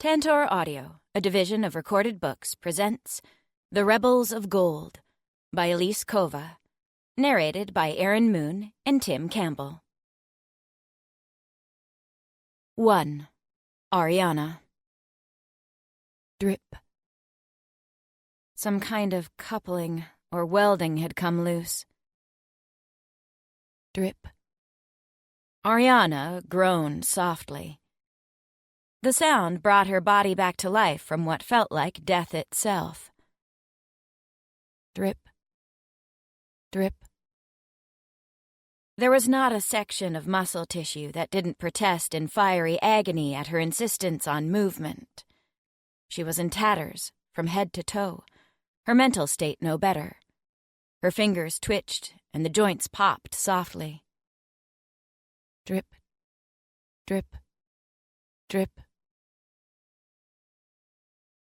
Tantor Audio, a division of Recorded Books, presents The Rebels of Gold by Elise Kova, narrated by Aaron Moon and Tim Campbell. 1. Ariana. Drip. Some kind of coupling or welding had come loose. Drip. Ariana groaned softly. The sound brought her body back to life from what felt like death itself. Drip. Drip. There was not a section of muscle tissue that didn't protest in fiery agony at her insistence on movement. She was in tatters, from head to toe, her mental state no better. Her fingers twitched, and the joints popped softly. Drip. Drip. Drip.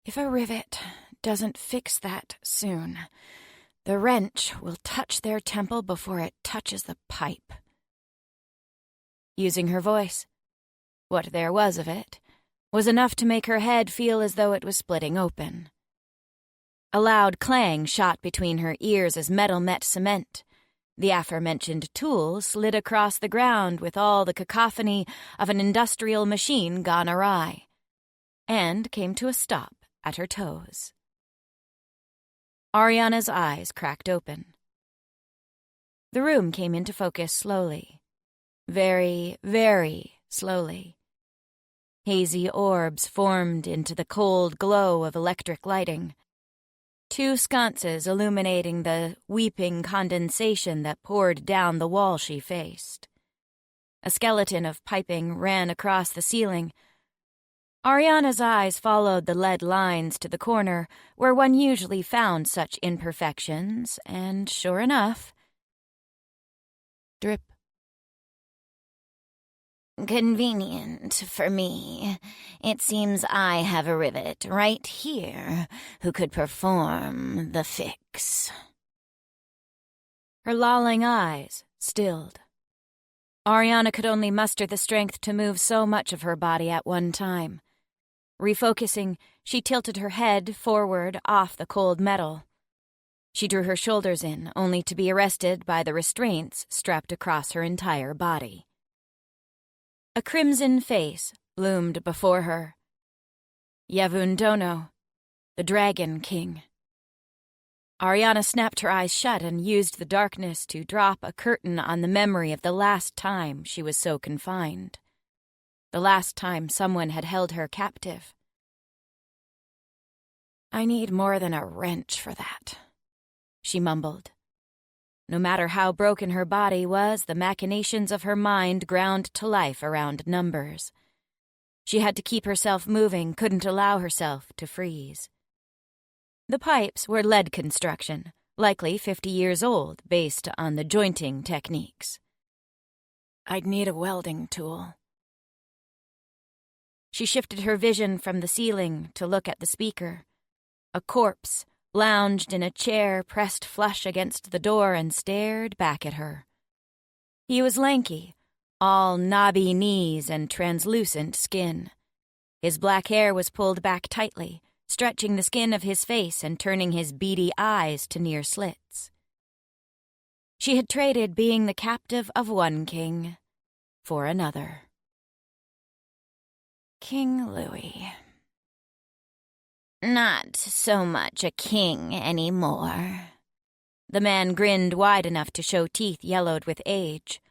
If a rivet doesn't fix that soon, the wrench will touch their temple before it touches the pipe. Using her voice, what there was of it, was enough to make her head feel as though it was splitting open. A loud clang shot between her ears as metal met cement. The aforementioned tool slid across the ground with all the cacophony of an industrial machine gone awry, and came to a stop at her toes. Ariana's eyes cracked open. The room came into focus slowly. Very, very slowly. Hazy orbs formed into the cold glow of electric lighting. 2 sconces illuminating the weeping condensation that poured down the wall she faced. A skeleton of piping ran across the ceiling. Ariana's eyes followed the lead lines to the corner where one usually found such imperfections, and sure enough, drip. Convenient for me. It seems I have a rivet right here who could perform the fix. Her lolling eyes stilled. Ariana could only muster the strength to move so much of her body at one time. Refocusing, she tilted her head forward off the cold metal. She drew her shoulders in, only to be arrested by the restraints strapped across her entire body. A crimson face loomed before her. Yavun Dono, the Dragon King. Ariana snapped her eyes shut and used the darkness to drop a curtain on the memory of the last time she was so confined. The last time someone had held her captive. I need more than a wrench for that, she mumbled. No matter how broken her body was, the machinations of her mind ground to life around numbers. She had to keep herself moving, couldn't allow herself to freeze. The pipes were lead construction, likely 50 years old, based on the jointing techniques. I'd need a welding tool. She shifted her vision from the ceiling to look at the speaker. A corpse lounged in a chair pressed flush against the door and stared back at her. He was lanky, all knobby knees and translucent skin. His black hair was pulled back tightly, stretching the skin of his face and turning his beady eyes to near slits. She had traded being the captive of one king for another. King Louis. Not so much a king anymore. The man grinned wide enough to show teeth yellowed with age.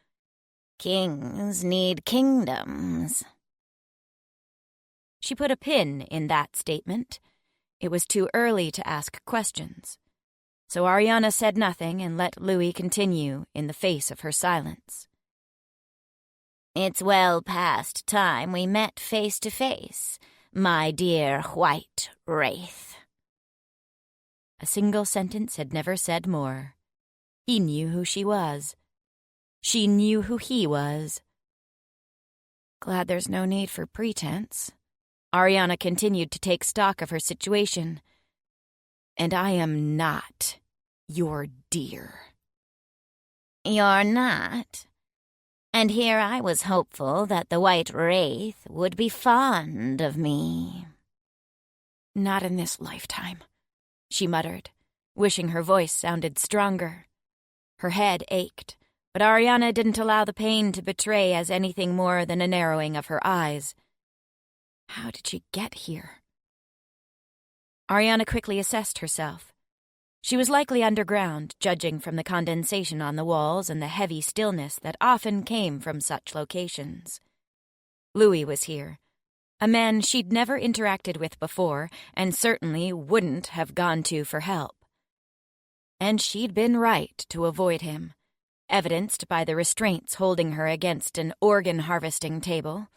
Kings need kingdoms. She put a pin in that statement. It was too early to ask questions. So Ariana said nothing and let Louis continue in the face of her silence. It's well past time we met face to face, my dear white wraith. A single sentence had never said more. He knew who she was. She knew who he was. Glad there's no need for pretense. Ariana continued to take stock of her situation. And I am not your dear. You're not? And here I was hopeful that the white wraith would be fond of me. Not in this lifetime, she muttered, wishing her voice sounded stronger. Her head ached, but Ariana didn't allow the pain to betray as anything more than a narrowing of her eyes. How did she get here? Ariana quickly assessed herself. She was likely underground, judging from the condensation on the walls and the heavy stillness that often came from such locations. Louis was here, a man she'd never interacted with before and certainly wouldn't have gone to for help. And she'd been right to avoid him, evidenced by the restraints holding her against an organ-harvesting table,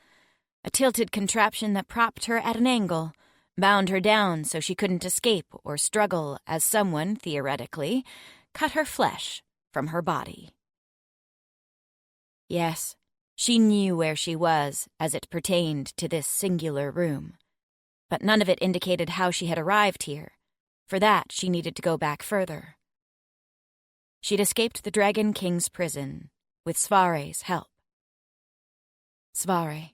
a tilted contraption that propped her at an angle, bound her down so she couldn't escape or struggle as someone, theoretically, cut her flesh from her body. Yes, she knew where she was as it pertained to this singular room, but none of it indicated how she had arrived here. For that, she needed to go back further. She'd escaped the Dragon King's prison with Svare's help. Svare.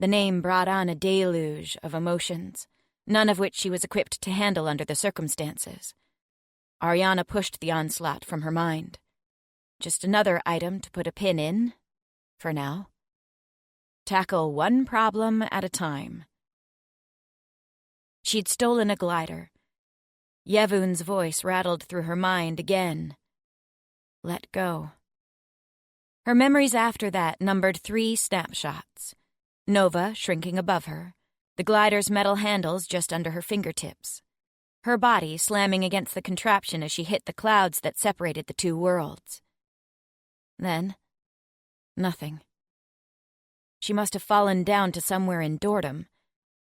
The name brought on a deluge of emotions, none of which she was equipped to handle under the circumstances. Ariana pushed the onslaught from her mind. Just another item to put a pin in, for now. Tackle one problem at a time. She'd stolen a glider. Yevun's voice rattled through her mind again. Let go. Her memories after that numbered 3 snapshots. Nova shrinking above her, the glider's metal handles just under her fingertips, her body slamming against the contraption as she hit the clouds that separated the 2 worlds. Then, nothing. She must have fallen down to somewhere in Dordom,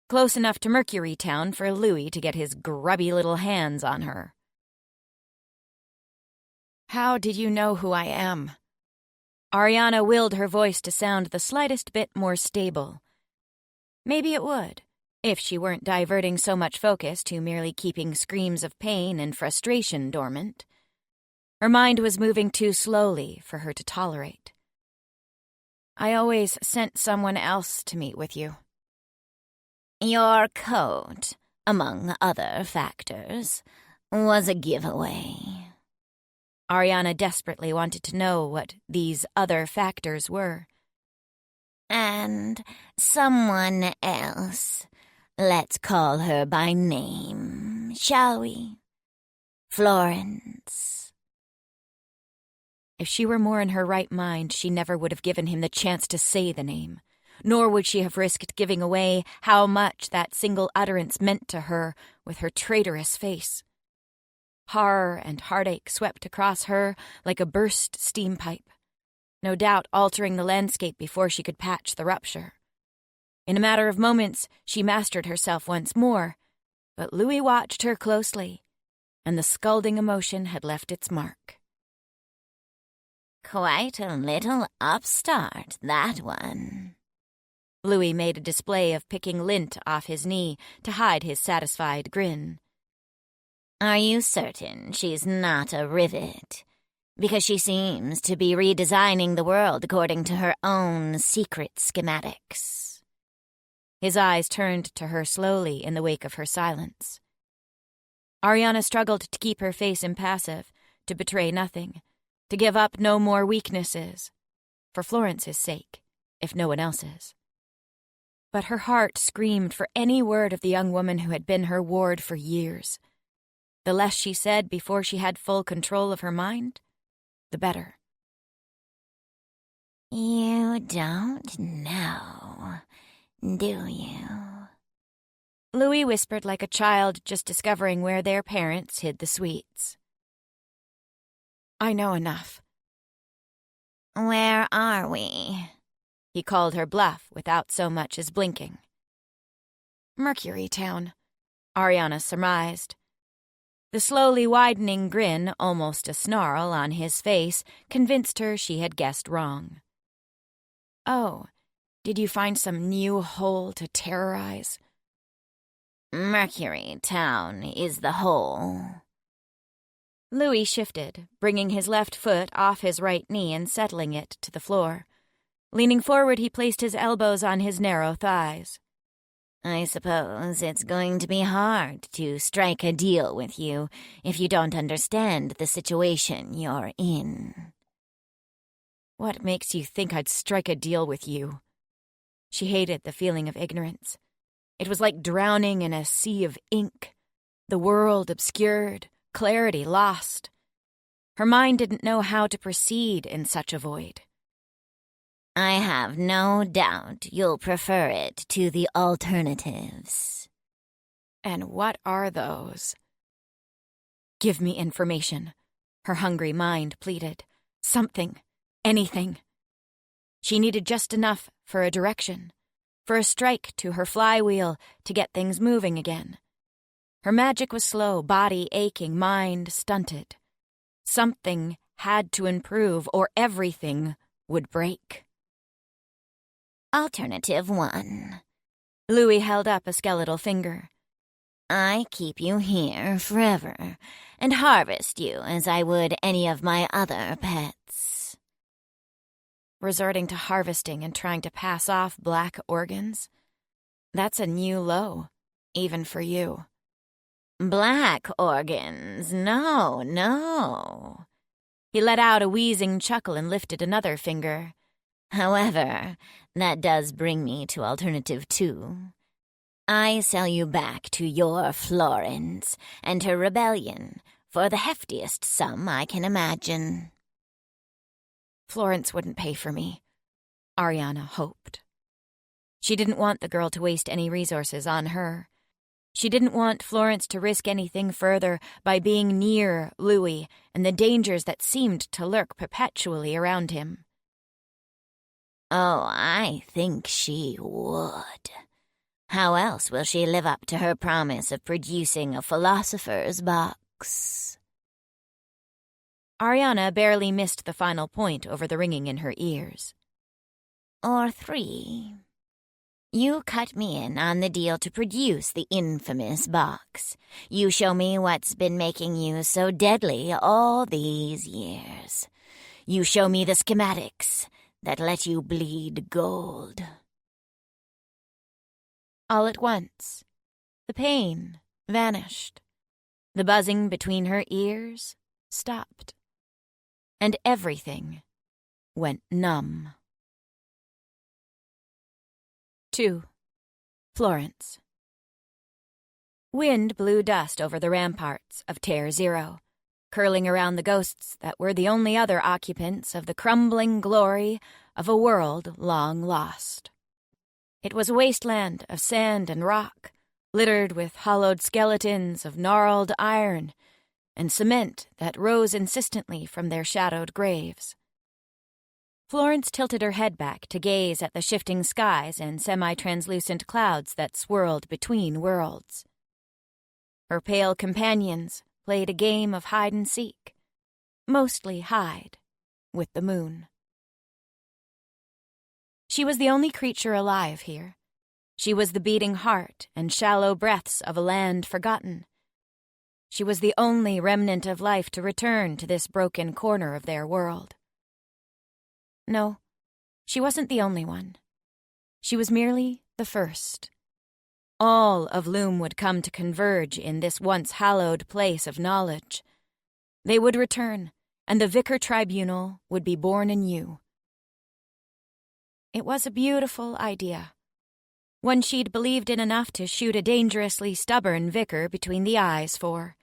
close enough to Mercury Town for Louis to get his grubby little hands on her. How did you know who I am? Ariana willed her voice to sound the slightest bit more stable. Maybe it would, if she weren't diverting so much focus to merely keeping screams of pain and frustration dormant. Her mind was moving too slowly for her to tolerate. I always sent someone else to meet with you. Your coat, among other factors, was a giveaway. Ariana desperately wanted to know what these other factors were. And someone else. Let's call her by name, shall we? Florence. If she were more in her right mind, she never would have given him the chance to say the name, nor would she have risked giving away how much that single utterance meant to her with her traitorous face. Horror and heartache swept across her like a burst steam pipe, no doubt altering the landscape before she could patch the rupture. In a matter of moments, she mastered herself once more, but Louis watched her closely, and the scalding emotion had left its mark. Quite a little upstart, that one. Louis made a display of picking lint off his knee to hide his satisfied grin. Are you certain she's not a rivet? Because she seems to be redesigning the world according to her own secret schematics. His eyes turned to her slowly in the wake of her silence. Ariana struggled to keep her face impassive, to betray nothing, to give up no more weaknesses, for Florence's sake, if no one else's. But her heart screamed for any word of the young woman who had been her ward for years. The less she said before she had full control of her mind, the better. You don't know, do you? Louis whispered like a child just discovering where their parents hid the sweets. I know enough. Where are we? He called her bluff without so much as blinking. Mercury Town, Ariana surmised. The slowly widening grin, almost a snarl, on his face convinced her she had guessed wrong. Oh, did you find some new hole to terrorize? Mercury Town is the hole. Louis shifted, bringing his left foot off his right knee and settling it to the floor. Leaning forward, he placed his elbows on his narrow thighs. I suppose it's going to be hard to strike a deal with you if you don't understand the situation you're in. What makes you think I'd strike a deal with you? She hated the feeling of ignorance. It was like drowning in a sea of ink, the world obscured, clarity lost. Her mind didn't know how to proceed in such a void. I have no doubt you'll prefer it to the alternatives. And what are those? Give me information, her hungry mind pleaded. Something, anything. She needed just enough for a direction, for a strike to her flywheel to get things moving again. Her magic was slow, body aching, mind stunted. Something had to improve or everything would break. Alternative 1. Louis held up a skeletal finger. I keep you here forever and harvest you as I would any of my other pets. Resorting to harvesting and trying to pass off black organs? That's a new low, even for you. Black organs? No. He let out a wheezing chuckle and lifted another finger. However, that does bring me to alternative 2. I sell you back to your Florence and her rebellion for the heftiest sum I can imagine. Florence wouldn't pay for me, Ariana hoped. She didn't want the girl to waste any resources on her. She didn't want Florence to risk anything further by being near Louis and the dangers that seemed to lurk perpetually around him. Oh, I think she would. How else will she live up to her promise of producing a philosopher's box? Ariana barely missed the final point over the ringing in her ears. Or 3. You cut me in on the deal to produce the infamous box. You show me what's been making you so deadly all these years. You show me the schematics that let you bleed gold. All at once, the pain vanished. The buzzing between her ears stopped. And everything went numb. 2. Florence. Wind blew dust over the ramparts of Terre Zero, curling around the ghosts that were the only other occupants of the crumbling glory of a world long lost. It was a wasteland of sand and rock, littered with hollowed skeletons of gnarled iron and cement that rose insistently from their shadowed graves. Florence tilted her head back to gaze at the shifting skies and semi-translucent clouds that swirled between worlds. Her pale companions played a game of hide-and-seek, mostly hide, with the moon. She was the only creature alive here. She was the beating heart and shallow breaths of a land forgotten. She was the only remnant of life to return to this broken corner of their world. No, she wasn't the only one. She was merely the first. All of Loom would come to converge in this once hallowed place of knowledge. They would return, and the Vicar Tribunal would be born anew. It was a beautiful idea, one she'd believed in enough to shoot a dangerously stubborn vicar between the eyes for.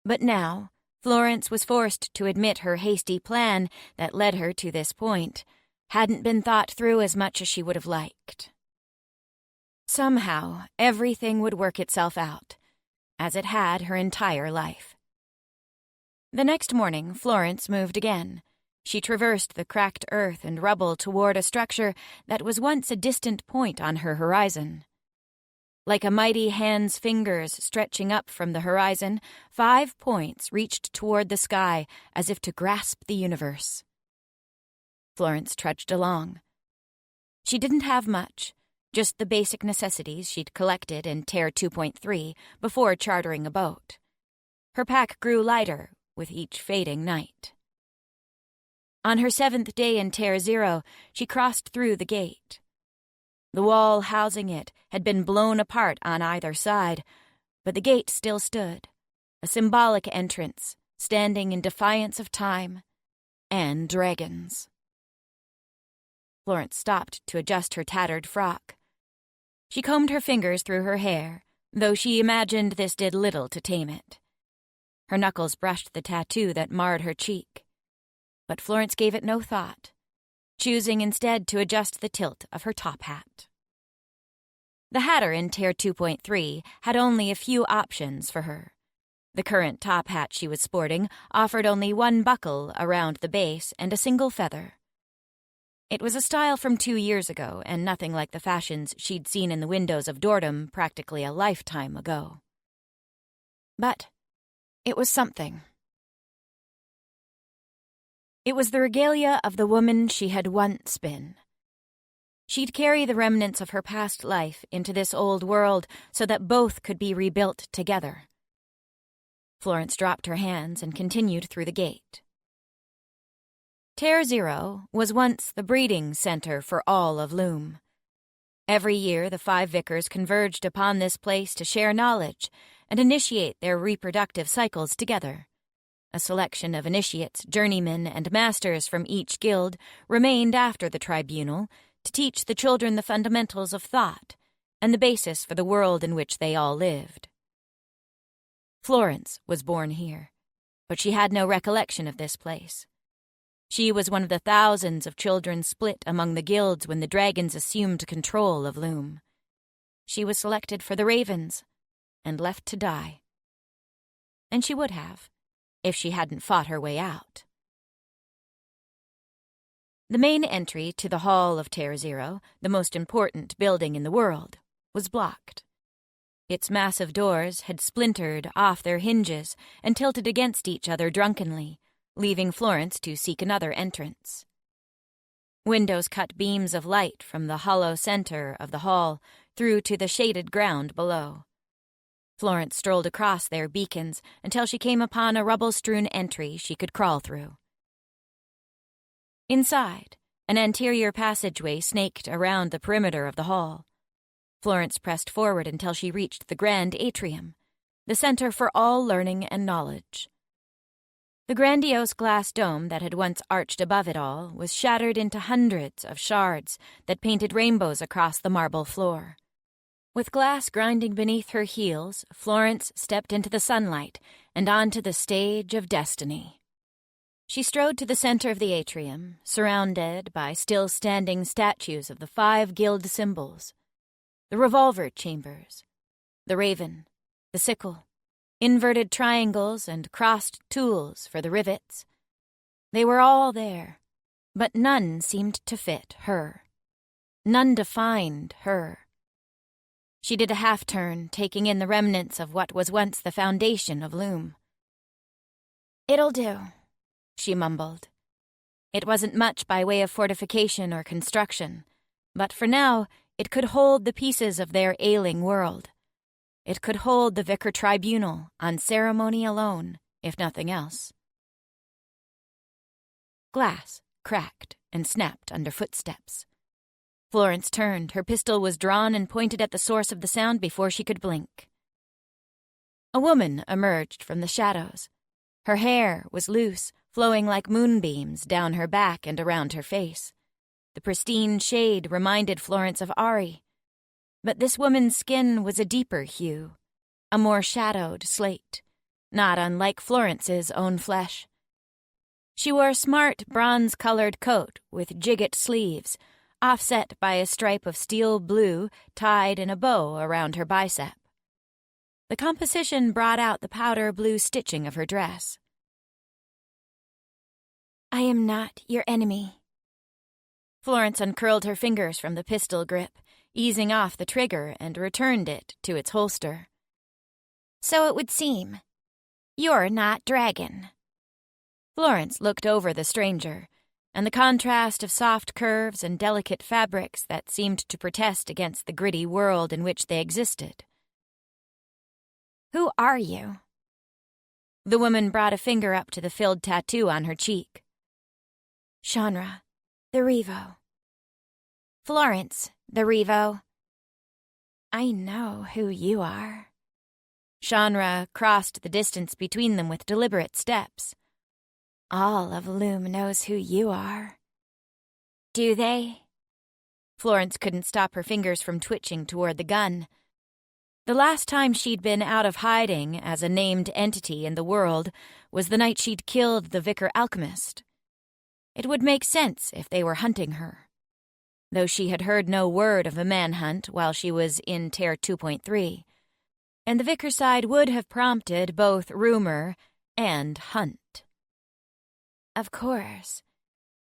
But now, Florence was forced to admit her hasty plan that led her to this point hadn't been thought through as much as she would have liked. Somehow, everything would work itself out, as it had her entire life. The next morning, Florence moved again. She traversed the cracked earth and rubble toward a structure that was once a distant point on her horizon. Like a mighty hand's fingers stretching up from the horizon, 5 points reached toward the sky as if to grasp the universe. Florence trudged along. She didn't have much, just the basic necessities she'd collected in Terre 2.3 before chartering a boat. Her pack grew lighter with each fading night. On her 7th day in Terre Zero, she crossed through the gate. The wall housing it had been blown apart on either side, but the gate still stood, a symbolic entrance, standing in defiance of time and dragons. Florence stopped to adjust her tattered frock. She combed her fingers through her hair, though she imagined this did little to tame it. Her knuckles brushed the tattoo that marred her cheek. But Florence gave it no thought, choosing instead to adjust the tilt of her top hat. The hatter in Tier 2.3 had only a few options for her. The current top hat she was sporting offered only one buckle around the base and a single feather. It was a style from 2 years ago, and nothing like the fashions she'd seen in the windows of Dordom practically a lifetime ago. But it was something. It was the regalia of the woman she had once been. She'd carry the remnants of her past life into this old world so that both could be rebuilt together. Florence dropped her hands and continued through the gate. Tier 0 was once the breeding center for all of Loom. Every year, the 5 vicars converged upon this place to share knowledge and initiate their reproductive cycles together. A selection of initiates, journeymen, and masters from each guild remained after the tribunal to teach the children the fundamentals of thought and the basis for the world in which they all lived. Florence was born here, but she had no recollection of this place. She was one of the thousands of children split among the guilds when the dragons assumed control of Loom. She was selected for the ravens and left to die. And she would have, if she hadn't fought her way out. The main entry to the hall of Tier 0, the most important building in the world, was blocked. Its massive doors had splintered off their hinges and tilted against each other drunkenly, leaving Florence to seek another entrance. Windows cut beams of light from the hollow center of the hall through to the shaded ground below. Florence strolled across their beacons until she came upon a rubble-strewn entry she could crawl through. Inside, an anterior passageway snaked around the perimeter of the hall. Florence pressed forward until she reached the grand atrium, the center for all learning and knowledge. The grandiose glass dome that had once arched above it all was shattered into hundreds of shards that painted rainbows across the marble floor. With glass grinding beneath her heels, Florence stepped into the sunlight and onto the stage of destiny. She strode to the center of the atrium, surrounded by still-standing statues of the 5 guild symbols: the revolver chambers, the raven, the sickle, inverted triangles and crossed tools for the rivets. They were all there, but none seemed to fit her. None defined her. She did a half-turn, taking in the remnants of what was once the foundation of Loom. "It'll do," she mumbled. It wasn't much by way of fortification or construction, but for now it could hold the pieces of their ailing world. It could hold the Vicar Tribunal on ceremony alone, if nothing else. Glass cracked and snapped under footsteps. Florence turned. Her pistol was drawn and pointed at the source of the sound before she could blink. A woman emerged from the shadows. Her hair was loose, flowing like moonbeams down her back and around her face. The pristine shade reminded Florence of Ari. But this woman's skin was a deeper hue, a more shadowed slate, not unlike Florence's own flesh. She wore a smart bronze-colored coat with jigget sleeves, offset by a stripe of steel blue tied in a bow around her bicep. The composition brought out the powder blue stitching of her dress. "I am not your enemy." Florence uncurled her fingers from the pistol grip, easing off the trigger, and returned it to its holster. "So it would seem. You're not dragon." Florence looked over the stranger, and the contrast of soft curves and delicate fabrics that seemed to protest against the gritty world in which they existed. "Who are you?" The woman brought a finger up to the filled tattoo on her cheek. "Shanra, the Revo." "Florence, the Revo. I know who you are. Shanra crossed the distance between them with deliberate steps. All of Loom knows who you are. Do they? Florence couldn't stop her fingers from twitching toward the gun. The last time she'd been out of hiding as a named entity in the world was the night she'd killed the vicar alchemist. It would make sense if they were hunting her, though she had heard no word of a manhunt while she was in Tier 2.3, and the vicar side would have prompted both rumor and hunt. Of course.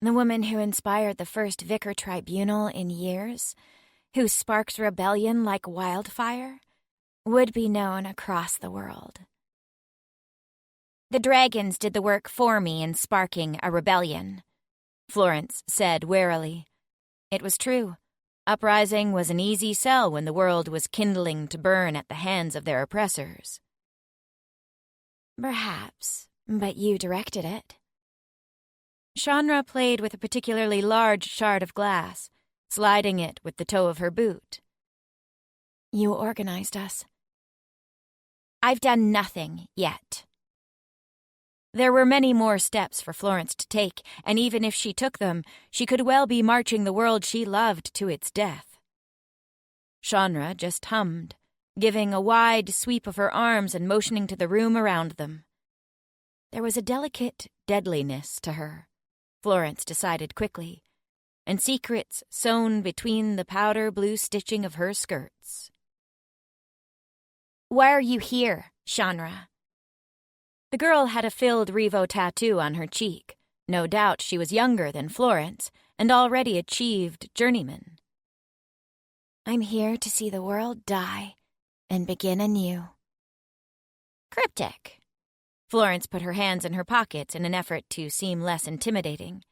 The woman who inspired the first vicar tribunal in years, who sparks rebellion like wildfire, would be known across the world. The dragons did the work for me in sparking a rebellion, Florence said warily. It was true. Uprising was an easy sell when the world was kindling to burn at the hands of their oppressors. Perhaps, but you directed it. Shanra played with a particularly large shard of glass, sliding it with the toe of her boot. You organized us. I've done nothing yet. There were many more steps for Florence to take, and even if she took them, she could well be marching the world she loved to its death. Shanra just hummed, giving a wide sweep of her arms and motioning to the room around them. There was a delicate deadliness to her, Florence decided quickly, and secrets sewn between the powder blue stitching of her skirts. Why are you here, Shanra? The girl had a filled Revo tattoo on her cheek. No doubt she was younger than Florence and already achieved journeyman. I'm here to see the world die and begin anew. Cryptic. Florence put her hands in her pockets in an effort to seem less intimidating.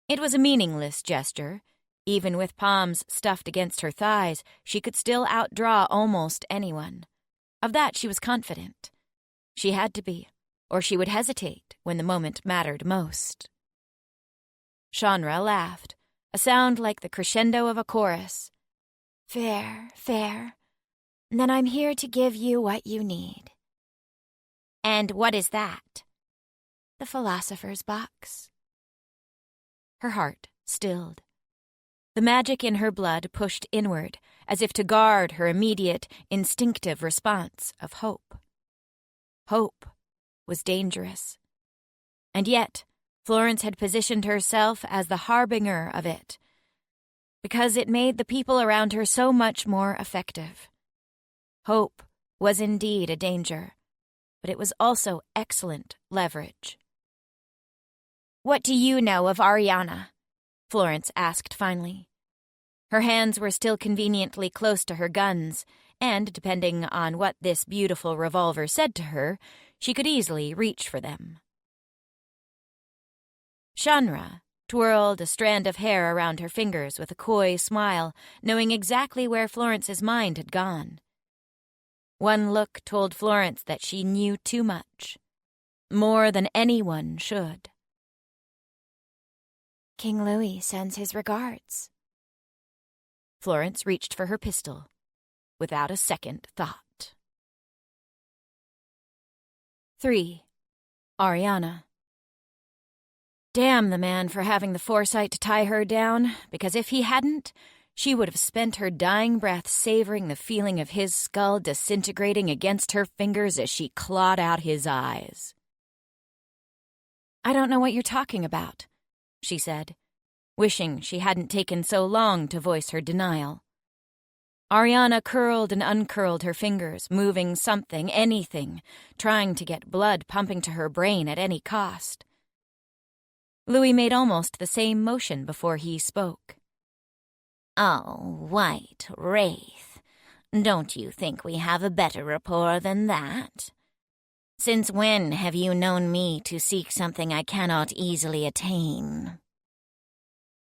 It was a meaningless gesture. Even with palms stuffed against her thighs, she could still outdraw almost anyone. Of that she was confident. She had to be, or she would hesitate when the moment mattered most. Shanra laughed, a sound like the crescendo of a chorus. Fair, fair. Then I'm here to give you what you need. And what is that? The philosopher's box. Her heart stilled. The magic in her blood pushed inward, as if to guard her immediate, instinctive response of hope. Hope was dangerous. And yet, Florence had positioned herself as the harbinger of it, because it made the people around her so much more effective. Hope was indeed a danger, but it was also excellent leverage. What do you know of Ariana? Florence asked finally. Her hands were still conveniently close to her guns, and, depending on what this beautiful revolver said to her, she could easily reach for them. Shanra twirled a strand of hair around her fingers with a coy smile, knowing exactly where Florence's mind had gone. One look told Florence that she knew too much, more than anyone should. King Louis sends his regards. Florence reached for her pistol, without a second thought. 3. Ariana. Damn the man for having the foresight to tie her down, because if he hadn't, she would have spent her dying breath savoring the feeling of his skull disintegrating against her fingers as she clawed out his eyes. I don't know what you're talking about, she said, wishing she hadn't taken so long to voice her denial. Ariana curled and uncurled her fingers, moving something, anything, trying to get blood pumping to her brain at any cost. Louis made almost the same motion before he spoke. Oh, White Wraith, don't you think we have a better rapport than that? Since when have you known me to seek something I cannot easily attain?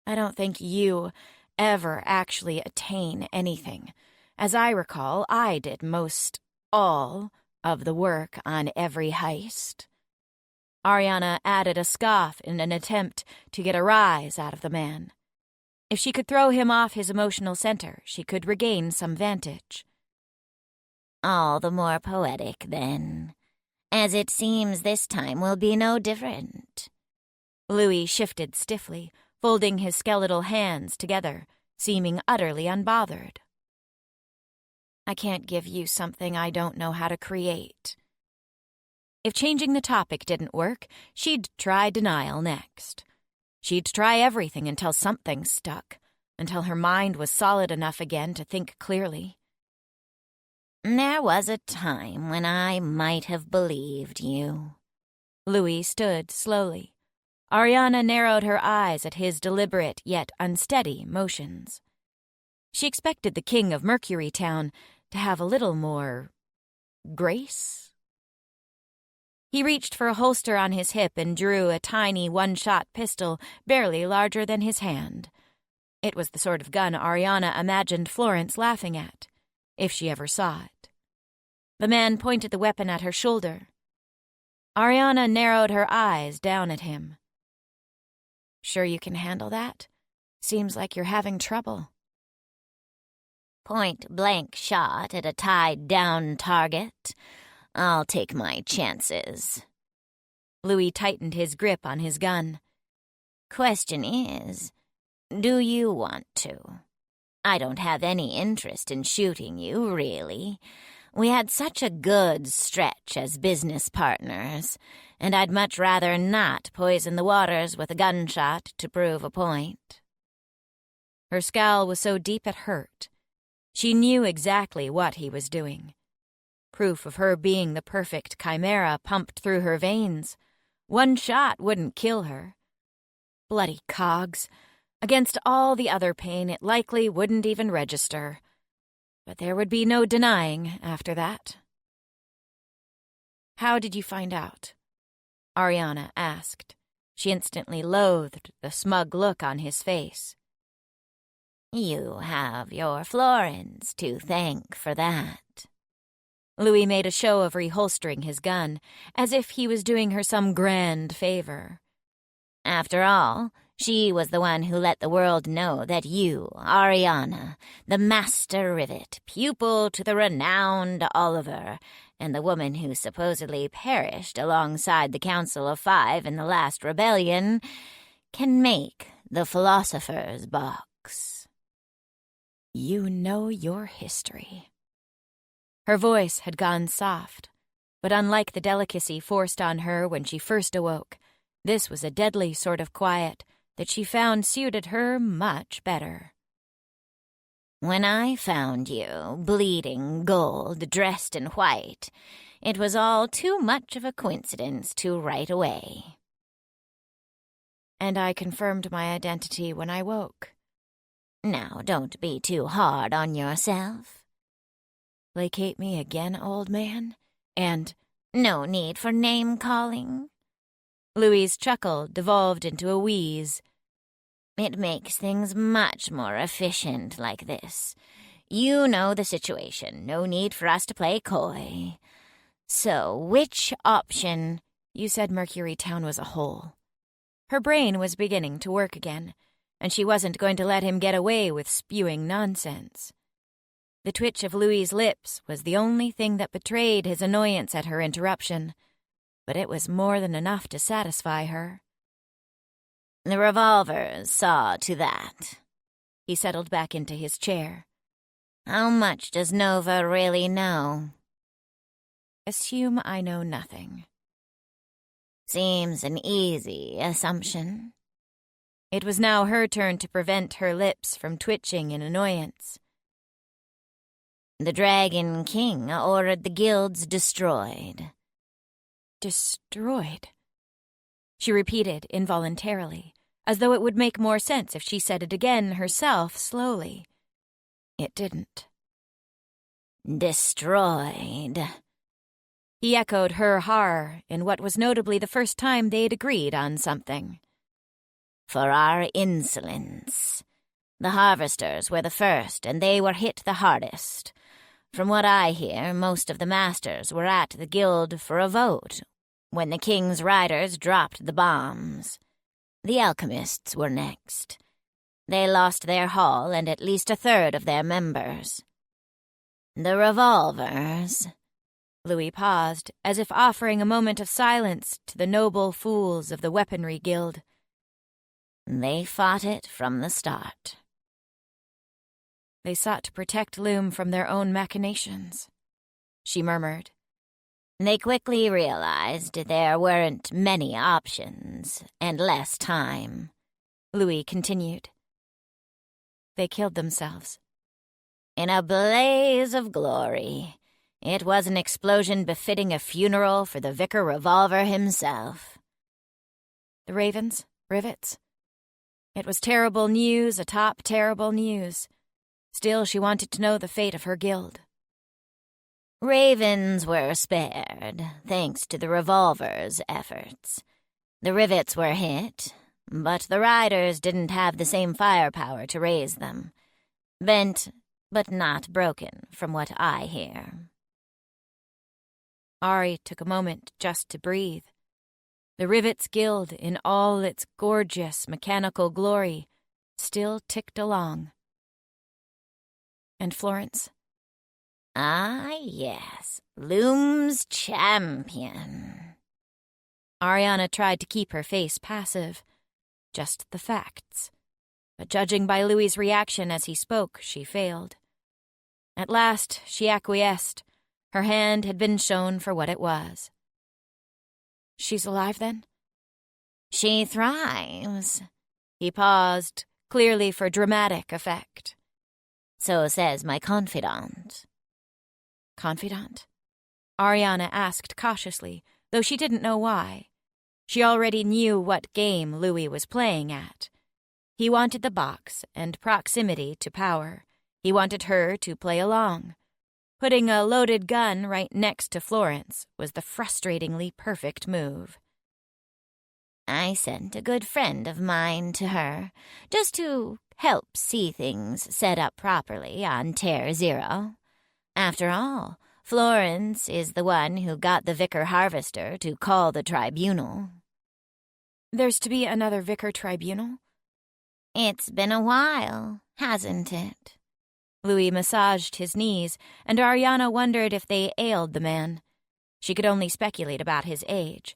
I don't think you ever actually attain anything. As I recall, I did most all of the work on every heist. Ariana added a scoff in an attempt to get a rise out of the man. If she could throw him off his emotional center, she could regain some vantage. All the more poetic, then, as it seems this time will be no different. Louis shifted stiffly, folding his skeletal hands together, seeming utterly unbothered. I can't give you something I don't know how to create. If changing the topic didn't work, she'd try denial next. She'd try everything until something stuck, until her mind was solid enough again to think clearly. There was a time when I might have believed you. Louis stood slowly. Ariana narrowed her eyes at his deliberate yet unsteady motions. She expected the king of Mercury Town to have a little more grace. He reached for a holster on his hip and drew a tiny one-shot pistol barely larger than his hand. It was the sort of gun Ariana imagined Florence laughing at, if she ever saw it. The man pointed the weapon at her shoulder. Ariana narrowed her eyes down at him. Sure you can handle that? Seems like you're having trouble. Point-blank shot at a tied-down target. I'll take my chances. Louis tightened his grip on his gun. Question is, do you want to? I don't have any interest in shooting you, really. We had such a good stretch as business partners, and I'd much rather not poison the waters with a gunshot to prove a point. Her scowl was so deep it hurt. She knew exactly what he was doing. Proof of her being the perfect chimera pumped through her veins. One shot wouldn't kill her. Bloody cogs. Against all the other pain, it likely wouldn't even register. But there would be no denying after that. How did you find out? Ariana asked. She instantly loathed the smug look on his face. You have your Florence to thank for that. Louis made a show of reholstering his gun, as if he was doing her some grand favor. After all, she was the one who let the world know that you, Ariana, the master rivet, pupil to the renowned Oliver, and the woman who supposedly perished alongside the Council of Five in the last rebellion, can make the philosopher's box. You know your history. Her voice had gone soft, but unlike the delicacy forced on her when she first awoke, this was a deadly sort of quiet that she found suited her much better. When I found you, bleeding gold, dressed in white, it was all too much of a coincidence to right away. And I confirmed my identity when I woke. Now, don't be too hard on yourself. Placate me again, old man? And no need for name-calling. Louis's chuckle devolved into a wheeze. It makes things much more efficient like this. You know the situation. No need for us to play coy. So, which option? You said Mercury Town was a hole. Her brain was beginning to work again, and she wasn't going to let him get away with spewing nonsense. The twitch of Louis's lips was the only thing that betrayed his annoyance at her interruption, but it was more than enough to satisfy her. The revolvers saw to that. He settled back into his chair. How much does Nova really know? Assume I know nothing. Seems an easy assumption. It was now her turn to prevent her lips from twitching in annoyance. The Dragon King ordered the guilds destroyed. Destroyed? She repeated involuntarily, as though it would make more sense if she said it again herself slowly. It didn't. Destroyed. He echoed her horror in what was notably the first time they'd agreed on something. For our insolence. The harvesters were the first, and they were hit the hardest. From what I hear, most of the masters were at the guild for a vote when the king's riders dropped the bombs. The alchemists were next. They lost their hall and at least a third of their members. The revolvers. Louis paused, as if offering a moment of silence to the noble fools of the Weaponry Guild. They fought it from the start. They sought to protect Loom from their own machinations, she murmured. They quickly realized there weren't many options and less time, Louis continued. They killed themselves. In a blaze of glory. It was an explosion befitting a funeral for the Vicar Revolver himself. The ravens, rivets. It was terrible news atop terrible news. Still, she wanted to know the fate of her guild. Ravens were spared, thanks to the Revolver's efforts. The rivets were hit, but the riders didn't have the same firepower to raise them. Bent, but not broken, from what I hear. Ari took a moment just to breathe. The Rivets Guild, in all its gorgeous mechanical glory, still ticked along. And Florence? Ah, yes, Loom's champion. Ariana tried to keep her face passive, just the facts. But judging by Louis's reaction as he spoke, she failed. At last, she acquiesced. Her hand had been shown for what it was. She's alive, then? She thrives. He paused, clearly for dramatic effect. So says my confidant. Confidant? Ariana asked cautiously, though she didn't know why. She already knew what game Louis was playing at. He wanted the box and proximity to power. He wanted her to play along. Putting a loaded gun right next to Florence was the frustratingly perfect move. I sent a good friend of mine to her, just to help see things set up properly on Terra Zero. After all, Florence is the one who got the Vicar Harvester to call the tribunal. There's to be another Vicar Tribunal? It's been a while, hasn't it? Louis massaged his knees, and Ariana wondered if they ailed the man. She could only speculate about his age,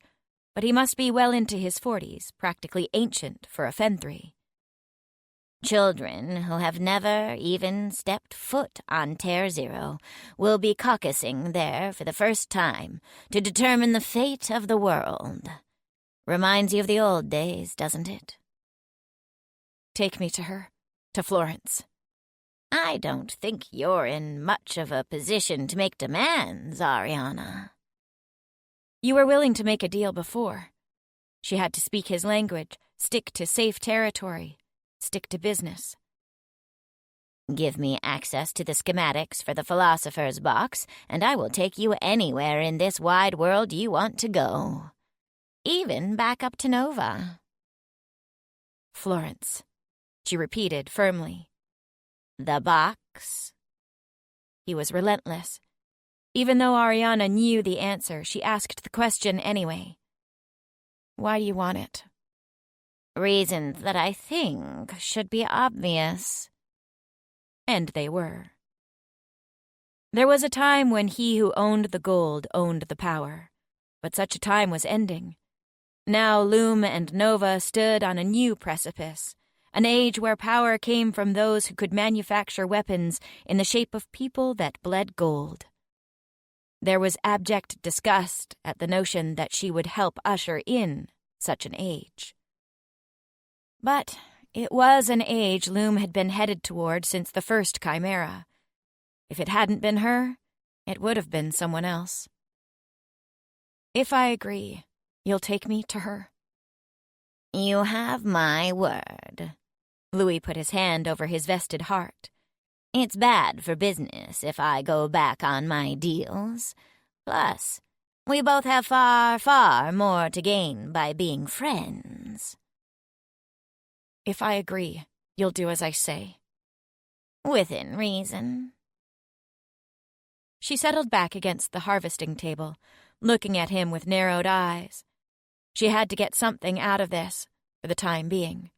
but he must be well into his 40s, practically ancient for a Fenthry. Children who have never even stepped foot on Terra Zero will be caucusing there for the first time to determine the fate of the world. Reminds you of the old days, doesn't it? Take me to her, to Florence. I don't think you're in much of a position to make demands, Ariana. You were willing to make a deal before. She had to speak his language, stick to safe territory, stick to business. Give me access to the schematics for the Philosopher's Box, and I will take you anywhere in this wide world you want to go. Even back up to Nova. Florence, she repeated firmly. The box? He was relentless. Even though Ariana knew the answer, she asked the question anyway. Why do you want it? Reasons that I think should be obvious. And they were. There was a time when he who owned the gold owned the power, but such a time was ending. Now Loom and Nova stood on a new precipice, an age where power came from those who could manufacture weapons in the shape of people that bled gold. There was abject disgust at the notion that she would help usher in such an age. But it was an age Loom had been headed toward since the first Chimera. If it hadn't been her, it would have been someone else. If I agree, you'll take me to her? You have my word. Louis put his hand over his vested heart. It's bad for business if I go back on my deals. Plus, we both have far, far more to gain by being friends. If I agree, you'll do as I say. Within reason. She settled back against the harvesting table, looking at him with narrowed eyes. She had to get something out of this, for the time being.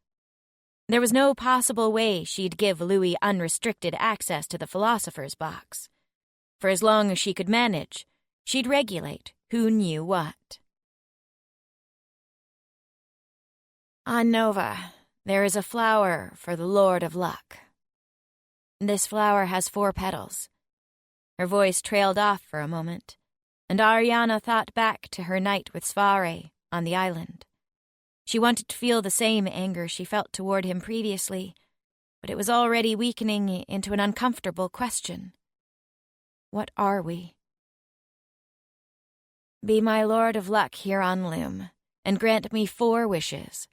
There was no possible way she'd give Louis unrestricted access to the Philosopher's Box. For as long as she could manage, she'd regulate who knew what. On Nova, there is a flower for the Lord of Luck. This flower has 4 petals. Her voice trailed off for a moment, and Ariana thought back to her night with Svare on the island. She wanted to feel the same anger she felt toward him previously, but it was already weakening into an uncomfortable question. What are we? Be my Lord of Luck here on Loom, and grant me 4 wishes.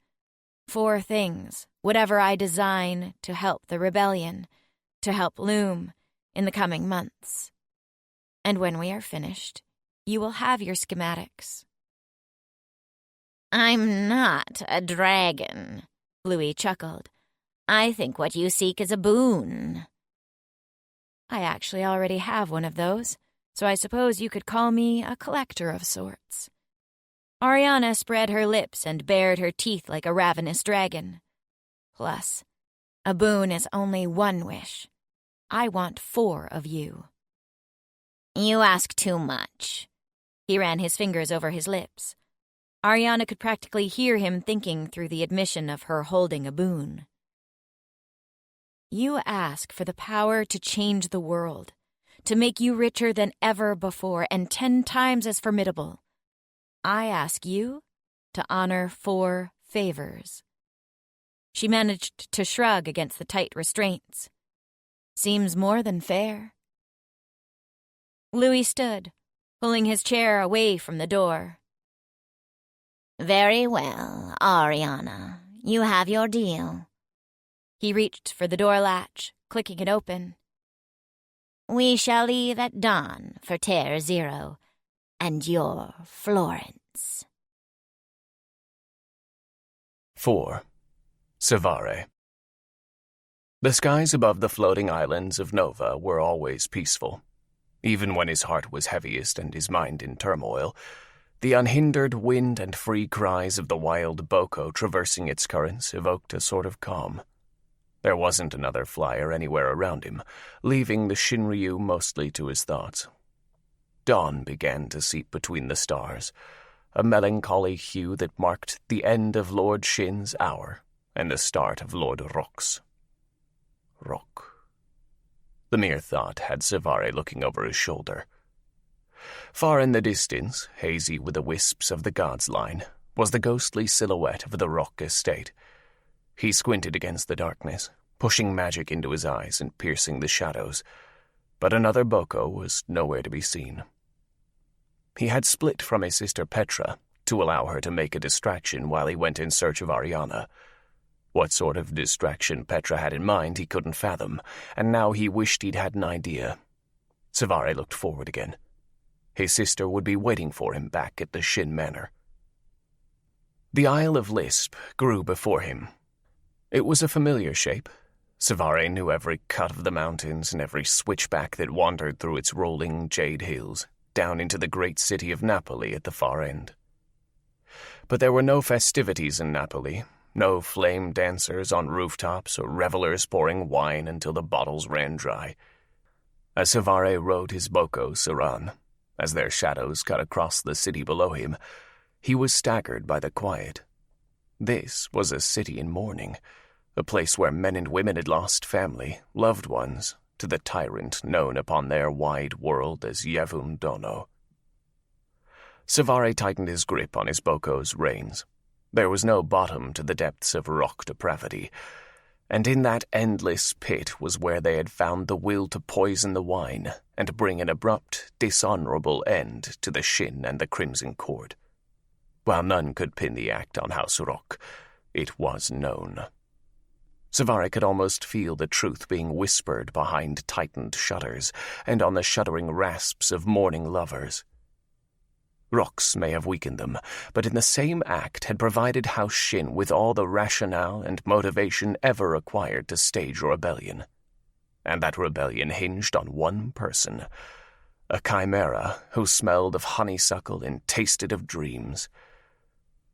4 things, whatever I design to help the rebellion, to help Loom in the coming months. And when we are finished, you will have your schematics. I'm not a dragon, Louis chuckled. I think what you seek is a boon. I actually already have one of those, so I suppose you could call me a collector of sorts. Ariana spread her lips and bared her teeth like a ravenous dragon. Plus, a boon is only 1 wish. I want 4 of you. You ask too much. He ran his fingers over his lips. Ariana could practically hear him thinking through the admission of her holding a boon. You ask for the power to change the world, to make you richer than ever before and 10 times as formidable. I ask you to honor 4 favors. She managed to shrug against the tight restraints. Seems more than fair. Louis stood, pulling his chair away from the door. Very well, Ariana. You have your deal. He reached for the door latch, clicking it open. We shall leave at dawn for Terre Zero and your Florence. 4. Savare. The skies above the floating islands of Nova were always peaceful. Even when his heart was heaviest and his mind in turmoil, the unhindered wind and free cries of the wild boko traversing its currents evoked a sort of calm. There wasn't another flyer anywhere around him, leaving the Shinryu mostly to his thoughts. Dawn began to seep between the stars, a melancholy hue that marked the end of Lord Shin's hour and the start of Lord Rock's. Rock. The mere thought had Savare looking over his shoulder. Far in the distance, hazy with the wisps of the God's Line, was the ghostly silhouette of the Rock estate. He squinted against the darkness, pushing magic into his eyes and piercing the shadows, but another boko was nowhere to be seen. He had split from his sister Petra to allow her to make a distraction while he went in search of Ariana. What sort of distraction Petra had in mind he couldn't fathom, and now he wished he'd had an idea. Savare looked forward again. His sister would be waiting for him back at the Shin Manor. The Isle of Lisp grew before him. It was a familiar shape. Savare knew every cut of the mountains and every switchback that wandered through its rolling jade hills, down into the great city of Napoli at the far end. But there were no festivities in Napoli, no flame dancers on rooftops or revelers pouring wine until the bottles ran dry. As Savare rode his boko Saran, as their shadows cut across the city below him, he was staggered by the quiet. This was a city in mourning, a place where men and women had lost family, loved ones, to the tyrant known upon their wide world as Yevun Dono. Savare tightened his grip on his boko's reins. There was no bottom to the depths of rock depravity, and in that endless pit was where they had found the will to poison the wine and bring an abrupt, dishonorable end to the Shin and the Crimson Cord. While none could pin the act on House Rock, it was known. Savare could almost feel the truth being whispered behind tightened shutters and on the shuddering rasps of mourning lovers. Rocks may have weakened them, but in the same act had provided House Shin with all the rationale and motivation ever required to stage a rebellion. And that rebellion hinged on one person, a chimera who smelled of honeysuckle and tasted of dreams.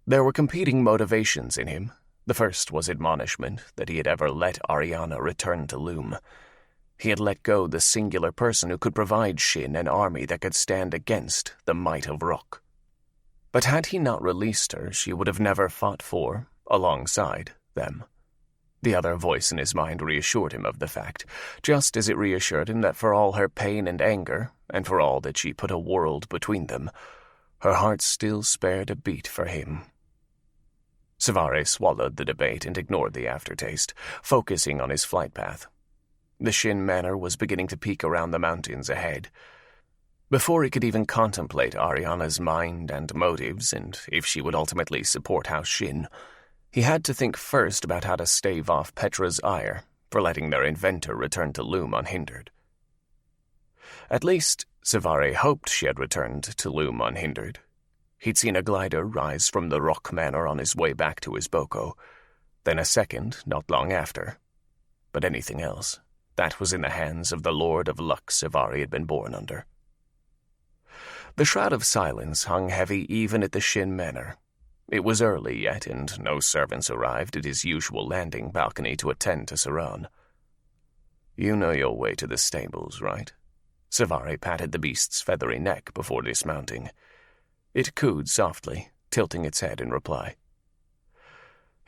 There were competing motivations in him, The first was admonishment that he had ever let Ariana return to Loom. He had let go the singular person who could provide Shin an army that could stand against the might of Rock. But had he not released her, she would have never fought for, alongside, them. The other voice in his mind reassured him of the fact, just as it reassured him that for all her pain and anger, and for all that she put a world between them, her heart still spared a beat for him. Savare swallowed the debate and ignored the aftertaste, focusing on his flight path. The Shin manor was beginning to peek around the mountains ahead. Before he could even contemplate Ariana's mind and motives, and if she would ultimately support House Shin, he had to think first about how to stave off Petra's ire for letting their inventor return to Loom unhindered. At least, Savare hoped she had returned to Loom unhindered. He'd seen a glider rise from the Rock Manor on his way back to his boko, then a second not long after. But anything else, that was in the hands of the Lord of Luck Savare had been born under. The shroud of silence hung heavy even at the Shin Manor. It was early yet, and no servants arrived at his usual landing balcony to attend to Saran. "You know your way to the stables, right?" Savare patted the beast's feathery neck before dismounting. It cooed softly, tilting its head in reply.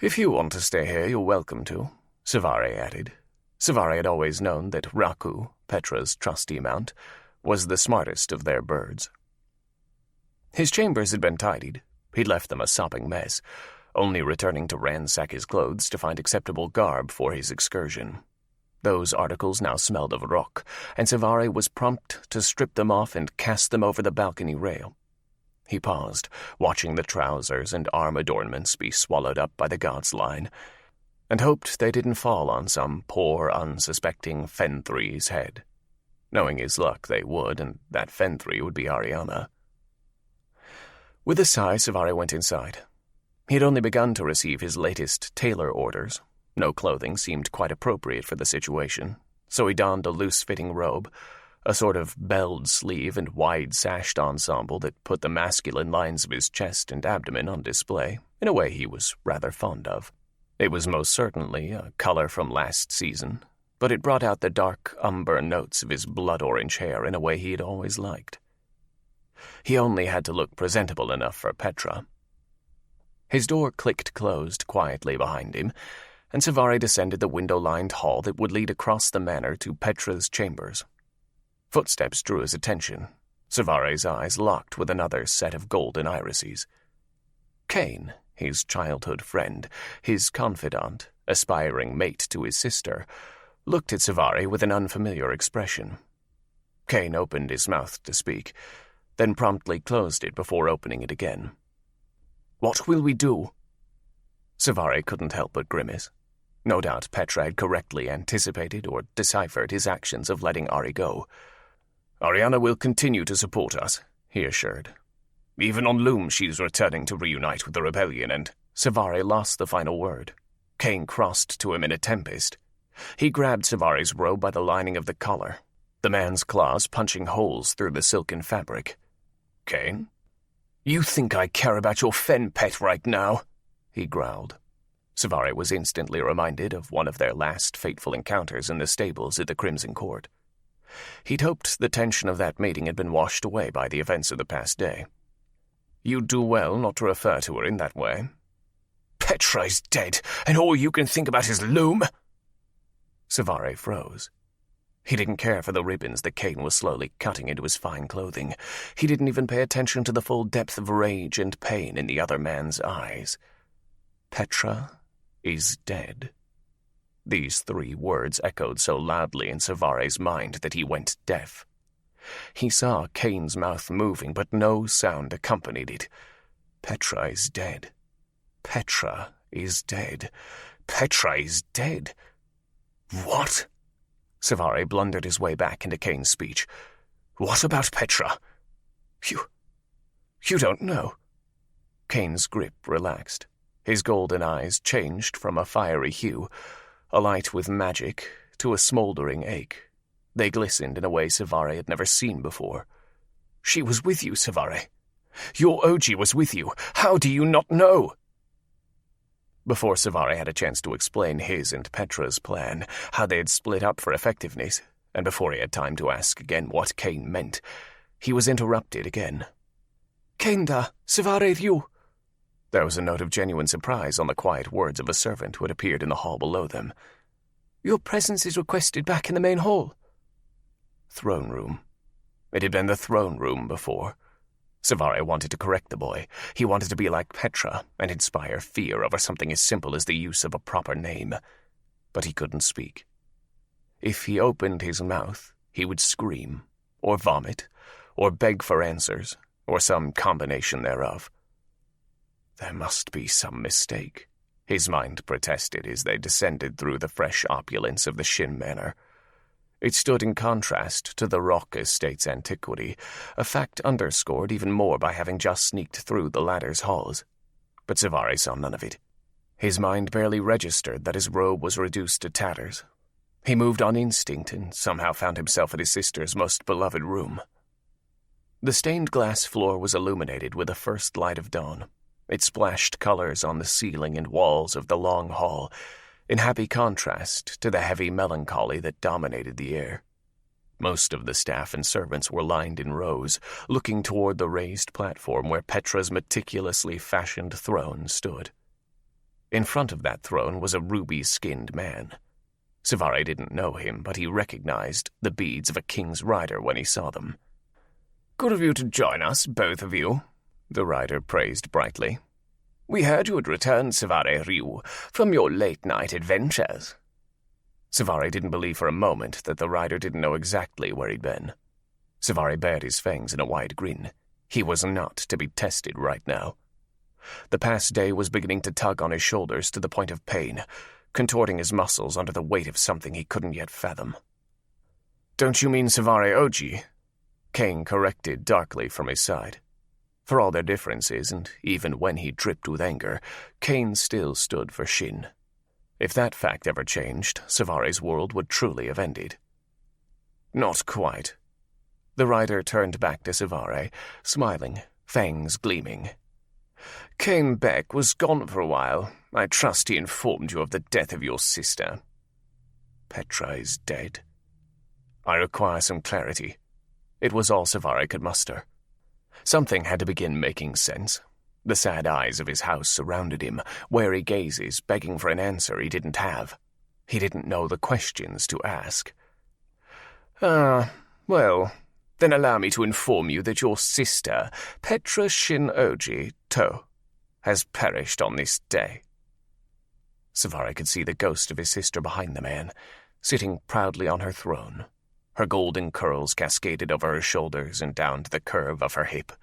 "If you want to stay here, you're welcome to," Savare added. Savare had always known that Raku, Petra's trusty mount, was the smartest of their birds. His chambers had been tidied. He'd left them a sopping mess, only returning to ransack his clothes to find acceptable garb for his excursion. Those articles now smelled of rock, and Savare was prompt to strip them off and cast them over the balcony rail. He paused, watching the trousers and arm adornments be swallowed up by the god's line, and hoped they didn't fall on some poor, unsuspecting Fenthree's head. Knowing his luck, they would, and that Fenthree would be Ariana. With a sigh, Savare went inside. He had only begun to receive his latest tailor orders. No clothing seemed quite appropriate for the situation, so he donned a loose-fitting robe, a sort of belled sleeve and wide-sashed ensemble that put the masculine lines of his chest and abdomen on display in a way he was rather fond of. It was most certainly a color from last season, but it brought out the dark umber notes of his blood-orange hair in a way he had always liked. He only had to look presentable enough for Petra. His door clicked closed quietly behind him, and Savare descended the window-lined hall that would lead across the manor to Petra's chambers. Footsteps drew his attention. Savare's eyes locked with another set of golden irises. Kane, his childhood friend, his confidant, aspiring mate to his sister, looked at Savare with an unfamiliar expression. Kane opened his mouth to speak, then promptly closed it before opening it again. "What will we do?" Savare couldn't help but grimace. No doubt Petra had correctly anticipated or deciphered his actions of letting Ari go. "Ariana will continue to support us," he assured. "Even on Loom she's returning to reunite with the rebellion, and—" Savare lost the final word. Kane crossed to him in a tempest. He grabbed Savare's robe by the lining of the collar, the man's claws punching holes through the silken fabric. "Kane? You think I care about your fen pet right now?" he growled. Savare was instantly reminded of one of their last fateful encounters in the stables at the Crimson Court. He'd hoped the tension of that meeting had been washed away by the events of the past day. "You'd do well not to refer to her in that way." "Petra is dead, and all you can think about is Loom?" Savare froze. He didn't care for the ribbons that Kane was slowly cutting into his fine clothing. He didn't even pay attention to the full depth of rage and pain in the other man's eyes. Petra is dead. These 3 words echoed so loudly in Savare's mind that he went deaf. He saw Kane's mouth moving, but no sound accompanied it. Petra is dead. Petra is dead. Petra is dead. What? Savare blundered his way back into Kane's speech. "What about Petra? You don't know." Kane's grip relaxed. His golden eyes changed from a fiery hue, alight with magic, to a smoldering ache. They glistened in a way Savare had never seen before. "She was with you, Savare. Your OG was with you. How do you not know?" Before Savare had a chance to explain his and Petra's plan, how they had split up for effectiveness, and before he had time to ask again what Cain meant, he was interrupted again. "Cain-da, Savare you." There was a note of genuine surprise on the quiet words of a servant who had appeared in the hall below them. "Your presence is requested back in the main hall." Throne room. It had been the throne room before. Savare wanted to correct the boy. He wanted to be like Petra and inspire fear over something as simple as the use of a proper name. But he couldn't speak. If he opened his mouth, he would scream, or vomit, or beg for answers, or some combination thereof. There must be some mistake, his mind protested as they descended through the fresh opulence of the Shin Manor. It stood in contrast to the Rock Estate's antiquity, a fact underscored even more by having just sneaked through the latter's halls. But Savare saw none of it. His mind barely registered that his robe was reduced to tatters. He moved on instinct and somehow found himself at his sister's most beloved room. The stained glass floor was illuminated with the first light of dawn. It splashed colors on the ceiling and walls of the long hall, in happy contrast to the heavy melancholy that dominated the air. Most of the staff and servants were lined in rows, looking toward the raised platform where Petra's meticulously fashioned throne stood. In front of that throne was a ruby-skinned man. Savare didn't know him, but he recognized the beads of a king's rider when he saw them. "Good of you to join us, both of you," the rider praised brightly. "We heard you had returned, Savare Ryu, from your late-night adventures." Savare didn't believe for a moment that the rider didn't know exactly where he'd been. Savare bared his fangs in a wide grin. He was not to be tested right now. The past day was beginning to tug on his shoulders to the point of pain, contorting his muscles under the weight of something he couldn't yet fathom. "Don't you mean Savare Oji?" Cain corrected darkly from his side. For all their differences, and even when he dripped with anger, Cain still stood for Shin. If that fact ever changed, Savare's world would truly have ended. "Not quite." The rider turned back to Savare, smiling, fangs gleaming. "Cain Beck was gone for a while. I trust he informed you of the death of your sister." "Petra is dead." "I require some clarity." It was all Savare could muster. Something had to begin making sense. The sad eyes of his house surrounded him, wary gazes begging for an answer he didn't have. He didn't know the questions to ask. Well, then allow me to inform you that your sister, Petra Shin-Oji, To, has perished on this day." Savare could see the ghost of his sister behind the man, sitting proudly on her throne. Her golden curls cascaded over her shoulders and down to the curve of her hip.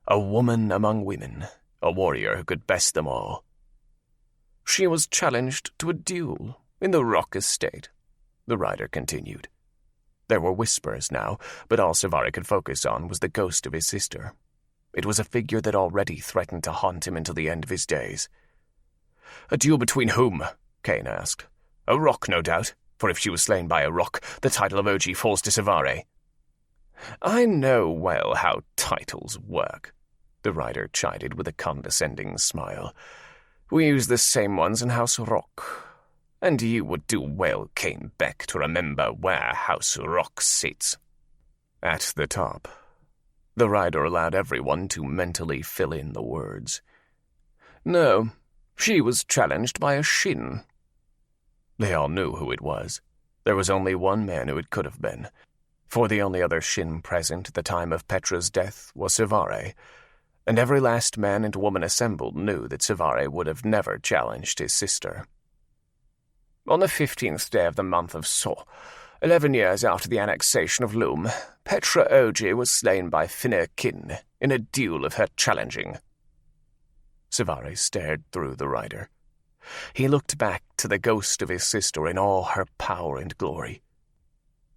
A woman among women, a warrior who could best them all. "She was challenged to a duel in the Rock Estate," the rider continued. There were whispers now, but all Savare could focus on was the ghost of his sister. It was a figure that already threatened to haunt him until the end of his days. "A duel between whom?" Cain asked. "A rock, no doubt. For if she was slain by a rock, the title of Oji falls to Savare." "I know well how titles work," the rider chided with a condescending smile. "We use the same ones in House Rock. And you would do well, Cain Beck, to remember where House Rock sits." "At the top." The rider allowed everyone to mentally fill in the words. "No, she was challenged by a Shin." They all knew who it was. There was only one man who it could have been, for the only other Shin present at the time of Petra's death was Savare, and every last man and woman assembled knew that Savare would have never challenged his sister. "On the 15th day of the month of So, 11 years after the annexation of Loom, Petra Oji was slain by Finir Kin in a duel of her challenging." Savare stared through the rider. He looked back to the ghost of his sister in all her power and glory.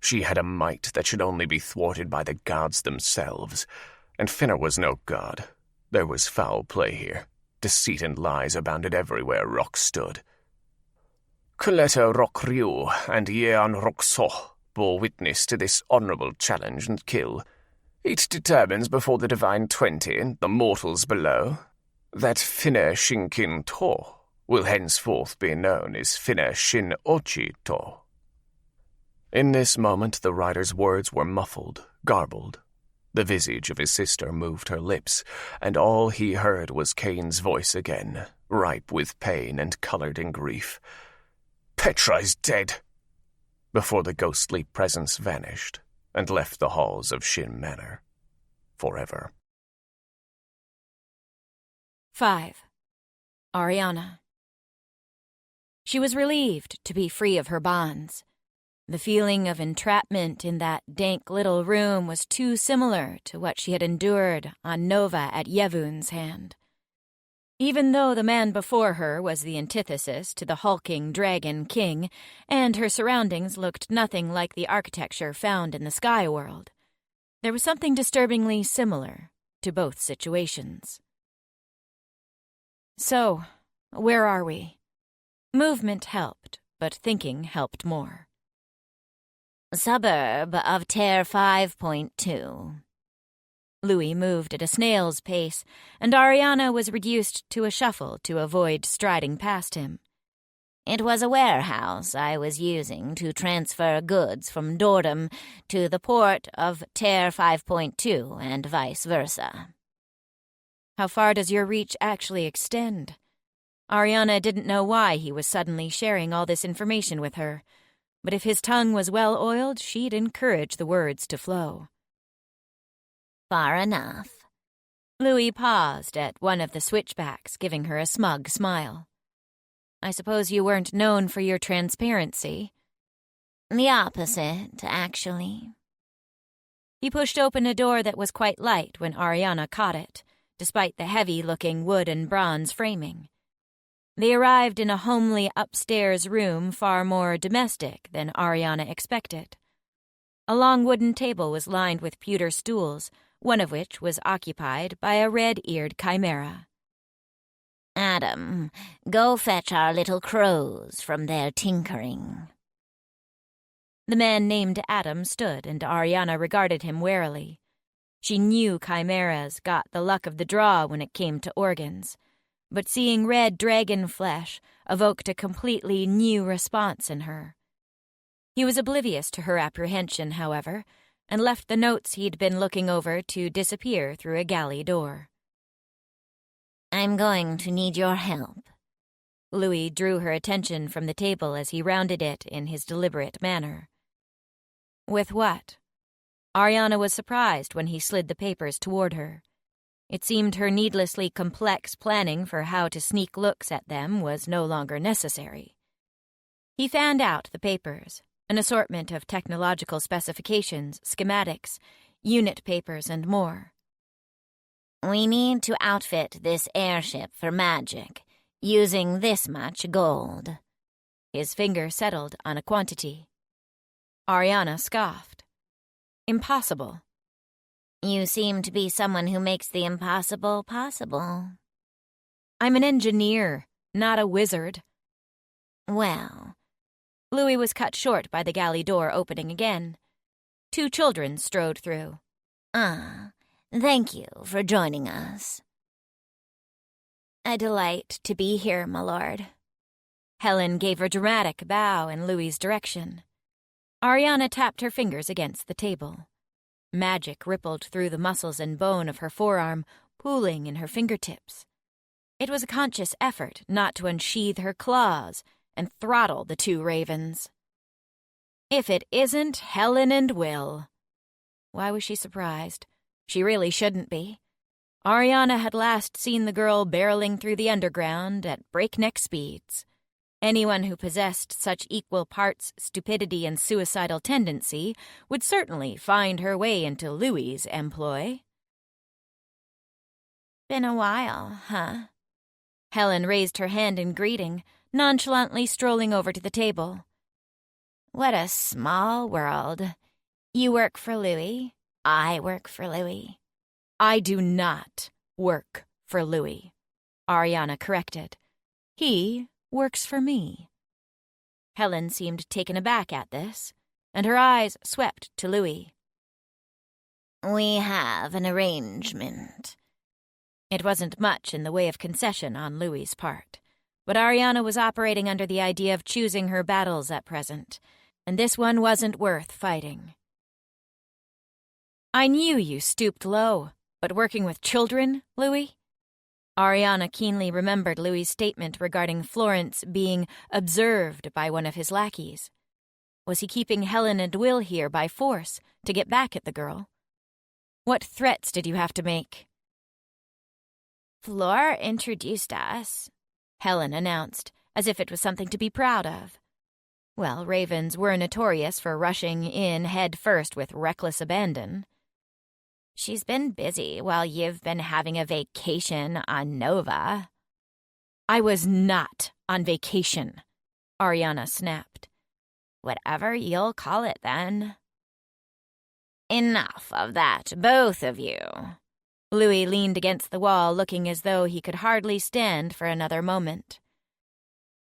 She had a might that should only be thwarted by the gods themselves, and Finir was no god. There was foul play here. Deceit and lies abounded everywhere Rock stood. "Coletta Rock Ryu and Yeon Rock So bore witness to this honorable challenge and kill. It determines before the Divine 20 and the mortals below that Finir Shinkin To will henceforth be known as Finna Shin Ochito. In this moment the rider's words were muffled, garbled. The visage of his sister moved her lips, and all he heard was Kane's voice again, ripe with pain and colored in grief. "Petra's dead!" before the ghostly presence vanished and left the halls of Shin Manor forever. 5. Ariana. She was relieved to be free of her bonds. The feeling of entrapment in that dank little room was too similar to what she had endured on Nova at Yevun's hand. Even though the man before her was the antithesis to the hulking dragon king, and her surroundings looked nothing like the architecture found in the sky world, there was something disturbingly similar to both situations. So, where are we? Movement helped, but thinking helped more. Suburb of Ter 5.2. Louis moved at a snail's pace, and Ariana was reduced to a shuffle to avoid striding past him. It was a warehouse I was using to transfer goods from Dordom to the port of Ter 5.2 and vice versa. How far does your reach actually extend? Ariana didn't know why he was suddenly sharing all this information with her, but if his tongue was well-oiled, she'd encourage the words to flow. Far enough. Louis paused at one of the switchbacks, giving her a smug smile. I suppose you weren't known for your transparency. The opposite, actually. He pushed open a door that was quite light when Ariana caught it, despite the heavy-looking wood and bronze framing. They arrived in a homely upstairs room far more domestic than Ariana expected. A long wooden table was lined with pewter stools, one of which was occupied by a red-eared chimera. Adam, go fetch our little crows from their tinkering. The man named Adam stood, and Ariana regarded him warily. She knew chimeras got the luck of the draw when it came to organs, but seeing red dragon flesh evoked a completely new response in her. He was oblivious to her apprehension, however, and left the notes he'd been looking over to disappear through a galley door. I'm going to need your help. Louis drew her attention from the table as he rounded it in his deliberate manner. With what? Ariana was surprised when he slid the papers toward her. It seemed her needlessly complex planning for how to sneak looks at them was no longer necessary. He fanned out the papers, an assortment of technological specifications, schematics, unit papers, and more. We need to outfit this airship for magic, using this much gold. His finger settled on a quantity. Ariana scoffed. Impossible. You seem to be someone who makes the impossible possible. I'm an engineer, not a wizard. Well, Louis was cut short by the galley door opening again. 2 children strode through. Thank you for joining us. A delight to be here, my lord. Helen gave a dramatic bow in Louis's direction. Ariana tapped her fingers against the table. Magic rippled through the muscles and bone of her forearm, pooling in her fingertips. It was a conscious effort not to unsheathe her claws and throttle the 2 ravens. If it isn't Helen and Will. Why was she surprised? She really shouldn't be. Ariana had last seen the girl barreling through the underground at breakneck speeds. Anyone who possessed such equal parts stupidity and suicidal tendency would certainly find her way into Louis's employ. Been a while, huh? Helen raised her hand in greeting, nonchalantly strolling over to the table. What a small world. You work for Louis. I work for Louis. I do not work for Louis, Ariana corrected. He works for me. Helen seemed taken aback at this, and her eyes swept to Louis. We have an arrangement. It wasn't much in the way of concession on Louis's part, but Ariana was operating under the idea of choosing her battles at present, and this one wasn't worth fighting. "I knew you stooped low, but working with children, Louis?" Ariana keenly remembered Louis's statement regarding Florence being observed by one of his lackeys. Was he keeping Helen and Will here by force to get back at the girl? What threats did you have to make? "Fleur introduced us," Helen announced, as if it was something to be proud of. Well, ravens were notorious for rushing in head first with reckless abandon. "She's been busy while you've been having a vacation on Nova." "I was not on vacation," Ariana snapped. "Whatever you'll call it, then." "Enough of that, both of you." Louis leaned against the wall, looking as though he could hardly stand for another moment.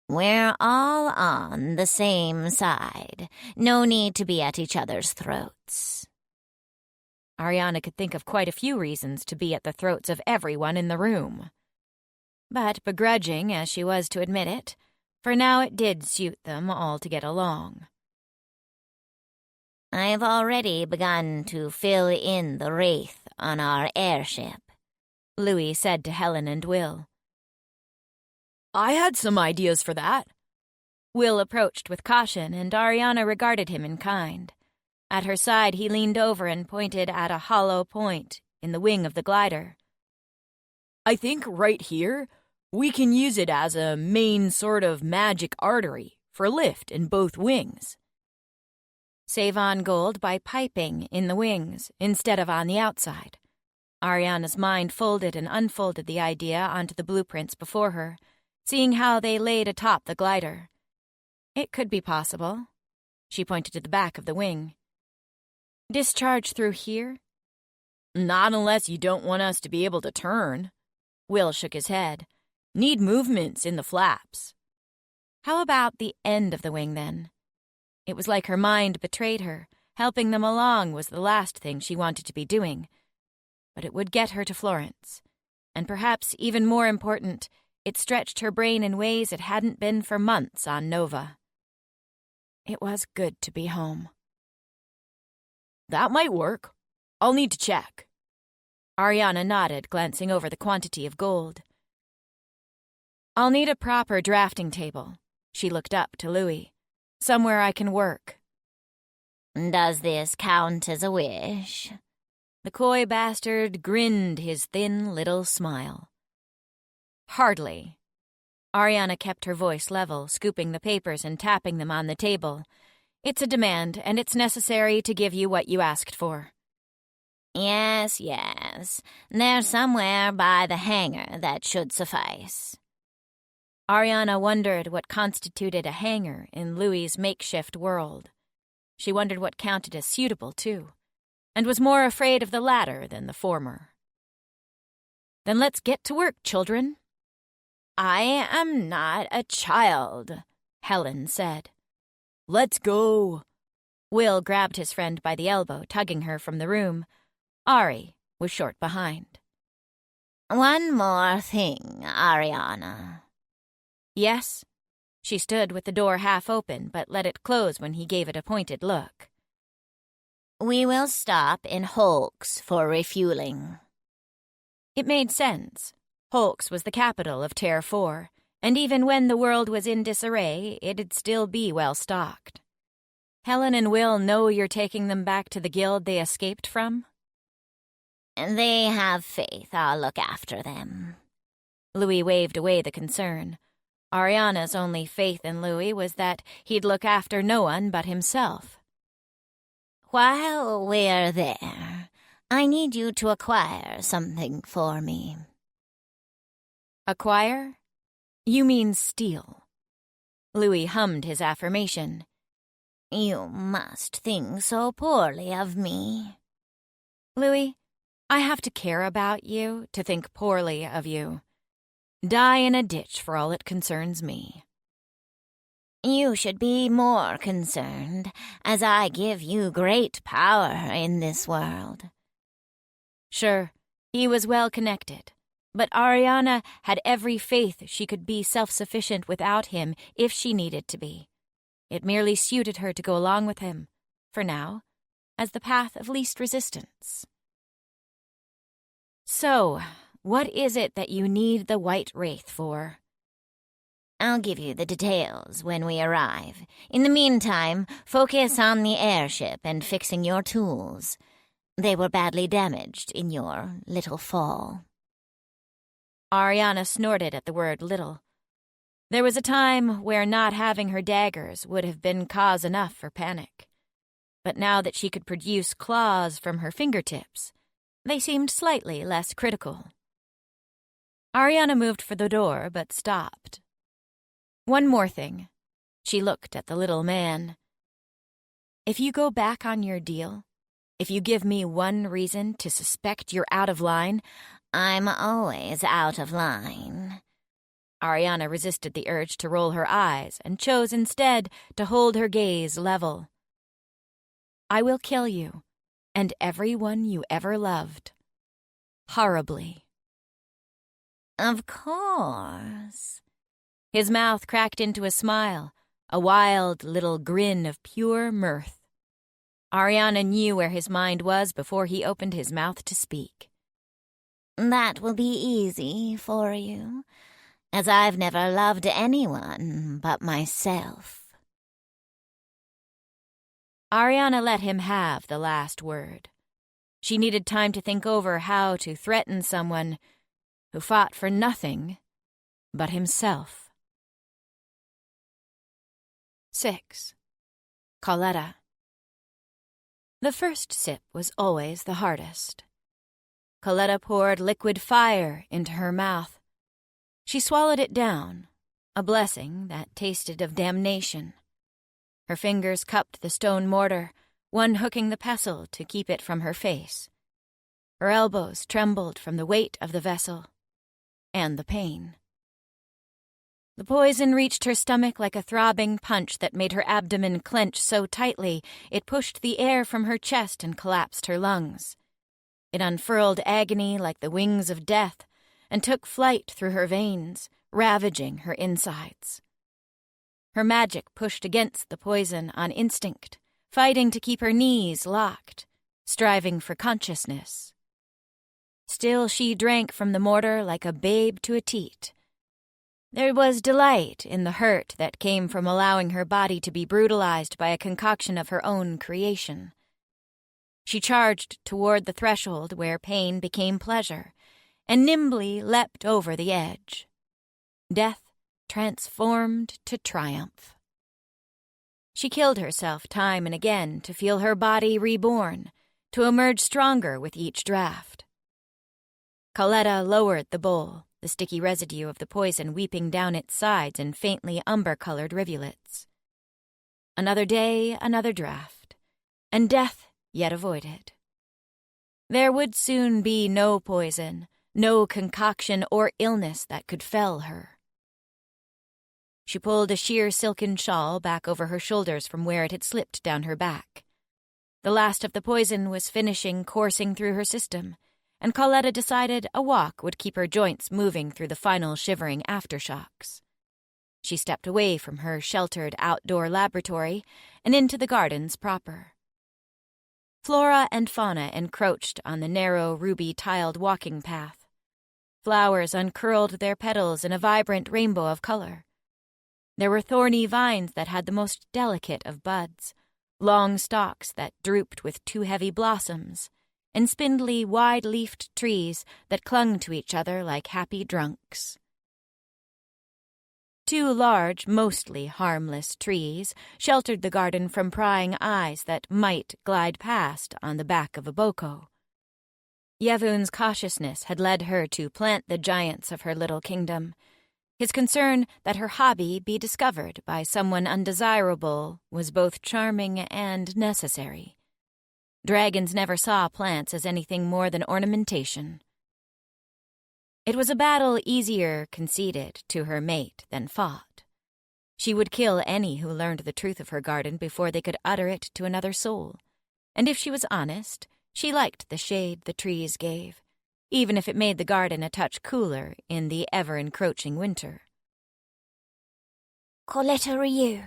"We're all on the same side. No need to be at each other's throats." Ariana could think of quite a few reasons to be at the throats of everyone in the room. But, begrudging as she was to admit it, for now it did suit them all to get along. "I've already begun to fill in the wraith on our airship," Louis said to Helen and Will. "I had some ideas for that." Will approached with caution, and Ariana regarded him in kind. At her side, he leaned over and pointed at a hollow point in the wing of the glider. "I think right here, we can use it as a main sort of magic artery for lift in both wings. Save on gold by piping in the wings instead of on the outside." Ariana's mind folded and unfolded the idea onto the blueprints before her, seeing how they laid atop the glider. It could be possible. She pointed to the back of the wing. "Discharge through here?" "Not unless you don't want us to be able to turn." Will shook his head. "Need movements in the flaps." How about the end of the wing, then? It was like her mind betrayed her. Helping them along was the last thing she wanted to be doing. But it would get her to Florence. And perhaps even more important, it stretched her brain in ways it hadn't been for months on Nova. It was good to be home. "That might work. I'll need to check." Ariana nodded, glancing over the quantity of gold. "I'll need a proper drafting table." She looked up to Louis. "Somewhere I can work." "Does this count as a wish?" The coy bastard grinned his thin little smile. "Hardly." Ariana kept her voice level, scooping the papers and tapping them on the table. "It's a demand, and it's necessary to give you what you asked for." Yes. There's somewhere by the hangar that should suffice." Ariana wondered what constituted a hangar in Louis's makeshift world. She wondered what counted as suitable, too, and was more afraid of the latter than the former. "Then let's get to work, children." "I am not a child," Helen said. "Let's go." Will grabbed his friend by the elbow, tugging her from the room. Ari was short behind. "One more thing, Ariana." "Yes?" She stood with the door half open, but let it close when he gave it a pointed look. "We will stop in Holks for refueling." It made sense. Holks was the capital of Terre 4, and even when the world was in disarray, it'd still be well stocked. "Helen and Will know you're taking them back to the guild they escaped from?" "They have faith I'll look after them." Louis waved away the concern. Ariana's only faith in Louis was that he'd look after no one but himself. "While we're there, I need you to acquire something for me." "Acquire? You mean steal." Louis hummed his affirmation. "You must think so poorly of me." "Louis, I have to care about you to think poorly of you. Die in a ditch for all it concerns me." "You should be more concerned, as I give you great power in this world." Sure, he was well connected, But Ariana had every faith she could be self-sufficient without him if she needed to be. It merely suited her to go along with him, for now, as the path of least resistance. So, what is it that you need the White Wraith for? I'll give you the details when we arrive. In the meantime, focus on the airship and fixing your tools. They were badly damaged in your little fall. Ariana snorted at the word little. There was a time where not having her daggers would have been cause enough for panic. But now that she could produce claws from her fingertips, they seemed slightly less critical. Ariana moved for the door, but stopped. One more thing. She looked at the little man. If you go back on your deal, if you give me one reason to suspect you're out of line, I'm always out of line. Ariana resisted the urge to roll her eyes and chose instead to hold her gaze level. I will kill you, and everyone you ever loved. Horribly. Of course. His mouth cracked into a smile, a wild little grin of pure mirth. Ariana knew where his mind was before he opened his mouth to speak. That will be easy for you, as I've never loved anyone but myself. Ariana let him have the last word. She needed time to think over how to threaten someone who fought for nothing but himself. 6. Coletta. The first sip was always the hardest. Coletta poured liquid fire into her mouth. She swallowed it down, a blessing that tasted of damnation. Her fingers cupped the stone mortar, one hooking the pestle to keep it from her face. Her elbows trembled from the weight of the vessel and the pain. The poison reached her stomach like a throbbing punch that made her abdomen clench so tightly it pushed the air from her chest and collapsed her lungs. It unfurled agony like the wings of death and took flight through her veins, ravaging her insides. Her magic pushed against the poison on instinct, fighting to keep her knees locked, striving for consciousness. Still she drank from the mortar like a babe to a teat. There was delight in the hurt that came from allowing her body to be brutalized by a concoction of her own creation. She charged toward the threshold where pain became pleasure, and nimbly leapt over the edge. Death transformed to triumph. She killed herself time and again to feel her body reborn, to emerge stronger with each draft. Coletta lowered the bowl, the sticky residue of the poison weeping down its sides in faintly umber-colored rivulets. Another day, another draft, and death yet avoided. There would soon be no poison, no concoction or illness that could fell her. She pulled a sheer silken shawl back over her shoulders from where it had slipped down her back. The last of the poison was finishing coursing through her system, and Coletta decided a walk would keep her joints moving through the final shivering aftershocks. She stepped away from her sheltered outdoor laboratory and into the gardens proper. Flora and fauna encroached on the narrow, ruby-tiled walking path. Flowers uncurled their petals in a vibrant rainbow of color. There were thorny vines that had the most delicate of buds, long stalks that drooped with too heavy blossoms, and spindly, wide-leafed trees that clung to each other like happy drunks. Two large, mostly harmless trees sheltered the garden from prying eyes that might glide past on the back of a boko. Yevun's cautiousness had led her to plant the giants of her little kingdom. His concern that her hobby be discovered by someone undesirable was both charming and necessary. Dragons never saw plants as anything more than ornamentation. It was a battle easier conceded to her mate than fought. She would kill any who learned the truth of her garden before they could utter it to another soul. And if she was honest, she liked the shade the trees gave, even if it made the garden a touch cooler in the ever-encroaching winter. Coletta Ryu.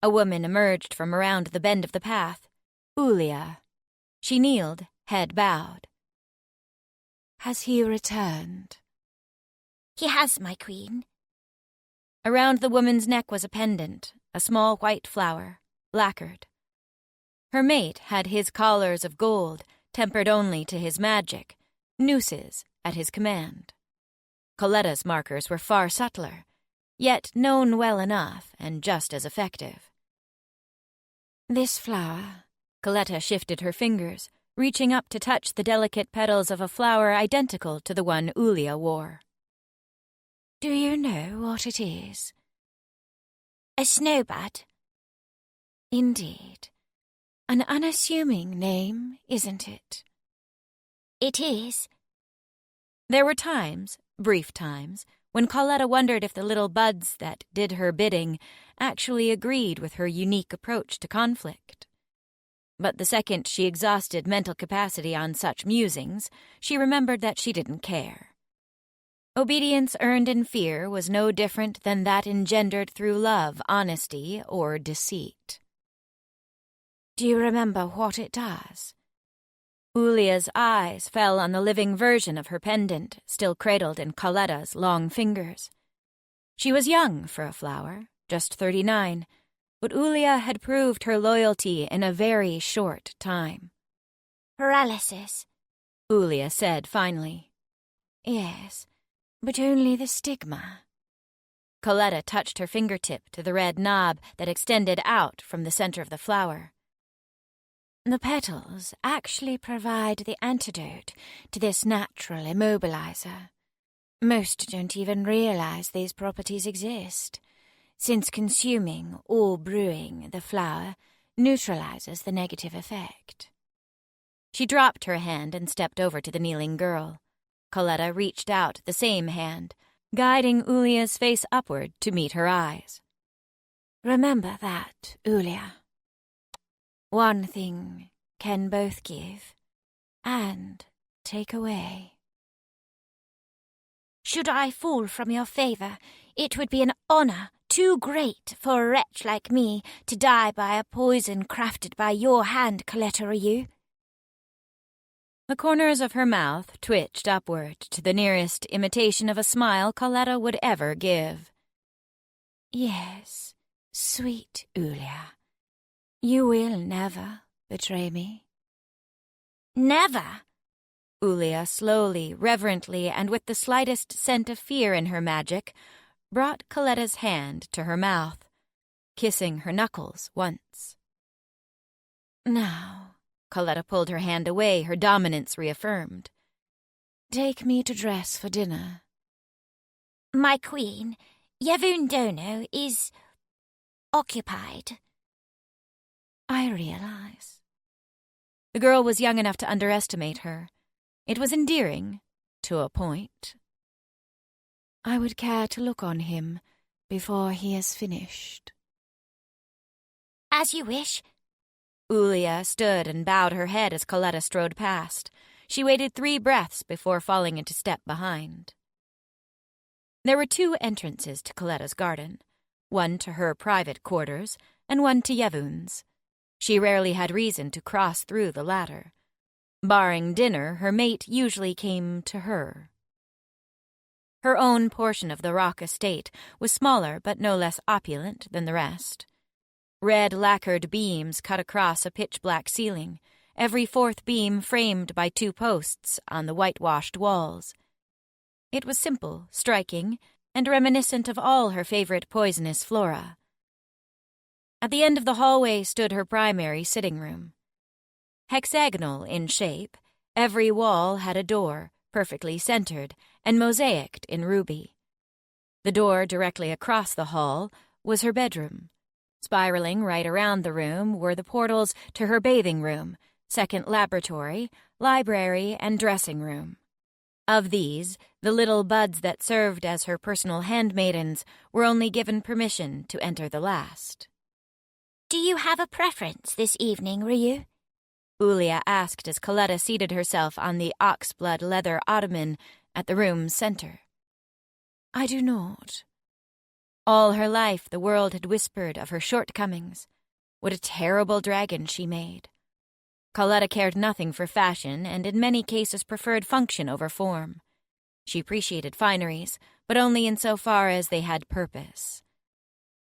A woman emerged from around the bend of the path. Ulia. She kneeled, head bowed. Has he returned? He has, my queen. Around the woman's neck was a pendant, a small white flower, lacquered. Her mate had his collars of gold, tempered only to his magic, nooses at his command. Coletta's markers were far subtler, yet known well enough and just as effective. This flower. Coletta shifted her fingers, reaching up to touch the delicate petals of a flower identical to the one Ulia wore. Do you know what it is? A snowbud. Indeed. An unassuming name, isn't it? It is. There were times, brief times, when Coletta wondered if the little buds that did her bidding actually agreed with her unique approach to conflict. But the second she exhausted mental capacity on such musings, she remembered that she didn't care. Obedience earned in fear was no different than that engendered through love, honesty, or deceit. Do you remember what it does? Ulia's eyes fell on the living version of her pendant, still cradled in Coletta's long fingers. She was young for a flower, just 39, but Ulia had proved her loyalty in a very short time. Paralysis, Ulia said finally. Yes, but only the stigma. Coletta touched her fingertip to the red knob that extended out from the center of the flower. The petals actually provide the antidote to this natural immobilizer. Most don't even realize these properties exist, since consuming or brewing the flower neutralizes the negative effect. She dropped her hand and stepped over to the kneeling girl. Coletta reached out the same hand, guiding Ulia's face upward to meet her eyes. Remember that, Ulia. One thing can both give and take away. Should I fall from your favor, it would be an honor too great for a wretch like me to die by a poison crafted by your hand, Coletta Ryu. The corners of her mouth twitched upward to the nearest imitation of a smile Coletta would ever give. Yes, sweet Ulia. You will never betray me. Never. Ulia slowly, reverently, and with the slightest scent of fear in her magic, brought Coletta's hand to her mouth, kissing her knuckles once. Now, Coletta pulled her hand away, her dominance reaffirmed. Take me to dress for dinner. My queen, Yevun Dono, is occupied. I realize. The girl was young enough to underestimate her. It was endearing, to a point. I would care to look on him before he is finished. As you wish. Ulia stood and bowed her head as Coletta strode past. She waited 3 breaths before falling into step behind. There were 2 entrances to Coletta's garden, one to her private quarters and one to Yevun's. She rarely had reason to cross through the latter. Barring dinner, her mate usually came to her. Her own portion of the rock estate was smaller but no less opulent than the rest. Red lacquered beams cut across a pitch-black ceiling, every 4th beam framed by 2 posts on the whitewashed walls. It was simple, striking, and reminiscent of all her favorite poisonous flora. At the end of the hallway stood her primary sitting room. Hexagonal in shape, every wall had a door, perfectly centered, and mosaicked in ruby. The door directly across the hall was her bedroom. Spiraling right around the room were the portals to her bathing room, second laboratory, library, and dressing room. Of these, the little buds that served as her personal handmaidens were only given permission to enter the last. Do you have a preference this evening, Ryu? Ulia asked as Coletta seated herself on the oxblood leather ottoman at the room's center. I do not. All her life the world had whispered of her shortcomings. What a terrible dragon she made. Coletta cared nothing for fashion and in many cases preferred function over form. She appreciated fineries, but only insofar as they had purpose.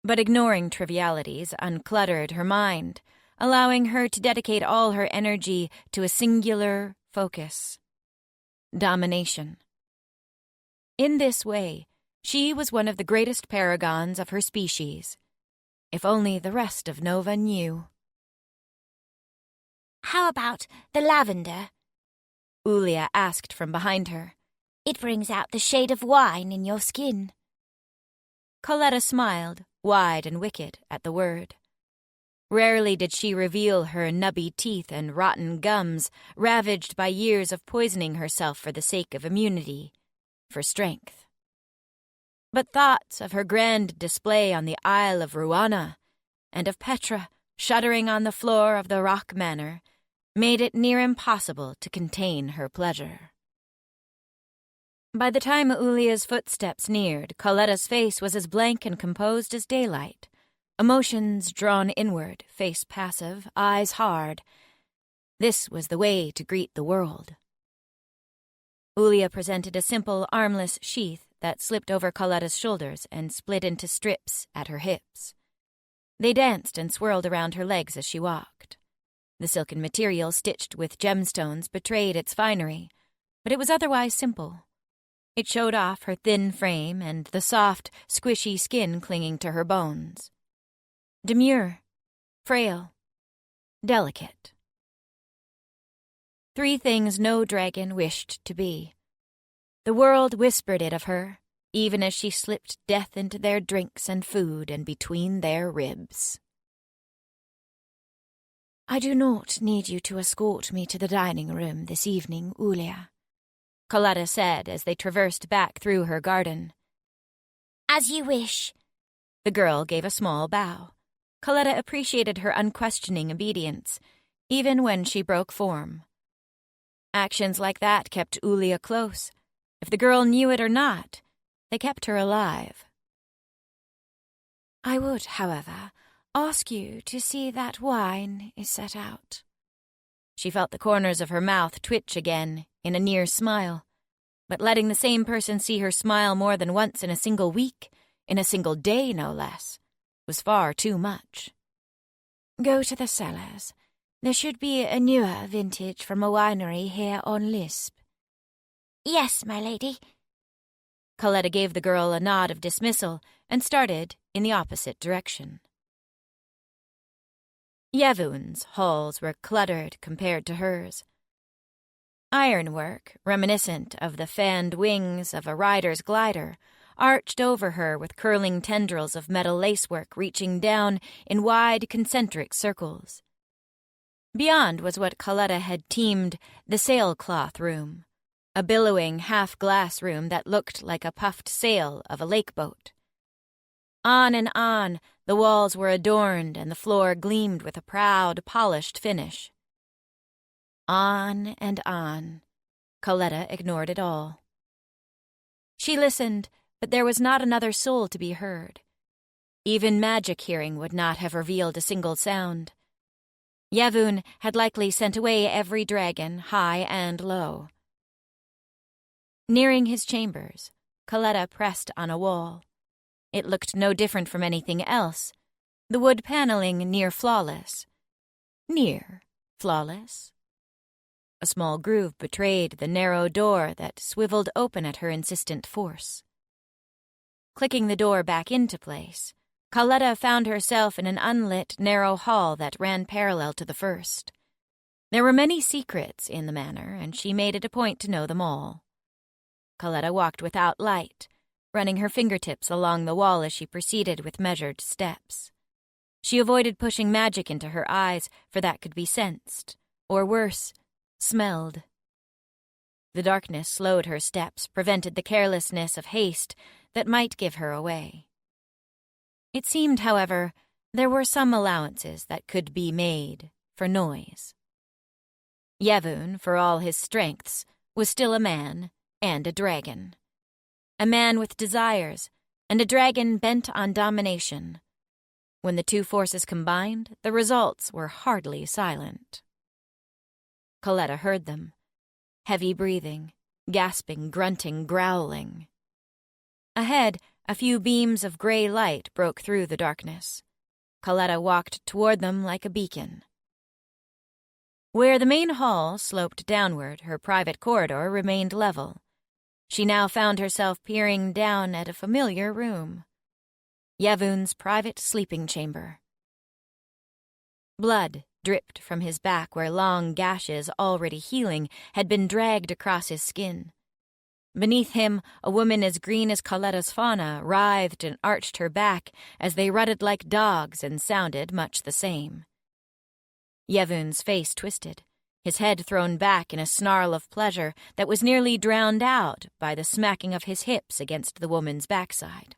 But ignoring trivialities uncluttered her mind, allowing her to dedicate all her energy to a singular focus: domination. In this way, she was one of the greatest paragons of her species. If only the rest of Nova knew. How about the lavender? Ulia asked from behind her. It brings out the shade of wine in your skin. Coletta smiled, wide and wicked, at the word. Rarely did she reveal her nubby teeth and rotten gums, ravaged by years of poisoning herself for the sake of immunity, for strength. But thoughts of her grand display on the Isle of Ruana, and of Petra shuddering on the floor of the rock manor, made it near impossible to contain her pleasure. By the time Ulia's footsteps neared, Coletta's face was as blank and composed as daylight. Emotions drawn inward, face passive, eyes hard. This was the way to greet the world. Ulia presented a simple, armless sheath that slipped over Coletta's shoulders and split into strips at her hips. They danced and swirled around her legs as she walked. The silken material stitched with gemstones betrayed its finery, but it was otherwise simple. It showed off her thin frame and the soft, squishy skin clinging to her bones. Demure, frail, delicate. 3 things no dragon wished to be. The world whispered it of her, even as she slipped death into their drinks and food and between their ribs. I do not need you to escort me to the dining room this evening, Ulia, Coletta said as they traversed back through her garden. As you wish. The girl gave a small bow. Coletta appreciated her unquestioning obedience, even when she broke form. Actions like that kept Ulia close. If the girl knew it or not, they kept her alive. I would, however, ask you to see that wine is set out. She felt the corners of her mouth twitch again in a near smile, but letting the same person see her smile more than once in a single week, in a single day no less, was far too much. Go to the cellars. There should be a newer vintage from a winery here on Lisp. Yes, my lady. Coletta gave the girl a nod of dismissal and started in the opposite direction. Yevun's halls were cluttered compared to hers. Ironwork, reminiscent of the fanned wings of a rider's glider, arched over her with curling tendrils of metal lacework reaching down in wide concentric circles. Beyond was what Coletta had teamed the sailcloth room, a billowing half-glass room that looked like a puffed sail of a lakeboat. On and on, the walls were adorned and the floor gleamed with a proud, polished finish. On and on. Coletta ignored it all. She listened, but there was not another soul to be heard. Even magic hearing would not have revealed a single sound. Yevun had likely sent away every dragon, high and low. Nearing his chambers, Coletta pressed on a wall. It looked no different from anything else, the wood paneling near flawless. Near flawless. A small groove betrayed the narrow door that swiveled open at her insistent force. Clicking the door back into place, Coletta found herself in an unlit, narrow hall that ran parallel to the first. There were many secrets in the manor, and she made it a point to know them all. Coletta walked without light, running her fingertips along the wall as she proceeded with measured steps. She avoided pushing magic into her eyes, for that could be sensed, or worse, smelled. The darkness slowed her steps, prevented the carelessness of haste that might give her away. It seemed, however, there were some allowances that could be made for noise. Yevon, for all his strengths, was still a man and a dragon. A man with desires, and a dragon bent on domination. When the two forces combined, the results were hardly silent. Coletta heard them. Heavy breathing, gasping, grunting, growling. Ahead, a few beams of gray light broke through the darkness. Coletta walked toward them like a beacon. Where the main hall sloped downward, her private corridor remained level. She now found herself peering down at a familiar room. Yevon's private sleeping chamber. Blood dripped from his back where long gashes, already healing, had been dragged across his skin. Beneath him, a woman as green as Coletta's fauna writhed and arched her back as they rutted like dogs and sounded much the same. Yevon's face twisted, his head thrown back in a snarl of pleasure that was nearly drowned out by the smacking of his hips against the woman's backside.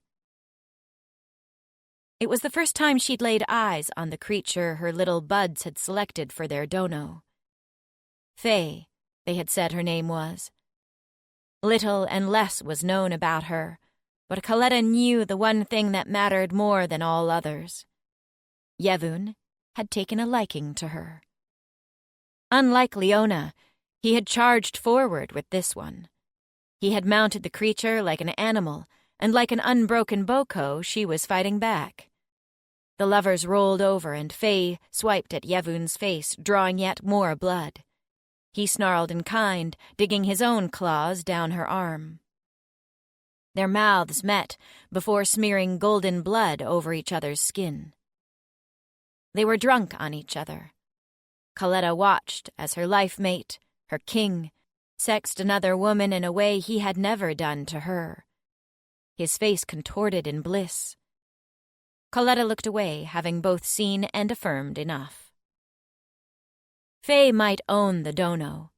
It was the first time she'd laid eyes on the creature her little buds had selected for their dono. Faye, they had said her name was. Little and less was known about her, but Coletta knew the one thing that mattered more than all others. Yevon had taken a liking to her. Unlike Leona, he had charged forward with this one. He had mounted the creature like an animal, and like an unbroken boko, she was fighting back. The lovers rolled over, and Faye swiped at Yevon's face, drawing yet more blood. He snarled in kind, digging his own claws down her arm. Their mouths met before smearing golden blood over each other's skin. They were drunk on each other. Coletta watched as her life mate, her king, sexed another woman in a way he had never done to her. His face contorted in bliss. Coletta looked away, having both seen and affirmed enough. Faye might own the dono,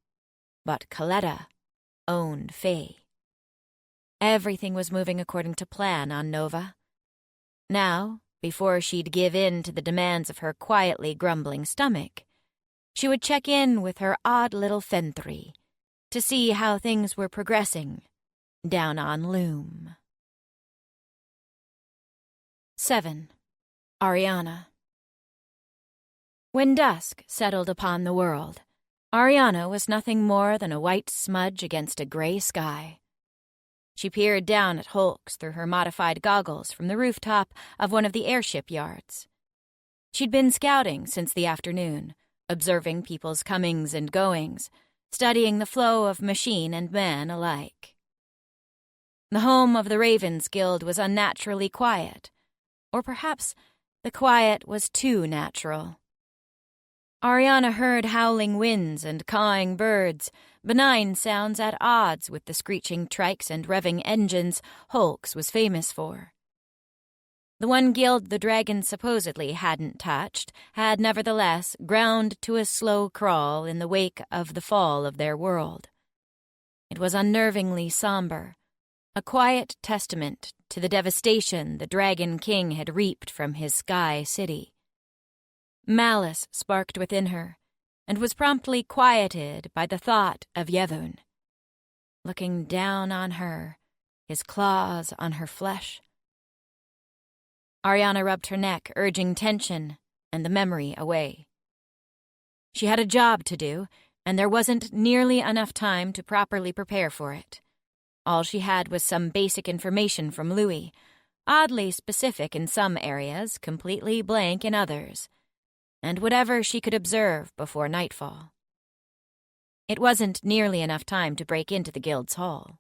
but Coletta owned Faye. Everything was moving according to plan on Nova. Now, before she'd give in to the demands of her quietly grumbling stomach, she would check in with her odd little Fenthri to see how things were progressing down on Loom. 7. Ariana. When dusk settled upon the world, Ariana was nothing more than a white smudge against a gray sky. She peered down at Holks through her modified goggles from the rooftop of one of the airship yards. She'd been scouting since the afternoon, observing people's comings and goings, studying the flow of machine and man alike. The home of the Ravens Guild was unnaturally quiet, or perhaps the quiet was too natural. Ariana heard howling winds and cawing birds, benign sounds at odds with the screeching trikes and revving engines Holks was famous for. The one guild the dragon supposedly hadn't touched had nevertheless ground to a slow crawl in the wake of the fall of their world. It was unnervingly somber, a quiet testament to the devastation the Dragon King had reaped from his sky city. Malice sparked within her, and was promptly quieted by the thought of Yevon. Looking down on her, his claws on her flesh. Ariana rubbed her neck, urging tension and the memory away. She had a job to do, and there wasn't nearly enough time to properly prepare for it. All she had was some basic information from Louis, oddly specific in some areas, completely blank in others, and whatever she could observe before nightfall. It wasn't nearly enough time to break into the guild's hall.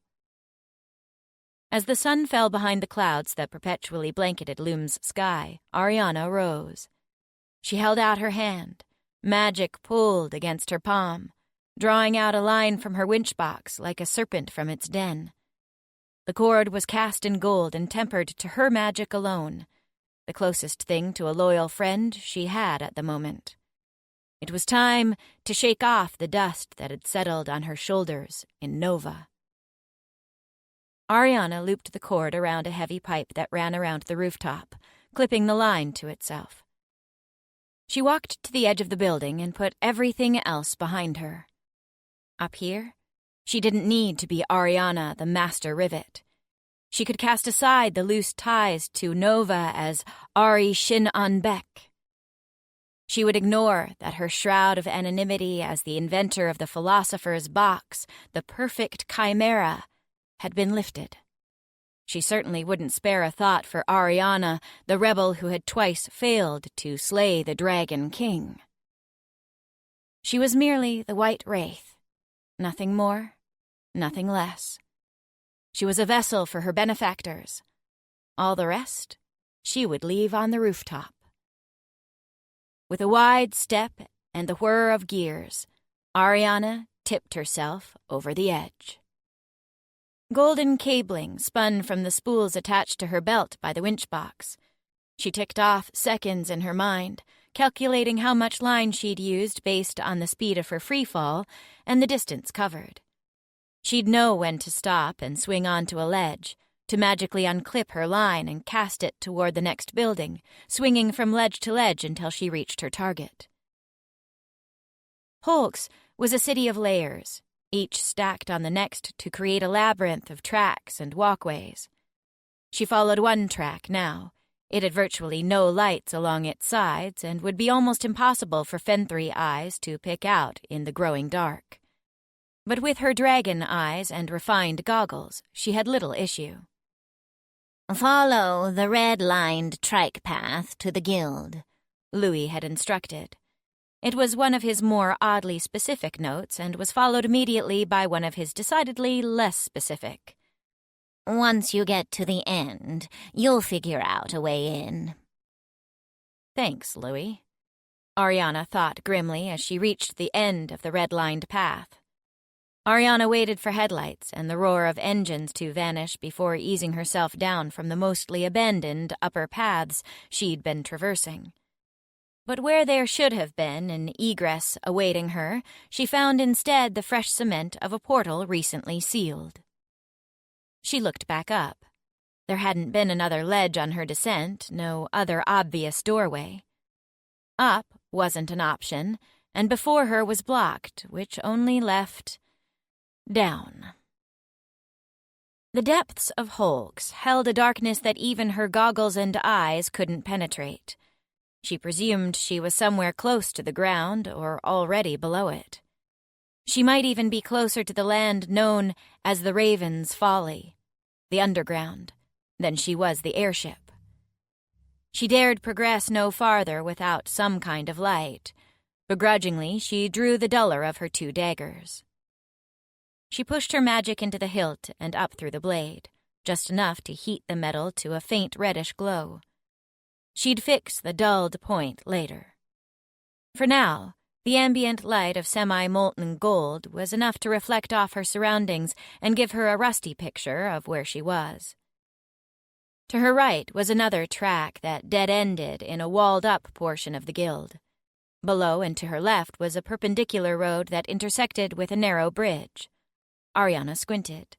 As the sun fell behind the clouds that perpetually blanketed Loom's sky, Ariana rose. She held out her hand, magic pulled against her palm, drawing out a line from her winch box like a serpent from its den. The cord was cast in gold and tempered to her magic alone, the closest thing to a loyal friend she had at the moment. It was time to shake off the dust that had settled on her shoulders in Nova. Ariana looped the cord around a heavy pipe that ran around the rooftop, clipping the line to itself. She walked to the edge of the building and put everything else behind her. Up here, she didn't need to be Ariana, the master rivet. She could cast aside the loose ties to Nova as Ari Shin An Bek. She would ignore that her shroud of anonymity as the inventor of the philosopher's box, the perfect chimera, had been lifted. She certainly wouldn't spare a thought for Ariana, the rebel who had twice failed to slay the Dragon King. She was merely the White Wraith, nothing more, nothing less. She was a vessel for her benefactors. All the rest, she would leave on the rooftop. With a wide step and the whir of gears, Ariana tipped herself over the edge. Golden cabling spun from the spools attached to her belt by the winch box. She ticked off seconds in her mind, calculating how much line she'd used based on the speed of her freefall and the distance covered. She'd know when to stop and swing onto a ledge, to magically unclip her line and cast it toward the next building, swinging from ledge to ledge until she reached her target. Holks was a city of layers, each stacked on the next to create a labyrinth of tracks and walkways. She followed one track now. It had virtually no lights along its sides and would be almost impossible for Fen-3 eyes to pick out in the growing dark. But with her dragon eyes and refined goggles, she had little issue. "Follow the red-lined trike path to the guild," Louis had instructed. It was one of his more oddly specific notes and was followed immediately by one of his decidedly less specific. "Once you get to the end, you'll figure out a way in." Thanks, Louis, Ariana thought grimly as she reached the end of the red-lined path. Ariana waited for headlights and the roar of engines to vanish before easing herself down from the mostly abandoned upper paths she'd been traversing. But where there should have been an egress awaiting her, she found instead the fresh cement of a portal recently sealed. She looked back up. There hadn't been another ledge on her descent, no other obvious doorway. Up wasn't an option, and before her was blocked, which only left down. The depths of Holks held a darkness that even her goggles and eyes couldn't penetrate. She presumed she was somewhere close to the ground or already below it. She might even be closer to the land known as the Raven's Folly, the underground, than she was the airship. She dared progress no farther without some kind of light. Begrudgingly, she drew the duller of her 2 daggers. She pushed her magic into the hilt and up through the blade, just enough to heat the metal to a faint reddish glow. She'd fix the dulled point later. For now, the ambient light of semi-molten gold was enough to reflect off her surroundings and give her a rusty picture of where she was. To her right was another track that dead-ended in a walled-up portion of the guild. Below and to her left was a perpendicular road that intersected with a narrow bridge. Ariana squinted.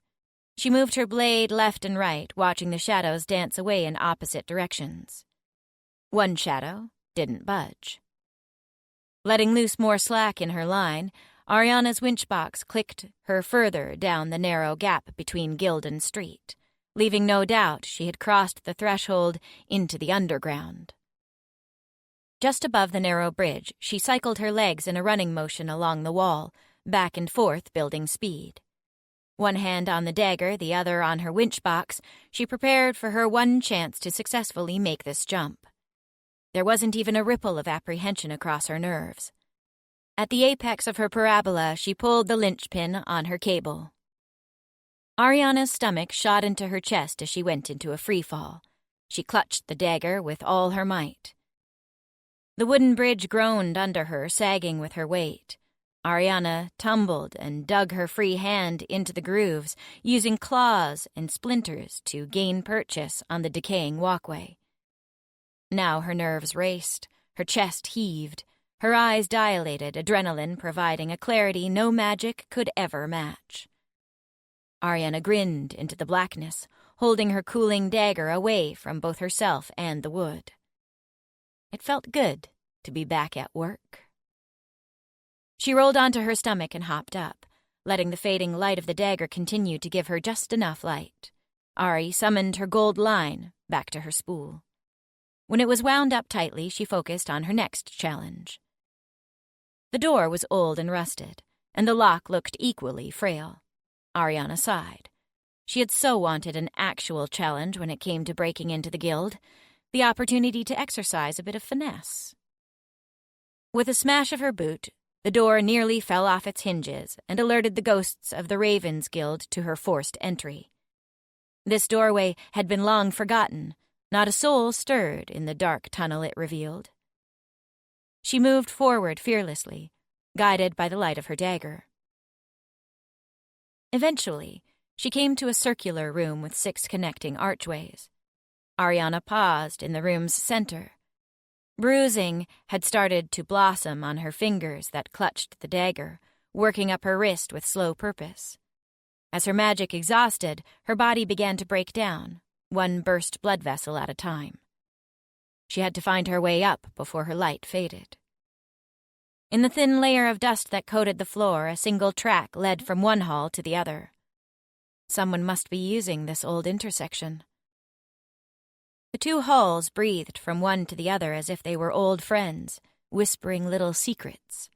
She moved her blade left and right, watching the shadows dance away in opposite directions. One shadow didn't budge. Letting loose more slack in her line, Ariana's winchbox clicked her further down the narrow gap between guild and street, leaving no doubt she had crossed the threshold into the underground. Just above the narrow bridge, she cycled her legs in a running motion along the wall, back and forth building speed. One hand on the dagger, the other on her winchbox, she prepared for her one chance to successfully make this jump. There wasn't even a ripple of apprehension across her nerves. At the apex of her parabola, she pulled the linchpin on her cable. Ariana's stomach shot into her chest as she went into a freefall. She clutched the dagger with all her might. The wooden bridge groaned under her, sagging with her weight. Ariana tumbled and dug her free hand into the grooves, using claws and splinters to gain purchase on the decaying walkway. Now her nerves raced, her chest heaved, her eyes dilated, adrenaline providing a clarity no magic could ever match. Ariana grinned into the blackness, holding her cooling dagger away from both herself and the wood. It felt good to be back at work. She rolled onto her stomach and hopped up. Letting the fading light of the dagger continue to give her just enough light, Ari summoned her gold line back to her spool. When it was wound up tightly, she focused on her next challenge. The door was old and rusted, and the lock looked equally frail. Ariana sighed. She had so wanted an actual challenge when it came to breaking into the guild, the opportunity to exercise a bit of finesse. With a smash of her boot, the door nearly fell off its hinges and alerted the ghosts of the Ravens Guild to her forced entry. This doorway had been long forgotten. Not a soul stirred in the dark tunnel it revealed. She moved forward fearlessly, guided by the light of her dagger. Eventually, she came to a circular room with 6 connecting archways. Ariana paused in the room's center. Bruising had started to blossom on her fingers that clutched the dagger, working up her wrist with slow purpose. As her magic exhausted, her body began to break down, one burst blood vessel at a time. She had to find her way up before her light faded. In the thin layer of dust that coated the floor, a single track led from one hall to the other. Someone must be using this old intersection. The 2 halls breathed from one to the other as if they were old friends, whispering little secrets.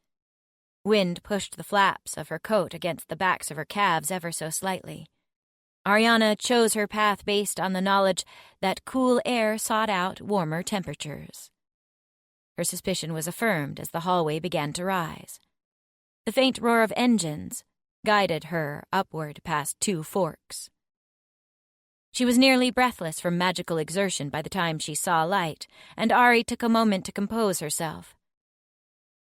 Wind pushed the flaps of her coat against the backs of her calves ever so slightly. Ariana chose her path based on the knowledge that cool air sought out warmer temperatures. Her suspicion was affirmed as the hallway began to rise. The faint roar of engines guided her upward past 2 forks. She was nearly breathless from magical exertion by the time she saw light, and Ari took a moment to compose herself.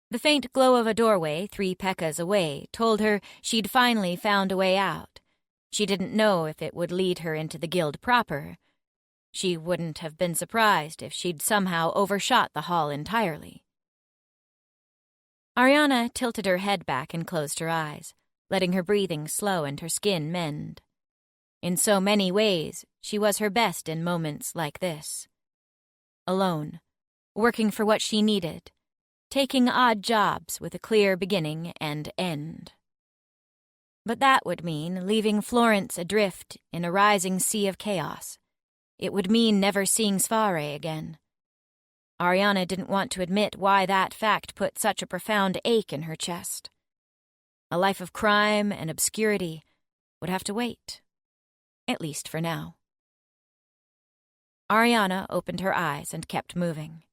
The faint glow of a doorway 3 pekkas away told her she'd finally found a way out. She didn't know if it would lead her into the guild proper. She wouldn't have been surprised if she'd somehow overshot the hall entirely. Ariana tilted her head back and closed her eyes, letting her breathing slow and her skin mend. In so many ways, she was her best in moments like this. Alone, working for what she needed, taking odd jobs with a clear beginning and end. But that would mean leaving Florence adrift in a rising sea of chaos. It would mean never seeing Svare again. Ariana didn't want to admit why that fact put such a profound ache in her chest. A life of crime and obscurity would have to wait. At least for now. Ariana opened her eyes and kept moving.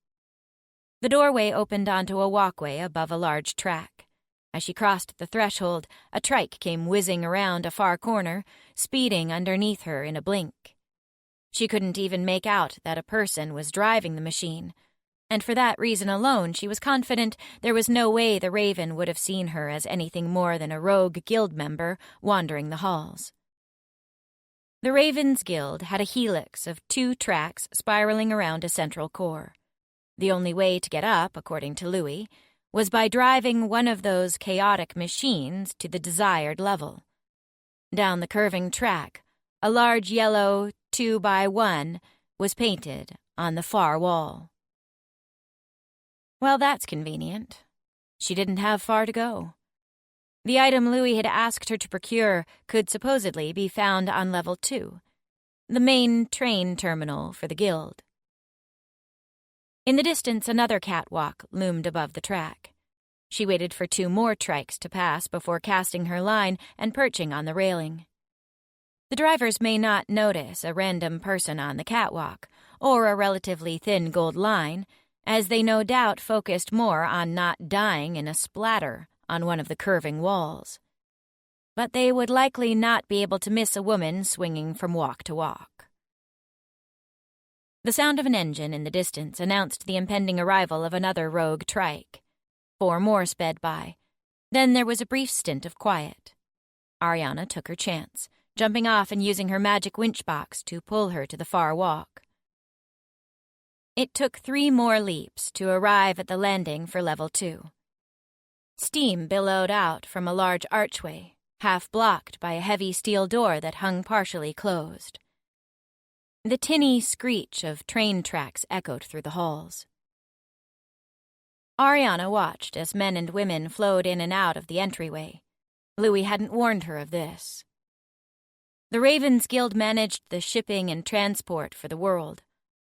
The doorway opened onto a walkway above a large track. As she crossed the threshold, a trike came whizzing around a far corner, speeding underneath her in a blink. She couldn't even make out that a person was driving the machine, and for that reason alone she was confident there was no way the Raven would have seen her as anything more than a rogue guild member wandering the halls. The Ravens Guild had a helix of 2 tracks spiraling around a central core. The only way to get up, according to Louis, was by driving one of those chaotic machines to the desired level. Down the curving track, a large yellow 2x1 was painted on the far wall. Well, that's convenient. She didn't have far to go. The item Louis had asked her to procure could supposedly be found on level 2, the main train terminal for the guild. In the distance, another catwalk loomed above the track. She waited for 2 more trikes to pass before casting her line and perching on the railing. The drivers may not notice a random person on the catwalk, or a relatively thin gold line, as they no doubt focused more on not dying in a splatter on one of the curving walls. But they would likely not be able to miss a woman swinging from walk to walk. The sound of an engine in the distance announced the impending arrival of another rogue trike. 4 more sped by. Then there was a brief stint of quiet. Ariana took her chance, jumping off and using her magic winch box to pull her to the far walk. It took 3 more leaps to arrive at the landing for level 2. Steam billowed out from a large archway, half blocked by a heavy steel door that hung partially closed. The tinny screech of train tracks echoed through the halls. Ariana watched as men and women flowed in and out of the entryway. Louis hadn't warned her of this. The Ravens Guild managed the shipping and transport for the world,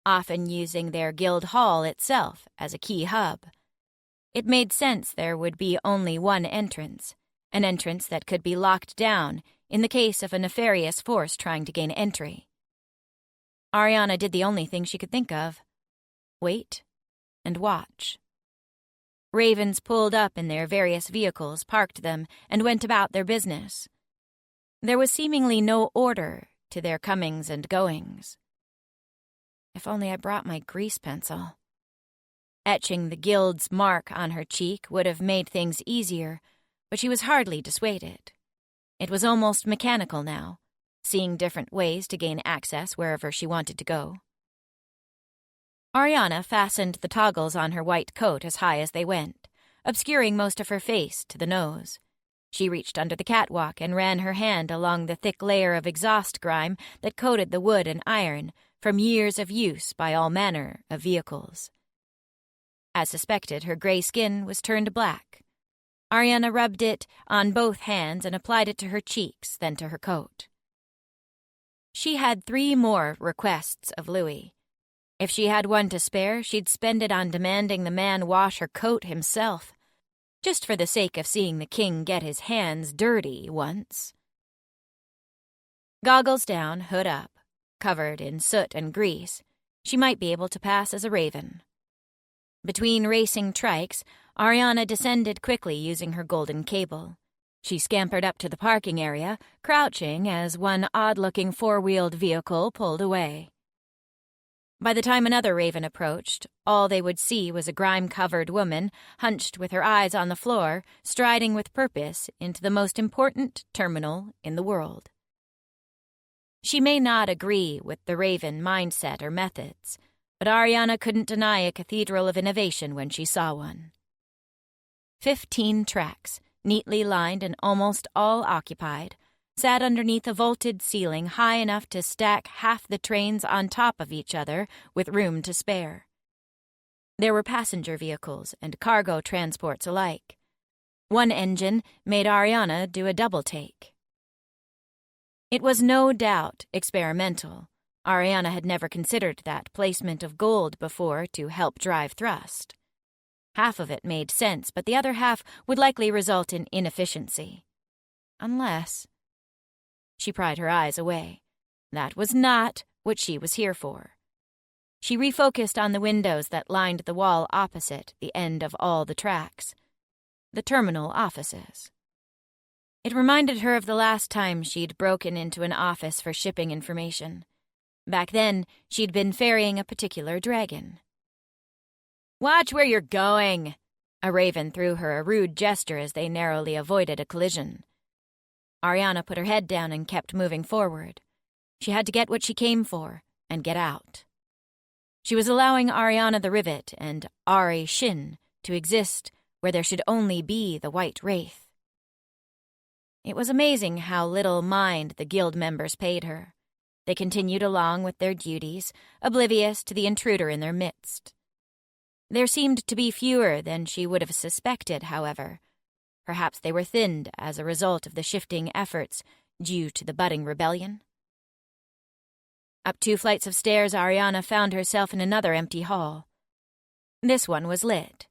often using their guild hall itself as a key hub. It made sense there would be only one entrance, an entrance that could be locked down in the case of a nefarious force trying to gain entry. Ariana did the only thing she could think of: wait and watch. Ravens pulled up in their various vehicles, parked them, and went about their business. There was seemingly no order to their comings and goings. If only I brought my grease pencil. Etching the guild's mark on her cheek would have made things easier, but she was hardly dissuaded. It was almost mechanical now, seeing different ways to gain access wherever she wanted to go. Ariana fastened the toggles on her white coat as high as they went, obscuring most of her face to the nose. She reached under the catwalk and ran her hand along the thick layer of exhaust grime that coated the wood and iron from years of use by all manner of vehicles. As suspected, her gray skin was turned black. Ariana rubbed it on both hands and applied it to her cheeks, then to her coat. She had 3 more requests of Louis. If she had one to spare, she'd spend it on demanding the man wash her coat himself, just for the sake of seeing the king get his hands dirty once. Goggles down, hood up, covered in soot and grease, she might be able to pass as a raven. Between racing trikes, Ariana descended quickly using her golden cable. She scampered up to the parking area, crouching as one odd-looking 4-wheeled vehicle pulled away. By the time another raven approached, all they would see was a grime-covered woman, hunched with her eyes on the floor, striding with purpose into the most important terminal in the world. She may not agree with the raven mindset or methods, but Ariana couldn't deny a cathedral of innovation when she saw one. 15 tracks, neatly lined and almost all occupied, sat underneath a vaulted ceiling high enough to stack half the trains on top of each other with room to spare. There were passenger vehicles and cargo transports alike. One engine made Ariana do a double take. It was no doubt experimental. Ariana had never considered that placement of gold before to help drive thrust. Half of it made sense, but the other half would likely result in inefficiency. Unless... She pried her eyes away. That was not what she was here for. She refocused on the windows that lined the wall opposite the end of all the tracks. The terminal offices. It reminded her of the last time she'd broken into an office for shipping information. Back then, she'd been ferrying a particular dragon. "Watch where you're going!" A raven threw her a rude gesture as they narrowly avoided a collision. Ariana put her head down and kept moving forward. She had to get what she came for and get out. She was allowing Ariana the Rivet and Ari Shin to exist where there should only be the White Wraith. It was amazing how little mind the guild members paid her. They continued along with their duties, oblivious to the intruder in their midst. There seemed to be fewer than she would have suspected, however. Perhaps they were thinned as a result of the shifting efforts due to the budding rebellion. Up 2 flights of stairs, Ariana found herself in another empty hall. This one was lit,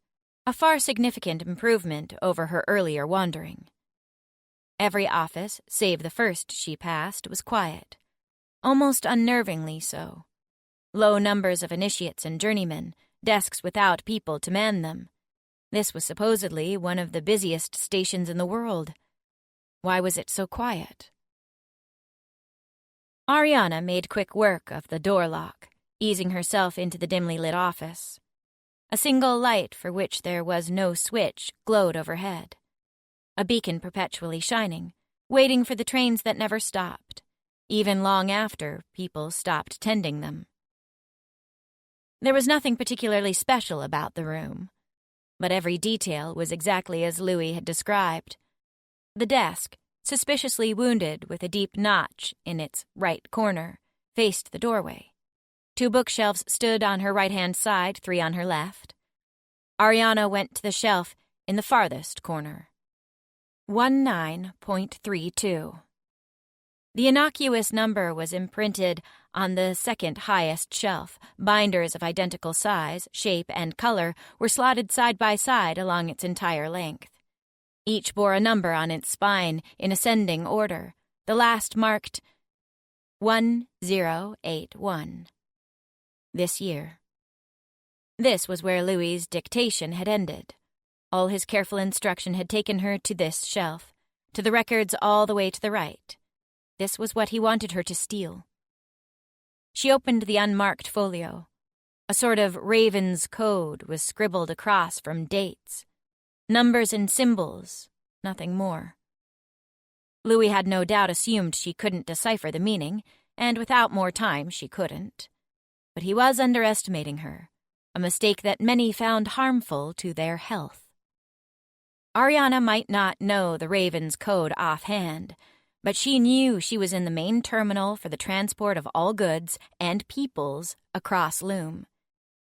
a far significant improvement over her earlier wandering. Every office, save the first she passed, was quiet, almost unnervingly so. Low numbers of initiates and journeymen, desks without people to man them. This was supposedly one of the busiest stations in the world. Why was it so quiet? Ariana made quick work of the door lock, easing herself into the dimly lit office. A single light for which there was no switch glowed overhead. A beacon perpetually shining, waiting for the trains that never stopped, even long after people stopped tending them. There was nothing particularly special about the room, but every detail was exactly as Louis had described. The desk, suspiciously wounded with a deep notch in its right corner, faced the doorway. 2 bookshelves stood on her right-hand side, 3 on her left. Ariana went to the shelf in the farthest corner. 19.32. The innocuous number was imprinted on the second highest shelf. Binders of identical size, shape, and color were slotted side by side along its entire length. Each bore a number on its spine in ascending order, the last marked 1081. This year. This was where Louis's dictation had ended. All his careful instruction had taken her to this shelf, to the records all the way to the right. This was what he wanted her to steal. She opened the unmarked folio. A sort of raven's code was scribbled across from dates. Numbers and symbols, nothing more. Louis had no doubt assumed she couldn't decipher the meaning, and without more time she couldn't. But he was underestimating her, a mistake that many found harmful to their health. Ariana might not know the Raven's code offhand, but she knew she was in the main terminal for the transport of all goods and peoples across Loom.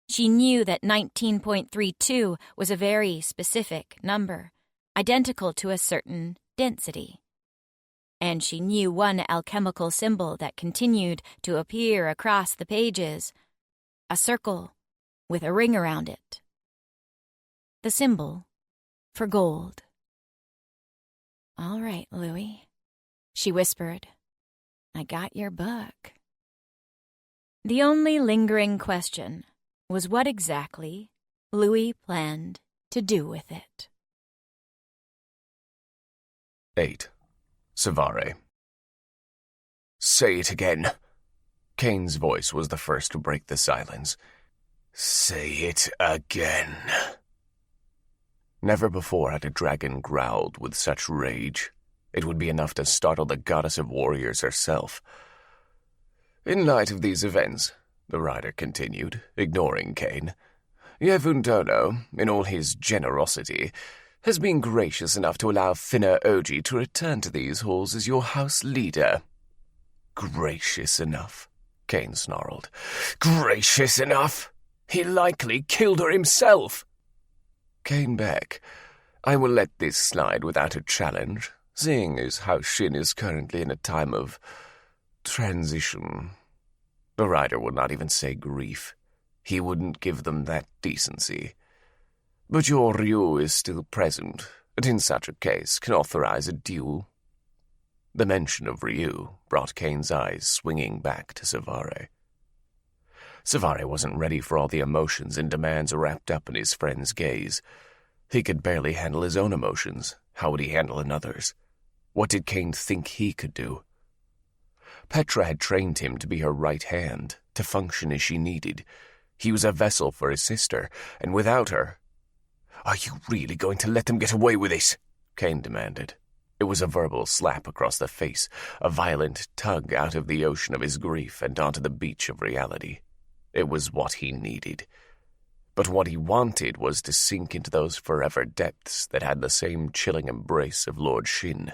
She knew that 19.32 was a very specific number, identical to a certain density. And she knew one alchemical symbol that continued to appear across the pages, a circle with a ring around it. The symbol for gold. "All right, Louis," she whispered. "I got your book." The only lingering question was what exactly Louis planned to do with it. 8. Savare. "Say it again." Kane's voice was the first to break the silence. "Say it again." Never before had a dragon growled with such rage. It would be enough to startle the goddess of warriors herself. "In light of these events," the rider continued, ignoring Kane, "Yevundono, in all his generosity, has been gracious enough to allow Finna Oji to return to these halls as your house leader." "Gracious enough?" Kane snarled. "Gracious enough? He likely killed her himself." "Kane Beck, I will let this slide without a challenge, seeing as how Shin is currently in a time of transition." The rider would not even say grief. He wouldn't give them that decency. "But your Ryu is still present, and in such a case can authorize a duel." The mention of Ryu brought Kane's eyes swinging back to Savare. Savare wasn't ready for all the emotions and demands wrapped up in his friend's gaze. He could barely handle his own emotions. How would he handle another's? What did Kane think he could do? Petra had trained him to be her right hand, to function as she needed. He was a vessel for his sister, and without her... "Are you really going to let them get away with this?" Kane demanded. It was a verbal slap across the face, a violent tug out of the ocean of his grief and onto the beach of reality. It was what he needed. But what he wanted was to sink into those forever depths that had the same chilling embrace of Lord Shin.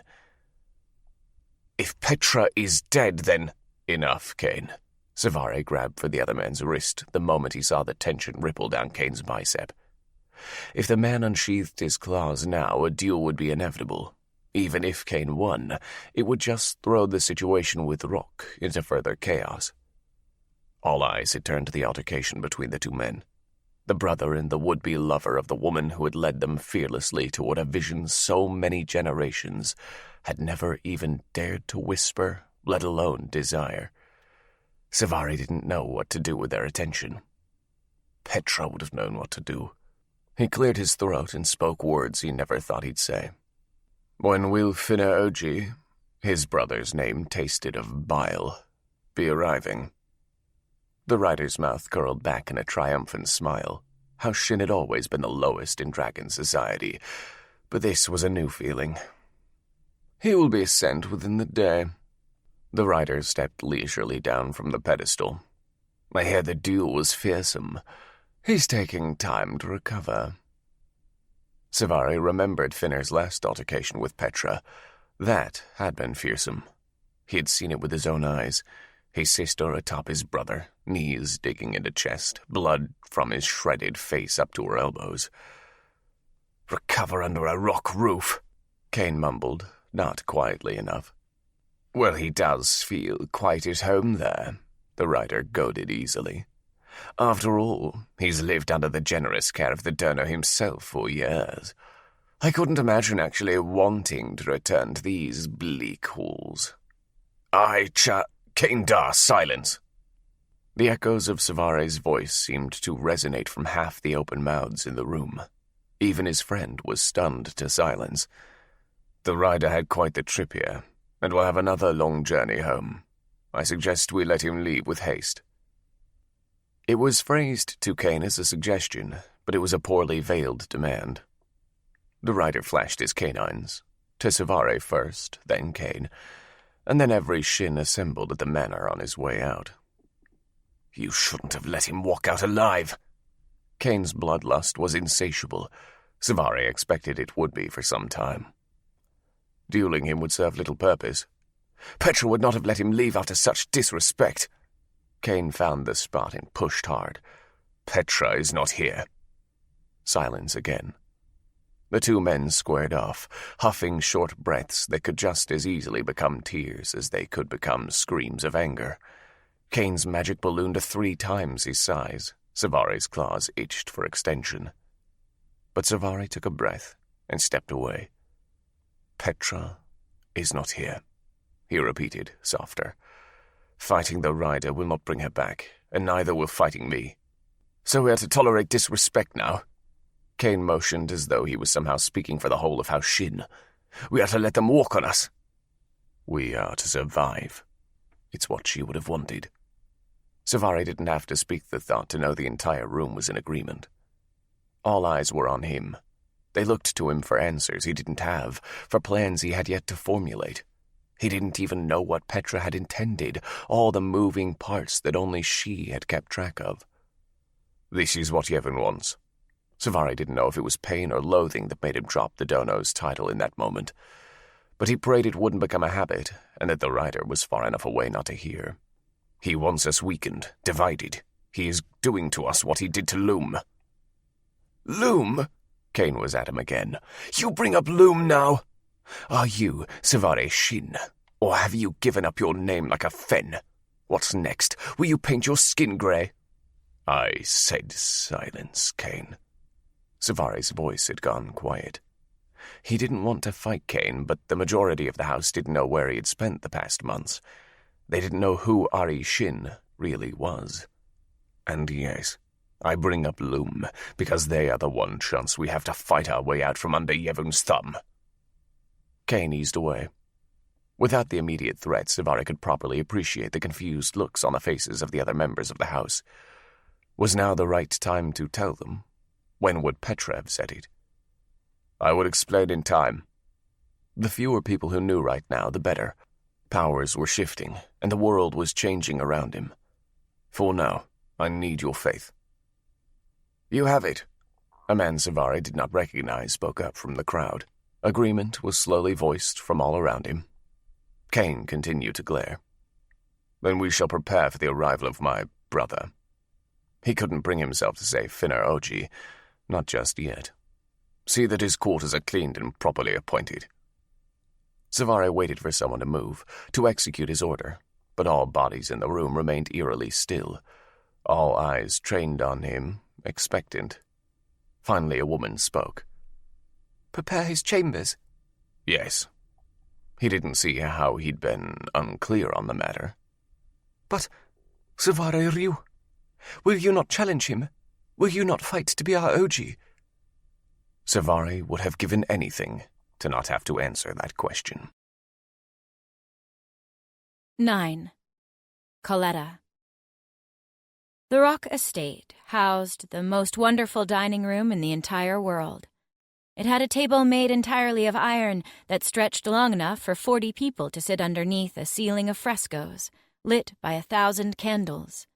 "If Petra is dead, then—" "Enough, Kane." Savare grabbed for the other man's wrist the moment he saw the tension ripple down Kane's bicep. If the man unsheathed his claws now, a duel would be inevitable. Even if Kane won, it would just throw the situation with Rock into further chaos. All eyes had turned to the altercation between the two men. The brother and the would-be lover of the woman who had led them fearlessly toward a vision so many generations had never even dared to whisper, let alone desire. Savare didn't know what to do with their attention. Petra would have known what to do. He cleared his throat and spoke words he never thought he'd say. "When will Finna Oji," his brother's name tasted of bile, "be arriving?" The rider's mouth curled back in a triumphant smile. How Shin had always been the lowest in dragon society, but this was a new feeling. "He will be sent within the day." The rider stepped leisurely down from the pedestal. "I hear the duel was fearsome. He's taking time to recover." Savare remembered Finner's last altercation with Petra. That had been fearsome. He had seen it with his own eyes. His sister atop his brother, knees digging into chest, blood from his shredded face up to her elbows. "Recover under a rock roof." Kane mumbled, not quietly enough. Well, he does feel quite at home there, the writer goaded easily. After all, he's lived under the generous care of the donor himself for years. I couldn't imagine actually wanting to return to these bleak halls. Kane Dar, silence! The echoes of Savare's voice seemed to resonate from half the open mouths in the room. Even his friend was stunned to silence. The rider had quite the trip here, and will have another long journey home. I suggest we let him leave with haste. It was phrased to Kane as a suggestion, but it was a poorly veiled demand. The rider flashed his canines, to Savare first, then Kane, and then every shin assembled at the manor on his way out. You shouldn't have let him walk out alive. Kane's bloodlust was insatiable. Savare expected it would be for some time. Dueling him would serve little purpose. Petra would not have let him leave after such disrespect. Kane found the spot and pushed hard. Petra is not here. Silence again. The two men squared off, huffing short breaths that could just as easily become tears as they could become screams of anger. Kane's magic ballooned to 3 times his size. Savare's claws itched for extension. But Savare took a breath and stepped away. Petra is not here, he repeated, softer. Fighting the rider will not bring her back, and neither will fighting me. So we are to tolerate disrespect now? Kane motioned as though he was somehow speaking for the whole of House Shin. We are to let them walk on us. We are to survive. It's what she would have wanted. Savare didn't have to speak the thought to know the entire room was in agreement. All eyes were on him. They looked to him for answers he didn't have, for plans he had yet to formulate. He didn't even know what Petra had intended, all the moving parts that only she had kept track of. This is what Yevon wants. Savare didn't know if it was pain or loathing that made him drop the dono's title in that moment, but he prayed it wouldn't become a habit, and that the rider was far enough away not to hear. He wants us weakened, divided. He is doing to us what he did to Loom. Loom? Kane was at him again. You bring up Loom now? Are you Savare Shin, or have you given up your name like a fen? What's next? Will you paint your skin grey? I said silence, Kane. Savare's voice had gone quiet. He didn't want to fight Kane, but the majority of the house didn't know where he had spent the past months. They didn't know who Ari Shin really was. And yes, I bring up Loom, because they are the one chance we have to fight our way out from under Yevon's thumb. Kane eased away. Without the immediate threat, Savare could properly appreciate the confused looks on the faces of the other members of the house. Was now the right time to tell them? When would Petra have said it? I would explain in time. The fewer people who knew right now, the better. Powers were shifting, and the world was changing around him. For now, I need your faith. You have it. A man Savare did not recognize spoke up from the crowd. Agreement was slowly voiced from all around him. Kane continued to glare. Then we shall prepare for the arrival of my brother. He couldn't bring himself to say Finner Oji, not just yet. See that his quarters are cleaned and properly appointed. Savare waited for someone to move, to execute his order, but all bodies in the room remained eerily still, all eyes trained on him, expectant. Finally a woman spoke. Prepare his chambers? Yes. He didn't see how he'd been unclear on the matter. But, Savare Ryu, will you not challenge him? Will you not fight to be our Oji? Savare would have given anything to not have to answer that question. 9. Coletta. The Rock Estate housed the most wonderful dining room in the entire world. It had a table made entirely of iron that stretched long enough for 40 people to sit underneath a ceiling of frescoes, lit by 1,000 candles.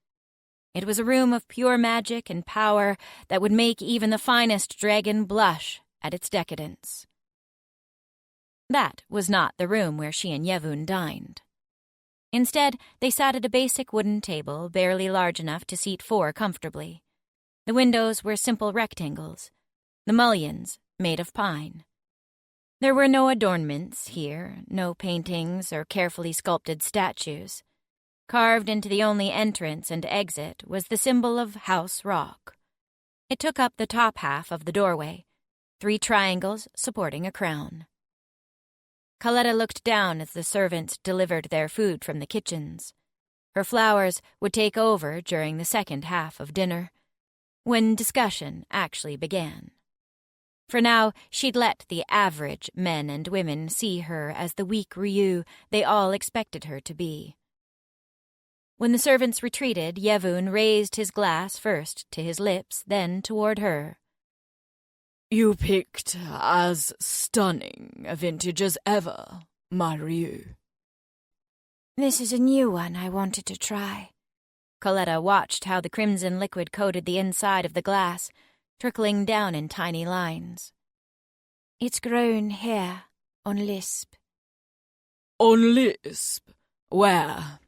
It was a room of pure magic and power that would make even the finest dragon blush at its decadence. That was not the room where she and Yevon dined. Instead, they sat at a basic wooden table barely large enough to seat 4 comfortably. The windows were simple rectangles, the mullions made of pine. There were no adornments here, no paintings or carefully sculpted statues. Carved into the only entrance and exit was the symbol of House Rock. It took up the top half of the doorway, 3 triangles supporting a crown. Coletta looked down as the servants delivered their food from the kitchens. Her flowers would take over during the second half of dinner, when discussion actually began. For now, she'd let the average men and women see her as the weak Ryu they all expected her to be. When the servants retreated, Yevun raised his glass first to his lips, then toward her. You picked as stunning a vintage as ever, my Ryu. This is a new one I wanted to try. Coletta watched how the crimson liquid coated the inside of the glass, trickling down in tiny lines. It's grown here, on Lisp. On Lisp? Where?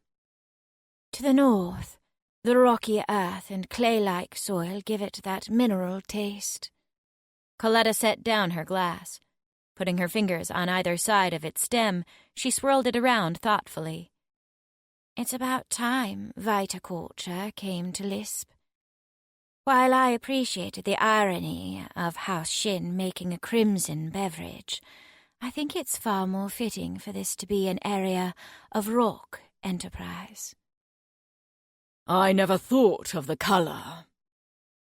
To the north. The rocky earth and clay-like soil give it that mineral taste. Coletta set down her glass. Putting her fingers on either side of its stem, she swirled it around thoughtfully. It's about time viticulture came to Lisp. While I appreciated the irony of House Shin making a crimson beverage, I think it's far more fitting for this to be an area of rock enterprise. I never thought of the color.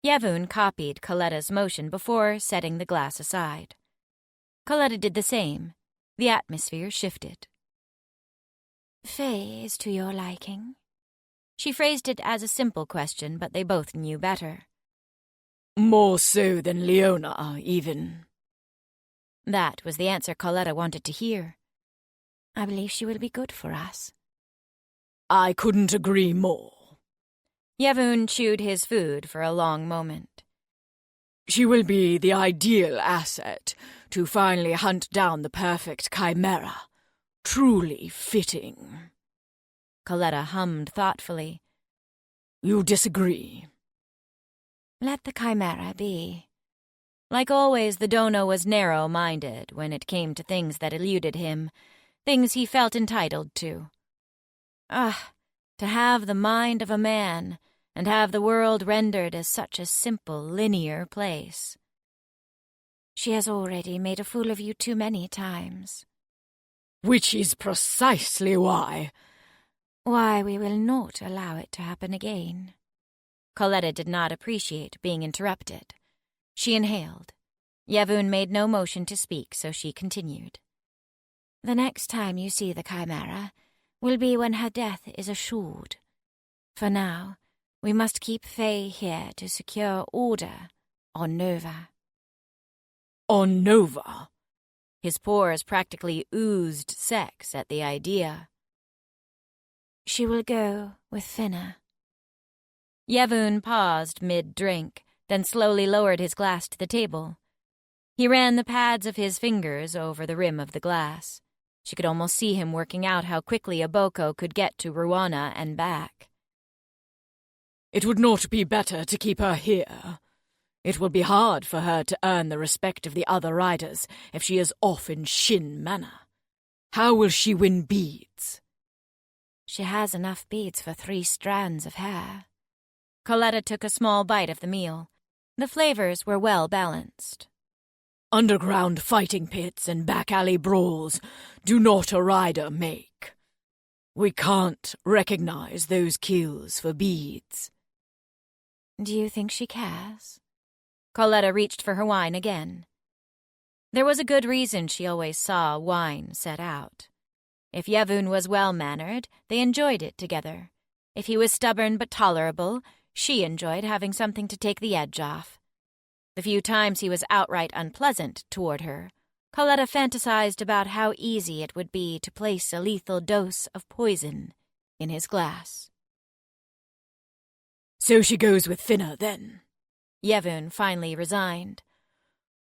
Yevun copied Coletta's motion before setting the glass aside. Coletta did the same. The atmosphere shifted. Faye is to your liking? She phrased it as a simple question, but they both knew better. More so than Leona, even. That was the answer Coletta wanted to hear. I believe she will be good for us. I couldn't agree more. Yevun chewed his food for a long moment. She will be the ideal asset to finally hunt down the perfect chimera. Truly fitting. Coletta hummed thoughtfully. You disagree? Let the chimera be. Like always, the Dono was narrow-minded when it came to things that eluded him, things he felt entitled to. To have the mind of a man and have the world rendered as such a simple, linear place. She has already made a fool of you too many times. Which is precisely why we will not allow it to happen again. Coletta did not appreciate being interrupted. She inhaled. Yevun made no motion to speak, so she continued. The next time you see the chimera will be when her death is assured. For now, we must keep Faye here to secure order on Nova. On Nova? His pores practically oozed sex at the idea. She will go with Finna. Yevun paused mid-drink, then slowly lowered his glass to the table. He ran the pads of his fingers over the rim of the glass. She could almost see him working out how quickly a Boko could get to Ruana and back. It would not be better to keep her here. It will be hard for her to earn the respect of the other riders if she is off in Shin Manor. How will she win beads? She has enough beads for 3 strands of hair. Coletta took a small bite of the meal. The flavors were well balanced. Underground fighting pits and back-alley brawls do not a rider make. We can't recognize those kills for beads. Do you think she cares? Coletta reached for her wine again. There was a good reason she always saw wine set out. If Yevun was well-mannered, they enjoyed it together. If he was stubborn but tolerable, she enjoyed having something to take the edge off. The few times he was outright unpleasant toward her, Coletta fantasized about how easy it would be to place a lethal dose of poison in his glass. So she goes with Finna, then? Yevun finally resigned.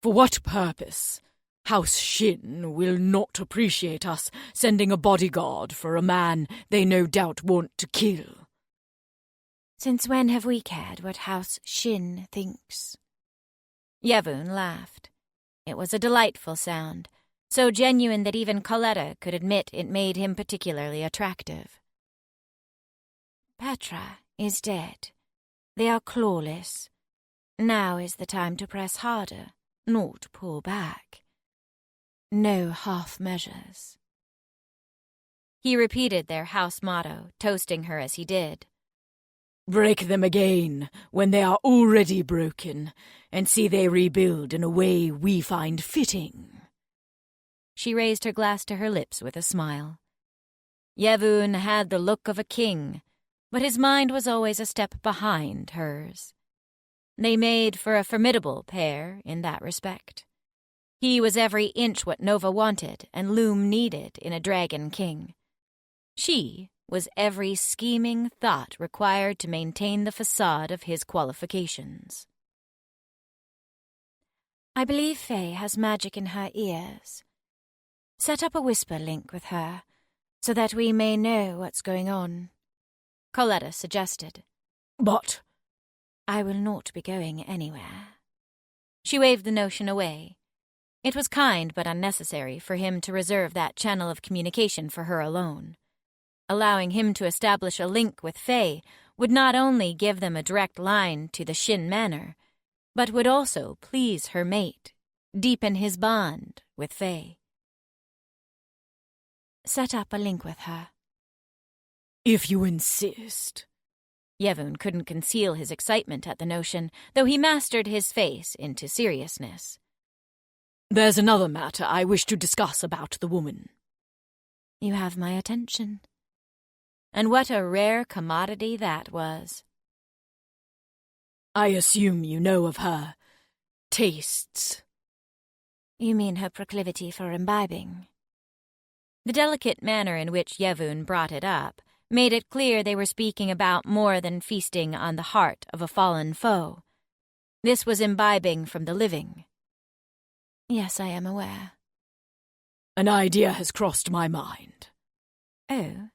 For what purpose? House Shin will not appreciate us sending a bodyguard for a man they no doubt want to kill. Since when have we cared what House Shin thinks? Yevun laughed. It was a delightful sound, so genuine that even Coletta could admit it made him particularly attractive. Petra is dead. They are clawless. Now is the time to press harder, not pull back. No half measures. He repeated their house motto, toasting her as he did. Break them again when they are already broken, and see they rebuild in a way we find fitting. She raised her glass to her lips with a smile. Yevon had the look of a king, but his mind was always a step behind hers. They made for a formidable pair in that respect. He was every inch what Nova wanted and Loom needed in a dragon king. She was every scheming thought required to maintain the facade of his qualifications. I believe Faye has magic in her ears. Set up a whisper link with her, so that we may know what's going on, Coletta suggested. But I will not be going anywhere. She waved the notion away. It was kind but unnecessary for him to reserve that channel of communication for her alone. Allowing him to establish a link with Faye would not only give them a direct line to the Shin Manor, but would also please her mate, deepen his bond with Faye. Set up a link with her. If you insist. Yevon couldn't conceal his excitement at the notion, though he mastered his face into seriousness. There's another matter I wish to discuss about the woman. You have my attention. And what a rare commodity that was. I assume you know of her tastes. You mean her proclivity for imbibing? The delicate manner in which Yevon brought it up made it clear they were speaking about more than feasting on the heart of a fallen foe. This was imbibing from the living. Yes, I am aware. An idea has crossed my mind. Oh?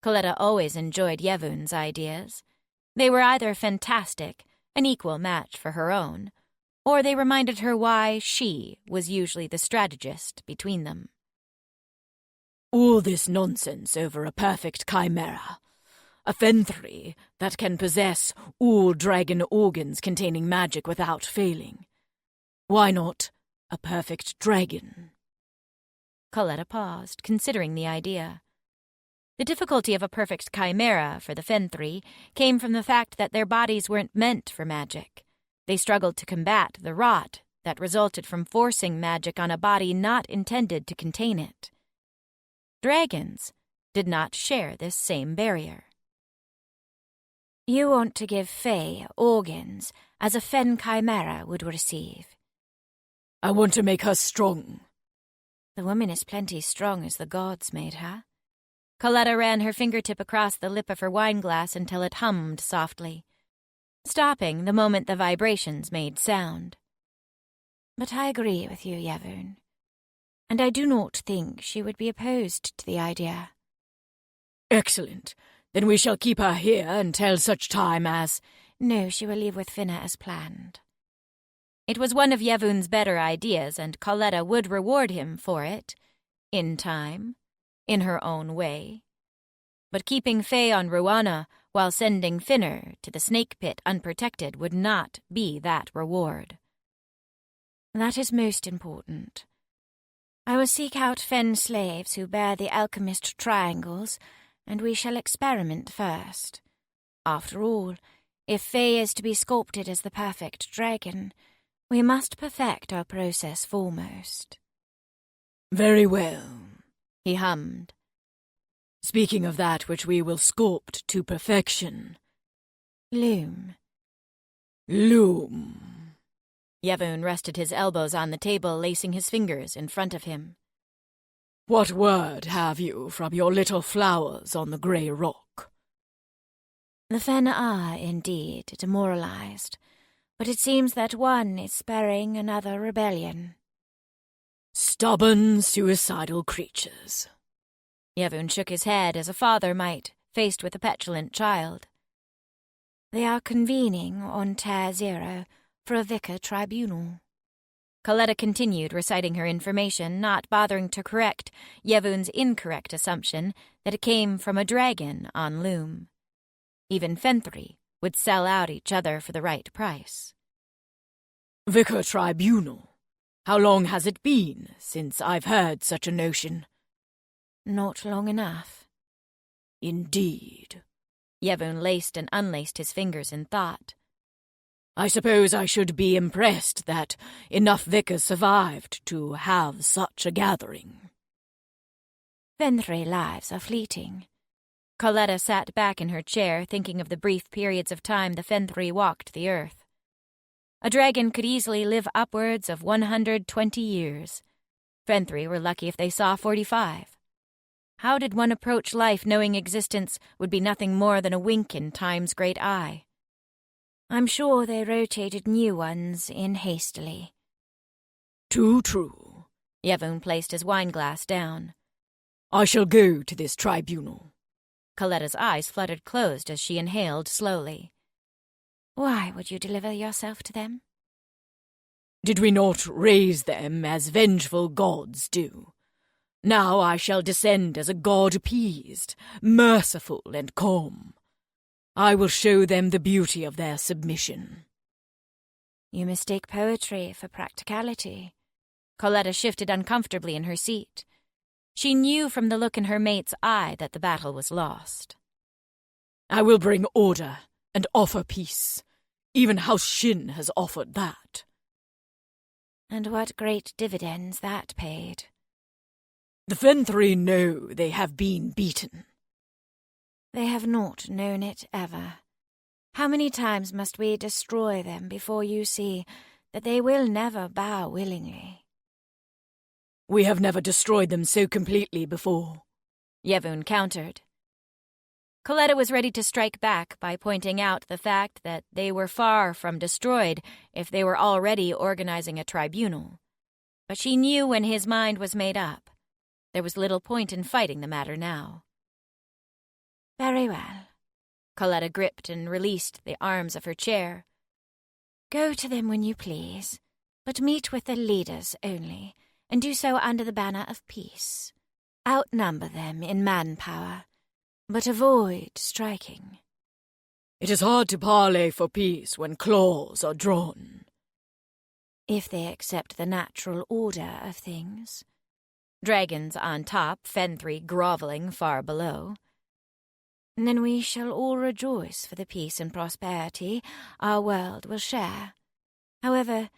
Coletta always enjoyed Yevon's ideas. They were either fantastic, an equal match for her own, or they reminded her why she was usually the strategist between them. All this nonsense over a perfect chimera, a Fenthri that can possess all dragon organs containing magic without failing. Why not a perfect dragon? Coletta paused, considering the idea. The difficulty of a perfect chimera for the Fenthri came from the fact that their bodies weren't meant for magic. They struggled to combat the rot that resulted from forcing magic on a body not intended to contain it. Dragons did not share this same barrier. You want to give Faye organs as a Fen chimera would receive. I want to make her strong. The woman is plenty strong as the gods made her. Coletta ran her fingertip across the lip of her wineglass until it hummed softly, stopping the moment the vibrations made sound. But I agree with you, Yevon. And I do not think she would be opposed to the idea. Excellent. Then we shall keep her here until such time as... No, she will leave with Finna as planned. It was one of Yevon's better ideas, and Coletta would reward him for it, in time, in her own way. But keeping Faye on Ruana while sending Finner to the snake pit unprotected would not be that reward. That is most important. I will seek out Fen slaves who bear the alchemist triangles, and we shall experiment first. After all, if Faye is to be sculpted as the perfect dragon, we must perfect our process foremost. Very well, he hummed. Speaking of that which we will sculpt to perfection. Loom. Loom. Yevon rested his elbows on the table, lacing his fingers in front of him. What word have you from your little flowers on the grey rock? The Fen are, indeed, demoralized, but it seems that one is sparing another rebellion. Stubborn, suicidal creatures. Yevon shook his head as a father might, faced with a petulant child. They are convening on Tear Zero for a vicar tribunal. Coletta continued reciting her information, not bothering to correct Yevon's incorrect assumption that it came from a dragon on Loom. Even Fenthry would sell out each other for the right price. Vicar Tribunal. How long has it been since I've heard such a notion? Not long enough. Indeed. Yevon laced and unlaced his fingers in thought. I suppose I should be impressed that enough vicars survived to have such a gathering. Fenthry lives are fleeting. Coletta sat back in her chair, thinking of the brief periods of time the Fenthry walked the earth. A dragon could easily live upwards of 120 years. Fenthry were lucky if they saw 45. How did one approach life knowing existence would be nothing more than a wink in time's great eye? I'm sure they rotated new ones in hastily. Too true. Yevon placed his wineglass down. I shall go to this tribunal. Coletta's eyes fluttered closed as she inhaled slowly. Why would you deliver yourself to them? Did we not raise them as vengeful gods do? Now I shall descend as a god appeased, merciful and calm. I will show them the beauty of their submission. You mistake poetry for practicality. Coletta shifted uncomfortably in her seat. She knew from the look in her mate's eye that the battle was lost. I will bring order and offer peace. Even House Shin has offered that. And what great dividends that paid. The Fenthry know they have been beaten. They have not known it ever. How many times must we destroy them before you see that they will never bow willingly? We have never destroyed them so completely before, Yevon countered. Coletta was ready to strike back by pointing out the fact that they were far from destroyed if they were already organizing a tribunal. But she knew when his mind was made up. There was little point in fighting the matter now. Very well. Coletta gripped and released the arms of her chair. Go to them when you please, but meet with the leaders only, and do so under the banner of peace. Outnumber them in manpower, but avoid striking. It is hard to parley for peace when claws are drawn. If they accept the natural order of things. Dragons on top, Fenthry groveling far below. Then we shall all rejoice for the peace and prosperity our world will share. However,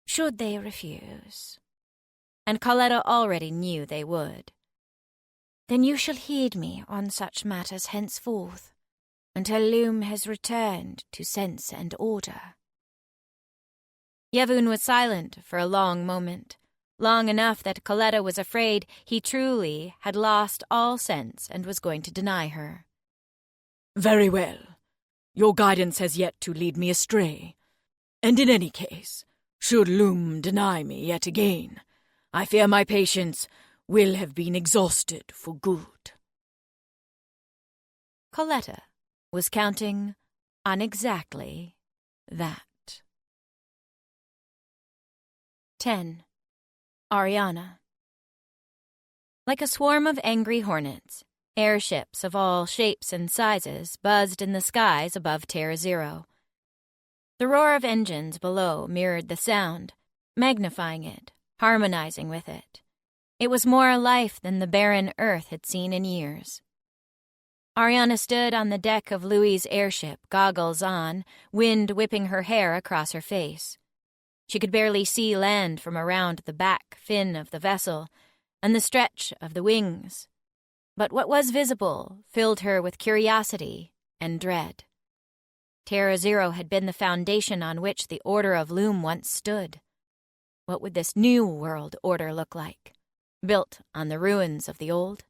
should they refuse? And Coletta already knew they would. Then you shall heed me on such matters henceforth, until Loom has returned to sense and order. Yevon was silent for a long moment, long enough that Coletta was afraid he truly had lost all sense and was going to deny her. Very well. Your guidance has yet to lead me astray. And in any case, should Loom deny me yet again, I fear my patience will have been exhausted for good. Coletta was counting on exactly that. 10. Ariana. Like a swarm of angry hornets, airships of all shapes and sizes buzzed in the skies above Terra Zero. The roar of engines below mirrored the sound, magnifying it, harmonizing with it. It was more alive than the barren Earth had seen in years. Ariana stood on the deck of Louis's airship, goggles on, wind whipping her hair across her face. She could barely see land from around the back fin of the vessel and the stretch of the wings. But what was visible filled her with curiosity and dread. Terra Zero had been the foundation on which the Order of Loom once stood. What would this new world order look like, built on the ruins of the old?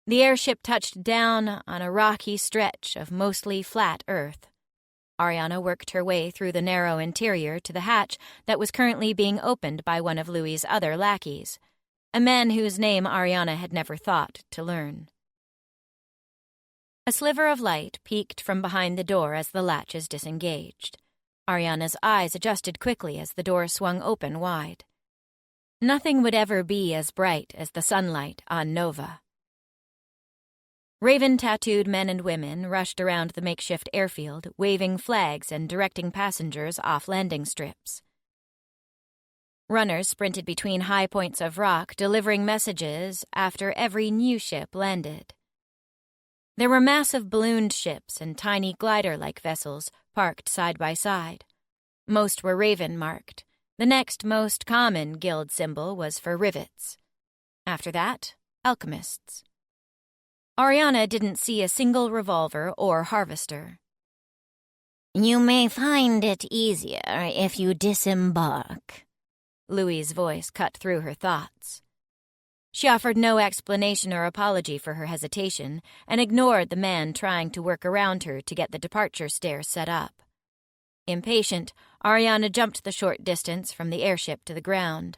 The airship touched down on a rocky stretch of mostly flat earth. Ariana worked her way through the narrow interior to the hatch that was currently being opened by one of Louis's other lackeys, a man whose name Ariana had never thought to learn. A sliver of light peeked from behind the door as the latches disengaged. Ariana's eyes adjusted quickly as the door swung open wide. Nothing would ever be as bright as the sunlight on Nova. Raven-tattooed men and women rushed around the makeshift airfield, waving flags and directing passengers off landing strips. Runners sprinted between high points of rock, delivering messages after every new ship landed. There were massive ballooned ships and tiny glider-like vessels parked side by side. Most were Raven-marked. The next most common guild symbol was for rivets. After that, alchemists. Ariana didn't see a single revolver or harvester. You may find it easier if you disembark. Louis's voice cut through her thoughts. She offered no explanation or apology for her hesitation and ignored the man trying to work around her to get the departure stairs set up. Impatient, Ariana jumped the short distance from the airship to the ground.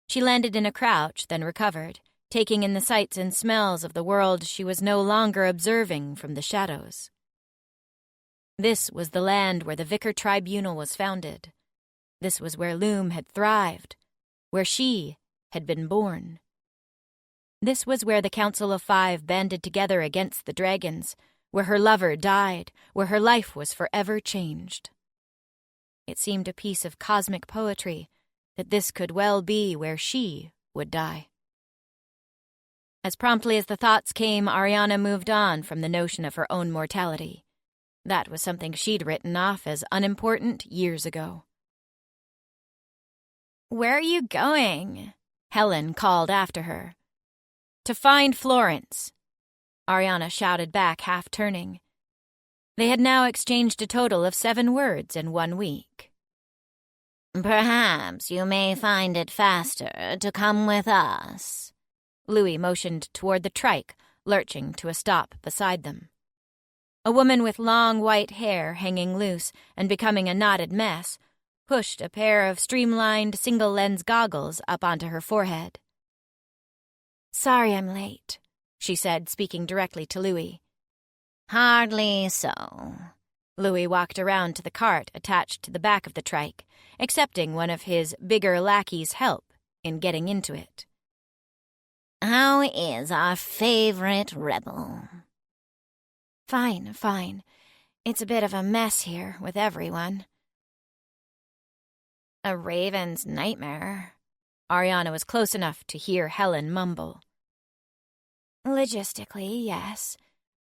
She landed in a crouch, then recovered, taking in the sights and smells of the world she was no longer observing from the shadows. This was the land where the Vicar Tribunal was founded. This was where Loom had thrived, where she had been born. This was where the Council of Five banded together against the dragons, where her lover died, where her life was forever changed. It seemed a piece of cosmic poetry that this could well be where she would die. As promptly as the thoughts came, Ariana moved on from the notion of her own mortality. That was something she'd written off as unimportant years ago. "Where are you going?" Helen called after her. "To find Florence," Ariana shouted back, half-turning. They had now exchanged a total of 7 words in 1 week. Perhaps you may find it faster to come with us. Louis motioned toward the trike, lurching to a stop beside them. A woman with long white hair hanging loose and becoming a knotted mess pushed a pair of streamlined single-lens goggles up onto her forehead. "Sorry I'm late," she said, speaking directly to Louis. Hardly so. Louis walked around to the cart attached to the back of the trike, accepting one of his bigger lackeys' help in getting into it. How is our favorite rebel? Fine. It's a bit of a mess here with everyone." "A raven's nightmare." Ariana was close enough to hear Helen mumble. "Logistically, yes.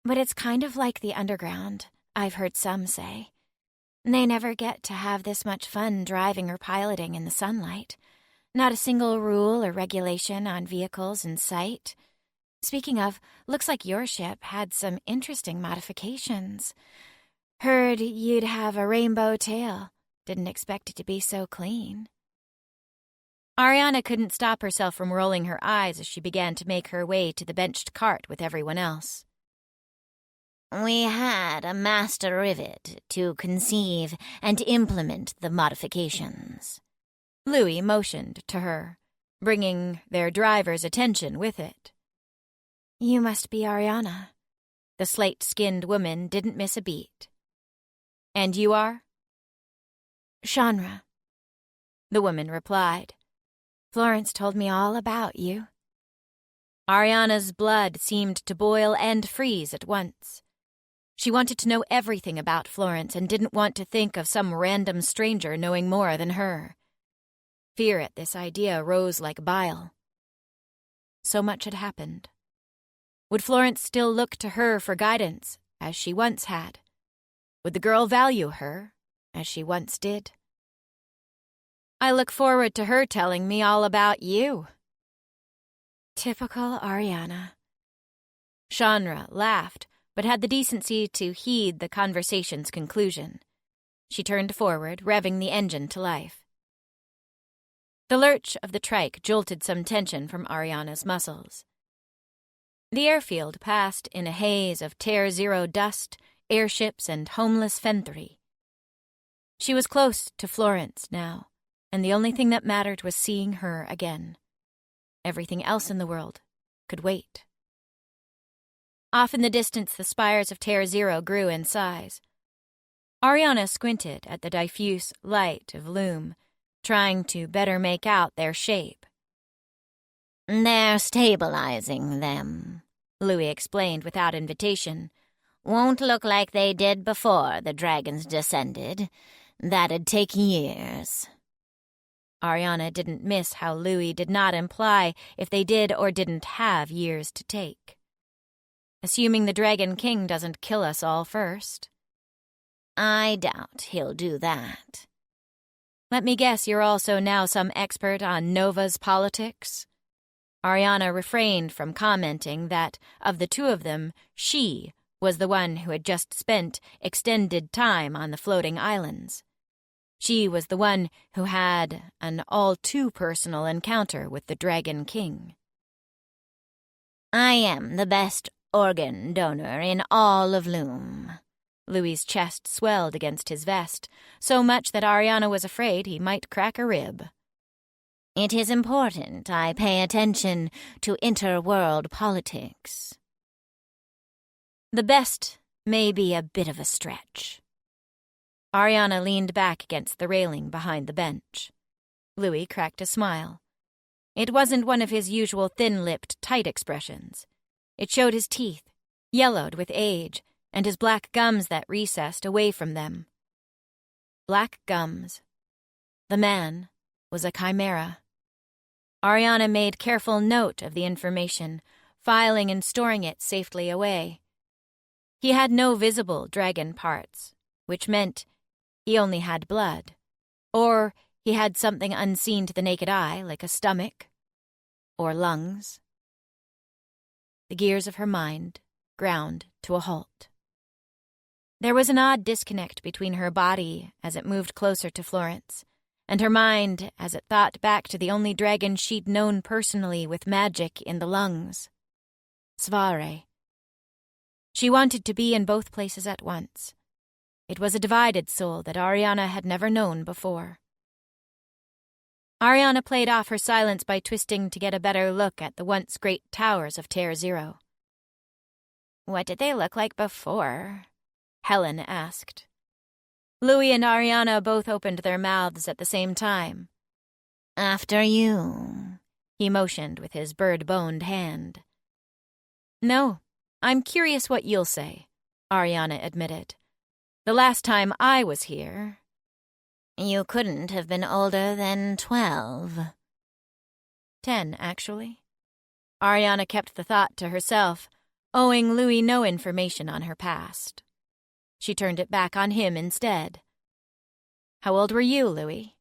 But it's kind of like the underground, I've heard some say. They never get to have this much fun driving or piloting in the sunlight. Not a single rule or regulation on vehicles in sight. Speaking of, looks like your ship had some interesting modifications. Heard you'd have a rainbow tail. Didn't expect it to be so clean." Ariana couldn't stop herself from rolling her eyes as she began to make her way to the benched cart with everyone else. We had a master rivet to conceive and implement the modifications. Louis motioned to her, bringing their driver's attention with it. "You must be Ariana." The slate-skinned woman didn't miss a beat. "And you are?" "Shanra," the woman replied. "Florence told me all about you." Ariana's blood seemed to boil and freeze at once. She wanted to know everything about Florence and didn't want to think of some random stranger knowing more than her. Fear at this idea rose like bile. So much had happened. Would Florence still look to her for guidance, as she once had? Would the girl value her, as she once did? "I look forward to her telling me all about you." Typical Ariana. Shanra laughed, but had the decency to heed the conversation's conclusion. She turned forward, revving the engine to life. The lurch of the trike jolted some tension from Ariana's muscles. The airfield passed in a haze of Tier 0 dust, airships, and homeless Fenthry. She was close to Florence now, and the only thing that mattered was seeing her again. Everything else in the world could wait. Off in the distance, the spires of Tier 0 grew in size. Ariana squinted at the diffuse light of Loom, trying to better make out their shape. They're stabilizing them, Louis explained without invitation. Won't look like they did before the dragons descended. That'd take years. Ariana didn't miss how Louis did not imply if they did or didn't have years to take. Assuming the Dragon King doesn't kill us all first. I doubt he'll do that. Let me guess you're also now some expert on Nova's politics? Ariana refrained from commenting that, of the two of them, she was the one who had just spent extended time on the floating islands. She was the one who had an all-too-personal encounter with the Dragon King. I am the best organ donor in all of Loom. Louis's chest swelled against his vest, so much that Ariana was afraid he might crack a rib. It is important I pay attention to interworld politics. The best may be a bit of a stretch. Ariana leaned back against the railing behind the bench. Louis cracked a smile. It wasn't one of his usual thin-lipped, tight expressions. It showed his teeth, yellowed with age, and his black gums that recessed away from them. Black gums. The man was a chimera. Ariana made careful note of the information, filing and storing it safely away. He had no visible dragon parts, which meant he only had blood, or he had something unseen to the naked eye, like a stomach, or lungs. The gears of her mind ground to a halt. There was an odd disconnect between her body as it moved closer to Florence, and her mind as it thought back to the only dragon she'd known personally with magic in the lungs. Svare. She wanted to be in both places at once. It was a divided soul that Ariana had never known before. Ariana played off her silence by twisting to get a better look at the once great towers of Terra Zero. What did they look like before? Helen asked. Louis and Ariana both opened their mouths at the same time. After you, he motioned with his bird-boned hand. No, I'm curious what you'll say, Ariana admitted. The last time I was here... You couldn't have been older than 12. 10, actually. Ariana kept the thought to herself, owing Louis no information on her past. She turned it back on him instead. How old were you, Louis?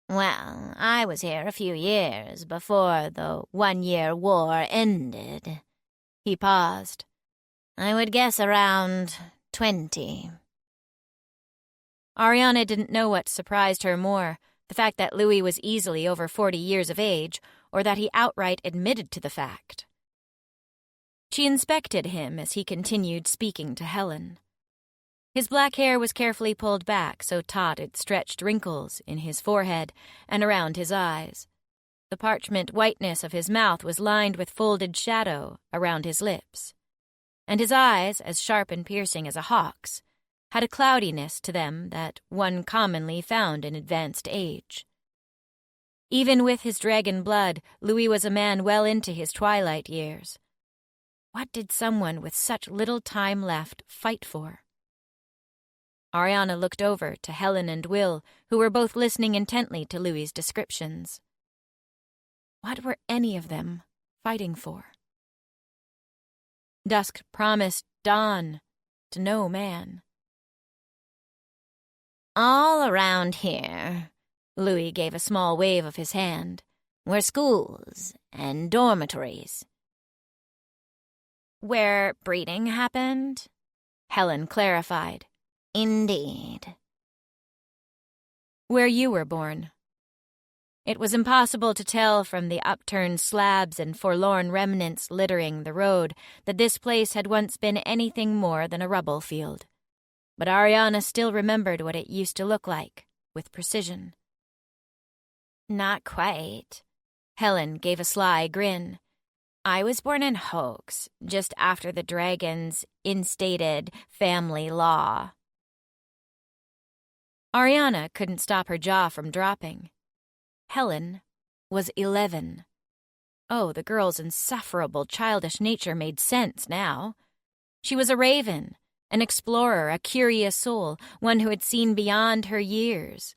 Well, I was here a few years before the 1-year war ended. He paused. I would guess around 20. Ariana didn't know what surprised her more, the fact that Louis was easily over 40 years of age, or that he outright admitted to the fact. She inspected him as he continued speaking to Helen. His black hair was carefully pulled back so taut it stretched wrinkles in his forehead and around his eyes. The parchment whiteness of his mouth was lined with folded shadow around his lips. And his eyes, as sharp and piercing as a hawk's, had a cloudiness to them that one commonly found in advanced age. Even with his dragon blood, Louis was a man well into his twilight years. What did someone with such little time left fight for? Ariana looked over to Helen and Will, who were both listening intently to Louis's descriptions. What were any of them fighting for? Dusk promised dawn to no man. All around here, Louis gave a small wave of his hand, were schools and dormitories. Where breeding happened? Helen clarified. Indeed. Where you were born. It was impossible to tell from the upturned slabs and forlorn remnants littering the road that this place had once been anything more than a rubble field. But Ariana still remembered what it used to look like, with precision. Not quite. Helen gave a sly grin. I was born in Hoax, just after the dragons instated family law. Ariana couldn't stop her jaw from dropping. Helen was 11. Oh, the girl's insufferable childish nature made sense now. She was a raven, an explorer, a curious soul, one who had seen beyond her years.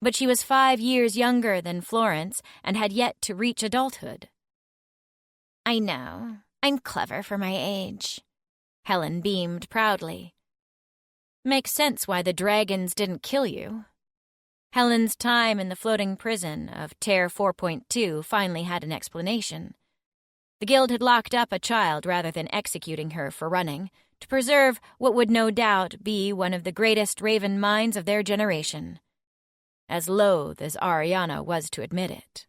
But she was 5 years younger than Florence and had yet to reach adulthood. I know. I'm clever for my age. Helen beamed proudly. Makes sense why the dragons didn't kill you. Helen's time in the floating prison of Terre 4.2 finally had an explanation. The guild had locked up a child rather than executing her for running, to preserve what would no doubt be one of the greatest raven minds of their generation. As loath as Ariana was to admit it.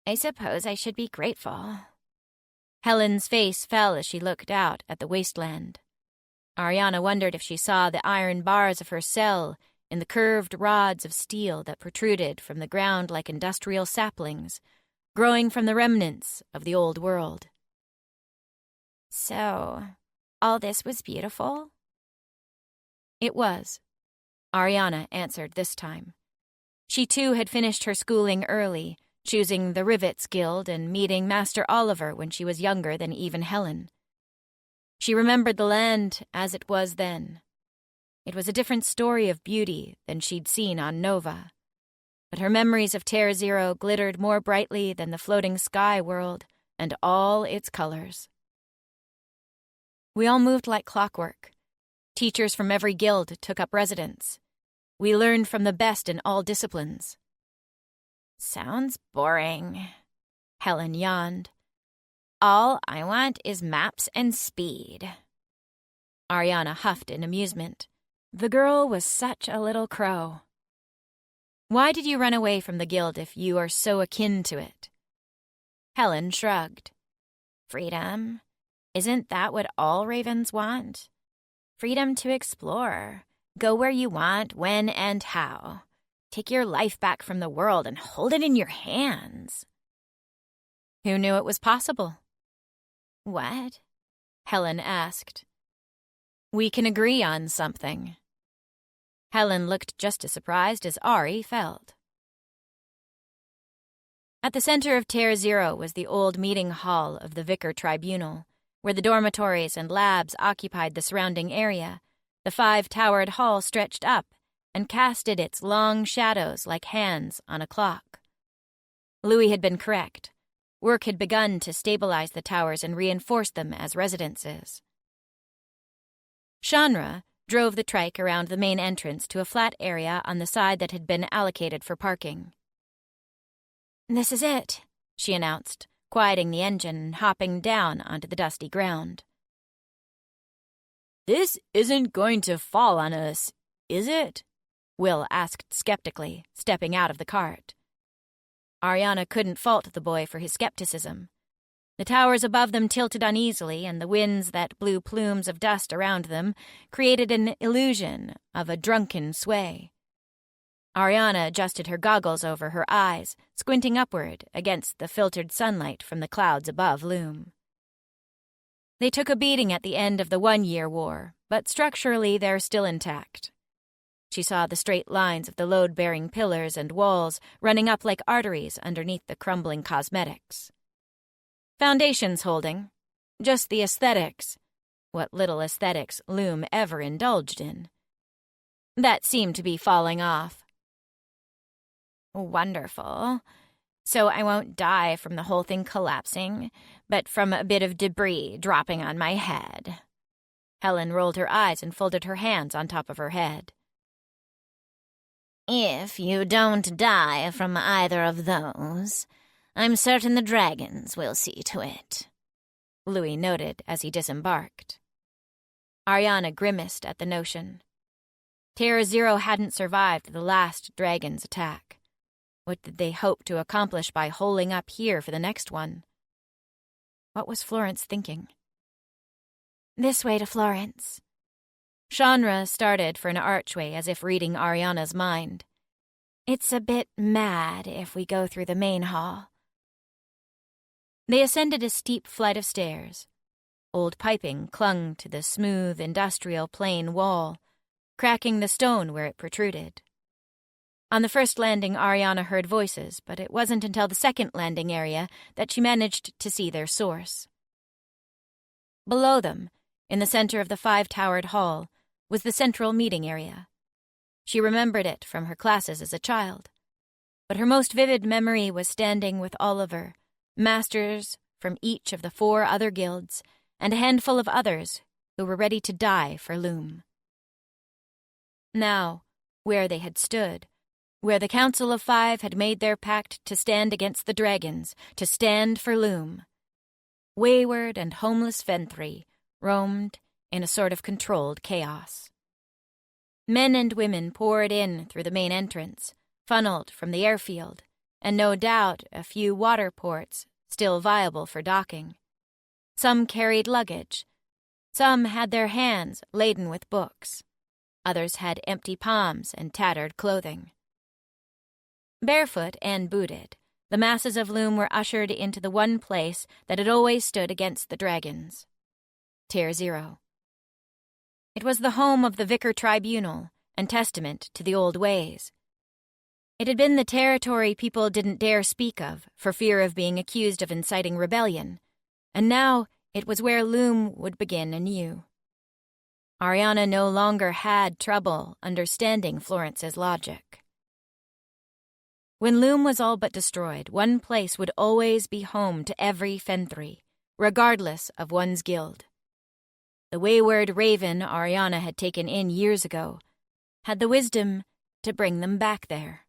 I suppose I should be grateful. Helen's face fell as she looked out at the wasteland. Ariana wondered if she saw the iron bars of her cell in the curved rods of steel that protruded from the ground like industrial saplings, growing from the remnants of the old world. So, all this was beautiful? It was. Ariana answered this time. She too had finished her schooling early, choosing the Rivets Guild and meeting Master Oliver when she was younger than even Helen. She remembered the land as it was then. It was a different story of beauty than she'd seen on Nova. But her memories of Terra Zero glittered more brightly than the floating sky world and all its colors. We all moved like clockwork. Teachers from every guild took up residence. We learned from the best in all disciplines. Sounds boring. Helen yawned. All I want is maps and speed. Ariana huffed in amusement. The girl was such a little crow. Why did you run away from the guild if you are so akin to it? Helen shrugged. Freedom. Isn't that what all ravens want? Freedom to explore. Go where you want, when and how. Take your life back from the world and hold it in your hands. Who knew it was possible? What? Helen asked. We can agree on something. Helen looked just as surprised as Ari felt. At the center of Terra Zero was the old meeting hall of the Vicar Tribunal, where the dormitories and labs occupied the surrounding area. The 5-towered hall stretched up and casted its long shadows like hands on a clock. Louis had been correct. Work had begun to stabilize the towers and reinforce them as residences. Shanra drove the trike around the main entrance to a flat area on the side that had been allocated for parking. This is it, she announced, quieting the engine and hopping down onto the dusty ground. This isn't going to fall on us, is it? Will asked skeptically, stepping out of the cart. Ariana couldn't fault the boy for his skepticism. The towers above them tilted uneasily, and the winds that blew plumes of dust around them created an illusion of a drunken sway. Ariana adjusted her goggles over her eyes, squinting upward against the filtered sunlight from the clouds above Loom. They took a beating at the end of the 1-year war, but structurally they're still intact. She saw the straight lines of the load-bearing pillars and walls running up like arteries underneath the crumbling cosmetics. Foundations holding. Just the aesthetics. What little aesthetics Loom ever indulged in. That seemed to be falling off. Wonderful. So I won't die from the whole thing collapsing, but from a bit of debris dropping on my head. Helen rolled her eyes and folded her hands on top of her head. If you don't die from either of those, I'm certain the dragons will see to it, Louis noted as he disembarked. Ariana grimaced at the notion. Terra Zero hadn't survived the last dragon's attack. What did they hope to accomplish by holing up here for the next one? What was Florence thinking? This way to Florence. Shanra started for an archway as if reading Ariana's mind. It's a bit mad if we go through the main hall. They ascended a steep flight of stairs. Old piping clung to the smooth industrial plain wall. cracking the stone where it protruded. On the first landing, Ariana heard voices, but it wasn't until the second landing area that she managed to see their source. Below them, in the center of the 5-towered hall, was the central meeting area. She remembered it from her classes as a child, but her most vivid memory was standing with Oliver, masters from each of the 4 other guilds, and a handful of others who were ready to die for Loom. Now, where they had stood, where the Council of 5 had made their pact to stand against the dragons, to stand for Loom, wayward and homeless Fenthri roamed in a sort of controlled chaos. Men and women poured in through the main entrance, funneled from the airfield, and no doubt a few water ports still viable for docking. Some carried luggage. Some had their hands laden with books. Others had empty palms and tattered clothing. Barefoot and booted, the masses of Loom were ushered into the one place that had always stood against the dragons: Tier 0. It was the home of the Vicar Tribunal and testament to the old ways. It had been the territory people didn't dare speak of for fear of being accused of inciting rebellion, and now it was where Loom would begin anew. Ariana no longer had trouble understanding Florence's logic. When Loom was all but destroyed, one place would always be home to every Fenthri, regardless of one's guild. The wayward raven Ariana had taken in years ago had the wisdom to bring them back there.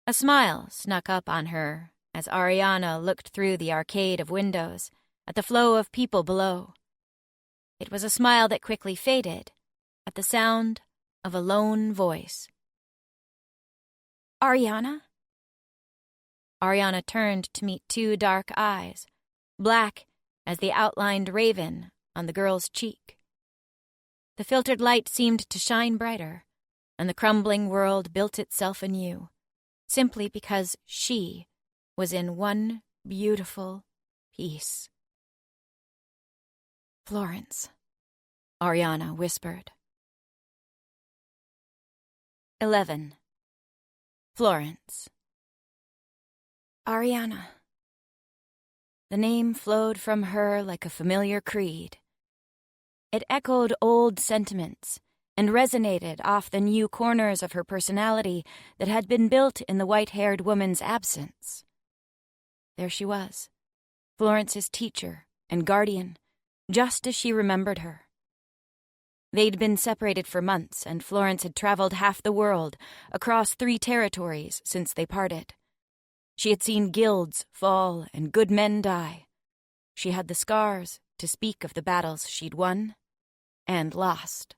A smile snuck up on her as Ariana looked through the arcade of windows at the flow of people below. It was a smile that quickly faded at the sound of a lone voice. Ariana? Ariana turned to meet 2 dark eyes, black as the outlined raven on the girl's cheek. The filtered light seemed to shine brighter, and the crumbling world built itself anew, simply because she was in one beautiful piece. Florence, Ariana whispered. 11. Florence. Ariana. The name flowed from her like a familiar creed. It echoed old sentiments and resonated off the new corners of her personality that had been built in the white-haired woman's absence. There she was, Florence's teacher and guardian, just as she remembered her. They'd been separated for months, and Florence had traveled half the world, across 3 territories, since they parted. She had seen guilds fall and good men die. She had the scars to speak of the battles she'd won and lost.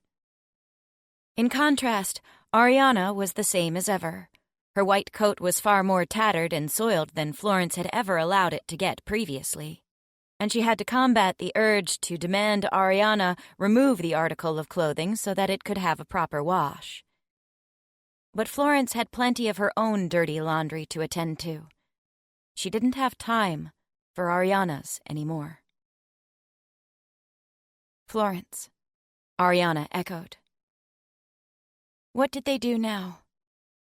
In contrast, Ariana was the same as ever. Her white coat was far more tattered and soiled than Florence had ever allowed it to get previously, and she had to combat the urge to demand Ariana remove the article of clothing so that it could have a proper wash. But Florence had plenty of her own dirty laundry to attend to. She didn't have time for Ariana's anymore. Florence, Ariana echoed. What did they do now?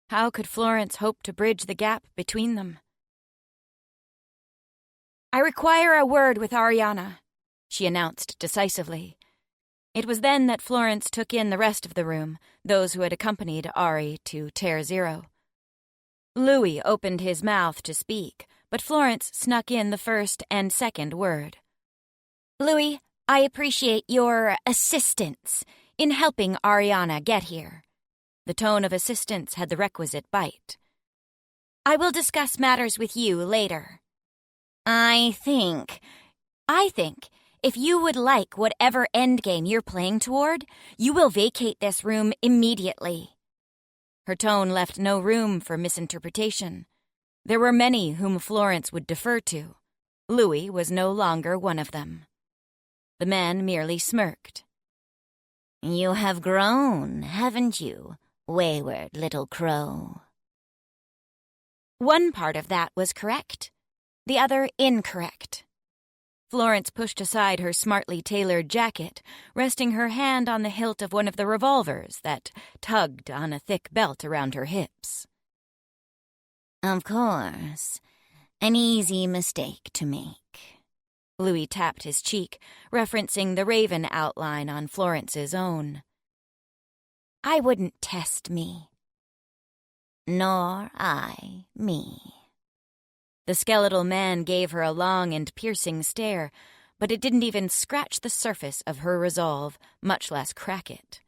How could Florence hope to bridge the gap between them? I require a word with Ariana, she announced decisively. It was then that Florence took in the rest of the room, those who had accompanied Ari to Tier 0. Louis opened his mouth to speak, but Florence snuck in the first and second word. Louis, I appreciate your assistance in helping Ariana get here. The tone of assistance had the requisite bite. I will discuss matters with you later. I think if you would like whatever endgame you're playing toward, you will vacate this room immediately. Her tone left no room for misinterpretation. There were many whom Florence would defer to. Louis was no longer one of them. The man merely smirked. You have grown, haven't you, wayward little crow? One part of that was correct, the other incorrect. Florence pushed aside her smartly tailored jacket, resting her hand on the hilt of one of the revolvers that tugged on a thick belt around her hips. Of course. An easy mistake to make. Louis tapped his cheek, referencing the raven outline on Florence's own. I wouldn't test me. Nor I me. The skeletal man gave her a long and piercing stare, but it didn't even scratch the surface of her resolve, much less crack it.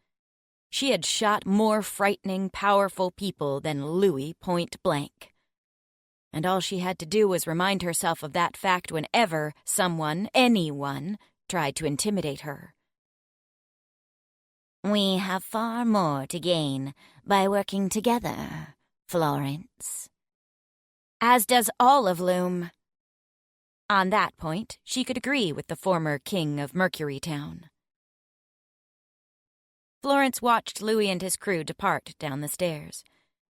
She had shot more frightening, powerful people than Louis point blank. And all she had to do was remind herself of that fact whenever someone, anyone, tried to intimidate her. We have far more to gain by working together, Florence. As does all of Loom. On that point, she could agree with the former king of Mercury Town. Florence watched Louis and his crew depart down the stairs.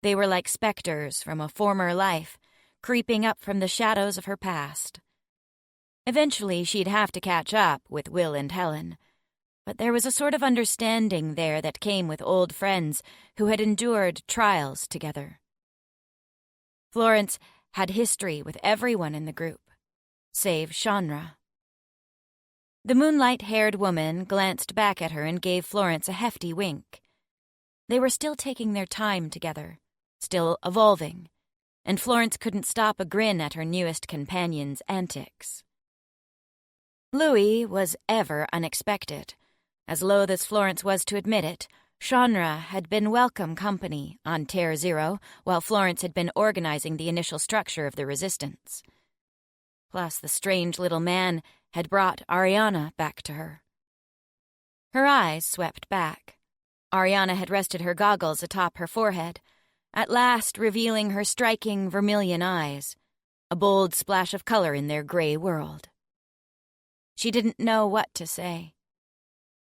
They were like specters from a former life, creeping up from the shadows of her past. Eventually, she'd have to catch up with Will and Helen, but there was a sort of understanding there that came with old friends who had endured trials together. Florence had history with everyone in the group, save Shanra. The moonlight-haired woman glanced back at her and gave Florence a hefty wink. They were still taking their time together, still evolving, and Florence couldn't stop a grin at her newest companion's antics. Louis was ever unexpected. As loath as Florence was to admit it, Shanra had been welcome company on Terre Zero while Florence had been organizing the initial structure of the resistance. Plus, the strange little man had brought Ariana back to her. Her eyes swept back. Ariana had rested her goggles atop her forehead, at last revealing her striking vermilion eyes, a bold splash of color in their gray world. She didn't know what to say,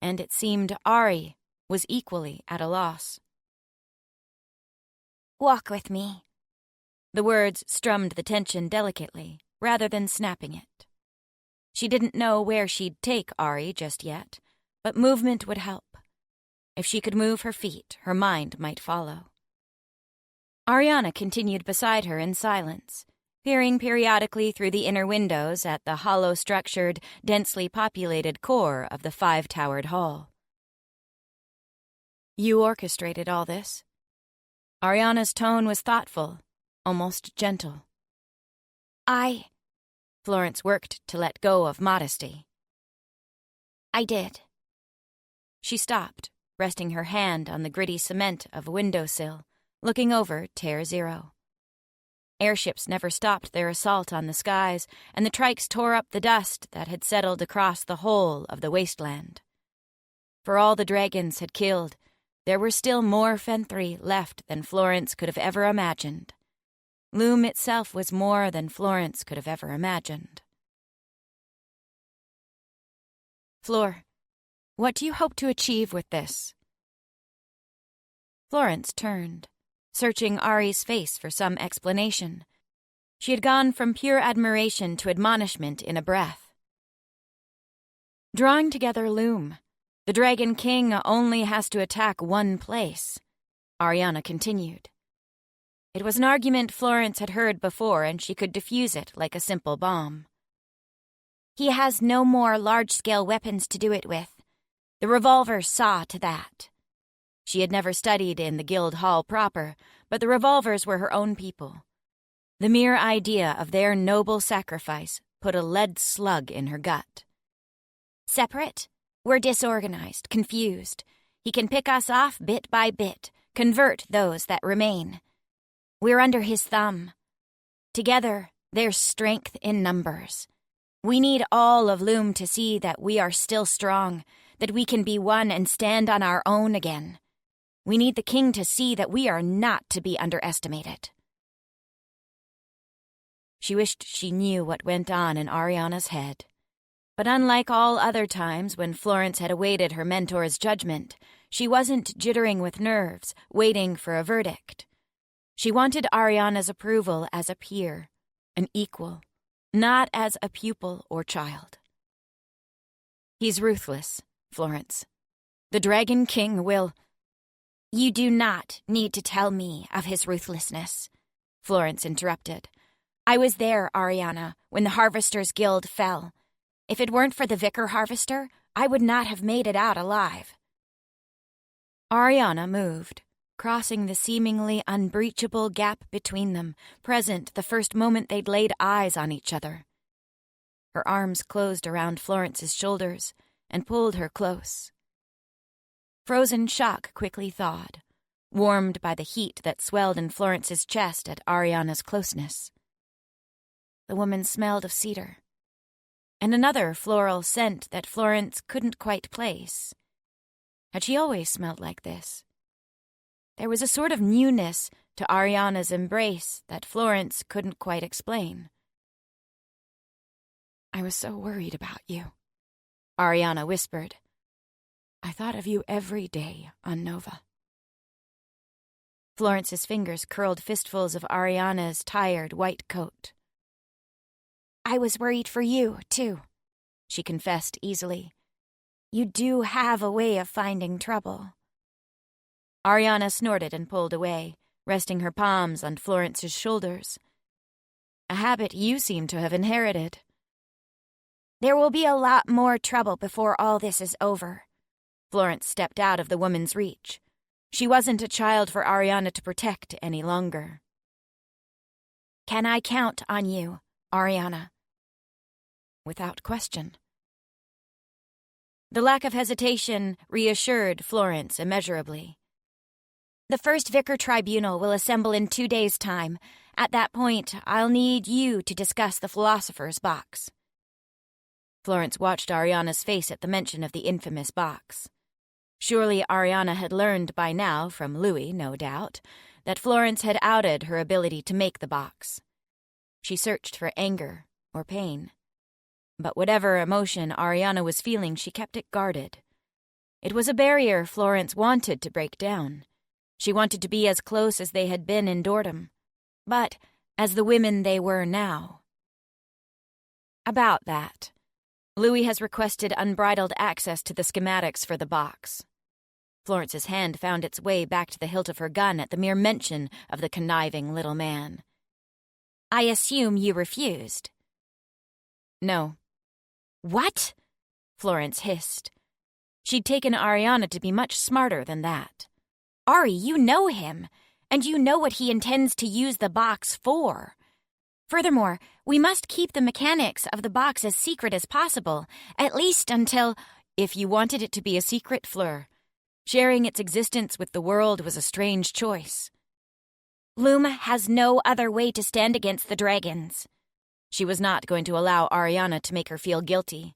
and it seemed Ari was equally at a loss. Walk with me. The words strummed the tension delicately, rather than snapping it. She didn't know where she'd take Ari just yet, but movement would help. If she could move her feet, her mind might follow. Ariana continued beside her in silence, peering periodically through the inner windows at the hollow-structured, densely populated core of the five-towered hall. You orchestrated all this? Ariana's tone was thoughtful, almost gentle. Florence worked to let go of modesty. I did. She stopped, resting her hand on the gritty cement of a windowsill, looking over Terre Zero. Airships never stopped their assault on the skies, and the trikes tore up the dust that had settled across the whole of the wasteland. For all the dragons had killed, there were still more Fenthri left than Florence could have ever imagined. Loom itself was more than Florence could have ever imagined. Flor, what do you hope to achieve with this? Florence turned, searching Ari's face for some explanation. She had gone from pure admiration to admonishment in a breath. Drawing together Loom. The Dragon King only has to attack one place, Ariana continued. It was an argument Florence had heard before, and she could diffuse it like a simple bomb. He has no more large-scale weapons to do it with. The revolver saw to that. She had never studied in the guild hall proper, but the revolvers were her own people. The mere idea of their noble sacrifice put a lead slug in her gut. Separate? We're disorganized, confused. He can pick us off bit by bit, convert those that remain. We're under his thumb. Together, there's strength in numbers. We need all of Loom to see that we are still strong, that we can be one and stand on our own again. We need the king to see that we are not to be underestimated. She wished she knew what went on in Ariana's head. But unlike all other times when Florence had awaited her mentor's judgment, she wasn't jittering with nerves, waiting for a verdict. She wanted Ariana's approval as a peer, an equal, not as a pupil or child. He's ruthless, Florence. The Dragon King will— You do not need to tell me of his ruthlessness, Florence interrupted. I was there, Ariana, when the Harvesters' Guild fell. If it weren't for the Vicar Harvester, I would not have made it out alive. Ariana moved, crossing the seemingly unbreachable gap between them, present the first moment they'd laid eyes on each other. Her arms closed around Florence's shoulders and pulled her close. Frozen shock quickly thawed, warmed by the heat that swelled in Florence's chest at Ariana's closeness. The woman smelled of cedar, and another floral scent that Florence couldn't quite place. Had she always smelled like this? There was a sort of newness to Ariana's embrace that Florence couldn't quite explain. "I was so worried about you," Ariana whispered. "I thought of you every day on Nova." Florence's fingers curled fistfuls of Ariana's tired white coat. I was worried for you, too, she confessed easily. You do have a way of finding trouble. Ariana snorted and pulled away, resting her palms on Florence's shoulders. A habit you seem to have inherited. There will be a lot more trouble before all this is over. Florence stepped out of the woman's reach. She wasn't a child for Ariana to protect any longer. Can I count on you, Ariana? Without question. The lack of hesitation reassured Florence immeasurably. The first Vicar Tribunal will assemble in 2 days' time. At that point, I'll need you to discuss the Philosopher's Box. Florence watched Ariana's face at the mention of the infamous box. Surely Ariana had learned by now, from Louis, no doubt, that Florence had outed her ability to make the box. She searched for anger or pain. But whatever emotion Ariana was feeling, she kept it guarded. It was a barrier Florence wanted to break down. She wanted to be as close as they had been in Dordom, but as the women they were now. About that, Louis has requested unbridled access to the schematics for the box. Florence's hand found its way back to the hilt of her gun at the mere mention of the conniving little man. I assume you refused. No. What? Florence hissed. She'd taken Ariana to be much smarter than that. Ari, you know him, and you know what he intends to use the box for. Furthermore, we must keep the mechanics of the box as secret as possible, at least until— If you wanted it to be a secret, Fleur, sharing its existence with the world was a strange choice. Loom has no other way to stand against the dragons. She was not going to allow Ariana to make her feel guilty.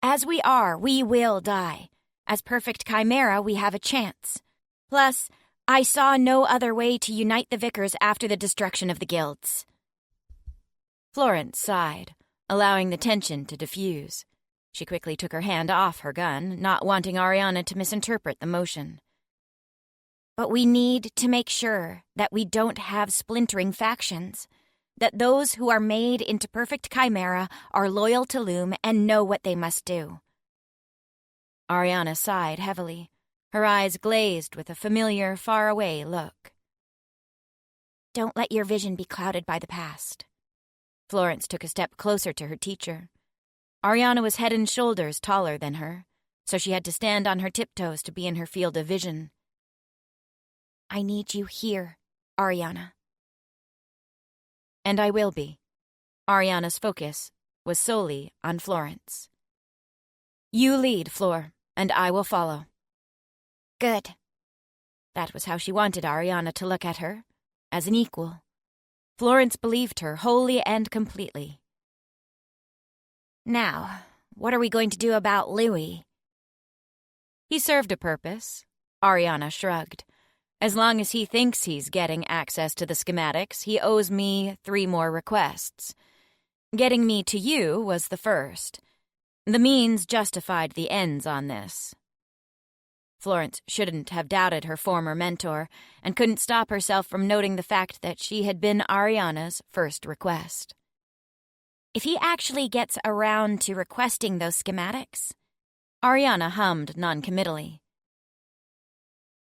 As we are, we will die. As perfect chimera, we have a chance. Plus, I saw no other way to unite the vicars after the destruction of the guilds. Florence sighed, allowing the tension to diffuse. She quickly took her hand off her gun, not wanting Ariana to misinterpret the motion. But we need to make sure that we don't have splintering factions, that those who are made into perfect chimera are loyal to Loom and know what they must do. Ariana sighed heavily, her eyes glazed with a familiar, faraway look. Don't let your vision be clouded by the past. Florence took a step closer to her teacher. Ariana was head and shoulders taller than her, so she had to stand on her tiptoes to be in her field of vision. I need you here, Ariana. And I will be. Ariana's focus was solely on Florence. You lead, Flor, and I will follow. Good. That was how she wanted Ariana to look at her, as an equal. Florence believed her wholly and completely. Now, what are we going to do about Louis? He served a purpose, Ariana shrugged. As long as he thinks he's getting access to the schematics, he owes me 3 more requests. Getting me to you was the first. The means justified the ends on this. Florence shouldn't have doubted her former mentor, and couldn't stop herself from noting the fact that she had been Ariana's first request. If he actually gets around to requesting those schematics? Ariana hummed noncommittally.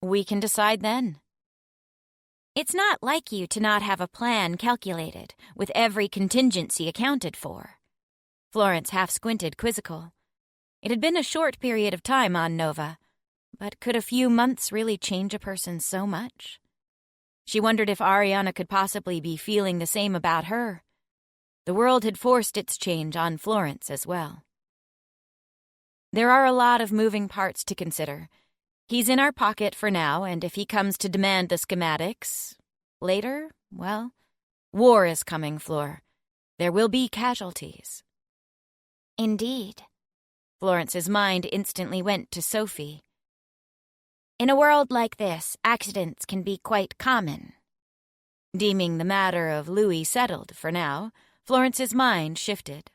We can decide then. It's not like you to not have a plan calculated, with every contingency accounted for. Florence half squinted, quizzical. It had been a short period of time on Nova, but could a few months really change a person so much? She wondered if Ariana could possibly be feeling the same about her. The world had forced its change on Florence as well. There are a lot of moving parts to consider. He's in our pocket for now, and if he comes to demand the schematics later, well, war is coming, Flor. There will be casualties. Indeed. Florence's mind instantly went to Sophie. In a world like this, accidents can be quite common. Deeming the matter of Louis settled for now, Florence's mind shifted.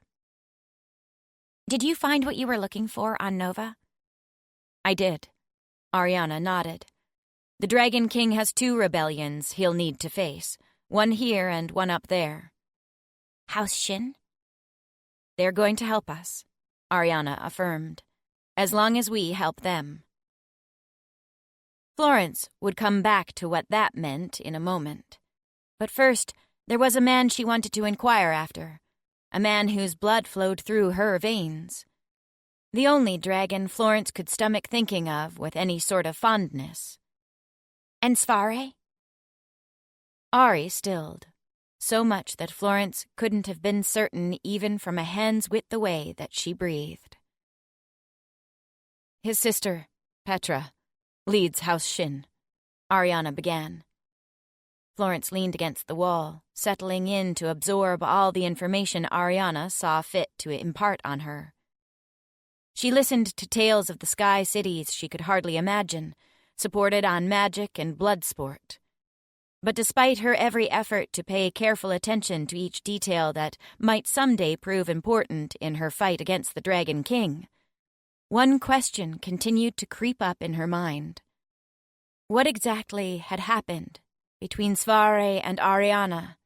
Did you find what you were looking for on Nova? I did. Ariana nodded. The Dragon King has 2 rebellions he'll need to face, one here and one up there. House Shin? They're going to help us, Ariana affirmed, as long as we help them. Florence would come back to what that meant in a moment. But first, there was a man she wanted to inquire after, a man whose blood flowed through her veins. The only dragon Florence could stomach thinking of with any sort of fondness. And Svare? Ari stilled, so much that Florence couldn't have been certain even from a hand's width away that she breathed. His sister, Petra, leads House Shin, Ariana began. Florence leaned against the wall, settling in to absorb all the information Ariana saw fit to impart on her. She listened to tales of the sky cities she could hardly imagine, supported on magic and blood sport. But despite her every effort to pay careful attention to each detail that might someday prove important in her fight against the Dragon King, one question continued to creep up in her mind. What exactly had happened between Svare and Ariana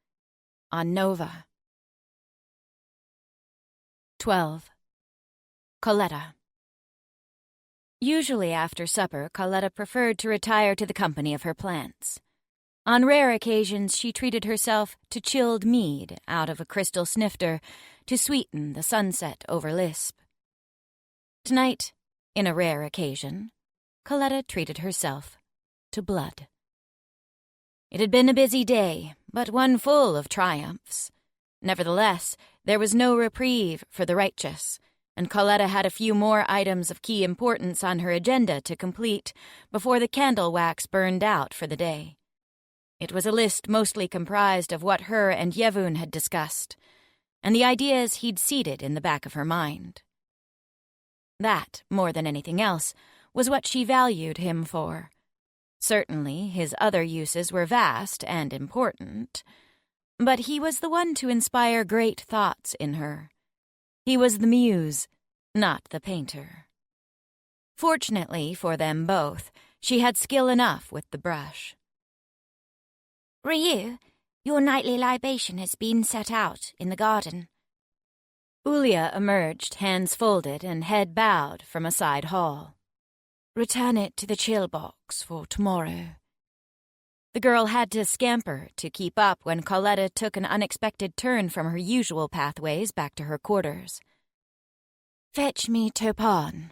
on Nova? 12. Coletta. Usually after supper, Coletta preferred to retire to the company of her plants. On rare occasions, she treated herself to chilled mead out of a crystal snifter to sweeten the sunset over Lisp. Tonight, in a rare occasion, Coletta treated herself to blood. It had been a busy day, but one full of triumphs. Nevertheless, there was no reprieve for the righteous, and Coletta had a few more items of key importance on her agenda to complete before the candle wax burned out for the day. It was a list mostly comprised of what her and Yevun had discussed, and the ideas he'd seeded in the back of her mind. That, more than anything else, was what she valued him for. Certainly, his other uses were vast and important, but he was the one to inspire great thoughts in her. He was the muse, not the painter. Fortunately for them both, she had skill enough with the brush. Ryu, your nightly libation has been set out in the garden. Ulia emerged, hands folded and head bowed, from a side hall. Return it to the chill box for tomorrow. The girl had to scamper to keep up when Coletta took an unexpected turn from her usual pathways back to her quarters. Fetch me Topan.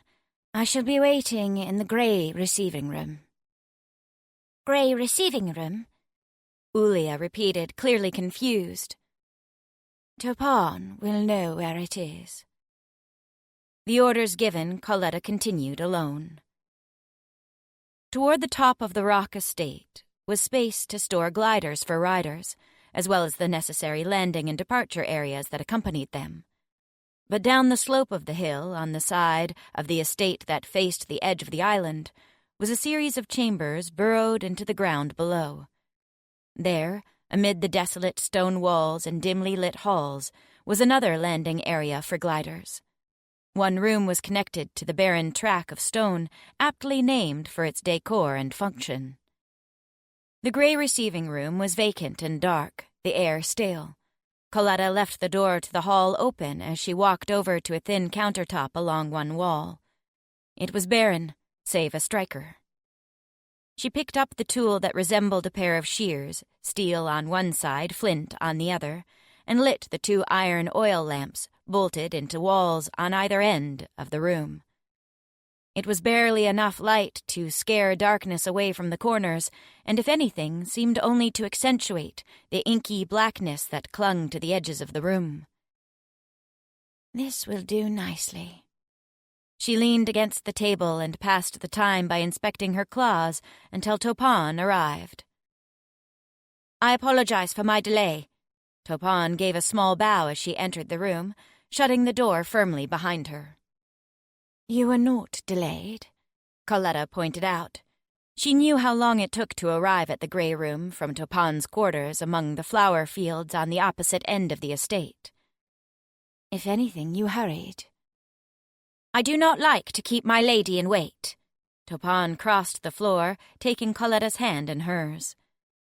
I shall be waiting in the grey receiving room. Grey receiving room? Ulia repeated, clearly confused. Topan will know where it is. The orders given, Coletta continued alone. Toward the top of the rock estate was space to store gliders for riders, as well as the necessary landing and departure areas that accompanied them. But down the slope of the hill, on the side of the estate that faced the edge of the island, was a series of chambers burrowed into the ground below. There, amid the desolate stone walls and dimly lit halls, was another landing area for gliders. One room was connected to the barren track of stone, aptly named for its decor and function. The grey receiving room was vacant and dark, the air stale. Coletta left the door to the hall open as she walked over to a thin countertop along one wall. It was barren, save a striker. She picked up the tool that resembled a pair of shears, steel on one side, flint on the other, and lit the 2 iron oil lamps bolted into walls on either end of the room. It was barely enough light to scare darkness away from the corners, and if anything, seemed only to accentuate the inky blackness that clung to the edges of the room. This will do nicely. She leaned against the table and passed the time by inspecting her claws until Topon arrived. "I apologize for my delay." Topon gave a small bow as she entered the room, shutting the door firmly behind her. "You were not delayed," Coletta pointed out. She knew how long it took to arrive at the grey room from Topon's quarters among the flower fields on the opposite end of the estate. "If anything, you hurried." "I do not like to keep my lady in wait." Topon crossed the floor, taking Coletta's hand in hers.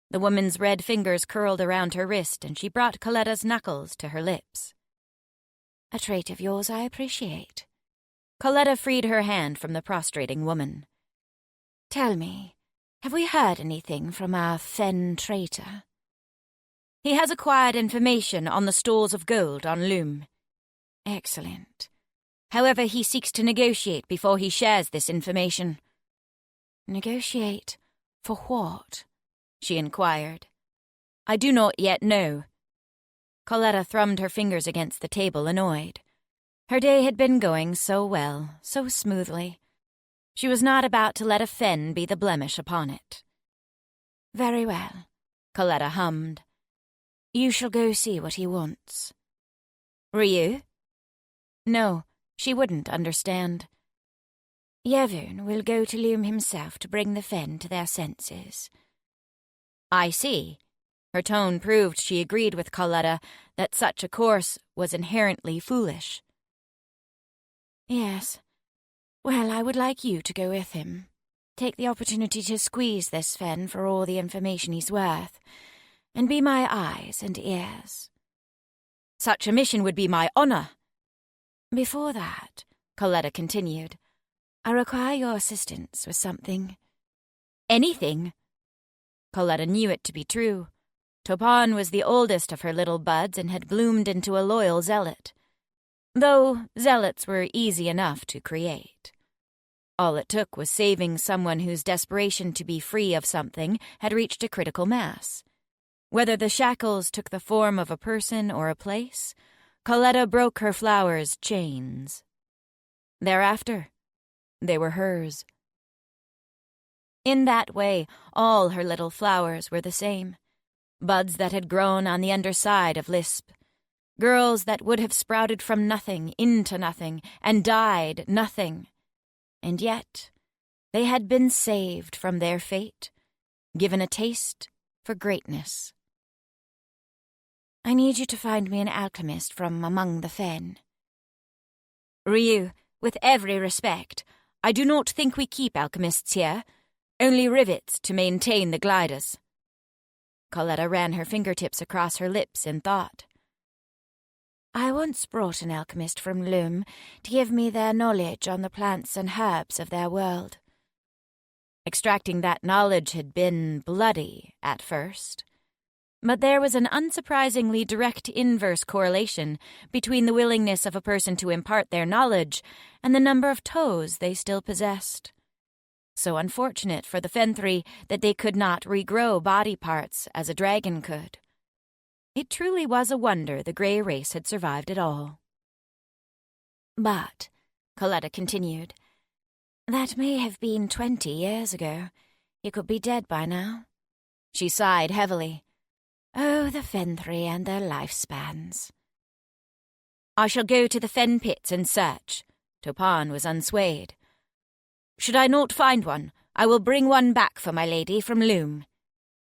The woman's red fingers curled around her wrist, and she brought Coletta's knuckles to her lips. "A trait of yours I appreciate." Coletta freed her hand from the prostrating woman. "Tell me, have we heard anything from our fen traitor?" "He has acquired information on the stores of gold on Loom." "Excellent." "However, he seeks to negotiate before he shares this information." "Negotiate? For what?" she inquired. "I do not yet know." Coletta thrummed her fingers against the table, annoyed. Her day had been going so well, so smoothly. She was not about to let a fen be the blemish upon it. "Very well," Coletta hummed. "You shall go see what he wants." "Ryu?" No, she wouldn't understand. "Yevon will go to Loom himself to bring the fen to their senses." "I see." Her tone proved she agreed with Coletta that such a course was inherently foolish. "Yes. Well, I would like you to go with him. Take the opportunity to squeeze this fen for all the information he's worth, and be my eyes and ears." "Such a mission would be my honor." "Before that," Coletta continued, "I require your assistance with something." "Anything?" Coletta knew it to be true. Topon was the oldest of her little buds and had bloomed into a loyal zealot. Though zealots were easy enough to create. All it took was saving someone whose desperation to be free of something had reached a critical mass. Whether the shackles took the form of a person or a place, Coletta broke her flower's chains. Thereafter, they were hers. In that way, all her little flowers were the same. Buds that had grown on the underside of Lisp. Girls that would have sprouted from nothing into nothing and died nothing. And yet, they had been saved from their fate, given a taste for greatness. "I need you to find me an alchemist from among the fen." "Ryu, with every respect, I do not think we keep alchemists here. Only rivets to maintain the gliders." Coletta ran her fingertips across her lips in thought. "I once brought an alchemist from Loom to give me their knowledge on the plants and herbs of their world." Extracting that knowledge had been bloody at first. But there was an unsurprisingly direct inverse correlation between the willingness of a person to impart their knowledge and the number of toes they still possessed. So unfortunate for the Fenthri that they could not regrow body parts as a dragon could. It truly was a wonder the grey race had survived at all. "But," Coletta continued, "that may have been 20 years ago. He could be dead by now." She sighed heavily. "Oh, the Fenthri and their lifespans." "I shall go to the fen pits and search." Topon was unswayed. "Should I not find one, I will bring one back for my lady from Loom."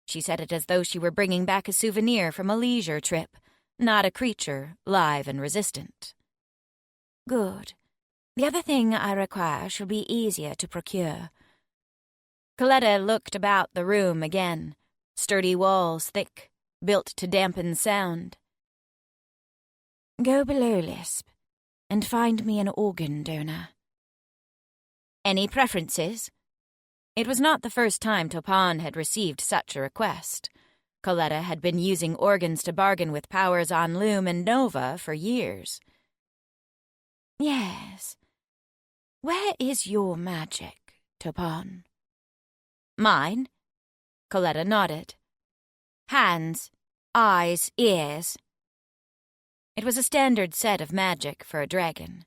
She said it as though she were bringing back a souvenir from a leisure trip, not a creature live and resistant. "Good. The other thing I require shall be easier to procure." Coletta looked about the room again. Sturdy walls, thick, built to dampen sound. Go below, Lisp, and find me an organ donor. Any preferences? It was not the first time Topan had received such a request. Coletta had been using organs to bargain with powers on Loom and Nova for years. Yes. Where is your magic, Topan? Mine? Coletta nodded. Hands, eyes, ears. It was a standard set of magic for a dragon.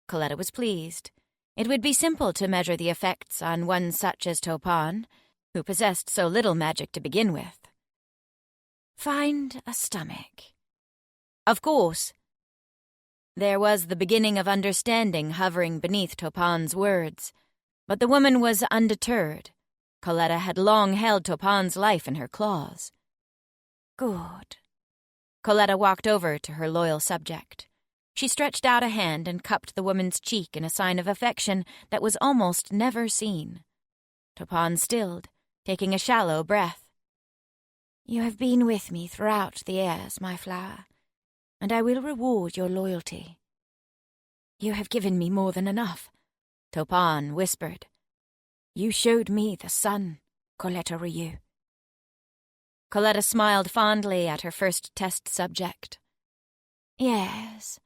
Coletta was pleased. It would be simple to measure the effects on one such as Topan, who possessed so little magic to begin with. Find a stomach. Of course. There was the beginning of understanding hovering beneath Topan's words, but the woman was undeterred. Coletta had long held Topan's life in her claws. Good. Coletta walked over to her loyal subject. She stretched out a hand and cupped the woman's cheek in a sign of affection that was almost never seen. Topan stilled, taking a shallow breath. You have been with me throughout the years, my flower, and I will reward your loyalty. You have given me more than enough, Topan whispered. You showed me the sun, Coletta Ryu. Coletta smiled fondly at her first test subject. Yes,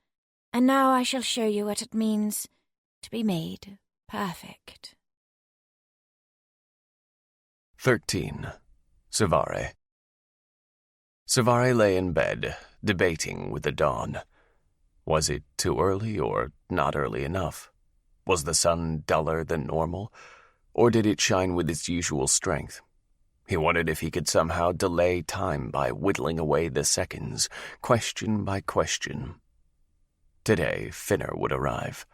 and now I shall show you what it means to be made perfect. 13. Savare. Savare lay in bed, debating with the dawn. Was it too early or not early enough? Was the sun duller than normal, or did it shine with its usual strength? He wondered if he could somehow delay time by whittling away the seconds, question by question. Today, Finner would arrive.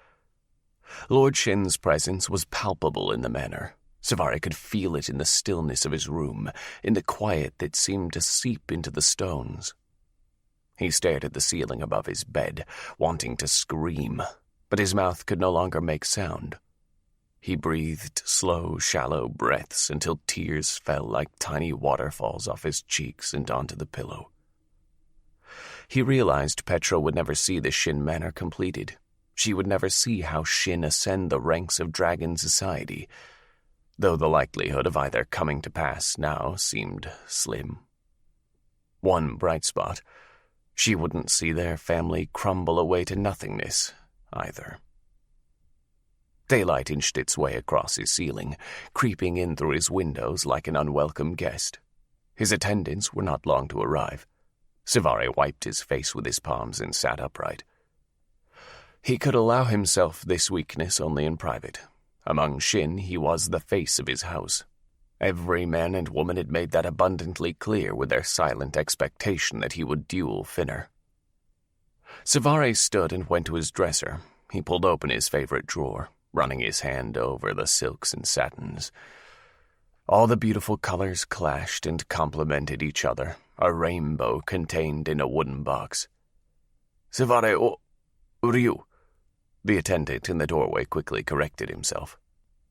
Lord Shin's presence was palpable in the manor. Savare could feel it in the stillness of his room, in the quiet that seemed to seep into the stones. He stared at the ceiling above his bed, wanting to scream, but his mouth could no longer make sound. He breathed slow, shallow breaths until tears fell like tiny waterfalls off his cheeks and onto the pillow. He realized Petra would never see the Shin Manor completed. She would never see how Shin ascend the ranks of dragon society, though the likelihood of either coming to pass now seemed slim. One bright spot, she wouldn't see their family crumble away to nothingness, either. Daylight inched its way across his ceiling, creeping in through his windows like an unwelcome guest. His attendants were not long to arrive. Savare wiped his face with his palms and sat upright. He could allow himself this weakness only in private. Among Shin, he was the face of his house. Every man and woman had made that abundantly clear with their silent expectation that he would duel Finner. Savare stood and went to his dresser. He pulled open his favorite drawer, running his hand over the silks and satins. All the beautiful colors clashed and complemented each other, a rainbow contained in a wooden box. "Savare Ryu," the attendant in the doorway quickly corrected himself.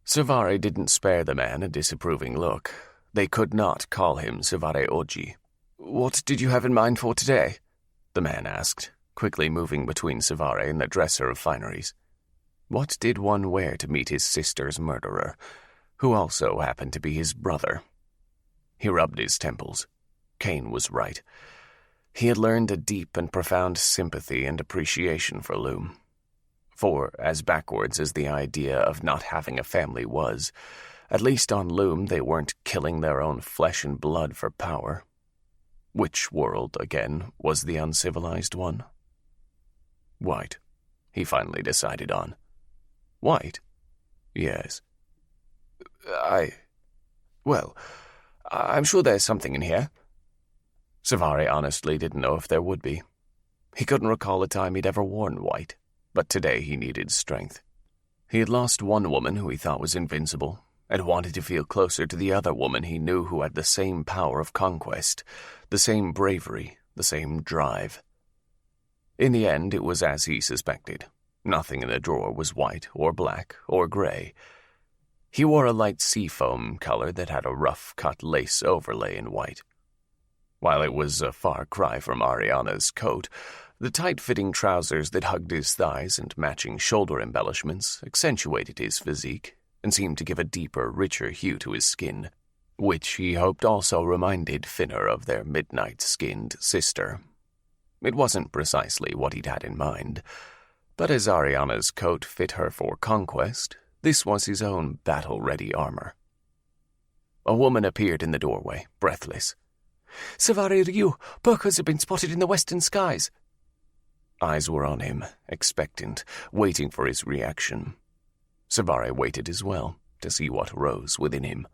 Savare didn't spare the man a disapproving look. They could not call him Savare Oji. "What did you have in mind for today?" the man asked, quickly moving between Savare and the dresser of fineries. What did one wear to meet his sister's murderer, who also happened to be his brother? He rubbed his temples. Kane was right. He had learned a deep and profound sympathy and appreciation for Loom. For, as backwards as the idea of not having a family was, at least on Loom they weren't killing their own flesh and blood for power. Which world, again, was the uncivilized one? White, he finally decided on. White? Yes. I'm sure there's something in here. Savare honestly didn't know if there would be. He couldn't recall a time he'd ever worn white, but today he needed strength. He had lost one woman who he thought was invincible, and wanted to feel closer to the other woman he knew who had the same power of conquest, the same bravery, the same drive. In the end, it was as he suspected. Nothing in the drawer was white or black or gray. He wore a light seafoam color that had a rough-cut lace overlay in white. While it was a far cry from Ariana's coat, The tight-fitting trousers that hugged his thighs and matching shoulder embellishments accentuated his physique and seemed to give a deeper, richer hue to his skin, which he hoped also reminded Finner of their midnight-skinned sister. It wasn't precisely what he'd had in mind, but as Ariana's coat fit her for conquest, this was his own battle-ready armor. A woman appeared in the doorway, breathless. "Savare Ryu, Burkos have been spotted in the western skies." Eyes were on him, expectant, waiting for his reaction. Savare waited as well, to see what rose within him.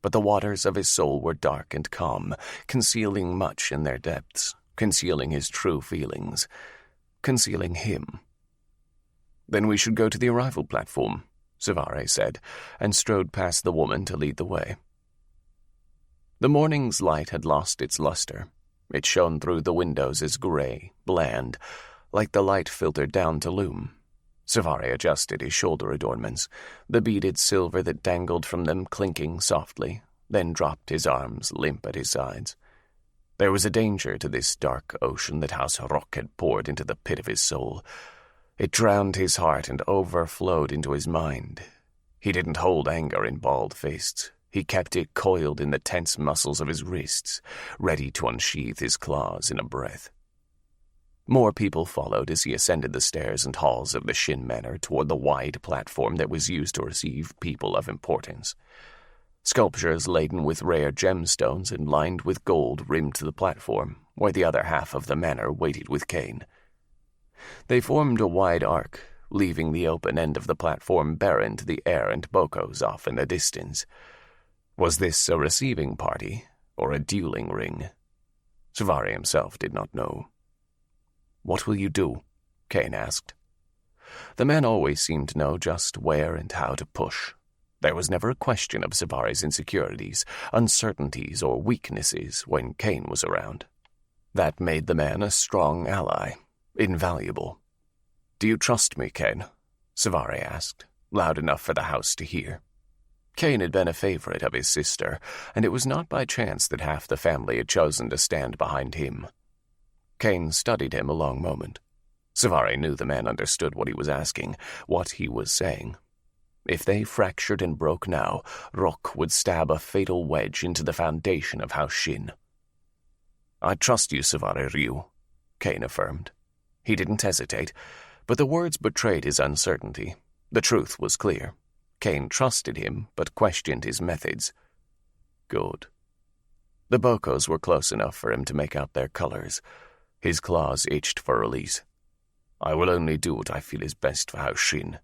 But the waters of his soul were dark and calm, concealing much in their depths, concealing his true feelings, concealing him. "Then we should go to the arrival platform," Savare said, and strode past the woman to lead the way. The morning's light had lost its luster. It shone through the windows as gray, bland, like the light filtered down to Loom. Savare adjusted his shoulder adornments, the beaded silver that dangled from them clinking softly, then dropped his arms limp at his sides. There was a danger to this dark ocean that House Rock had poured into the pit of his soul. It drowned his heart and overflowed into his mind. He didn't hold anger in balled fists. He kept it coiled in the tense muscles of his wrists, ready to unsheath his claws in a breath. More people followed as he ascended the stairs and halls of the Shin Manor toward the wide platform that was used to receive people of importance. Sculptures laden with rare gemstones and lined with gold rimmed the platform, where the other half of the manor waited with Kane. They formed a wide arc, leaving the open end of the platform barren to the air and Bokos off in the distance. Was this a receiving party, or a dueling ring? Savare himself did not know. "What will you do?" Kane asked. The man always seemed to know just where and how to push. There was never a question of Savare's insecurities, uncertainties, or weaknesses when Kane was around. That made the man a strong ally, invaluable. "Do you trust me, Kane?" Savare asked, loud enough for the house to hear. Kane had been a favorite of his sister, and it was not by chance that half the family had chosen to stand behind him. Kane studied him a long moment. Savare knew the man understood what he was asking, what he was saying. If they fractured and broke now, Rock would stab a fatal wedge into the foundation of House Shin. "I trust you, Savare Ryu," Kane affirmed. He didn't hesitate, but the words betrayed his uncertainty. The truth was clear. Kane trusted him, but questioned his methods. Good. The Bokos were close enough for him to make out their colors. His claws itched for release. "I will only do what I feel is best for House Shin.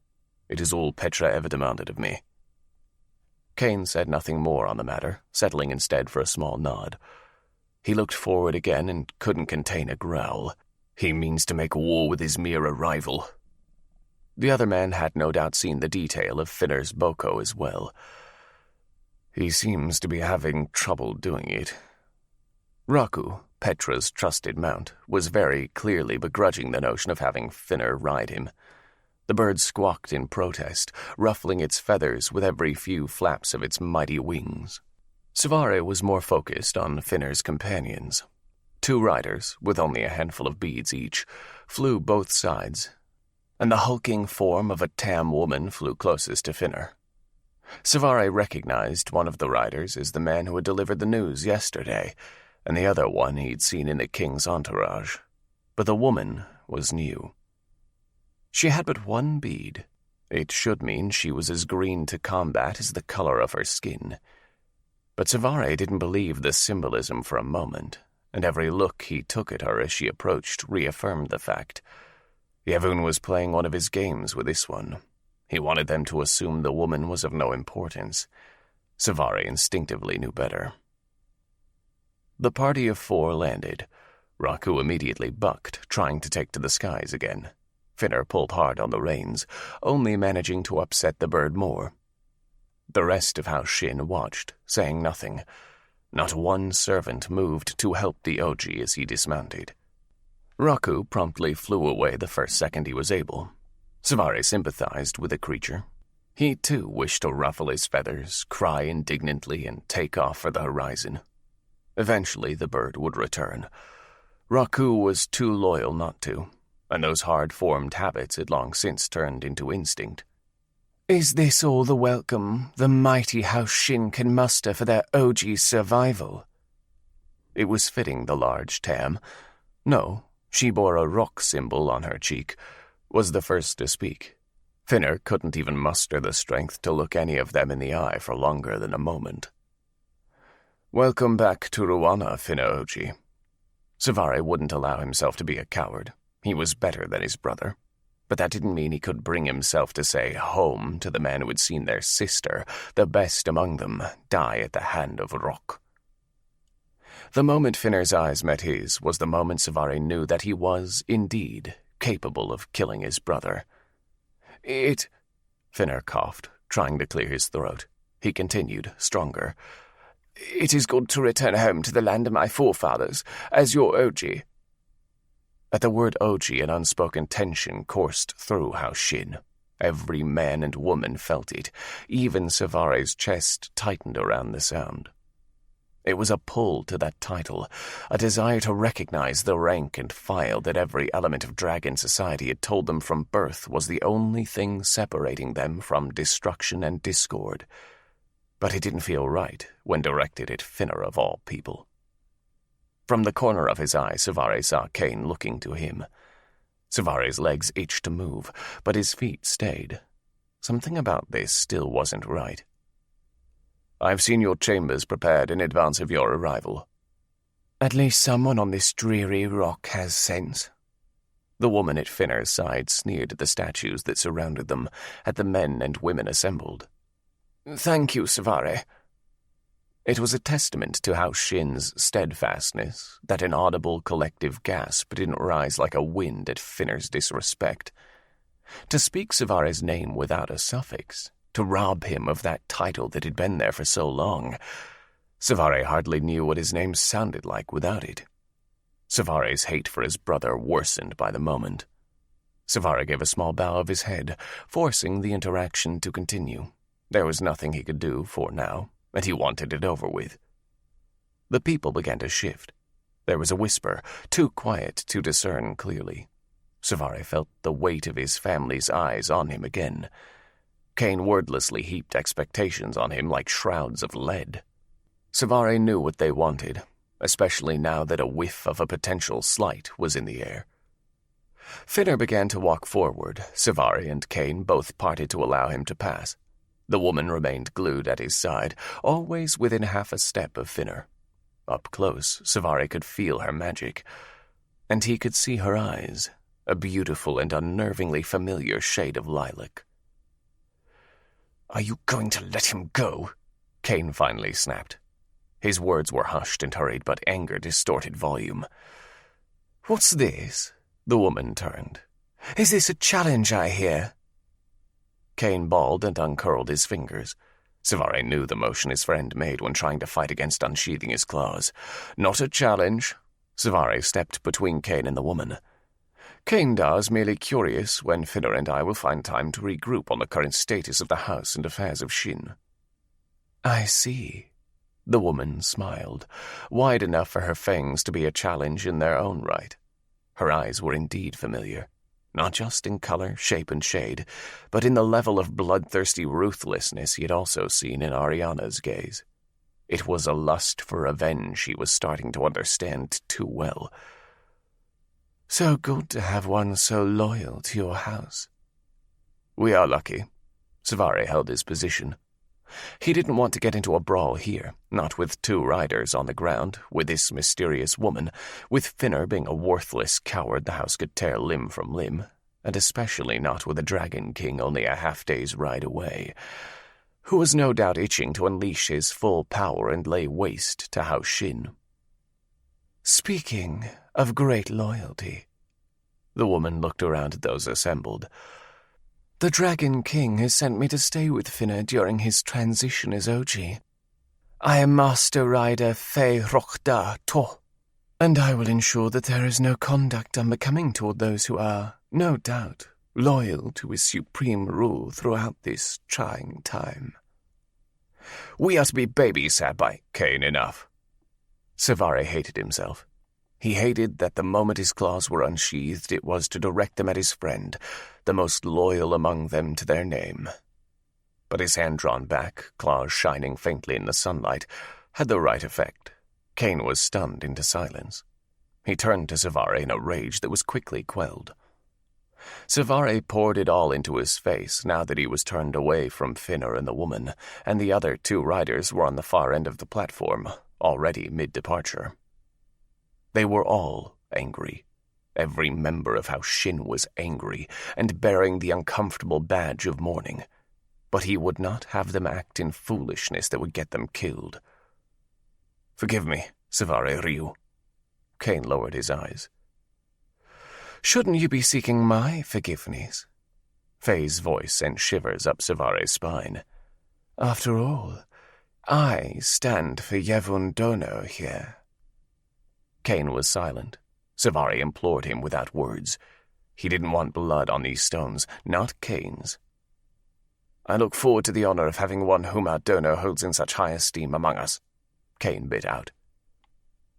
It is all Petra ever demanded of me." Kane said nothing more on the matter, settling instead for a small nod. He looked forward again and couldn't contain a growl. He means to make war with his mere arrival. The other man had no doubt seen the detail of Finner's Boko as well. He seems to be having trouble doing it. Raku, Petra's trusted mount, was very clearly begrudging the notion of having Finner ride him. The bird squawked in protest, ruffling its feathers with every few flaps of its mighty wings. Savare was more focused on Finner's companions. 2 riders, with only a handful of beads each, flew both sides, and the hulking form of a tam woman flew closest to Finner. Savare recognized one of the riders as the man who had delivered the news yesterday, and the other one he'd seen in the king's entourage. But the woman was new. She had but 1 bead. It should mean she was as green to combat as the color of her skin. But Savare didn't believe the symbolism for a moment, and every look he took at her as she approached reaffirmed the fact. Yevon was playing one of his games with this one. He wanted them to assume the woman was of no importance. Savare instinctively knew better. The party of 4 landed. Raku immediately bucked, trying to take to the skies again. Finner pulled hard on the reins, only managing to upset the bird more. The rest of House Shin watched, saying nothing. Not one servant moved to help the Oji as he dismounted. Raku promptly flew away the first second he was able. Savare sympathized with the creature. He, too, wished to ruffle his feathers, cry indignantly, and take off for the horizon. Eventually the bird would return. Raku was too loyal not to, and those hard-formed habits had long since turned into instinct. Is this all the welcome the mighty House Shin can muster for their OG's survival? It was fitting the large Tam, no, she bore a rock symbol on her cheek, was the first to speak. Finner couldn't even muster the strength to look any of them in the eye for longer than a moment. Welcome back to Ruana, Finner-oji. Savare wouldn't allow himself to be a coward. He was better than his brother. But that didn't mean he could bring himself to say home to the man who had seen their sister, the best among them, die at the hand of Rock. The moment Finner's eyes met his was the moment Savare knew that he was, indeed, capable of killing his brother. Finner coughed, trying to clear his throat. He continued, stronger. It is good to return home to the land of my forefathers, as your Oji. At the word Oji, an unspoken tension coursed through House Shin. Every man and woman felt it. Even Savare's chest tightened around the sound. It was a pull to that title, a desire to recognize the rank and file that every element of dragon society had told them from birth was the only thing separating them from destruction and discord. But it didn't feel right when directed at Finner of all people. From the corner of his eye, Savare saw Kane looking to him. Savare's legs itched to move, but his feet stayed. Something about this still wasn't right. I've seen your chambers prepared in advance of your arrival. At least someone on this dreary rock has sense. The woman at Finner's side sneered at the statues that surrounded them, at the men and women assembled. Thank you, Savare. It was a testament to House Shin's steadfastness that an audible collective gasp didn't rise like a wind at Finner's disrespect. To speak Savare's name without a suffix, to rob him of that title that had been there for so long. Savare hardly knew what his name sounded like without it. Savare's hate for his brother worsened by the moment. Savare gave a small bow of his head, forcing the interaction to continue. There was nothing he could do for now, and he wanted it over with. The people began to shift. There was a whisper, too quiet to discern clearly. Savare felt the weight of his family's eyes on him again. Kane wordlessly heaped expectations on him like shrouds of lead. Savare knew what they wanted, especially now that a whiff of a potential slight was in the air. Finner began to walk forward. Savare and Kane both parted to allow him to pass. The woman remained glued at his side, always within half a step of Finner. Up close, Savare could feel her magic, and he could see her eyes, a beautiful and unnervingly familiar shade of lilac. Are you going to let him go? Kane finally snapped. His words were hushed and hurried, but anger distorted volume. What's this? The woman turned. Is this a challenge I hear? Kane bawled and uncurled his fingers. Savare knew the motion his friend made when trying to fight against unsheathing his claws. Not a challenge. Savare stepped between Kane and the woman. Kane does merely curious when Finner and I will find time to regroup on the current status of the house and affairs of Shin. I see. The woman smiled, wide enough for her fangs to be a challenge in their own right. Her eyes were indeed familiar, not just in color, shape, and shade, but in the level of bloodthirsty ruthlessness he had also seen in Ariana's gaze. It was a lust for revenge he was starting to understand too well. So good to have one so loyal to your house. We are lucky. Savare held his position. He didn't want to get into a brawl here, not with two riders on the ground, with this mysterious woman, with Finner being a worthless coward the house could tear limb from limb, and especially not with a dragon king only a half-day's ride away, who was no doubt itching to unleash his full power and lay waste to House Shin. Speaking of great loyalty, the woman looked around at those assembled. The Dragon King has sent me to stay with Finner during his transition as OG. I am Master Rider Fei Rokda To, and I will ensure that there is no conduct unbecoming toward those who are, no doubt, loyal to his supreme rule throughout this trying time. We are to be babysat by Kane enough. Savare hated himself. He hated that the moment his claws were unsheathed, it was to direct them at his friend, the most loyal among them to their name. But his hand drawn back, claws shining faintly in the sunlight, had the right effect. Kane was stunned into silence. He turned to Savare in a rage that was quickly quelled. Savare poured it all into his face now that he was turned away from Finner and the woman, and the other 2 riders were on the far end of the platform, already mid-departure. They were all angry. Every member of House Shin was angry and bearing the uncomfortable badge of mourning. But he would not have them act in foolishness that would get them killed. "Forgive me, Savare Ryu." Kane lowered his eyes. "Shouldn't you be seeking my forgiveness?" Faye's voice sent shivers up Savare's spine. "After all, I stand for Yevon Dono here." Kane was silent. Savare implored him without words. He didn't want blood on these stones, not Kane's. "I look forward to the honor of having one whom our Dono holds in such high esteem among us," Kane bit out.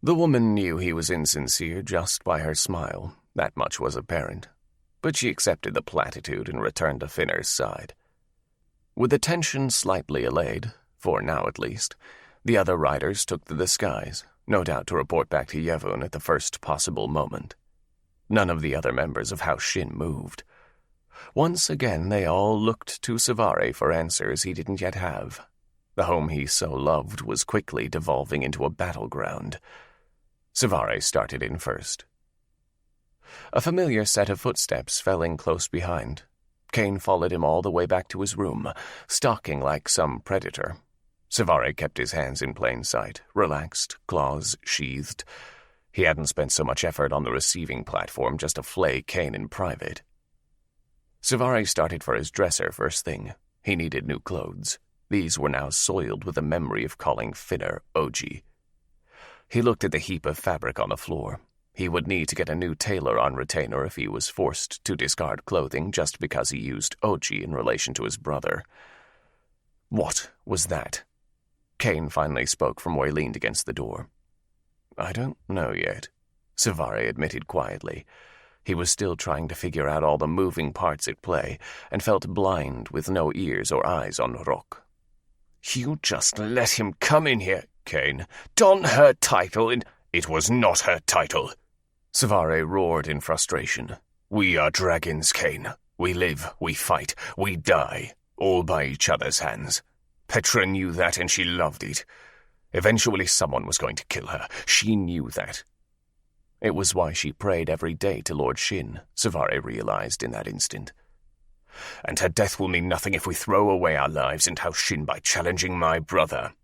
The woman knew he was insincere just by her smile. That much was apparent. But she accepted the platitude and returned to Finner's side. With the tension slightly allayed, for now at least, the other riders took to the skies, no doubt to report back to Yevon at the first possible moment. None of the other members of House Shin moved. Once again they all looked to Savare for answers he didn't yet have. The home he so loved was quickly devolving into a battleground. Savare started in first. A familiar set of footsteps fell in close behind. Kane followed him all the way back to his room, stalking like some predator. Savare kept his hands in plain sight, relaxed, claws sheathed. He hadn't spent so much effort on the receiving platform just to flay Kane in private. Savare started for his dresser first thing. He needed new clothes. These were now soiled with the memory of calling Finner Oji. He looked at the heap of fabric on the floor. He would need to get a new tailor on retainer if he was forced to discard clothing just because he used Oji in relation to his brother. What was that? Kane finally spoke from where he leaned against the door. "I don't know yet," Savare admitted quietly. He was still trying to figure out all the moving parts at play, and felt blind with no ears or eyes on Rock. "You just let him come in here, Kane. Don her title in—" "It was not her title," Savare roared in frustration. "We are dragons, Kane. We live, we fight, we die, all by each other's hands. Petra knew that and she loved it. Eventually someone was going to kill her. She knew that. It was why she prayed every day to Lord Shin, Savare realized in that instant. And her death will mean nothing if we throw away our lives in House Shin by challenging my brother."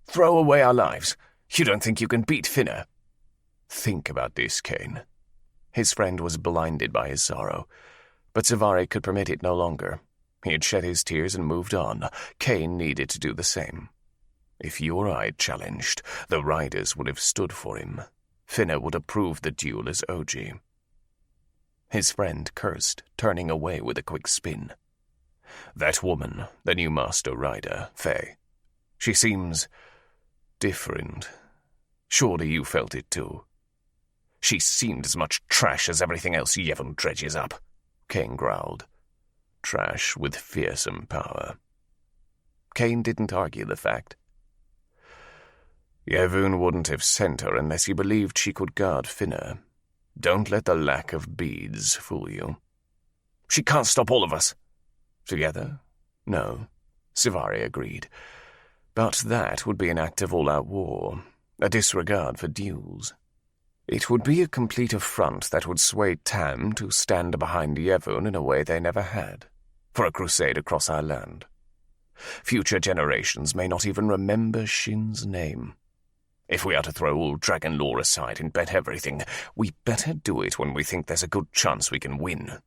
"Throw away our lives? You don't think you can beat Finner?" "Think about this, Kane." His friend was blinded by his sorrow, but Savare could permit it no longer. He had shed his tears and moved on. Kane needed to do the same. If you or I had challenged, the riders would have stood for him. Finner would approve the duel as Oji. His friend cursed, turning away with a quick spin. "That woman, the new master rider, Faye. She seems different. Surely you felt it too." "She seemed as much trash as everything else Yevon dredges up," Kane growled. "Trash with fearsome power." Kane didn't argue the fact. "Yevon wouldn't have sent her unless he believed she could guard Finner. Don't let the lack of beads fool you." "She can't stop all of us." "Together? No," Savare agreed. "But that would be an act of all-out war, a disregard for duels. It would be a complete affront that would sway Tam to stand behind Yevon in a way they never had, for a crusade across our land. Future generations may not even remember Shin's name. If we are to throw all dragon lore aside and bet everything, we better do it when we think there's a good chance we can win."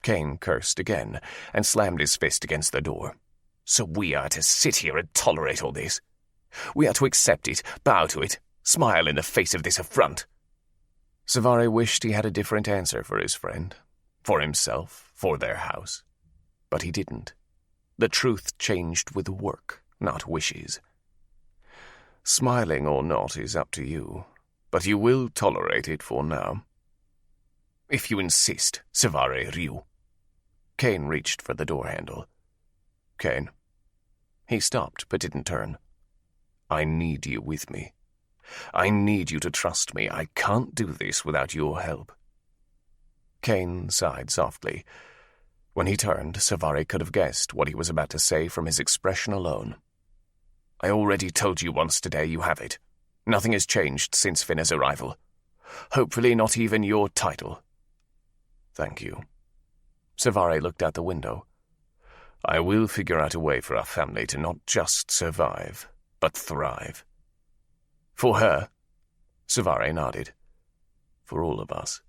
Kane cursed again and slammed his fist against the door. "So we are to sit here and tolerate all this? We are to accept it, bow to it, smile in the face of this affront?" Savare wished he had a different answer for his friend, for himself, for their house. But he didn't. The truth changed with work, not wishes. "Smiling or not is up to you. but you will tolerate it for now. If you insist, Sevare Ryu. Kane reached for the door handle. Kane. He stopped, but didn't turn. I need you with me. I need you to trust me. I can't do this without your help. Kane sighed softly. When he turned, Sevare could have guessed what he was about to say from his expression alone. I already told you once today you have it. Nothing has changed since Finna's arrival. Hopefully not even your title. Thank you. Sevare looked out the window. I will figure out a way for our family to not just survive, but thrive. For her, Sevare nodded. For all of us.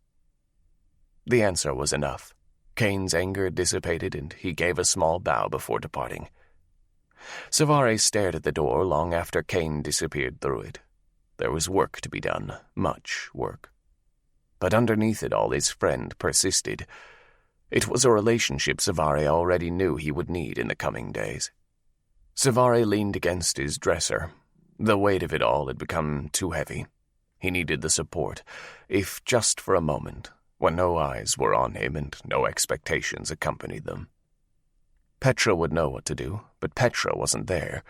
The answer was enough. Kane's anger dissipated, and he gave a small bow before departing. Sevare stared at the door long after Kane disappeared through it. There was work to be done, much work. But underneath it all, his friend persisted. It was a relationship Sevare already knew he would need in the coming days. Sevare leaned against his dresser. The weight of it all had become too heavy. He needed the support, if just for a moment, when no eyes were on him and no expectations accompanied them. Petra would know what to do, but Petra wasn't there.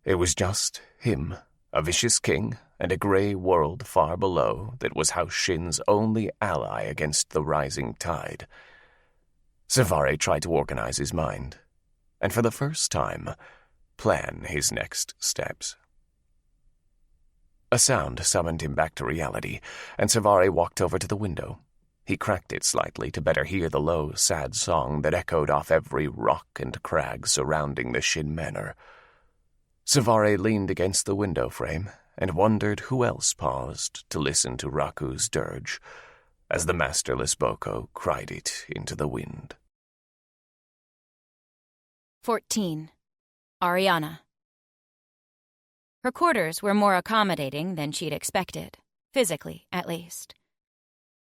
It was just him, a vicious king, and a grey world far below that was House Shin's only ally against the rising tide. Sevare tried to organize his mind, and for the first time, plan his next steps. A sound summoned him back to reality, and Sevare walked over to the window. He cracked it slightly to better hear the low, sad song that echoed off every rock and crag surrounding the Shin Manor. Sevare leaned against the window frame and wondered who else paused to listen to Raku's dirge as the masterless Boko cried it into the wind. 14. Ariana. Her quarters were more accommodating than she'd expected, physically at least.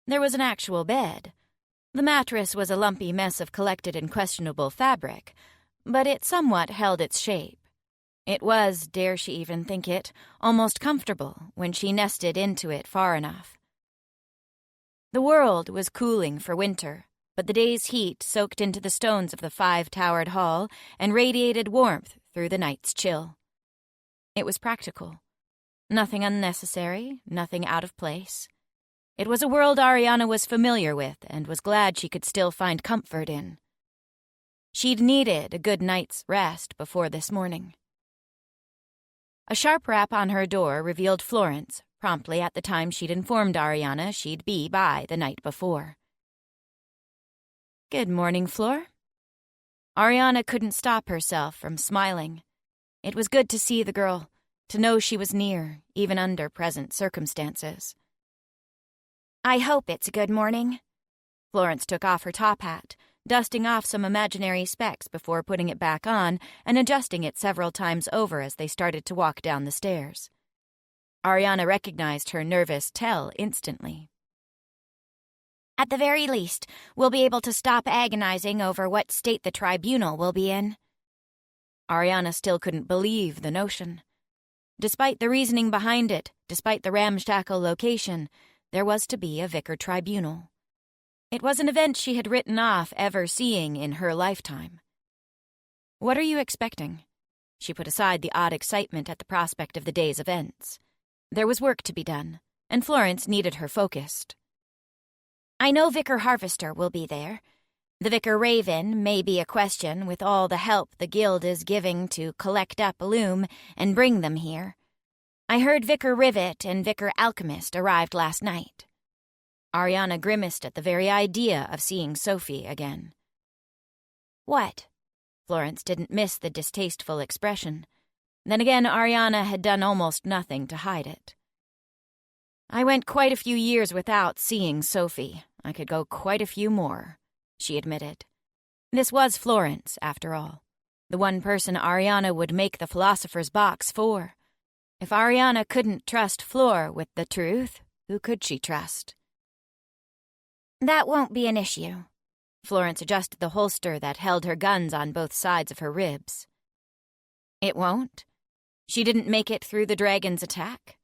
There was an actual bed. The mattress was a lumpy mess of collected and questionable fabric, but it somewhat held its shape. It was, dare she even think it, almost comfortable when she nested into it far enough. The world was cooling for winter, but the day's heat soaked into the stones of the 5-towered hall and radiated warmth through the night's chill. It was practical. Nothing unnecessary, nothing out of place. It was a world Ariana was familiar with and was glad she could still find comfort in. She'd needed a good night's rest before this morning. A sharp rap on her door revealed Florence, promptly at the time she'd informed Ariana she'd be by the night before. Good morning, Flor. Ariana couldn't stop herself from smiling. It was good to see the girl, to know she was near, even under present circumstances. I hope it's a good morning. Florence took off her top hat, dusting off some imaginary specks before putting it back on and adjusting it several times over as they started to walk down the stairs. Ariana recognized her nervous tell instantly. At the very least, we'll be able to stop agonizing over what state the tribunal will be in. Ariana still couldn't believe the notion. Despite the reasoning behind it, despite the ramshackle location, there was to be a vicar tribunal. It was an event she had written off ever seeing in her lifetime. What are you expecting? She put aside the odd excitement at the prospect of the day's events. There was work to be done, and Florence needed her focused. I know Vicar Harvester will be there. The Vicar Raven may be a question with all the help the Guild is giving to collect up Loom and bring them here. I heard Vicar Rivet and Vicar Alchemist arrived last night. Ariana grimaced at the very idea of seeing Sophie again. What? Florence didn't miss the distasteful expression. Then again, Ariana had done almost nothing to hide it. I went quite a few years without seeing Sophie. I could go quite a few more, she admitted. This was Florence, after all. The one person Ariana would make the philosopher's box for. If Ariana couldn't trust Flor with the truth, who could she trust? That won't be an issue. Florence adjusted the holster that held her guns on both sides of her ribs. It won't? She didn't make it through the dragon's attack?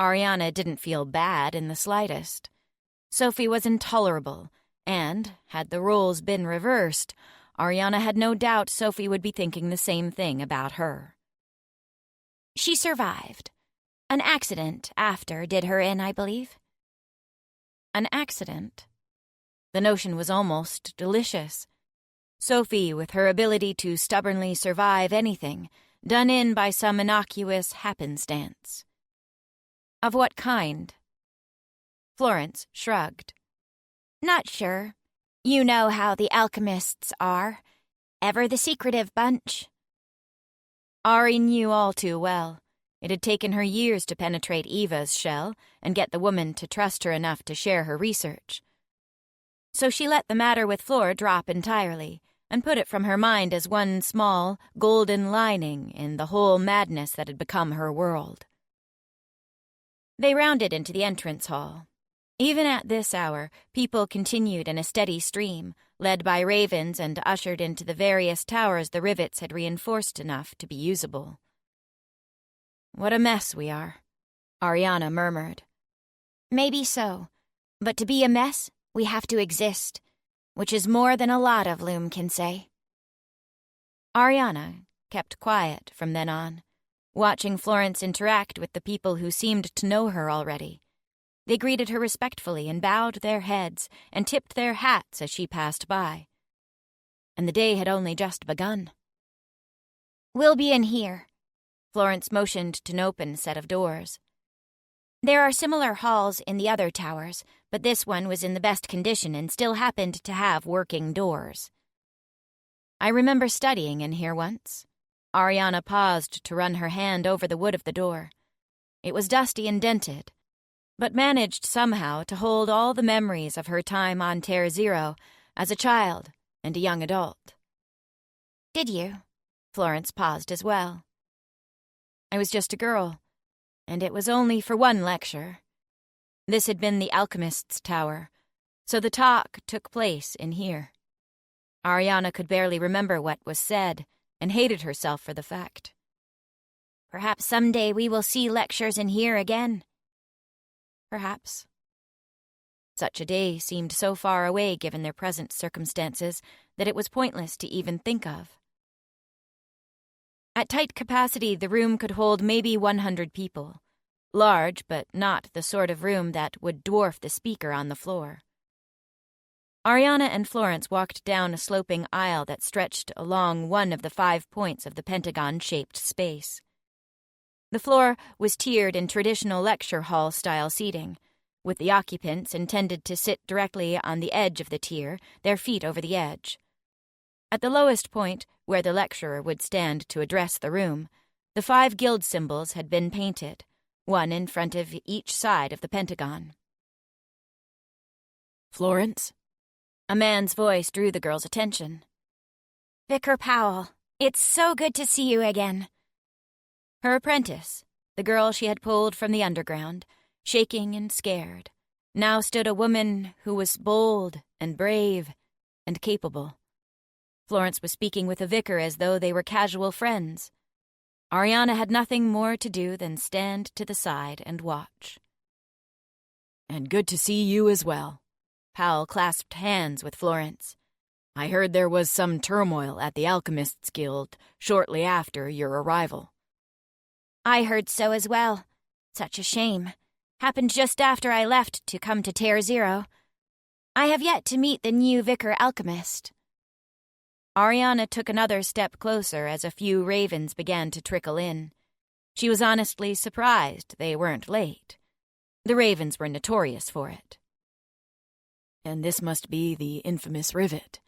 Ariana didn't feel bad in the slightest. Sophie was intolerable, and, had the roles been reversed, Ariana had no doubt Sophie would be thinking the same thing about her. She survived. An accident after did her in, I believe. An accident? The notion was almost delicious. Sophie, with her ability to stubbornly survive anything, done in by some innocuous happenstance. Of what kind? Florence shrugged. Not sure. You know how the alchemists are. Ever the secretive bunch. Ari knew all too well. It had taken her years to penetrate Eva's shell and get the woman to trust her enough to share her research. So she let the matter with Fleur drop entirely and put it from her mind as one small, golden lining in the whole madness that had become her world. They rounded into the entrance hall. Even at this hour, people continued in a steady stream, led by ravens and ushered into the various towers the rivets had reinforced enough to be usable. "What a mess we are," Ariana murmured. Maybe so, but to be a mess, we have to exist, which is more than a lot of Loom can say. Ariana kept quiet from then on, watching Florence interact with the people who seemed to know her already. They greeted her respectfully and bowed their heads and tipped their hats as she passed by. And the day had only just begun. We'll be in here. Florence motioned to an open set of doors. There are similar halls in the other towers, but this one was in the best condition and still happened to have working doors. I remember studying in here once. Ariana paused to run her hand over the wood of the door. It was dusty and dented, but managed somehow to hold all the memories of her time on Terra Zero as a child and a young adult. Did you? Florence paused as well. I was just a girl, and it was only for one lecture. This had been the alchemist's tower, so the talk took place in here. Ariana could barely remember what was said and hated herself for the fact. Perhaps someday we will see lectures in here again. Perhaps. Such a day seemed so far away given their present circumstances that it was pointless to even think of. At tight capacity, the room could hold maybe 100 people. Large, but not the sort of room that would dwarf the speaker on the floor. Ariana and Florence walked down a sloping aisle that stretched along one of the 5 points of the pentagon-shaped space. The floor was tiered in traditional lecture hall-style seating, with the occupants intended to sit directly on the edge of the tier, their feet over the edge. At the lowest point, where the lecturer would stand to address the room, the 5 guild symbols had been painted, one in front of each side of the pentagon. "Florence?" A man's voice drew the girl's attention. Vicar Powell, it's so good to see you again. Her apprentice, the girl she had pulled from the underground, shaking and scared, now stood a woman who was bold and brave and capable. Florence was speaking with the vicar as though they were casual friends. Ariana had nothing more to do than stand to the side and watch. "And good to see you as well." Powell clasped hands with Florence. "I heard there was some turmoil at the Alchemists' Guild shortly after your arrival." I heard so as well. Such a shame. Happened just after I left to come to Terra Zero. I have yet to meet the new vicar alchemist. Ariana took another step closer as a few ravens began to trickle in. She was honestly surprised they weren't late. The ravens were notorious for it. "And this must be the infamous rivet."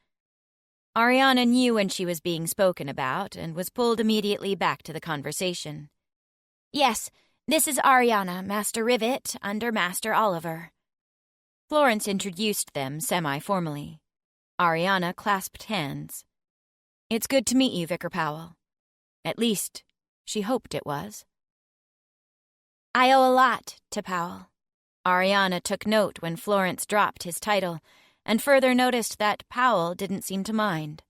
Ariana knew when she was being spoken about and was pulled immediately back to the conversation. Yes, this is Ariana, Master Rivet, under Master Oliver. Florence introduced them semi-formally. Ariana clasped hands. It's good to meet you, Vicar Powell. At least, she hoped it was. I owe a lot to Powell. Ariana took note when Florence dropped his title, and further noticed that Powell didn't seem to mind.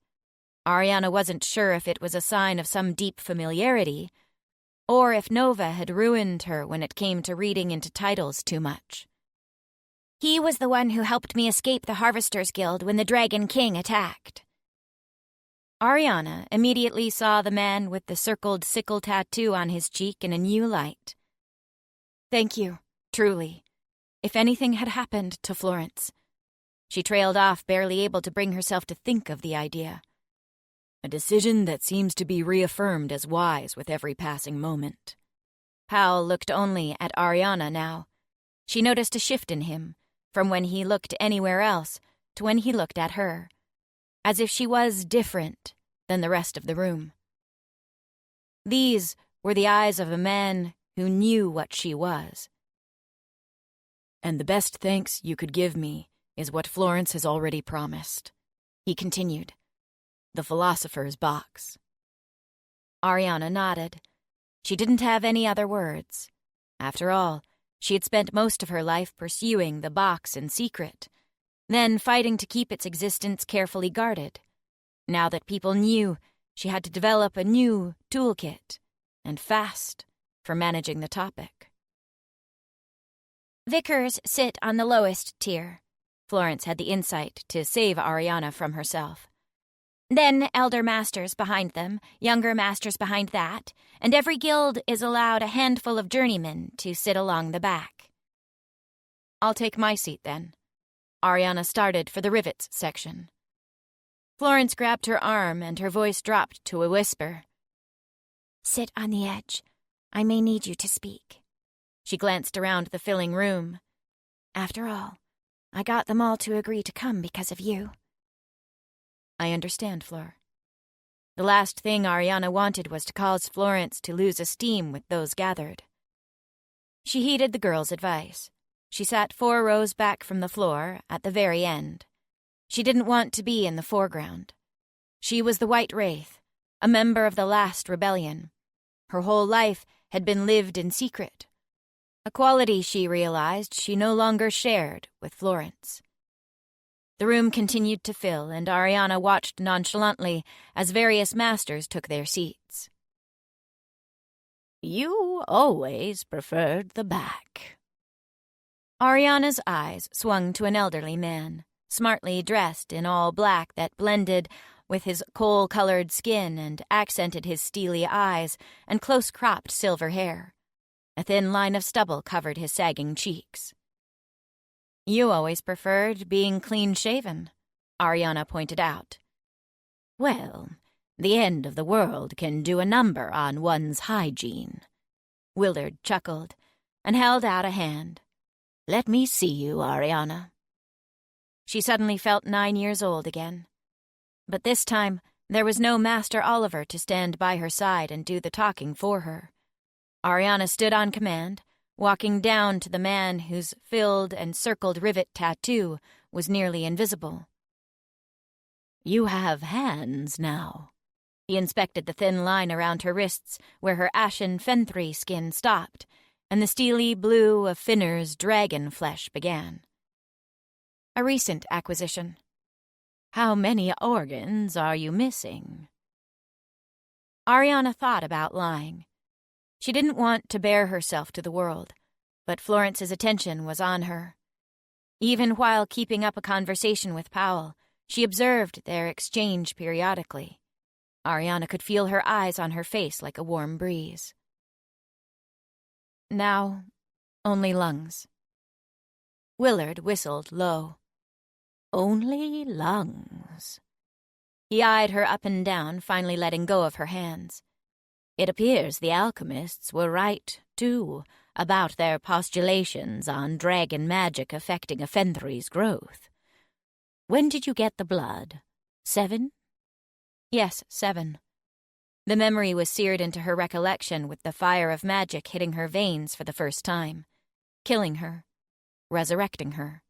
Ariana wasn't sure if it was a sign of some deep familiarity, or if Nova had ruined her when it came to reading into titles too much. He was the one who helped me escape the Harvesters Guild when the Dragon King attacked. Ariana immediately saw the man with the circled sickle tattoo on his cheek in a new light. Thank you, truly. If anything had happened to Florence. She trailed off, barely able to bring herself to think of the idea. A decision that seems to be reaffirmed as wise with every passing moment. Powell looked only at Ariana now. She noticed a shift in him, from when he looked anywhere else to when he looked at her, as if she was different than the rest of the room. These were the eyes of a man who knew what she was. And the best thanks you could give me is what Florence has already promised, he continued. The philosopher's box. Ariana nodded. She didn't have any other words. After all, she had spent most of her life pursuing the box in secret, then fighting to keep its existence carefully guarded. Now that people knew, she had to develop a new toolkit, and fast, for managing the topic. Vicars sit on the lowest tier. Florence had the insight to save Ariana from herself. Then elder masters behind them, younger masters behind that, and every guild is allowed a handful of journeymen to sit along the back. I'll take my seat then. Ariana started for the rivets section. Florence grabbed her arm and her voice dropped to a whisper. Sit on the edge. I may need you to speak. She glanced around the filling room. After all, I got them all to agree to come because of you. I understand, Fleur. The last thing Ariana wanted was to cause Florence to lose esteem with those gathered. She heeded the girl's advice. She sat 4 rows back from the floor, at the very end. She didn't want to be in the foreground. She was the White Wraith, a member of the last rebellion. Her whole life had been lived in secret, a quality she realized she no longer shared with Florence. The room continued to fill, and Ariana watched nonchalantly as various masters took their seats. You always preferred the back. Ariana's eyes swung to an elderly man, smartly dressed in all black that blended with his coal-colored skin and accented his steely eyes and close-cropped silver hair. A thin line of stubble covered his sagging cheeks. You always preferred being clean-shaven, Ariana pointed out. Well, the end of the world can do a number on one's hygiene. Willard chuckled and held out a hand. Let me see you, Ariana. She suddenly felt 9 years old again. But this time, there was no Master Oliver to stand by her side and do the talking for her. Ariana stood on command, walking down to the man whose filled and circled rivet tattoo was nearly invisible. You have hands now. He inspected the thin line around her wrists where her ashen fenthri skin stopped, and the steely blue of Finner's dragon flesh began. A recent acquisition. How many organs are you missing? Ariana thought about lying. She didn't want to bare herself to the world, but Florence's attention was on her. Even while keeping up a conversation with Powell, she observed their exchange periodically. Ariana could feel her eyes on her face like a warm breeze. Now, only lungs. Willard whistled low. Only lungs. He eyed her up and down, finally letting go of her hands. It appears the alchemists were right, too, about their postulations on dragon magic affecting a fenthri's growth. When did you get the blood? 7? Yes, 7. The memory was seared into her recollection with the fire of magic hitting her veins for the first time, killing her, resurrecting her.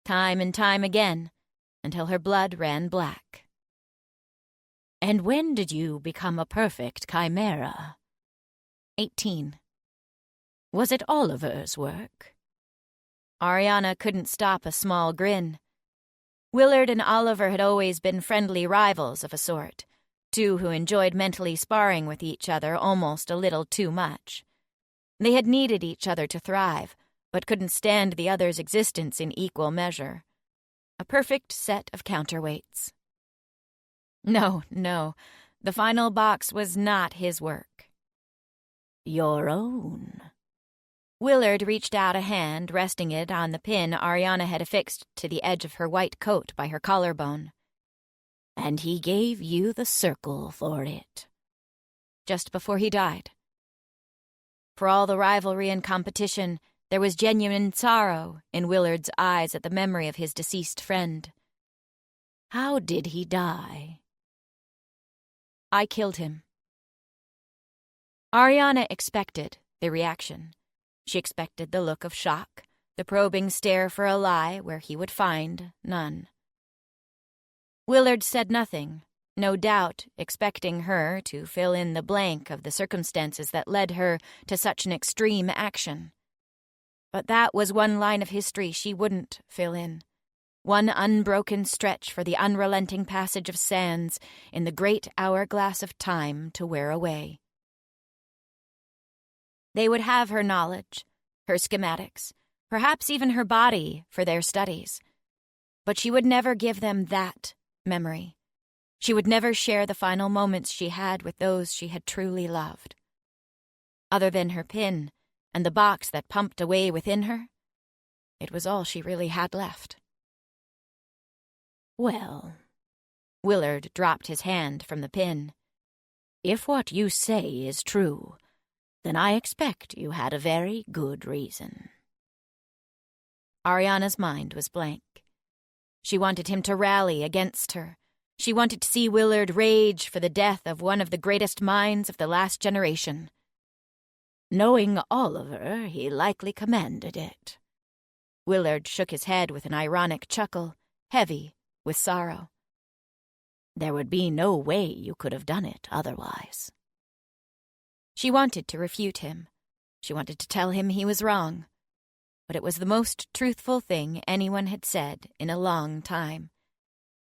Time and time again, until her blood ran black. And when did you become a perfect chimera? 18. Was it Oliver's work? Ariana couldn't stop a small grin. Willard and Oliver had always been friendly rivals of a sort, two who enjoyed mentally sparring with each other almost a little too much. They had needed each other to thrive, but couldn't stand the other's existence in equal measure. A perfect set of counterweights. No, the final box was not his work. Your own. Willard reached out a hand, resting it on the pin Ariana had affixed to the edge of her white coat by her collarbone. And he gave you the circle for it. Just before he died. For all the rivalry and competition, there was genuine sorrow in Willard's eyes at the memory of his deceased friend. How did he die? I killed him. Ariana expected the reaction. She expected the look of shock, the probing stare for a lie where he would find none. Willard said nothing, no doubt expecting her to fill in the blank of the circumstances that led her to such an extreme action. But that was one line of history she wouldn't fill in, one unbroken stretch for the unrelenting passage of sands in the great hourglass of time to wear away. They would have her knowledge, her schematics, perhaps even her body for their studies. But she would never give them that memory. She would never share the final moments she had with those she had truly loved. Other than her pin and the box that pumped away within her, it was all she really had left. Well, Willard dropped his hand from the pin. If what you say is true, then I expect you had a very good reason. Ariana's mind was blank. She wanted him to rally against her. She wanted to see Willard rage for the death of one of the greatest minds of the last generation. Knowing Oliver, he likely commanded it. Willard shook his head with an ironic chuckle, heavy with sorrow. There would be no way you could have done it otherwise. She wanted to refute him. She wanted to tell him he was wrong. But it was the most truthful thing anyone had said in a long time,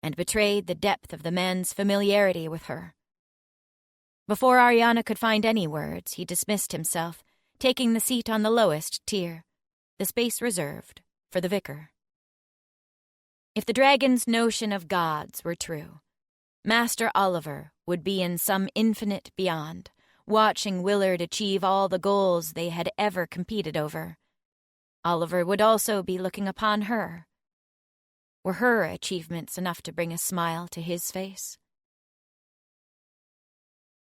and betrayed the depth of the man's familiarity with her. Before Ariana could find any words, he dismissed himself, taking the seat on the lowest tier, the space reserved for the vicar. If the dragon's notion of gods were true, Master Oliver would be in some infinite beyond, watching Willard achieve all the goals they had ever competed over. Oliver would also be looking upon her. Were her achievements enough to bring a smile to his face?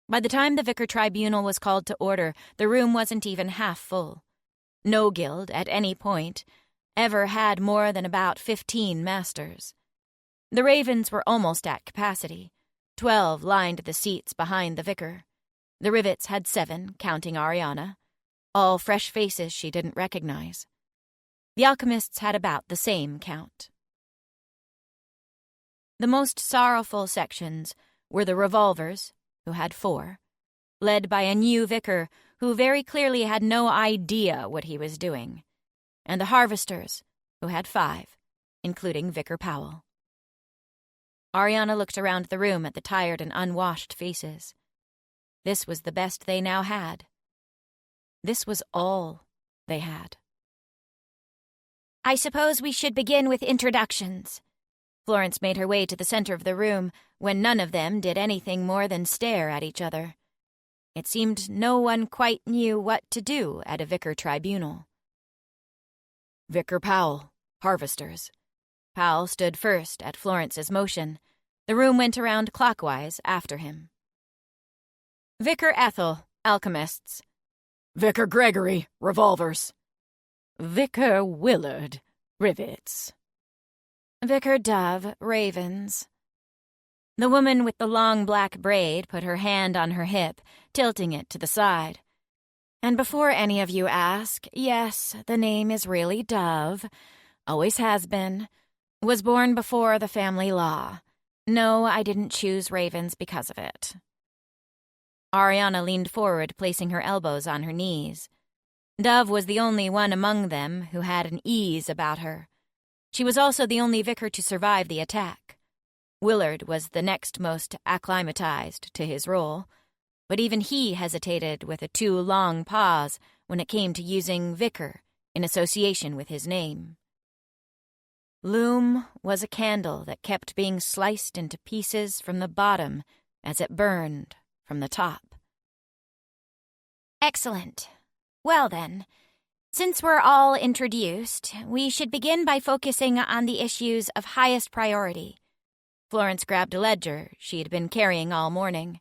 By the time the Vicar Tribunal was called to order, the room wasn't even half full. No guild, at any point, ever had more than about 15 masters. The Ravens were almost at capacity. 12 lined the seats behind the vicar. The Rivets had 7, counting Ariana, all fresh faces she didn't recognize. The alchemists had about the same count. The most sorrowful sections were the revolvers, who had 4, led by a new vicar who very clearly had no idea what he was doing, and the harvesters, who had 5, including Vicar Powell. Ariana looked around the room at the tired and unwashed faces. This was the best they now had. This was all they had. I suppose we should begin with introductions. Florence made her way to the center of the room when none of them did anything more than stare at each other. It seemed no one quite knew what to do at a vicar tribunal. Vicar Powell, harvesters. Powell stood first at Florence's motion. The room went around clockwise after him. Vicar Ethel, alchemists. Vicar Gregory, revolvers. Vicar Willard, rivets. Vicar Dove, ravens. The woman with the long black braid put her hand on her hip, tilting it to the side. And before any of you ask, yes, the name is really Dove. Always has been. Was born before the family law. No, I didn't choose ravens because of it. Ariana leaned forward, placing her elbows on her knees. Dove was the only one among them who had an ease about her. She was also the only vicar to survive the attack. Willard was the next most acclimatized to his role, but even he hesitated with a too long pause when it came to using Vicar in association with his name. Loom was a candle that kept being sliced into pieces from the bottom as it burned from the top. Excellent. Well then, since we're all introduced, we should begin by focusing on the issues of highest priority. Florence grabbed a ledger she had been carrying all morning.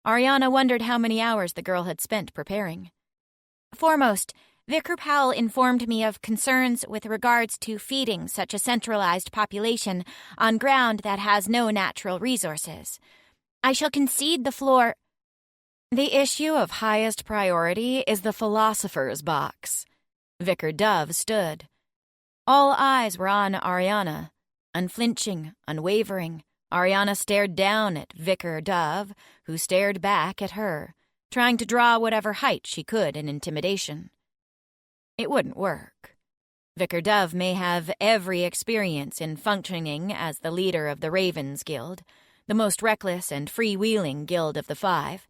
Ariana wondered how many hours the girl had spent preparing. Foremost, Vicar Powell informed me of concerns with regards to feeding such a centralized population on ground that has no natural resources. I shall concede the floor. The issue of highest priority is the philosopher's box. Vicar Dove stood. All eyes were on Ariana. Unflinching, unwavering, Ariana stared down at Vicar Dove, who stared back at her, trying to draw whatever height she could in intimidation. It wouldn't work. Vicar Dove may have every experience in functioning as the leader of the Ravens Guild, the most reckless and freewheeling guild of the five,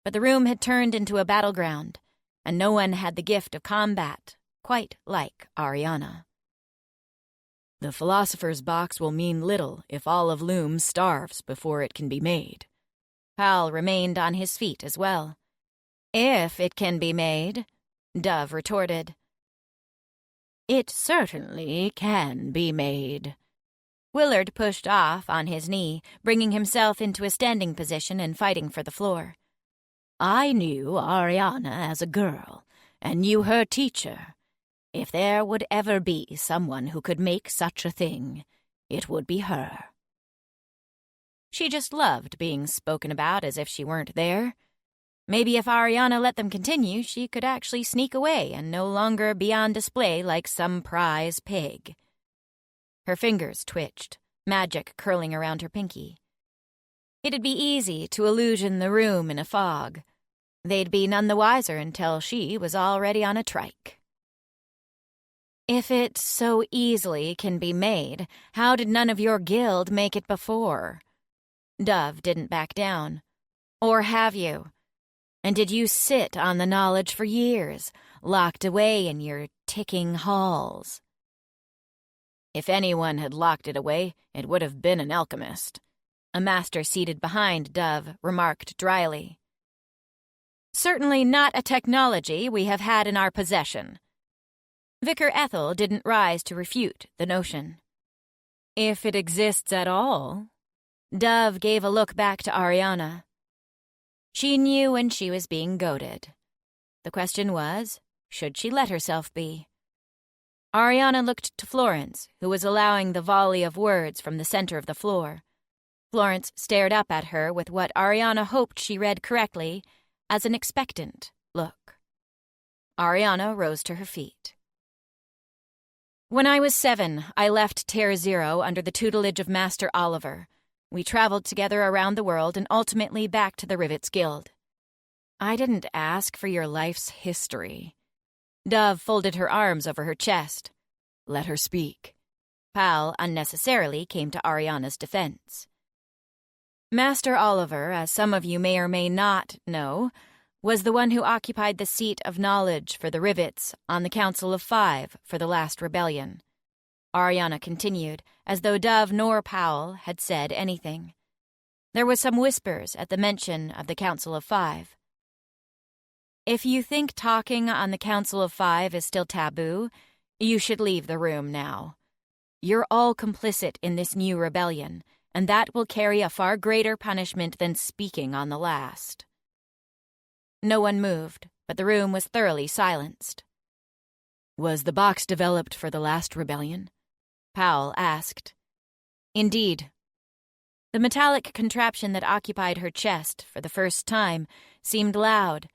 but the room had turned into a battleground, and no one had the gift of combat quite like Ariana. The philosopher's box will mean little if all of Loom starves before it can be made. Hal remained on his feet as well. If it can be made, Dove retorted. It certainly can be made. Willard pushed off on his knee, bringing himself into a standing position and fighting for the floor. I knew Ariana as a girl, and knew her teacher. If there would ever be someone who could make such a thing, it would be her. She just loved being spoken about as if she weren't there. Maybe if Ariana let them continue, she could actually sneak away and no longer be on display like some prize pig. Her fingers twitched, magic curling around her pinky. It'd be easy to illusion the room in a fog. They'd be none the wiser until she was already on a trike. If it so easily can be made, how did none of your guild make it before? Dove didn't back down. Or have you? And did you sit on the knowledge for years, locked away in your ticking halls? If anyone had locked it away, it would have been an alchemist. A master seated behind Dove remarked dryly. Certainly not a technology we have had in our possession. Vicar Ethel didn't rise to refute the notion. If it exists at all. Dove gave a look back to Ariana. She knew when she was being goaded. The question was, should she let herself be? Ariana looked to Florence, who was allowing the volley of words from the center of the floor. Florence stared up at her with what Ariana hoped she read correctly as an expectant look. Ariana rose to her feet. When I was 7, I left Terra Zero under the tutelage of Master Oliver. We traveled together around the world and ultimately back to the Rivets Guild. I didn't ask for your life's history. Dove folded her arms over her chest. Let her speak. Pal unnecessarily came to Ariana's defense. Master Oliver, as some of you may or may not know, was the one who occupied the seat of knowledge for the Rivets on the Council of Five for the last rebellion. Ariana continued, as though Dove nor Powell had said anything. There was some whispers at the mention of the Council of Five. If you think talking on the Council of Five is still taboo, you should leave the room now. You're all complicit in this new rebellion, and that will carry a far greater punishment than speaking on the last. No one moved, but the room was thoroughly silenced. Was the box developed for the last rebellion? Powell asked. Indeed. The metallic contraption that occupied her chest for the first time seemed loud,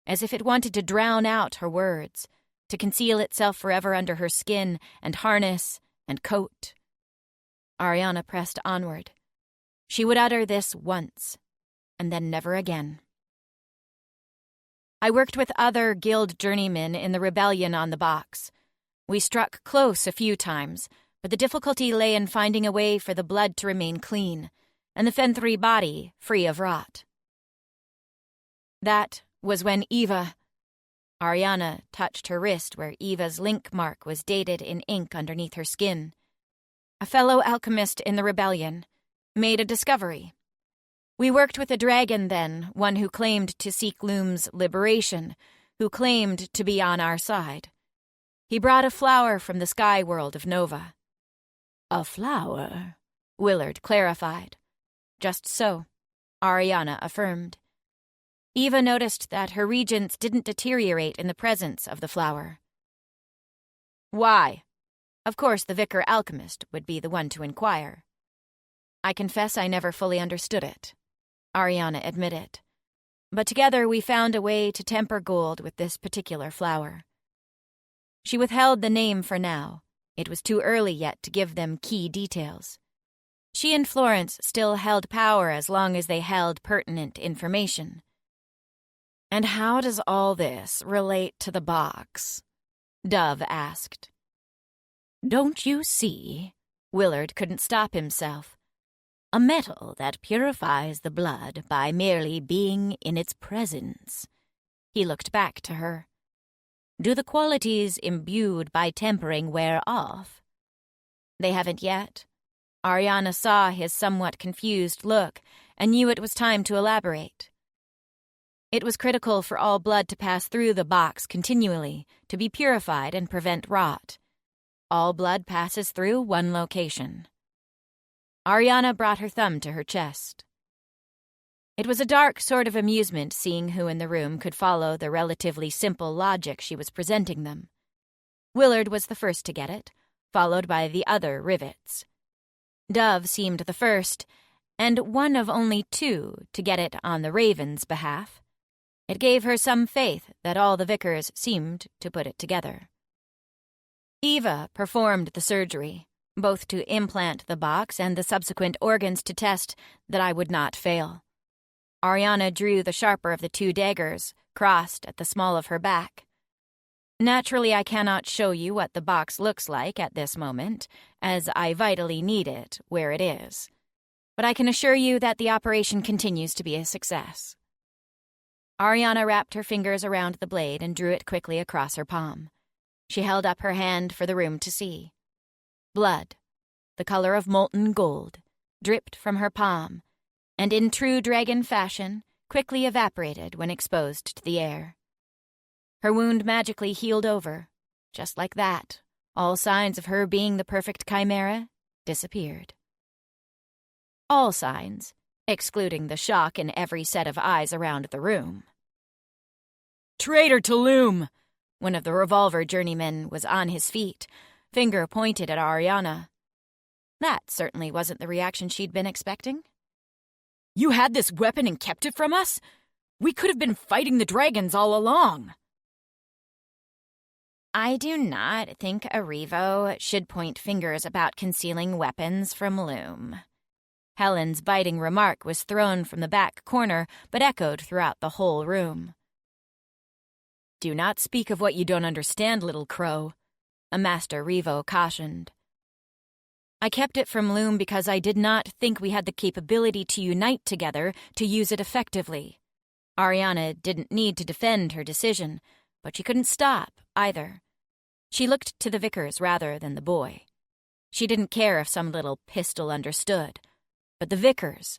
as if it wanted to drown out her words, to conceal itself forever under her skin and harness and coat. Ariana pressed onward. She would utter this once, and then never again. I worked with other guild journeymen in the rebellion on the box. We struck close a few times, but the difficulty lay in finding a way for the blood to remain clean, and the Fenthri body free of rot. That was when Eva... Ariana touched her wrist where Eva's link mark was dated in ink underneath her skin. A fellow alchemist in the rebellion made a discovery. We worked with a dragon then, one who claimed to seek Loom's liberation, who claimed to be on our side. He brought a flower from the sky world of Nova. A flower, Willard clarified. Just so, Ariana affirmed. Eva noticed that her regents didn't deteriorate in the presence of the flower. Why? Of course, the vicar alchemist would be the one to inquire. I confess I never fully understood it, Ariana admitted. But together we found a way to temper gold with this particular flower. She withheld the name for now. It was too early yet to give them key details. She and Florence still held power as long as they held pertinent information. And how does all this relate to the box? Dove asked. Don't you see? Willard couldn't stop himself. A metal that purifies the blood by merely being in its presence. He looked back to her. Do the qualities imbued by tempering wear off? They haven't yet. Ariana saw his somewhat confused look and knew it was time to elaborate. It was critical for all blood to pass through the box continually, to be purified and prevent rot. All blood passes through one location. Ariana brought her thumb to her chest. It was a dark sort of amusement seeing who in the room could follow the relatively simple logic she was presenting them. Willard was the first to get it, followed by the other rivets. Dove seemed the first, and one of only two to get it on the Raven's behalf. It gave her some faith that all the vicars seemed to put it together. Eva performed the surgery, both to implant the box and the subsequent organs to test that I would not fail. Ariana drew the sharper of the two daggers, crossed at the small of her back. Naturally, I cannot show you what the box looks like at this moment, as I vitally need it where it is. But I can assure you that the operation continues to be a success. Ariana wrapped her fingers around the blade and drew it quickly across her palm. She held up her hand for the room to see. Blood, the color of molten gold, dripped from her palm, and in true dragon fashion, quickly evaporated when exposed to the air. Her wound magically healed over. Just like that, all signs of her being the perfect chimera disappeared. All signs, excluding the shock in every set of eyes around the room. Traitor to Loom! One of the revolver journeymen was on his feet, finger pointed at Ariana. That certainly wasn't the reaction she'd been expecting. You had this weapon and kept it from us? We could have been fighting the dragons all along. I do not think a Revo should point fingers about concealing weapons from Loom. Helen's biting remark was thrown from the back corner, but echoed throughout the whole room. Do not speak of what you don't understand, little crow, a Master Revo cautioned. I kept it from Loom because I did not think we had the capability to unite together to use it effectively. Ariana didn't need to defend her decision, but she couldn't stop, either. She looked to the vicars rather than the boy. She didn't care if some little pistol understood, but the vicars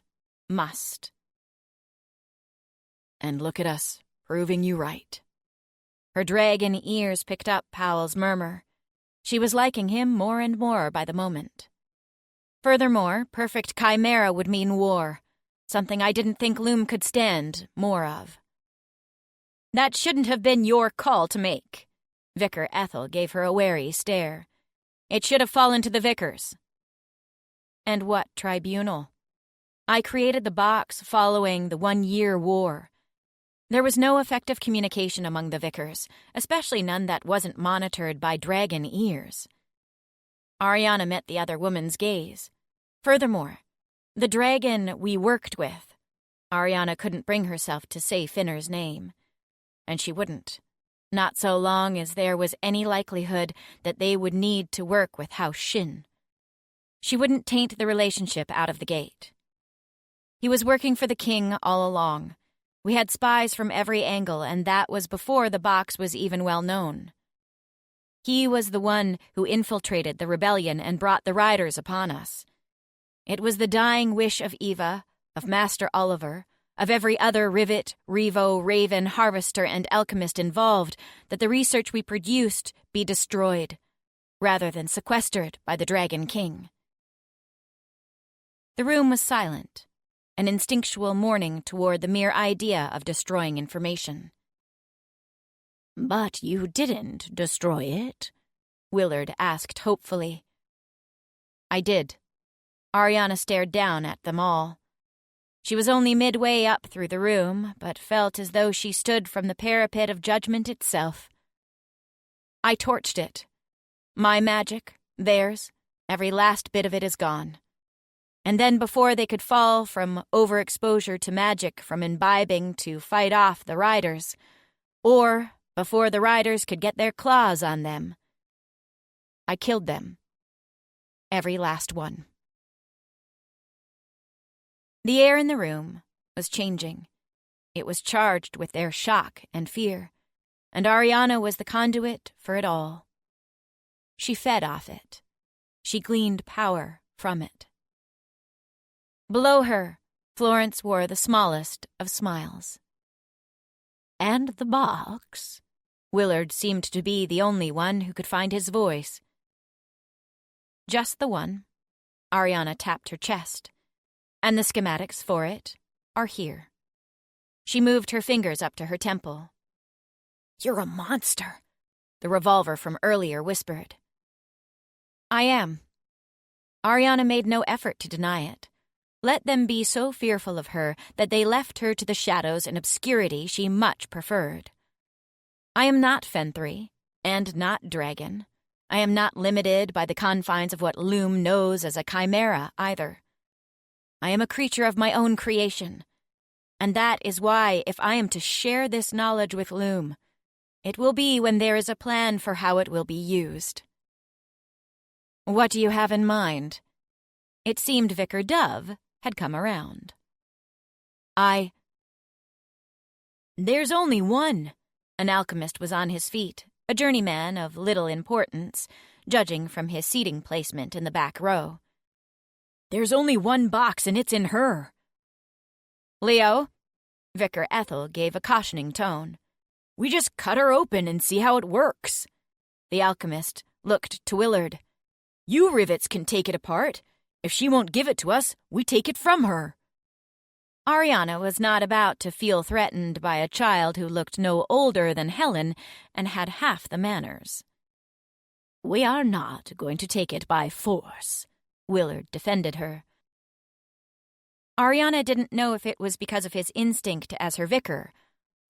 must. And look at us, proving you right. Her dragon ears picked up Powell's murmur. She was liking him more and more by the moment. Furthermore, perfect chimera would mean war, something I didn't think Loom could stand more of. That shouldn't have been your call to make. Vicar Ethel gave her a wary stare. It should have fallen to the vicars. And what tribunal? I created the box following the 1-year war. There was no effective communication among the vicars, especially none that wasn't monitored by dragon ears. Ariana met the other woman's gaze. Furthermore, the dragon we worked with. Ariana couldn't bring herself to say Finner's name. And she wouldn't. Not so long as there was any likelihood that they would need to work with House Shin, She wouldn't taint the relationship out of the gate. He was working for the king all along. We had spies from every angle, and that was before the box was even well known. He was the one who infiltrated the rebellion and brought the riders upon us. It was the dying wish of Eva, of Master Oliver, of every other rivet, revo, raven, harvester, and alchemist involved that the research we produced be destroyed, rather than sequestered by the Dragon King. The room was silent, an instinctual mourning toward the mere idea of destroying information. "But you didn't destroy it?" Willard asked hopefully. I did. Ariana stared down at them all. She was only midway up through the room, but felt as though she stood from the parapet of judgment itself. I torched it. My magic, theirs, every last bit of it is gone. And then before they could fall from overexposure to magic, from imbibing to fight off the riders, or before the riders could get their claws on them, I killed them. Every last one. The air in the room was changing. It was charged with their shock and fear, and Ariana was the conduit for it all. She fed off it. She gleaned power from it. Below her, Florence wore the smallest of smiles. "And the box?" Willard seemed to be the only one who could find his voice. "Just the one." Ariana tapped her chest. "And the schematics for it are here." She moved her fingers up to her temple. "You're a monster," the revolver from earlier whispered. "I am." Ariana made no effort to deny it. Let them be so fearful of her that they left her to the shadows and obscurity she much preferred. I am not Fenthri, and not Dragon. I am not limited by the confines of what Loom knows as a chimera, either. I am a creature of my own creation, and that is why, if I am to share this knowledge with Loom, it will be when there is a plan for how it will be used. What do you have in mind? It seemed Vicar Dove had come around. There's only one. An alchemist was on his feet, a journeyman of little importance, judging from his seating placement in the back row. "There's only one box, and it's in her." "Leo," Vicar Ethel gave a cautioning tone. "We just cut her open and see how it works." The alchemist looked to Willard. "You rivets can take it apart. If she won't give it to us, we take it from her." Ariana was not about to feel threatened by a child who looked no older than Helen and had half the manners. "We are not going to take it by force," Willard defended her. Ariana didn't know if it was because of his instinct as her vicar,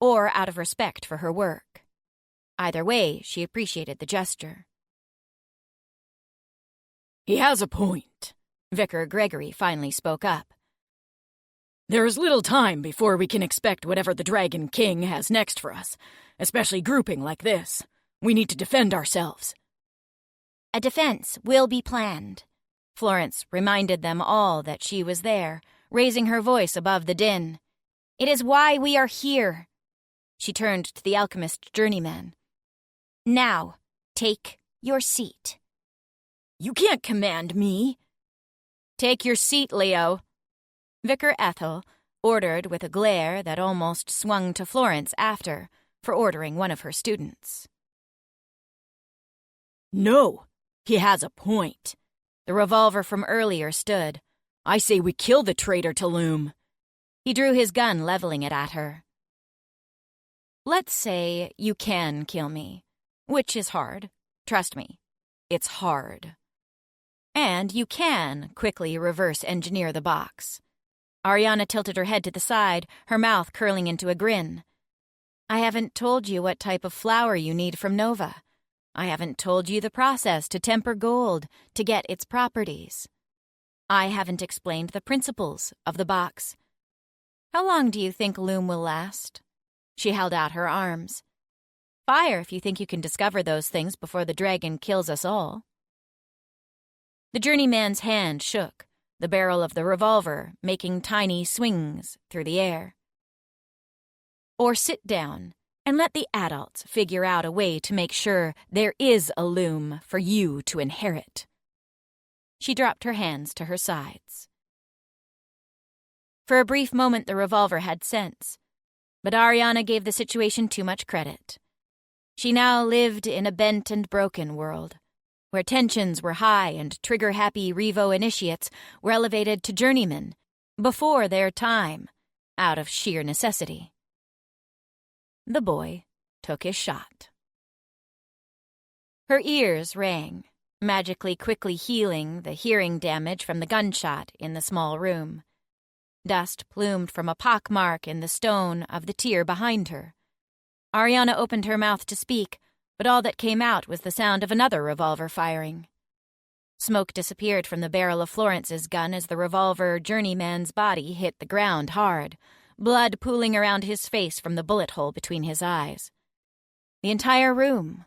or out of respect for her work. Either way, she appreciated the gesture. "He has a point," Vicar Gregory finally spoke up. "There is little time before we can expect whatever the Dragon King has next for us, especially grouping like this. We need to defend ourselves." A defense will be planned. Florence reminded them all that she was there, raising her voice above the din. It is why we are here. She turned to the alchemist journeyman. Now, take your seat. "You can't command me." "Take your seat, Leo," Vicar Ethel ordered with a glare that almost swung to Florence after, for ordering one of her students. "No, he has a point." The revolver from earlier stood. "I say we kill the traitor to Loom." He drew his gun, leveling it at her. "Let's say you can kill me, which is hard. Trust me, it's hard. And you can quickly reverse engineer the box." Ariana tilted her head to the side, her mouth curling into a grin. "I haven't told you what type of flour you need from Nova. I haven't told you the process to temper gold to get its properties. I haven't explained the principles of the box. How long do you think Loom will last?" She held out her arms. "Fire if you think you can discover those things before the dragon kills us all." The journeyman's hand shook, the barrel of the revolver making tiny swings through the air. Or sit down and let the adults figure out a way to make sure there is a loom for you to inherit. She dropped her hands to her sides. For a brief moment the revolver had sense, but Ariana gave the situation too much credit. She now lived in a bent and broken world, where tensions were high and trigger-happy Revo initiates were elevated to journeymen before their time, out of sheer necessity. The boy took his shot. Her ears rang, magically quickly healing the hearing damage from the gunshot in the small room. Dust plumed from a pockmark in the stone of the tier behind her. Ariana opened her mouth to speak, but all that came out was the sound of another revolver firing. Smoke disappeared from the barrel of Florence's gun as the revolver journeyman's body hit the ground hard, blood pooling around his face from the bullet hole between his eyes. The entire room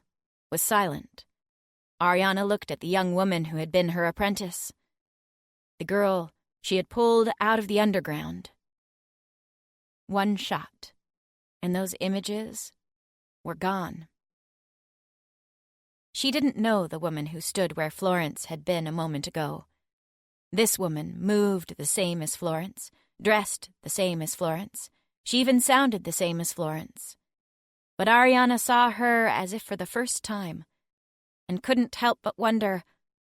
was silent. Ariana looked at the young woman who had been her apprentice. The girl she had pulled out of the underground. One shot, and those images were gone. She didn't know the woman who stood where Florence had been a moment ago. This woman moved the same as Florence, dressed the same as Florence. She even sounded the same as Florence. But Ariana saw her as if for the first time, and couldn't help but wonder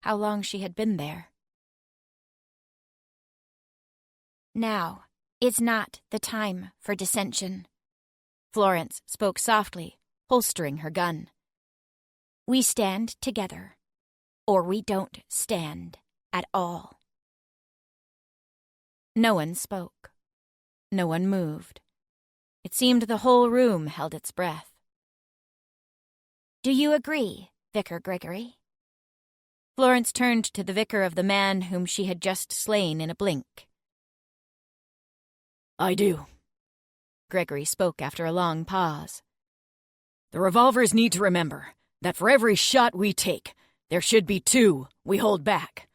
how long she had been there. Now is not the time for dissension. Florence spoke softly, holstering her gun. We stand together, or we don't stand at all. No one spoke. No one moved. It seemed the whole room held its breath. Do you agree, Vicar Gregory? Florence turned to the vicar of the man whom she had just slain in a blink. I do. Gregory spoke after a long pause. The revolvers need to remember that for every shot we take, there should be 2 we hold back.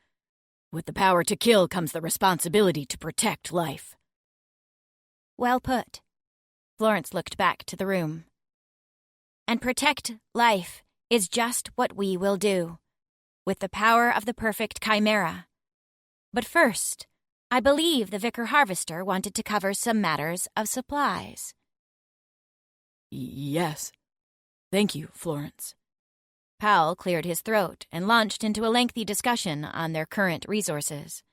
With the power to kill comes the responsibility to protect life. Well put. Florence looked back to the room. And protect life is just what we will do, with the power of the perfect chimera. But first, I believe the Vicar Harvester wanted to cover some matters of supplies. Yes. Thank you, Florence. Powell cleared his throat and launched into a lengthy discussion on their current resources.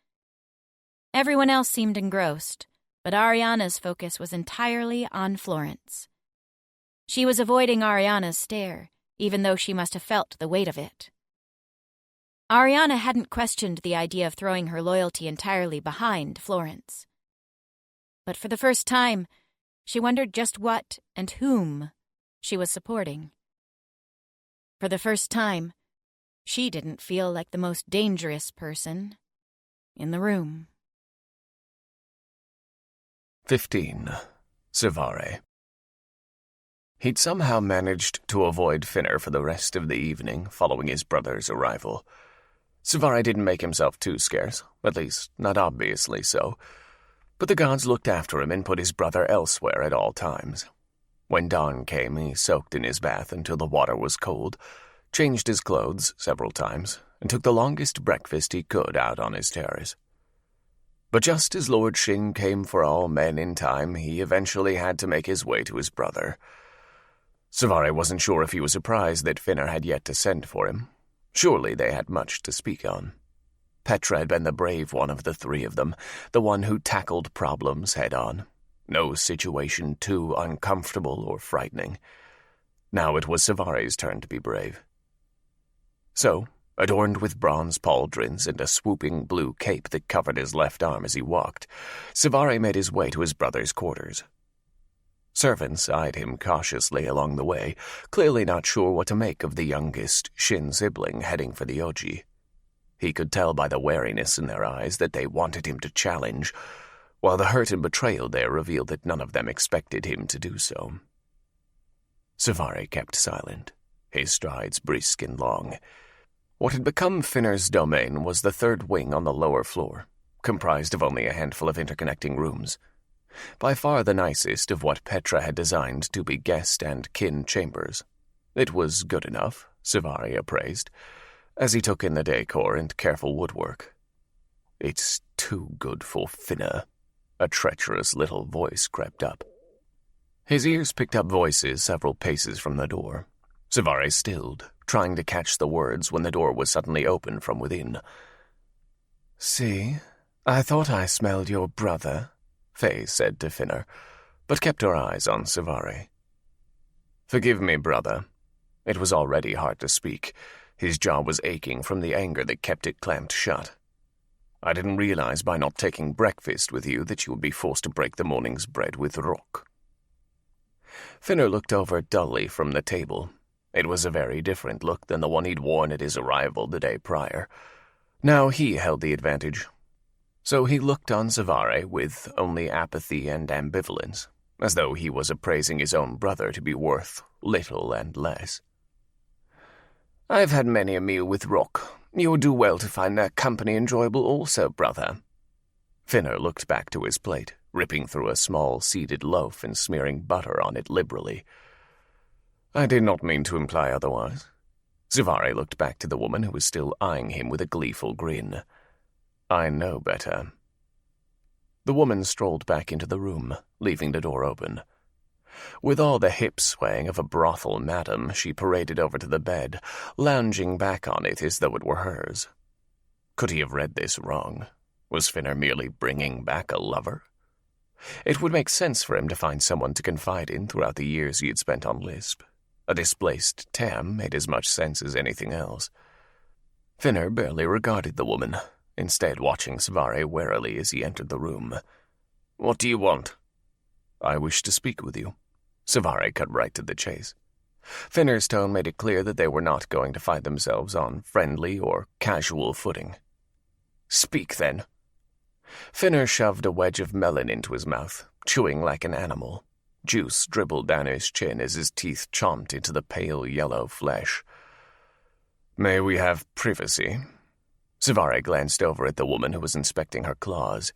Everyone else seemed engrossed, but Ariana's focus was entirely on Florence. She was avoiding Ariana's stare, even though she must have felt the weight of it. Ariana hadn't questioned the idea of throwing her loyalty entirely behind Florence. But for the first time, she wondered just what and whom she was supporting. For the first time, she didn't feel like the most dangerous person in the room. 15. Savare. He'd somehow managed to avoid Finner for the rest of the evening following his brother's arrival. Savare didn't make himself too scarce, at least not obviously so, but the gods looked after him and put his brother elsewhere at all times. When dawn came, he soaked in his bath until the water was cold, changed his clothes several times, and took the longest breakfast he could out on his terrace. But just as Lord Shin came for all men in time, he eventually had to make his way to his brother. Savare wasn't sure if he was surprised that Finner had yet to send for him. Surely they had much to speak on. Petra had been the brave one of the 3 of them, the one who tackled problems head-on. No situation too uncomfortable or frightening. Now it was Savare's turn to be brave. So, adorned with bronze pauldrons and a swooping blue cape that covered his left arm as he walked, Savare made his way to his brother's quarters. Servants eyed him cautiously along the way, clearly not sure what to make of the youngest Shin sibling heading for the Oji. He could tell by the wariness in their eyes that they wanted him to challenge, while the hurt and betrayal there revealed that none of them expected him to do so. Savare kept silent, his strides brisk and long. What had become Finner's domain was the third wing on the lower floor, comprised of only a handful of interconnecting rooms. By far the nicest of what Petra had designed to be guest and kin chambers. It was good enough, Savary appraised, as he took in the decor and careful woodwork. "It's too good for Finner," a treacherous little voice crept up. His ears picked up voices several paces from the door. Savary stilled, trying to catch the words when the door was suddenly opened from within. "See, I thought I smelled your brother," Faye said to Finner, but kept her eyes on Savary. "Forgive me, brother." It was already hard to speak. His jaw was aching from the anger that kept it clamped shut. "I didn't realize by not taking breakfast with you that you would be forced to break the morning's bread with Rock." Finner looked over dully from the table. It was a very different look than the one he'd worn at his arrival the day prior. Now he held the advantage. So he looked on Savary with only apathy and ambivalence, as though he was appraising his own brother to be worth little and less. "I've had many a meal with Rock. You would do well to find their company enjoyable also, brother." Finner looked back to his plate, ripping through a small seeded loaf and smearing butter on it liberally. "I did not mean to imply otherwise." Savary looked back to the woman who was still eyeing him with a gleeful grin. "I know better." The woman strolled back into the room, leaving the door open. With all the hip swaying of a brothel madam, she paraded over to the bed, lounging back on it as though it were hers. Could he have read this wrong? Was Finner merely bringing back a lover? It would make sense for him to find someone to confide in throughout the years he had spent on Lisp. A displaced Tam made as much sense as anything else. Finner barely regarded the woman, instead watching Savary warily as he entered the room. "What do you want?" "I wish to speak with you." Savary cut right to the chase. Finner's tone made it clear that they were not going to find themselves on friendly or casual footing. "Speak, then." Finner shoved a wedge of melon into his mouth, chewing like an animal. Juice dribbled down his chin as his teeth chomped into the pale yellow flesh. "May we have privacy?" Savary glanced over at the woman who was inspecting her claws.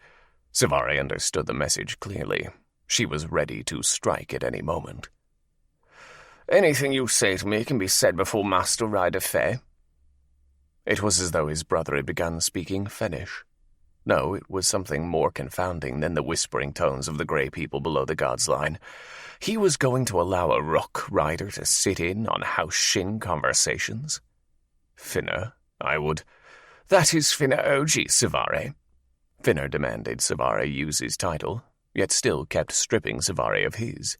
Savary understood the message clearly. She was ready to strike at any moment. "Anything you say to me can be said before Master Ryder Faye." It was as though his brother had begun speaking Finnish. No, it was something more confounding than the whispering tones of the grey people below the God's line. He was going to allow a Rock rider to sit in on House Shin conversations? "Finner, I would—" "That is Finner OG, Savary." Finner demanded Savary use his title, yet still kept stripping Savary of his.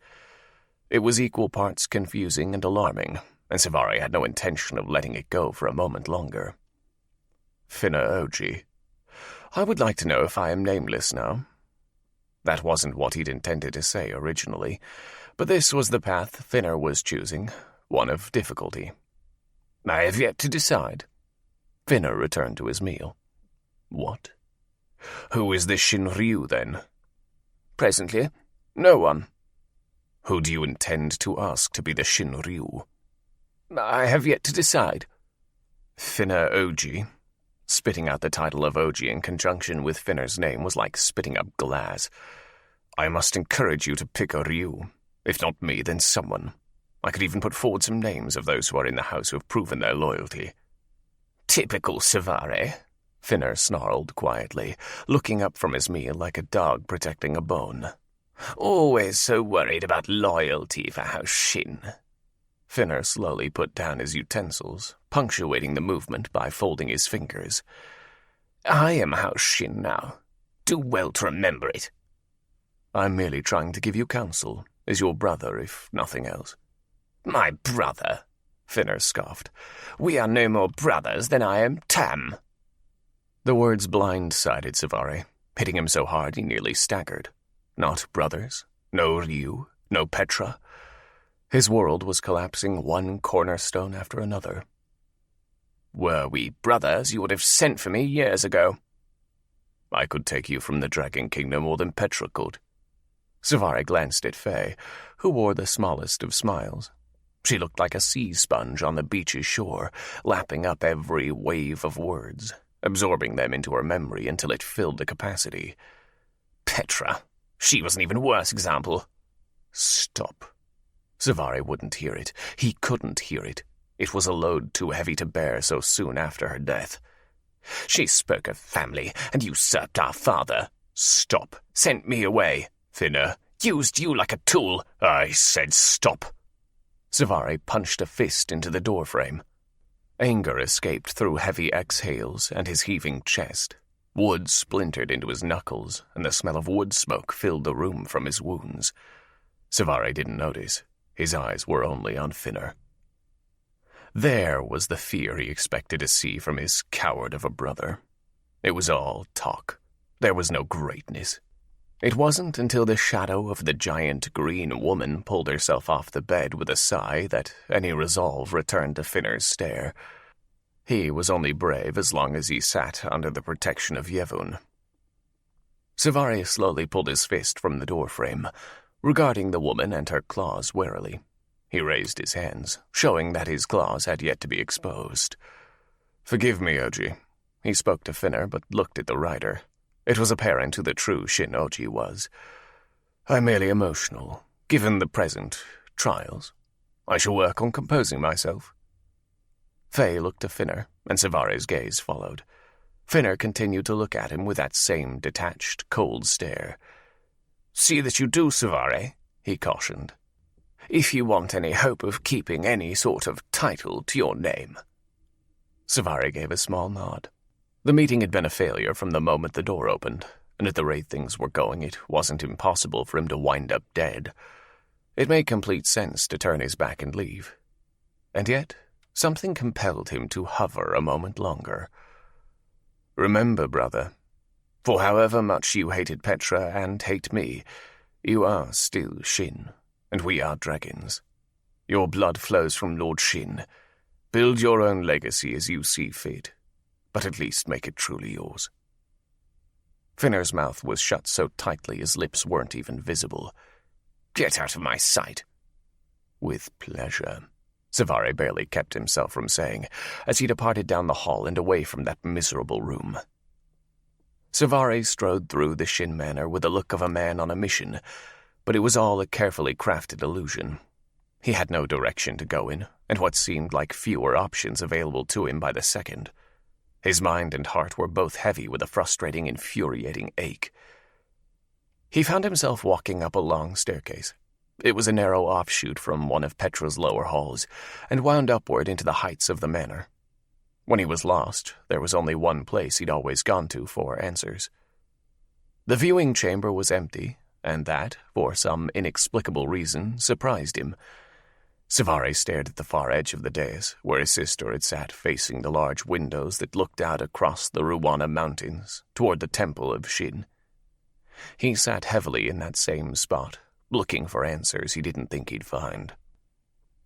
It was equal parts confusing and alarming, and Savary had no intention of letting it go for a moment longer. "Finner OG. I would like to know if I am nameless now." That wasn't what he'd intended to say originally, but this was the path Finner was choosing, one of difficulty. "I have yet to decide." Finner returned to his meal. "What? Who is this Shinryu, then?" "Presently, no one." "Who do you intend to ask to be the Shinryu?" "I have yet to decide." "Finner OG." Spitting out the title of OG in conjunction with Finner's name was like spitting up glass. "I must encourage you to pick a Ryu. If not me, then someone. I could even put forward some names of those who are in the house who have proven their loyalty." "Typical Savary," Finner snarled quietly, looking up from his meal like a dog protecting a bone. "Always so worried about loyalty for House Shin." Finner slowly put down his utensils, punctuating the movement by folding his fingers. "I am House Shin now. Do well to remember it." "I'm merely trying to give you counsel, as your brother, if nothing else." "My brother?" Finner scoffed. "We are no more brothers than I am Tam." The words blindsided Savary, hitting him so hard he nearly staggered. Not brothers, no Ryu, no Petra. His world was collapsing one cornerstone after another. "Were we brothers, you would have sent for me years ago." "I could take you from the Dragon Kingdom more than Petra could." Savary glanced at Faye, who wore the smallest of smiles. She looked like a sea sponge on the beach's shore, lapping up every wave of words, absorbing them into her memory until it filled the capacity. Petra. She was an even worse example. Stop. Savare wouldn't hear it. He couldn't hear it. It was a load too heavy to bear so soon after her death. She spoke of family and usurped our father. Stop. Sent me away. Thinner. Used you like a tool. I said stop. Savare punched a fist into the doorframe. Anger escaped through heavy exhales and his heaving chest. Wood splintered into his knuckles, and the smell of wood smoke filled the room from his wounds. Savare didn't notice. His eyes were only on Finner. There was the fear he expected to see from his coward of a brother. It was all talk. There was no greatness. It wasn't until the shadow of the giant green woman pulled herself off the bed with a sigh that any resolve returned to Finner's stare. He was only brave as long as he sat under the protection of Yevun. Savare slowly pulled his fist from the doorframe, regarding the woman and her claws warily. He raised his hands, showing that his claws had yet to be exposed. "Forgive me, Oji." He spoke to Finner, but looked at the rider. It was apparent who the true Shin Oji was. "I'm merely emotional, given the present trials. I shall work on composing myself." Faye looked to Finner, and Savare's gaze followed. Finner continued to look at him with that same detached, cold stare. "See that you do, Savare," he cautioned. "If you want any hope of keeping any sort of title to your name." Savare gave a small nod. The meeting had been a failure from the moment the door opened, and at the rate things were going, it wasn't impossible for him to wind up dead. It made complete sense to turn his back and leave. And yet, something compelled him to hover a moment longer. "Remember, brother, for however much you hated Petra and hate me, you are still Shin, and we are dragons. Your blood flows from Lord Shin. Build your own legacy as you see fit, but at least make it truly yours." Finner's mouth was shut so tightly his lips weren't even visible. "Get out of my sight." "With pleasure," Savare barely kept himself from saying, as he departed down the hall and away from that miserable room. Savare strode through the Shin Manor with the look of a man on a mission, but it was all a carefully crafted illusion. He had no direction to go in, and what seemed like fewer options available to him by the second. His mind and heart were both heavy with a frustrating, infuriating ache. He found himself walking up a long staircase. It was a narrow offshoot from one of Petra's lower halls, and wound upward into the heights of the manor. When he was lost, there was only one place he'd always gone to for answers. The viewing chamber was empty, and that, for some inexplicable reason, surprised him. Savare stared at the far edge of the dais, where his sister had sat facing the large windows that looked out across the Ruwana Mountains, toward the Temple of Shin. He sat heavily in that same spot, looking for answers he didn't think he'd find.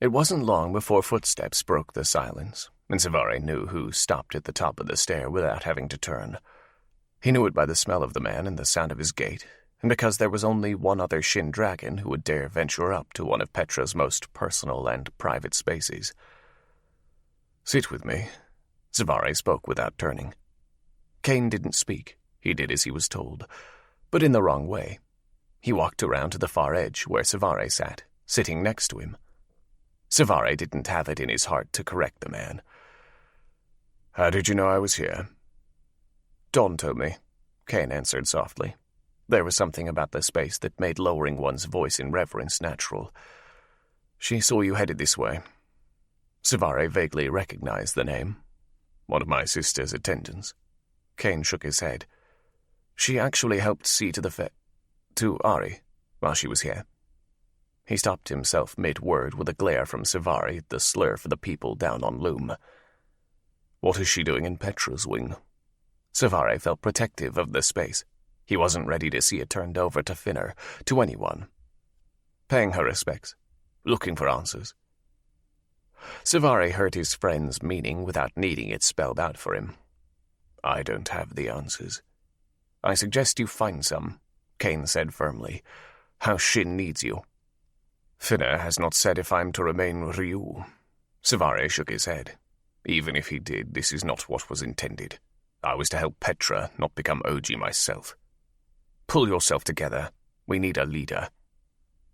It wasn't long before footsteps broke the silence, and Savare knew who stopped at the top of the stair without having to turn. He knew it by the smell of the man and the sound of his gait, and because there was only one other Shin dragon who would dare venture up to one of Petra's most personal and private spaces. "Sit with me," Savare spoke without turning. Kane didn't speak. He did as he was told, but in the wrong way. He walked around to the far edge where Savare sat, sitting next to him. Savare didn't have it in his heart to correct the man. "How did you know I was here?" "Dawn told me," Kane answered softly. There was something about the space that made lowering one's voice in reverence natural. "She saw you headed this way." Savare vaguely recognized the name. "One of my sister's attendants." Kane shook his head. "She actually helped see to to Ari while she was here." He stopped himself mid-word with a glare from Savare at the slur for the people down on Loom. "What is she doing in Petra's wing?" Savare felt protective of the space. He wasn't ready to see it turned over to Finner, to anyone. Paying her respects, looking for answers. Savare heard his friend's meaning without needing it spelled out for him. "I don't have the answers." "I suggest you find some," Kane said firmly. "How Shin needs you." Finna has not said if I'm to remain Ryu. Savare shook his head. Even if he did, this is not what was intended. I was to help Petra, not become Oji myself. Pull yourself together. We need a leader.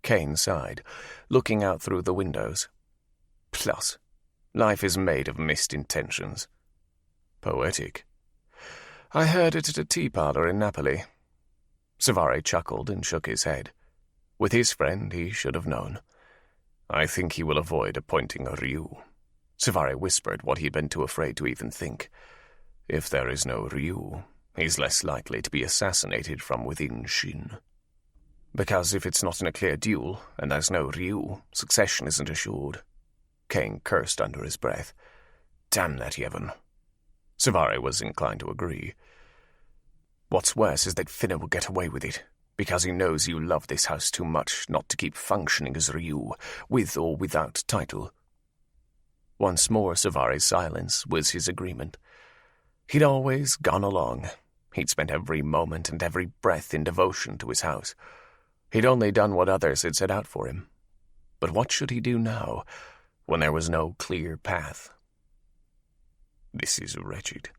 Kane sighed, looking out through the windows. Plus, life is made of missed intentions. Poetic. I heard it at a tea parlour in Napoli. Savare chuckled and shook his head. With his friend, he should have known. I think he will avoid appointing a Ryu. Savare whispered what he had been too afraid to even think. If there is no Ryu, he's less likely to be assassinated from within Shin. Because if it's not in a clear duel, and there's no Ryu, succession isn't assured. Kane cursed under his breath. Damn that Yevon. Savare was inclined to agree. What's worse is that Finna will get away with it, because he knows you love this house too much not to keep functioning as Ryu, with or without title. Once more Savare's silence was his agreement. He'd always gone along. He'd spent every moment and every breath in devotion to his house. He'd only done what others had set out for him. But what should he do now, when there was no clear path? This is wretched.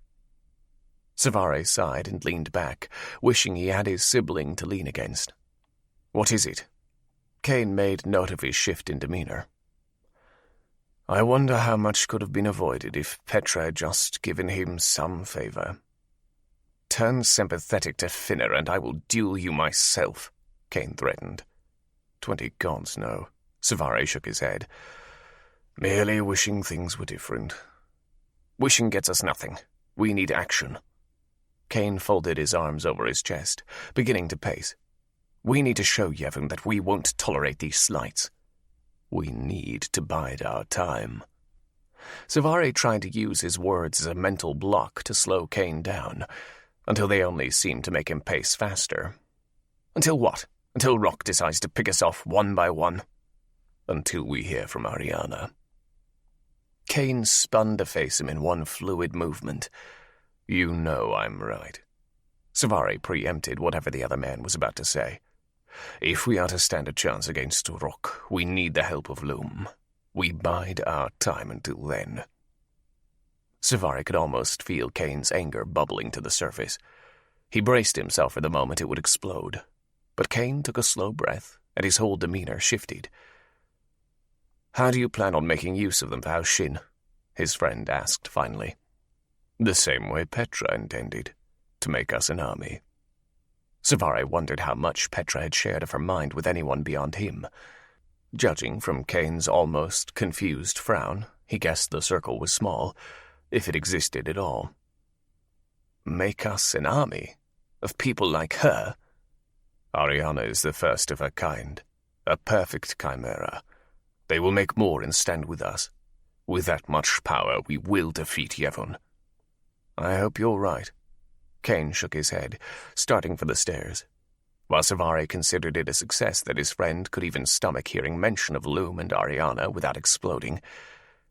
Savare sighed and leaned back, wishing he had his sibling to lean against. What is it? Kane made note of his shift in demeanor. I wonder how much could have been avoided if Petra had just given him some favor. Turn sympathetic to Finna and I will duel you myself, Kane threatened. 20 gods, no. Savare shook his head. Merely wishing things were different. Wishing gets us nothing. We need action. Kane folded his arms over his chest, beginning to pace. We need to show Yevon that we won't tolerate these slights. We need to bide our time. Savare tried to use his words as a mental block to slow Kane down, until they only seemed to make him pace faster. Until what? Until Rock decides to pick us off one by one? Until we hear from Ariana. Kane spun to face him in one fluid movement. You know I'm right. Savare preempted whatever the other man was about to say. If we are to stand a chance against Rock, we need the help of Loom. We bide our time until then. Savare could almost feel Kane's anger bubbling to the surface. He braced himself for the moment it would explode. But Kane took a slow breath, and his whole demeanor shifted. How do you plan on making use of them, Val Shin? His friend asked finally. The same way Petra intended, to make us an army. Savare wondered how much Petra had shared of her mind with anyone beyond him. Judging from Kane's almost confused frown, he guessed the circle was small, if it existed at all. Make us an army? Of people like her? Ariana is the first of her kind, a perfect chimera. They will make more and stand with us. With that much power, we will defeat Yevon. I hope you're right. Kane shook his head, starting for the stairs. While Savare considered it a success that his friend could even stomach hearing mention of Loom and Ariana without exploding,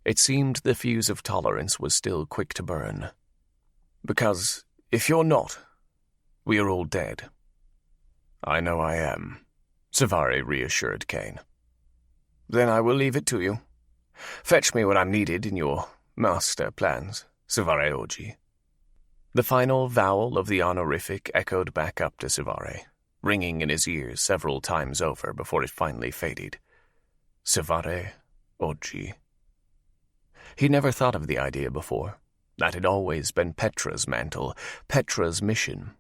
it seemed the fuse of tolerance was still quick to burn. Because if you're not, we are all dead. I know I am, Savare reassured Kane. Then I will leave it to you. Fetch me what I'm needed in your master plans, Savare Oji. The final vowel of the honorific echoed back up to Savare, ringing in his ears several times over before it finally faded. Savare Oji. He never thought of the idea before. That had always been Petra's mantle, Petra's mission.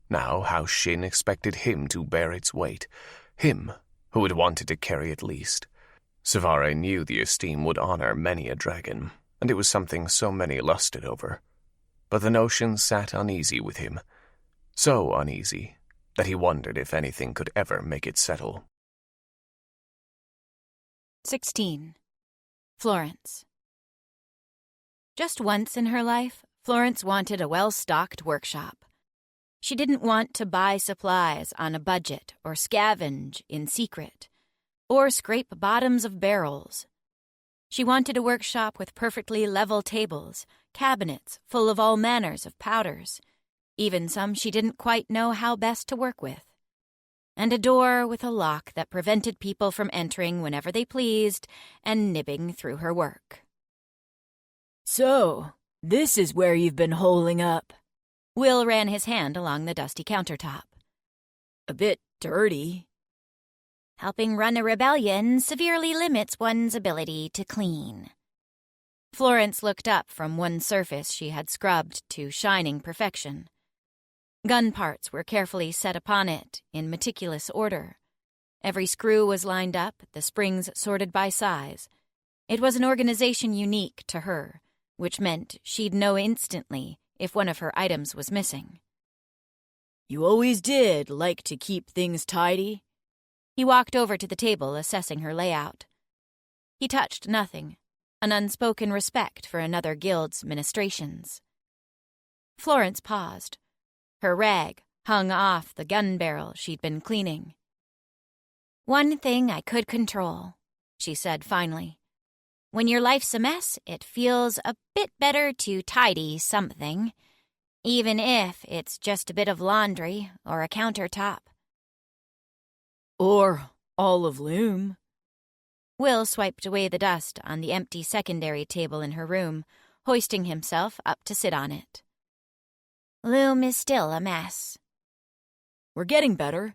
Now how Shin expected him to bear its weight, him who had wanted to carry it least. Savare knew the esteem would honor many a dragon, and it was something so many lusted over. But the notion sat uneasy with him, so uneasy that he wondered if anything could ever make it settle. 16. Florence. Just once in her life, Florence wanted a well-stocked workshop. She didn't want to buy supplies on a budget or scavenge in secret, or scrape bottoms of barrels. She wanted a workshop with perfectly level tables, cabinets full of all manners of powders, even some she didn't quite know how best to work with. and a door with a lock that prevented people from entering whenever they pleased and nibbing through her work. So, this is where you've been holing up. Will ran his hand along the dusty countertop. A bit dirty. Helping run a rebellion severely limits one's ability to clean. Florence looked up from one surface she had scrubbed to shining perfection. Gun parts were carefully set upon it in meticulous order. Every screw was lined up, the springs sorted by size. It was an organization unique to her, which meant she'd know instantly if one of her items was missing. You always did like to keep things tidy. He walked over to the table, assessing her layout. He touched nothing, an unspoken respect for another guild's ministrations. Florence paused. Her rag hung off the gun barrel she'd been cleaning. One thing I could control, she said finally. When your life's a mess, it feels a bit better to tidy something, even if it's just a bit of laundry or a countertop. Or all of Loom. Will swiped away the dust on the empty secondary table in her room, hoisting himself up to sit on it. Loom is still a mess. We're getting better.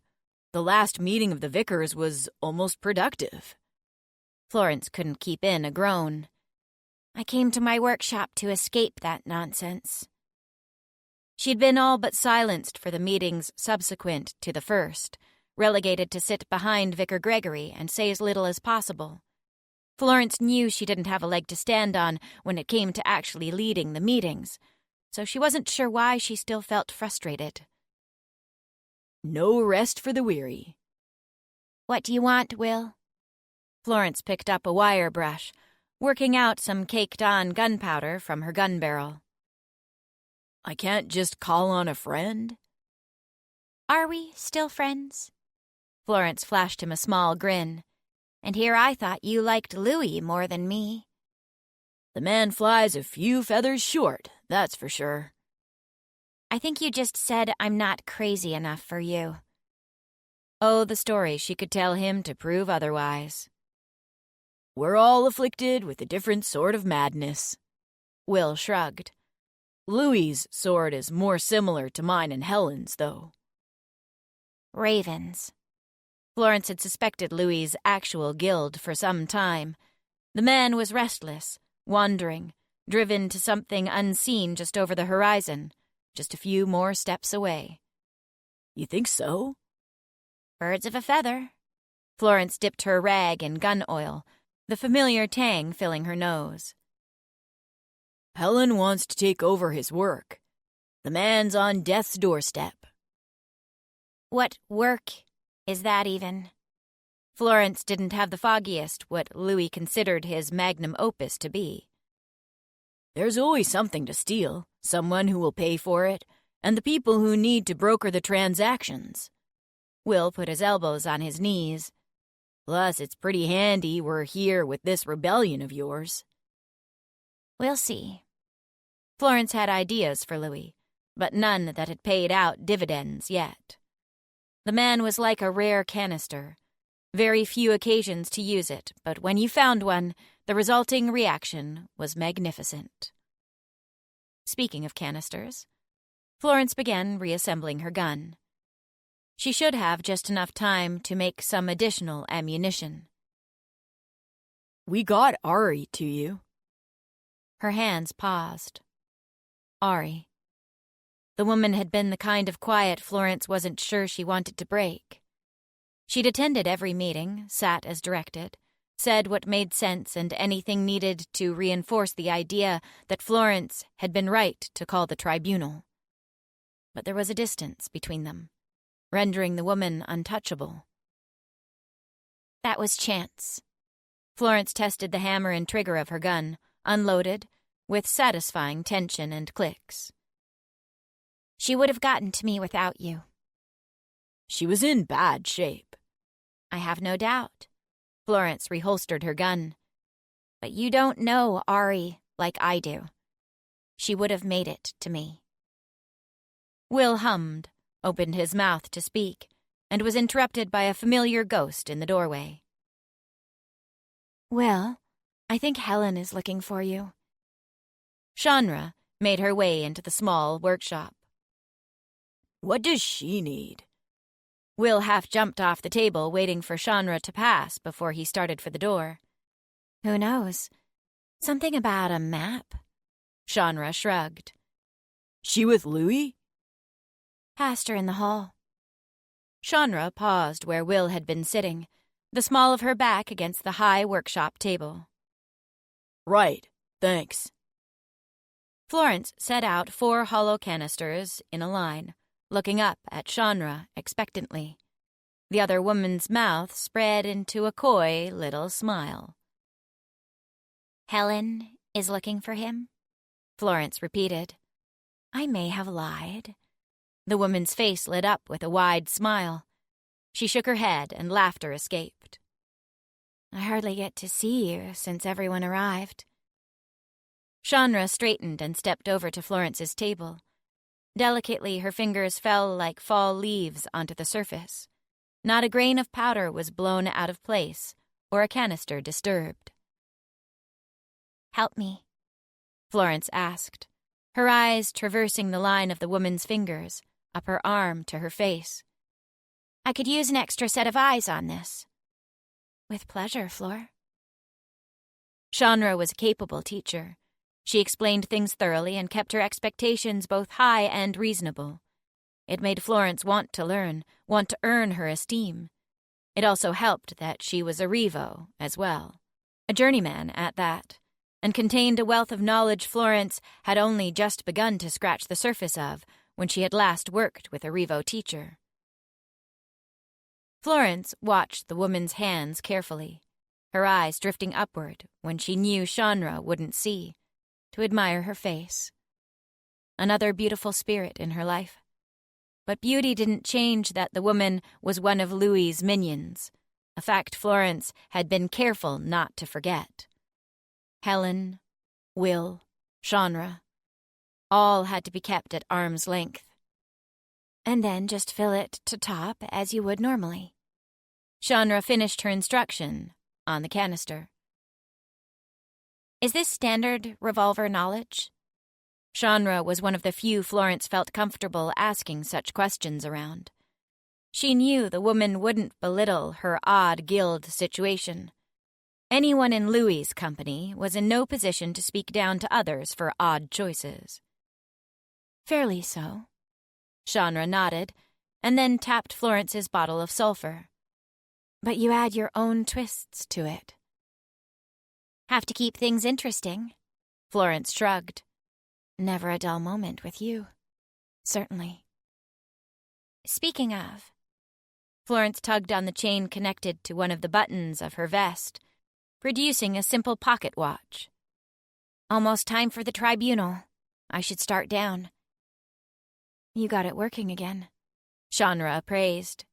The last meeting of the vicars was almost productive. Florence couldn't keep in a groan. I came to my workshop to escape that nonsense. She'd been all but silenced for the meetings subsequent to the first, relegated to sit behind Vicar Gregory and say as little as possible. Florence knew she didn't have a leg to stand on when it came to actually leading the meetings, so she wasn't sure why she still felt frustrated. No rest for the weary. What do you want, Will? Florence picked up a wire brush, working out some caked-on gunpowder from her gun barrel. I can't just call on a friend? Are we still friends? Florence flashed him a small grin. And here I thought you liked Louis more than me. The man flies a few feathers short, that's for sure. I think you just said I'm not crazy enough for you. Oh, the story she could tell him to prove otherwise. We're all afflicted with a different sort of madness. Will shrugged. Louis's sort is more similar to mine and Helen's, though. Ravens. Florence had suspected Louis's actual guild for some time. The man was restless, wandering, driven to something unseen just over the horizon, just a few more steps away. You think so? Birds of a feather. Florence dipped her rag in gun oil, the familiar tang filling her nose. Helen wants to take over his work. The man's on death's doorstep. What work is that even? Florence didn't have the foggiest what Louis considered his magnum opus to be. There's always something to steal, someone who will pay for it, and the people who need to broker the transactions. Will put his elbows on his knees. Plus, it's pretty handy we're here with this rebellion of yours. We'll see. Florence had ideas for Louis, but none that had paid out dividends yet. The man was like a rare canister. Very few occasions to use it, but when you found one, the resulting reaction was magnificent. Speaking of canisters, Florence began reassembling her gun. She should have just enough time to make some additional ammunition. We got Ari to you. Her hands paused. Ari. The woman had been the kind of quiet Florence wasn't sure she wanted to break. She'd attended every meeting, sat as directed, said what made sense and anything needed to reinforce the idea that Florence had been right to call the tribunal. But there was a distance between them, rendering the woman untouchable. That was chance. Florence tested the hammer and trigger of her gun, unloaded, with satisfying tension and clicks. She would have gotten to me without you. She was in bad shape. I have no doubt. Florence reholstered her gun. But you don't know Ari like I do. She would have made it to me. Will hummed, opened his mouth to speak, and was interrupted by a familiar ghost in the doorway. "Will, I think Helen is looking for you." Shanra made her way into the small workshop. What does she need? Will half jumped off the table, waiting for Shanra to pass before he started for the door. "Who knows? Something about a map?" Shanra shrugged. She with Louis? "Passed her in the hall." Shanra paused where Will had been sitting, the small of her back against the high workshop table. Right, thanks. Florence set out 4 hollow canisters in a line, looking up at Shanra expectantly. The other woman's mouth spread into a coy little smile. Helen is looking for him? Florence repeated. "I may have lied." The woman's face lit up with a wide smile. She shook her head and laughter escaped. "I hardly get to see you since everyone arrived." Shanra straightened and stepped over to Florence's table. Delicately, her fingers fell like fall leaves onto the surface. Not a grain of powder was blown out of place or a canister disturbed. Help me, Florence asked, her eyes traversing the line of the woman's fingers, up her arm to her face. I could use an extra set of eyes on this. "With pleasure, Flor." Shanra was a capable teacher. She explained things thoroughly and kept her expectations both high and reasonable. It made Florence want to learn, want to earn her esteem. It also helped that she was a Revo as well, a journeyman at that, and contained a wealth of knowledge Florence had only just begun to scratch the surface of when she had last worked with a Revo teacher. Florence watched the woman's hands carefully, her eyes drifting upward when she knew Shanra wouldn't see, to admire her face. Another beautiful spirit in her life. But beauty didn't change that the woman was one of Louis's minions, a fact Florence had been careful not to forget. Helen, Will, Shanra, all had to be kept at arm's length. "And then just fill it to top as you would normally." Shanra finished her instruction on the canister. Is this standard revolver knowledge? Shanra was one of the few Florence felt comfortable asking such questions around. She knew the woman wouldn't belittle her odd guild situation. Anyone in Louis's company was in no position to speak down to others for odd choices. "Fairly so." Shanra nodded, and then tapped Florence's bottle of sulfur. "But you add your own twists to it." Have to keep things interesting. Florence shrugged. "Never a dull moment with you." "Certainly." Speaking of, Florence tugged on the chain connected to one of the buttons of her vest, producing a simple pocket watch. almost time for the tribunal. I should start down. "You got it working again," Shanra praised.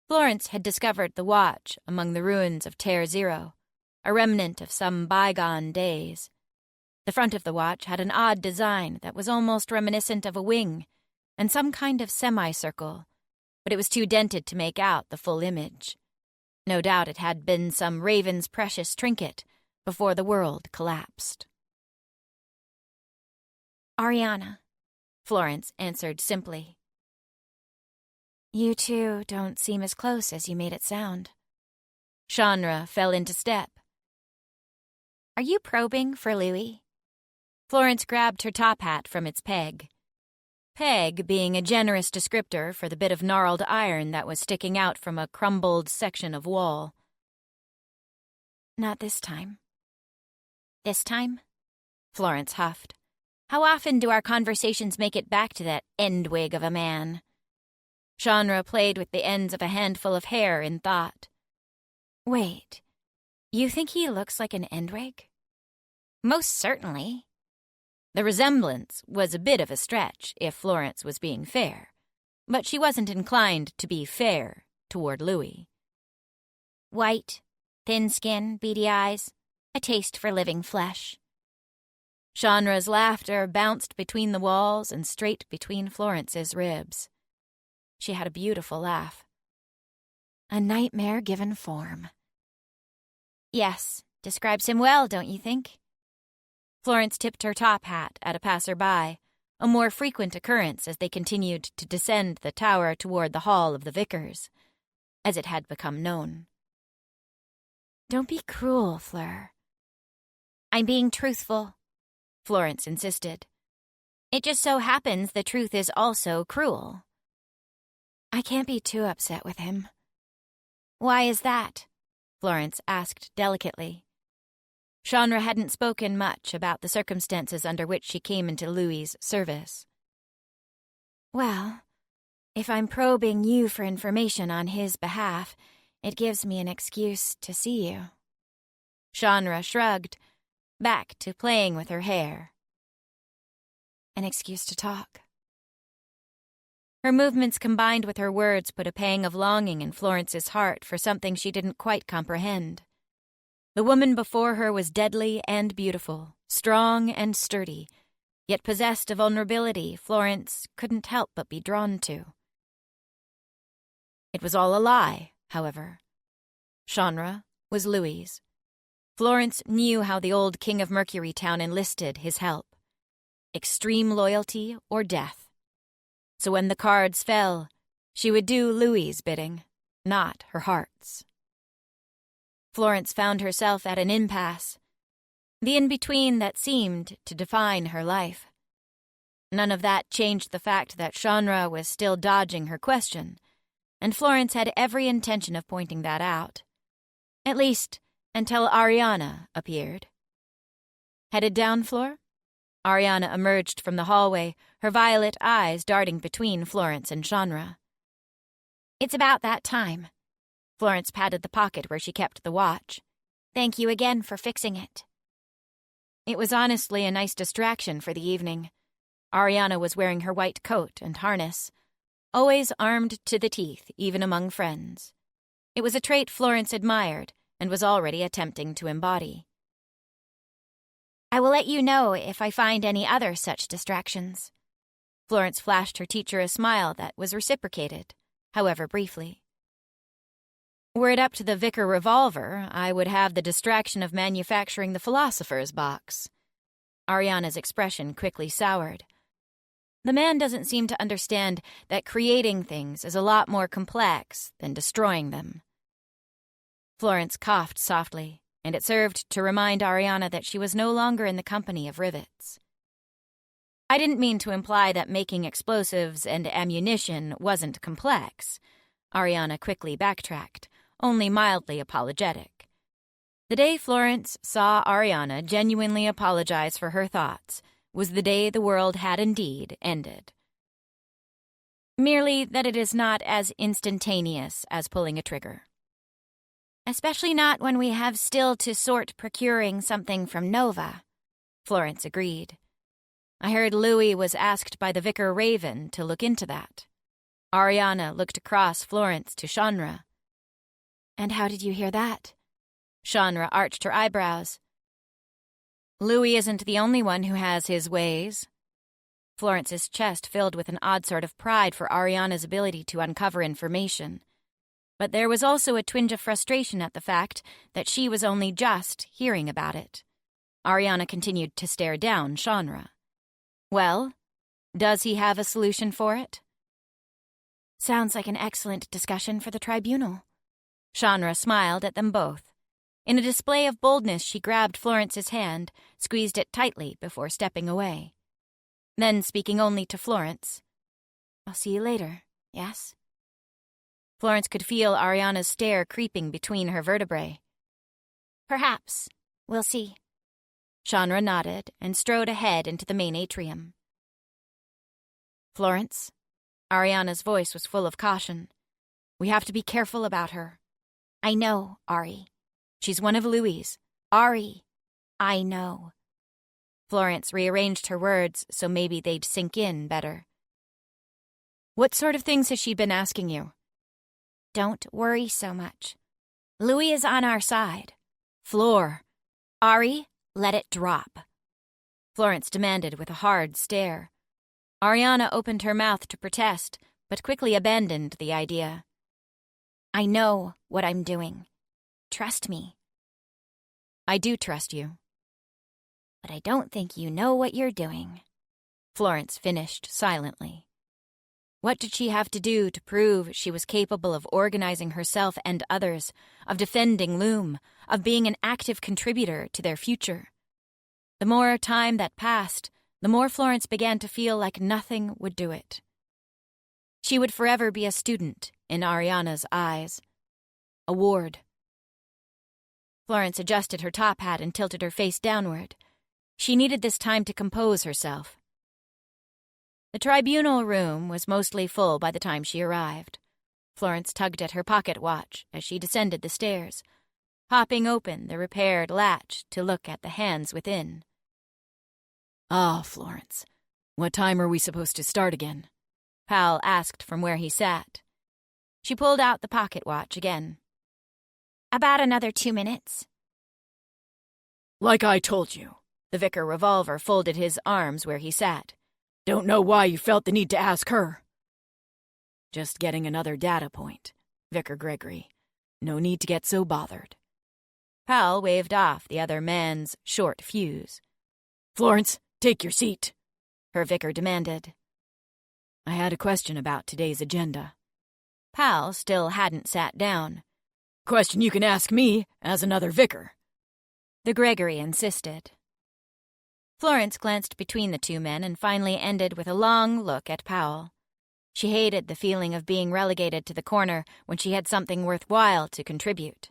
Florence had discovered the watch among the ruins of Terre Zero, a remnant of some bygone days. The front of the watch had an odd design that was almost reminiscent of a wing and some kind of semicircle, but it was too dented to make out the full image. No doubt it had been some raven's precious trinket before the world collapsed. Ariana, Florence answered simply. "You two don't seem as close as you made it sound." Shanra fell into step. Are you probing for Louis? Florence grabbed her top hat from its peg. Peg being a generous descriptor for the bit of gnarled iron that was sticking out from a crumbled section of wall. "Not this time." This time? Florence huffed. How often do our conversations make it back to that endwig of a man? Shanra played with the ends of a handful of hair in thought. "Wait, you think he looks like an endwig?" Most certainly. The resemblance was a bit of a stretch if Florence was being fair, but she wasn't inclined to be fair toward Louis. White, thin skin, beady eyes, a taste for living flesh. Shanra's laughter bounced between the walls and straight between Florence's ribs. She had a beautiful laugh. A nightmare given form. Yes, describes him well, don't you think? Florence tipped her top hat at a passer-by, a more frequent occurrence as they continued to descend the tower toward the hall of the vicars, as it had become known. Don't be cruel, Fleur. I'm being truthful, Florence insisted. It just so happens the truth is also cruel. I can't be too upset with him. Why is that? Florence asked delicately. Chandra hadn't spoken much about the circumstances under which she came into Louis's service. Well, if I'm probing you for information on his behalf, it gives me an excuse to see you. Chandra shrugged, back to playing with her hair. An excuse to talk. Her movements combined with her words put a pang of longing in Florence's heart for something she didn't quite comprehend. The woman before her was deadly and beautiful, strong and sturdy, yet possessed a vulnerability Florence couldn't help but be drawn to. It was all a lie, however. Chandra was Louis. Florence knew how the old King of Mercury Town enlisted his help. Extreme loyalty or death. So when the cards fell, she would do Louis's bidding, not her heart's. Florence found herself at an impasse, the in-between that seemed to define her life. None of that changed the fact that Chandra was still dodging her question, and Florence had every intention of pointing that out. At least, until Ariana appeared. Headed down, Flor? Ariana emerged from the hallway, her violet eyes darting between Florence and Chandra. It's about that time. Florence patted the pocket where she kept the watch. Thank you again for fixing it. It was honestly a nice distraction for the evening. Ariana was wearing her white coat and harness, always armed to the teeth, even among friends. It was a trait Florence admired and was already attempting to embody. I will let you know if I find any other such distractions. Florence flashed her teacher a smile that was reciprocated, however briefly. Were it up to the vicar revolver, I would have the distraction of manufacturing the philosopher's box. Ariana's expression quickly soured. The man doesn't seem to understand that creating things is a lot more complex than destroying them. Florence coughed softly, and it served to remind Ariana that she was no longer in the company of rivets. I didn't mean to imply that making explosives and ammunition wasn't complex. Ariana quickly backtracked, only mildly apologetic. The day Florence saw Ariana genuinely apologize for her thoughts was the day the world had indeed ended. Merely that it is not as instantaneous as pulling a trigger. Especially not when we have still to sort procuring something from Nova, Florence agreed. I heard Louis was asked by the Vicar Raven to look into that. Ariana looked across Florence to Chandra. And how did you hear that? Chandra arched her eyebrows. Louis isn't the only one who has his ways. Florence's chest filled with an odd sort of pride for Ariana's ability to uncover information. But there was also a twinge of frustration at the fact that she was only just hearing about it. Ariana continued to stare down Chandra. Well, does he have a solution for it? Sounds like an excellent discussion for the tribunal. Chandra smiled at them both. In a display of boldness, she grabbed Florence's hand, squeezed it tightly before stepping away. Then, speaking only to Florence, I'll see you later, yes? Florence could feel Ariana's stare creeping between her vertebrae. Perhaps. We'll see. Chandra nodded and strode ahead into the main atrium. Florence, Ariana's voice was full of caution. We have to be careful about her. I know, Ari. She's one of Louis'. Ari, I know. Florence rearranged her words so maybe they'd sink in better. What sort of things has she been asking you? Don't worry so much. Louis is on our side. Flor. Ari, let it drop. Florence demanded with a hard stare. Ariana opened her mouth to protest, but quickly abandoned the idea. I know what I'm doing. Trust me. I do trust you. But I don't think you know what you're doing. Florence finished silently. What did she have to do to prove she was capable of organizing herself and others, of defending Loom, of being an active contributor to their future? The more time that passed, the more Florence began to feel like nothing would do it. She would forever be a student in Ariana's eyes. A ward. Florence adjusted her top hat and tilted her face downward. She needed this time to compose herself. The tribunal room was mostly full by the time she arrived. Florence tugged at her pocket watch as she descended the stairs, popping open the repaired latch to look at the hands within. Ah, Florence, what time are we supposed to start again? Powell asked from where he sat. She pulled out the pocket watch again. About another 2 minutes. Like I told you. The vicar revolver folded his arms where he sat. Don't know why you felt the need to ask her. Just getting another data point, Vicar Gregory. No need to get so bothered. Powell waved off the other man's short fuse. Florence, take your seat, her vicar demanded. I had a question about today's agenda. Powell still hadn't sat down. Question you can ask me as another vicar. The Gregory insisted. Florence glanced between the two men and finally ended with a long look at Powell. She hated the feeling of being relegated to the corner when she had something worthwhile to contribute.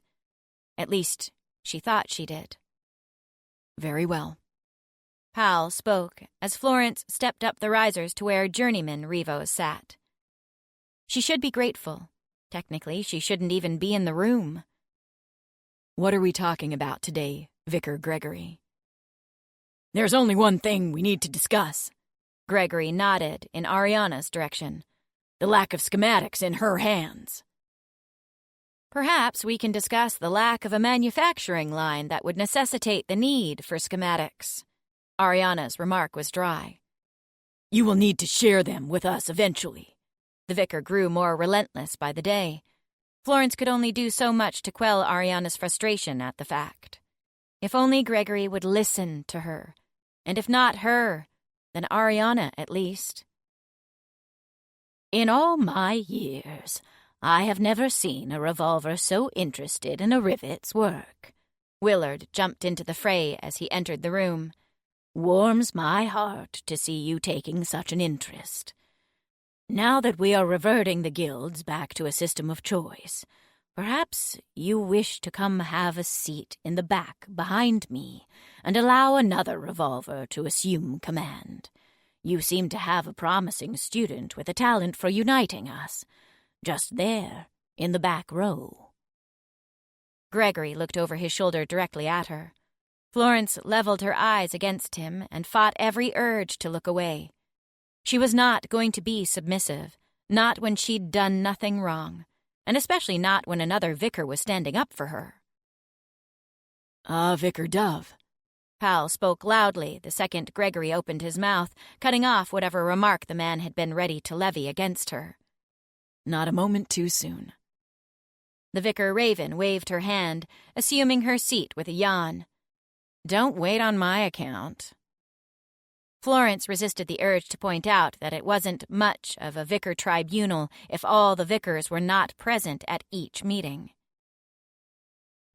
At least, she thought she did. Very well. Powell spoke as Florence stepped up the risers to where journeyman Revos sat. She should be grateful. Technically, she shouldn't even be in the room. What are we talking about today, Vicar Gregory? There's only one thing we need to discuss. Gregory nodded in Ariana's direction. The lack of schematics in her hands. Perhaps we can discuss the lack of a manufacturing line that would necessitate the need for schematics. Ariana's remark was dry. You will need to share them with us eventually. The vicar grew more relentless by the day. Florence could only do so much to quell Ariana's frustration at the fact. If only Gregory would listen to her. And if not her, then Ariana at least. In all my years, I have never seen a revolver so interested in a rivet's work. Willard jumped into the fray as he entered the room. Warms my heart to see you taking such an interest. Now that we are reverting the guilds back to a system of choice, perhaps you wish to come have a seat in the back behind me and allow another revolver to assume command. You seem to have a promising student with a talent for uniting us. Just there, in the back row. Gregory looked over his shoulder directly at her. Florence leveled her eyes against him and fought every urge to look away. She was not going to be submissive, not when she'd done nothing wrong, and especially not when another vicar was standing up for her. Vicar Dove. Powell spoke loudly the second Gregory opened his mouth, cutting off whatever remark the man had been ready to levy against her. Not a moment too soon. The vicar Raven waved her hand, assuming her seat with a yawn. Don't wait on my account. Florence resisted the urge to point out that it wasn't much of a vicar tribunal if all the vicars were not present at each meeting.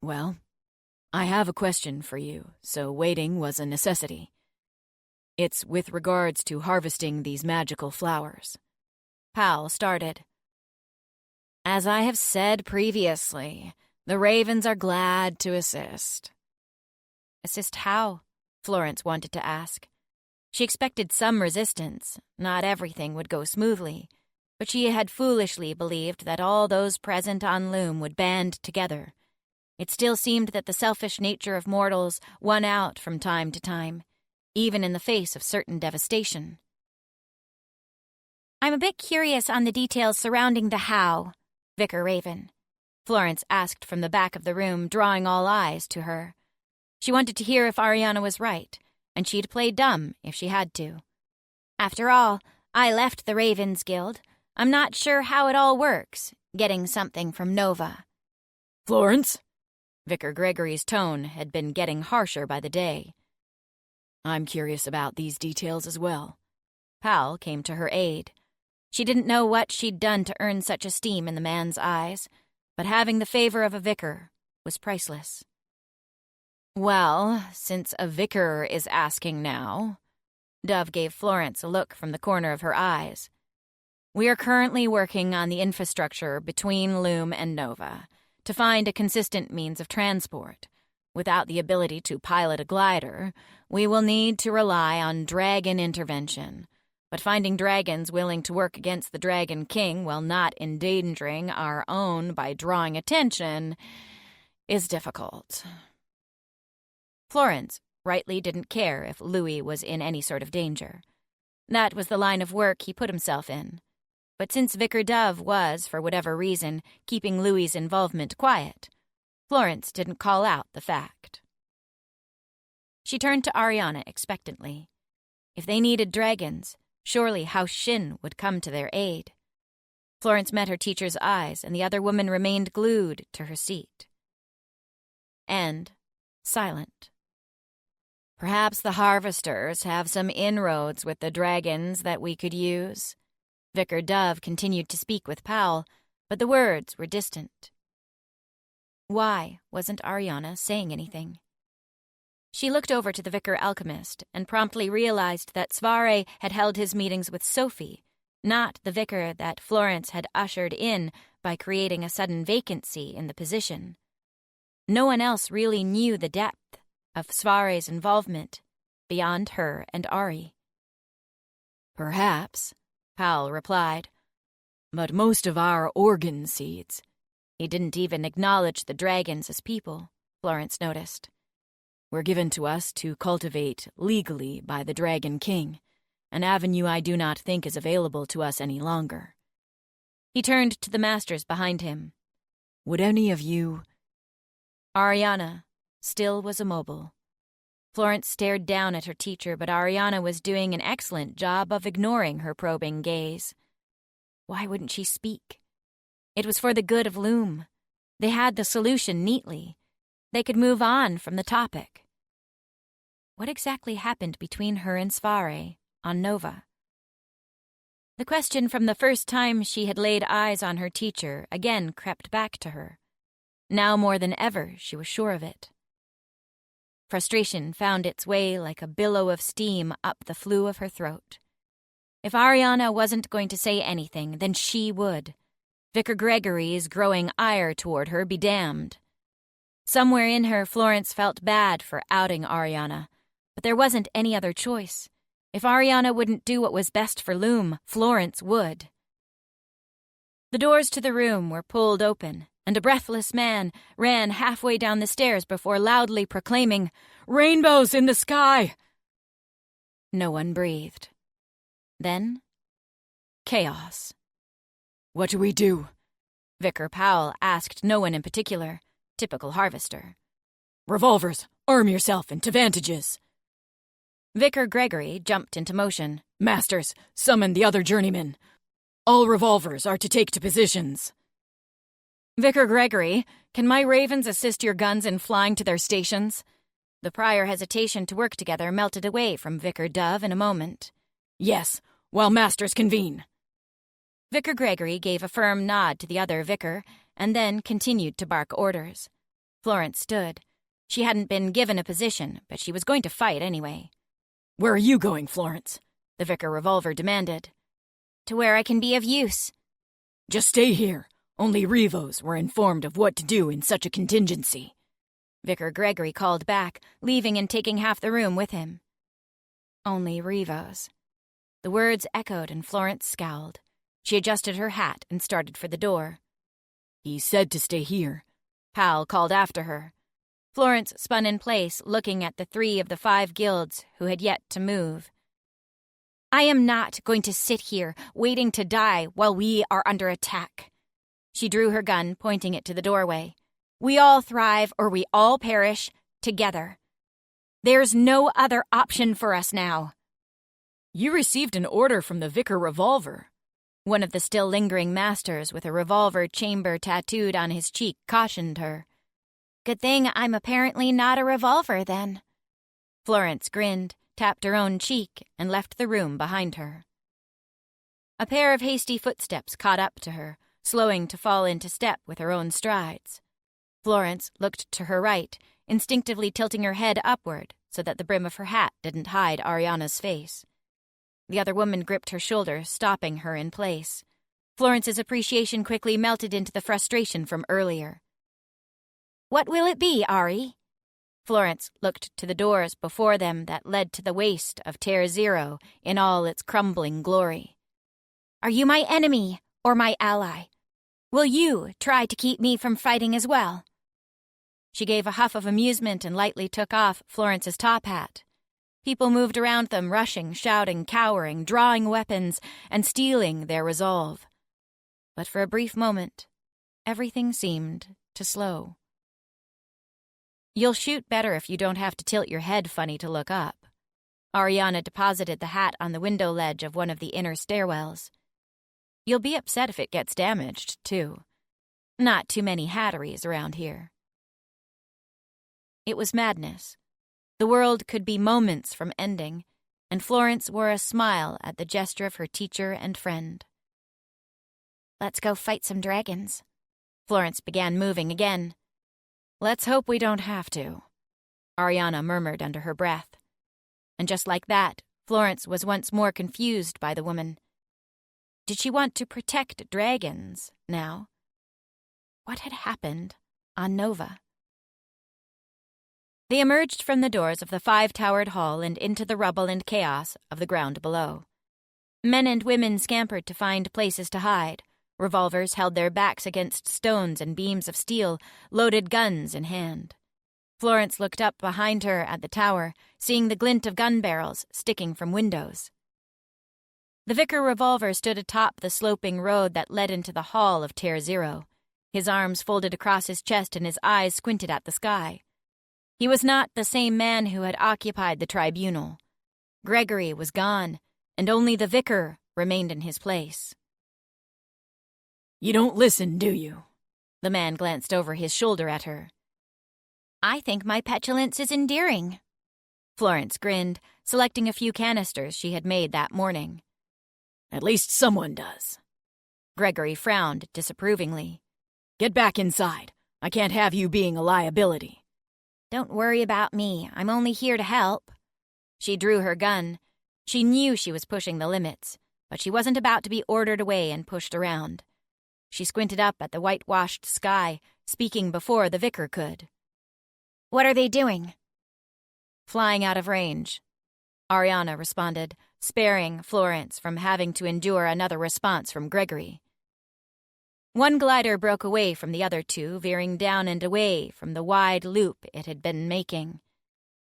Well, I have a question for you, so waiting was a necessity. It's with regards to harvesting these magical flowers. Powell started. As I have said previously, the Ravens are glad to assist. Assist how? Florence wanted to ask. She expected some resistance. Not everything would go smoothly, but she had foolishly believed that all those present on Loom would band together. It still seemed that the selfish nature of mortals won out from time to time, even in the face of certain devastation. I'm a bit curious on the details surrounding the how, Vicar Raven. Florence asked from the back of the room, drawing all eyes to her. She wanted to hear if Ariana was right, and she'd play dumb if she had to. After all, I left the Ravens Guild. I'm not sure how it all works, getting something from Nova." "Florence?" Vicar Gregory's tone had been getting harsher by the day. "I'm curious about these details as well." Pal came to her aid. She didn't know what she'd done to earn such esteem in the man's eyes, but having the favor of a vicar was priceless. "Well, since a vicar is asking now," Dove gave Florence a look from the corner of her eyes. "We are currently working on the infrastructure between Loom and Nova to find a consistent means of transport. Without the ability to pilot a glider, we will need to rely on dragon intervention. But finding dragons willing to work against the Dragon King while not endangering our own by drawing attention is difficult." Florence rightly didn't care if Louis was in any sort of danger. That was the line of work he put himself in. But since Vicar Dove was, for whatever reason, keeping Louis's involvement quiet, Florence didn't call out the fact. She turned to Ariana expectantly. If they needed dragons, surely House Shin would come to their aid. Florence met her teacher's eyes, and the other woman remained glued to her seat. And silent. "Perhaps the harvesters have some inroads with the dragons that we could use." Vicar Dove continued to speak with Powell, but the words were distant. Why wasn't Ariana saying anything? She looked over to the vicar alchemist and promptly realized that Svare had held his meetings with Sophie, not the vicar that Florence had ushered in by creating a sudden vacancy in the position. No one else really knew the depth of Svare's involvement beyond her and Ari. "Perhaps," Powell replied, "but most of our organ seeds—" He didn't even acknowledge the dragons as people, Florence noticed. "were given to us to cultivate legally by the Dragon King, an avenue I do not think is available to us any longer." He turned to the masters behind him. "Would any of you—" Ariana still was immobile. Florence stared down at her teacher, but Ariana was doing an excellent job of ignoring her probing gaze. Why wouldn't she speak? It was for the good of Loom. They had the solution neatly. They could move on from the topic. What exactly happened between her and Svare on Nova? The question from the first time she had laid eyes on her teacher again crept back to her. Now more than ever, she was sure of it. Frustration found its way like a billow of steam up the flue of her throat. If Ariana wasn't going to say anything, then she would. Vicar Gregory's growing ire toward her be damned. Somewhere in her, Florence felt bad for outing Ariana, but there wasn't any other choice. If Ariana wouldn't do what was best for Loom, Florence would. The doors to the room were pulled open, and a breathless man ran halfway down the stairs before loudly proclaiming, "Rainbows in the sky!" No one breathed. Then, chaos. "What do we do?" Vicar Powell asked no one in particular, typical harvester. "Revolvers, arm yourself and to vantages." Vicar Gregory jumped into motion. "Masters, summon the other journeymen. All revolvers are to take to positions." "Vicar Gregory, can my ravens assist your guns in flying to their stations?" The prior hesitation to work together melted away from Vicar Dove in a moment. "Yes, while masters convene." Vicar Gregory gave a firm nod to the other vicar, and then continued to bark orders. Florence stood. She hadn't been given a position, but she was going to fight anyway. "Where are you going, Florence?" the vicar revolver demanded. "To where I can be of use." "Just stay here. Only Revos were informed of what to do in such a contingency." Vicar Gregory called back, leaving and taking half the room with him. Only Revos. The words echoed and Florence scowled. She adjusted her hat and started for the door. "He said to stay here," Powell called after her. Florence spun in place, looking at the 3 of the 5 guilds who had yet to move. "I am not going to sit here, waiting to die while we are under attack." She drew her gun, pointing it to the doorway. "We all thrive, or we all perish, together. There's no other option for us now." "You received an order from the vicar revolver." One of the still lingering masters with a revolver chamber tattooed on his cheek cautioned her. Good thing I'm apparently not a revolver, then. Florence grinned, tapped her own cheek, and left the room behind her. A pair of hasty footsteps caught up to her, slowing to fall into step with her own strides. Florence looked to her right, instinctively tilting her head upward so that the brim of her hat didn't hide Ariana's face. The other woman gripped her shoulder, stopping her in place. Florence's appreciation quickly melted into the frustration from earlier. What will it be, Ari? Florence looked to the doors before them that led to the waste of Tier Zero in all its crumbling glory. Are you my enemy or my ally? Will you try to keep me from fighting as well? She gave a huff of amusement and lightly took off Florence's top hat. People moved around them, rushing, shouting, cowering, drawing weapons, and steeling their resolve. But for a brief moment, everything seemed to slow. You'll shoot better if you don't have to tilt your head funny to look up. Ariana deposited the hat on the window ledge of one of the inner stairwells. You'll be upset if it gets damaged, too. Not too many hatteries around here. It was madness. The world could be moments from ending, and Florence wore a smile at the gesture of her teacher and friend. Let's go fight some dragons. Florence began moving again. Let's hope we don't have to, Ariana murmured under her breath. And just like that, Florence was once more confused by the woman. Did she want to protect dragons now? What had happened on Nova? They emerged from the doors of the 5-towered hall and into the rubble and chaos of the ground below. Men and women scampered to find places to hide. Revolvers held their backs against stones and beams of steel, loaded guns in hand. Florence looked up behind her at the tower, seeing the glint of gun barrels sticking from windows. The Vicar revolver stood atop the sloping road that led into the hall of Tier Zero, his arms folded across his chest and his eyes squinted at the sky. He was not the same man who had occupied the tribunal. Gregory was gone, and only the Vicar remained in his place. You don't listen, do you? The man glanced over his shoulder at her. I think my petulance is endearing. Florence grinned, selecting a few canisters she had made that morning. At least someone does. Gregory frowned disapprovingly. Get back inside. I can't have you being a liability. Don't worry about me. I'm only here to help. She drew her gun. She knew she was pushing the limits, but she wasn't about to be ordered away and pushed around. She squinted up at the whitewashed sky, speaking before the Vicar could. What are they doing? Flying out of range. Ariana responded, sparing Florence from having to endure another response from Gregory. One glider broke away from the other two, veering down and away from the wide loop it had been making.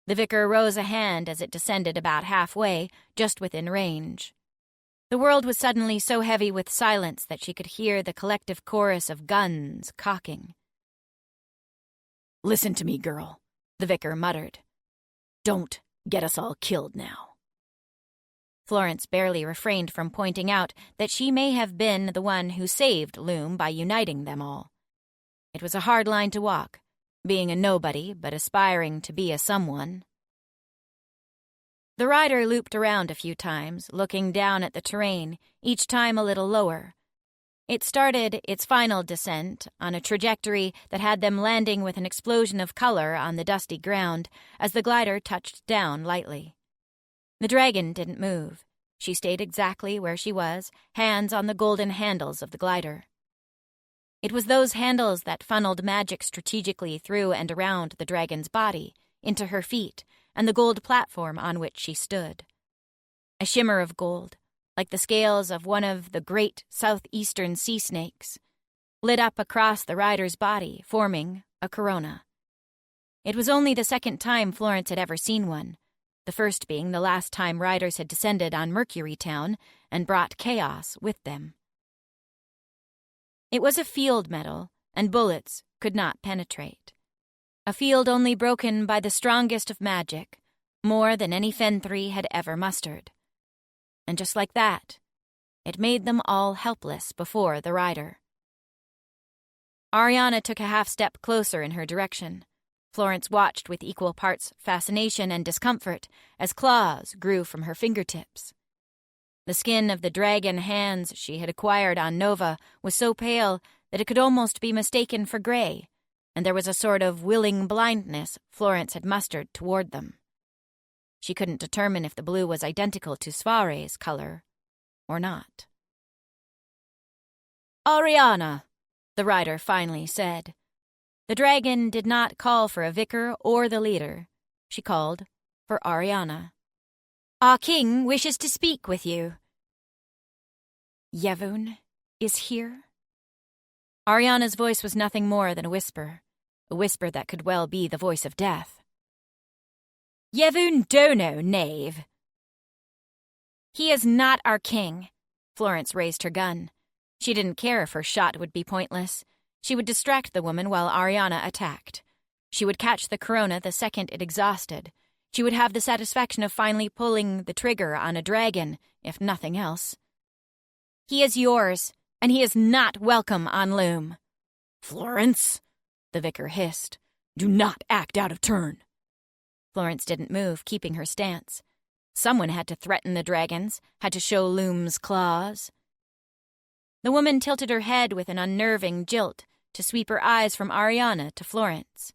The Vicar rose a hand as it descended about halfway, just within range. The world was suddenly so heavy with silence that she could hear the collective chorus of guns cocking. Listen to me, girl, the Vicar muttered. Don't get us all killed now. Florence barely refrained from pointing out that she may have been the one who saved Loom by uniting them all. It was a hard line to walk, being a nobody but aspiring to be a someone. The rider looped around a few times, looking down at the terrain, each time a little lower. It started its final descent on a trajectory that had them landing with an explosion of color on the dusty ground as the glider touched down lightly. The dragon didn't move. She stayed exactly where she was, hands on the golden handles of the glider. It was those handles that funneled magic strategically through and around the dragon's body, into her feet, and the gold platform on which she stood. A shimmer of gold, like the scales of one of the great southeastern sea snakes, lit up across the rider's body, forming a corona. It was only the second time Florence had ever seen one, the first being the last time riders had descended on Mercury Town and brought chaos with them. It was a field medal, and bullets could not penetrate. A field only broken by the strongest of magic, more than any Fen3 had ever mustered. And just like that, It made them all helpless before the rider. Ariana took a half-step closer in her direction. Florence watched with equal parts fascination and discomfort as claws grew from her fingertips. The skin of the dragon hands she had acquired on Nova was so pale that it could almost be mistaken for gray, and there was a sort of willing blindness Florence had mustered toward them. She couldn't determine if the blue was identical to Svare's color or not. "Ariana," the rider finally said. The dragon did not call for a vicar or the leader. She called for Ariana. "Our king wishes to speak with you." "Yevon is here?" Ariana's voice was nothing more than a whisper that could well be the voice of death. "Yevon Dono, knave." "He is not our king." Florence raised her gun. She didn't care if her shot would be pointless. She would distract the woman while Ariana attacked. She would catch the corona the second it exhausted. She would have the satisfaction of finally pulling the trigger on a dragon, if nothing else. "He is yours, and he is not welcome on Loom." "Florence," the vicar hissed, "do not act out of turn." Florence didn't move, keeping her stance. Someone had to threaten the dragons, had to show Loom's claws. The woman tilted her head with an unnerving jilt to sweep her eyes from Ariana to Florence.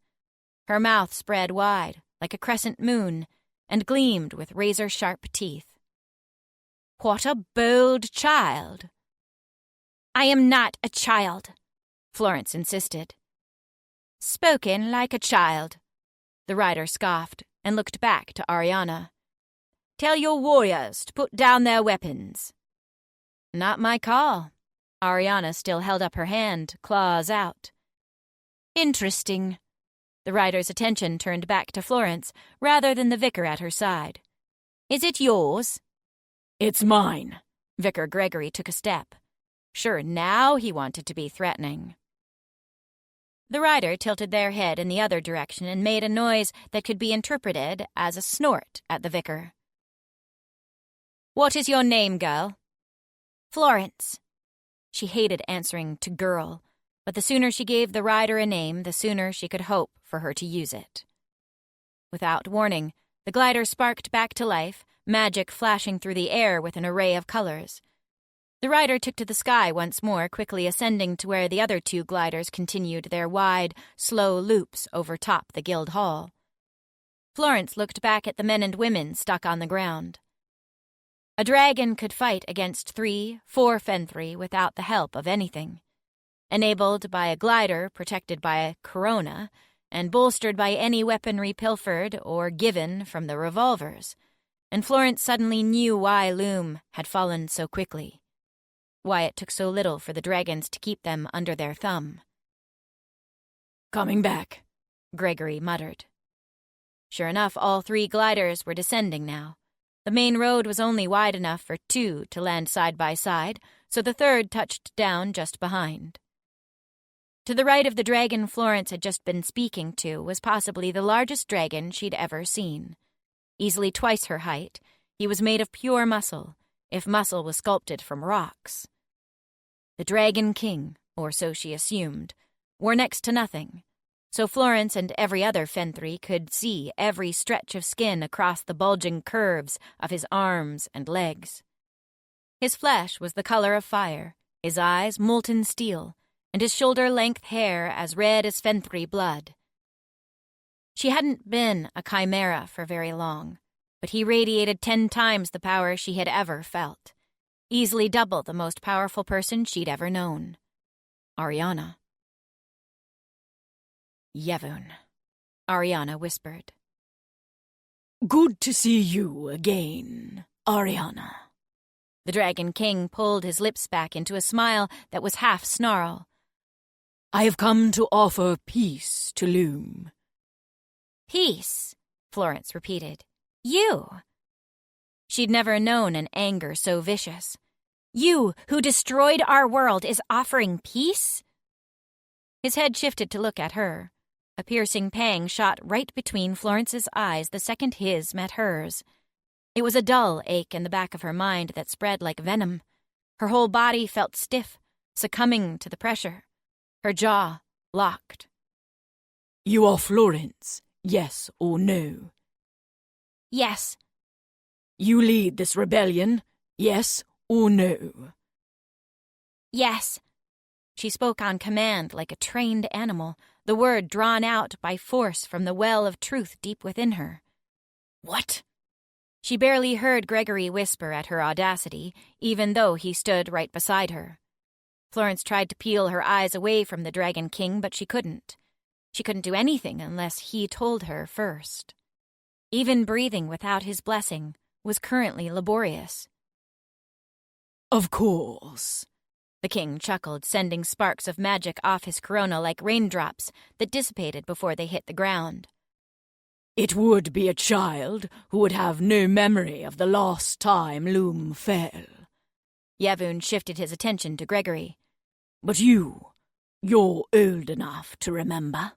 Her mouth spread wide, like a crescent moon, and gleamed with razor-sharp teeth. "What a bold child!" "I am not a child," Florence insisted. "Spoken like a child," the rider scoffed and looked back to Ariana. "Tell your warriors to put down their weapons." "Not my call." Ariana still held up her hand, claws out. "Interesting." The rider's attention turned back to Florence rather than the vicar at her side. "Is it yours?" "It's mine." Vicar Gregory took a step. Sure, now he wanted to be threatening. The rider tilted their head in the other direction and made a noise that could be interpreted as a snort at the vicar. "What is your name, girl?" "Florence." She hated answering to girl, but the sooner she gave the rider a name, the sooner she could hope for her to use it. Without warning, the glider sparked back to life, magic flashing through the air with an array of colors. The rider took to the sky once more, quickly ascending to where the other two gliders continued their wide, slow loops over top the guild hall. Florence looked back at the men and women stuck on the ground. A dragon could fight against 3-4 fenthri without the help of anything. Enabled by a glider protected by a corona, and bolstered by any weaponry pilfered or given from the revolvers, and Florence suddenly knew why Loom had fallen so quickly, why it took so little for the dragons to keep them under their thumb. "Coming back," Gregory muttered. Sure enough, all 3 gliders were descending now. The main road was only wide enough for 2 to land side by side, so the third touched down just behind. To the right of the dragon Florence had just been speaking to was possibly the largest dragon she'd ever seen. Easily twice her height, he was made of pure muscle, if muscle was sculpted from rocks. The Dragon King, or so she assumed, wore next to nothing, so Florence and every other fenthri could see every stretch of skin across the bulging curves of his arms and legs. His flesh was the color of fire, his eyes molten steel, and his shoulder-length hair as red as fenthri blood. She hadn't been a chimera for very long, but he radiated 10 times the power she had ever felt, easily double the most powerful person she'd ever known. Ariana. "Yevon," Ariana whispered. "Good to see you again, Ariana." The Dragon King pulled his lips back into a smile that was half snarl. "I have come to offer peace to Loom." "Peace," Florence repeated. "You." She'd never known an anger so vicious. "You, who destroyed our world, is offering peace?" His head shifted to look at her. A piercing pang shot right between Florence's eyes the second his met hers. It was a dull ache in the back of her mind that spread like venom. Her whole body felt stiff, succumbing to the pressure. Her jaw locked. You are Florence, yes or no? Yes. You lead this rebellion, yes or no? Yes. She spoke on command like a trained animal, the word drawn out by force from the well of truth deep within her. What? She barely heard Gregory whisper at her audacity, even though he stood right beside her. Florence tried to peel her eyes away from the Dragon King, but she couldn't. She couldn't do anything unless he told her first. Even breathing without his blessing was currently laborious. Of course. The king chuckled, sending sparks of magic off his corona like raindrops that dissipated before they hit the ground. It would be a child who would have no memory of the last time Loom fell. Yevon shifted his attention to Gregory. But you're old enough to remember.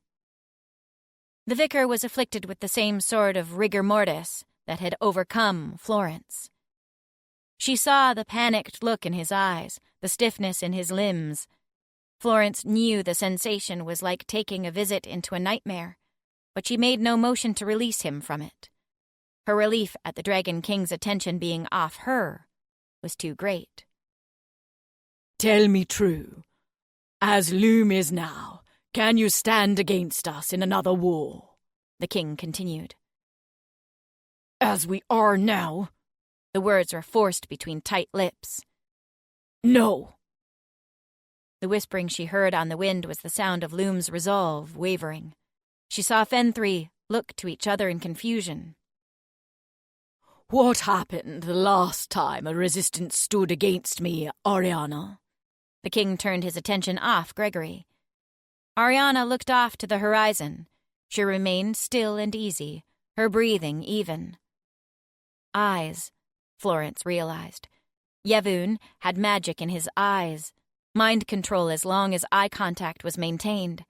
The vicar was afflicted with the same sort of rigor mortis that had overcome Florence. She saw the panicked look in his eyes, the stiffness in his limbs. Florence knew the sensation was like taking a visit into a nightmare, but she made no motion to release him from it. Her relief at the Dragon King's attention being off her was too great. Tell me true. As Loom is now, can you stand against us in another war? The king continued. As we are now? The words were forced between tight lips. No. The whispering she heard on the wind was the sound of Loom's resolve wavering. She saw Fenthree look to each other in confusion. What happened the last time a resistance stood against me, Ariana? The king turned his attention off Gregory. Ariana looked off to the horizon. She remained still and easy, her breathing even. Eyes, Florence realized. Yevon had magic in his eyes, mind control as long as eye contact was maintained.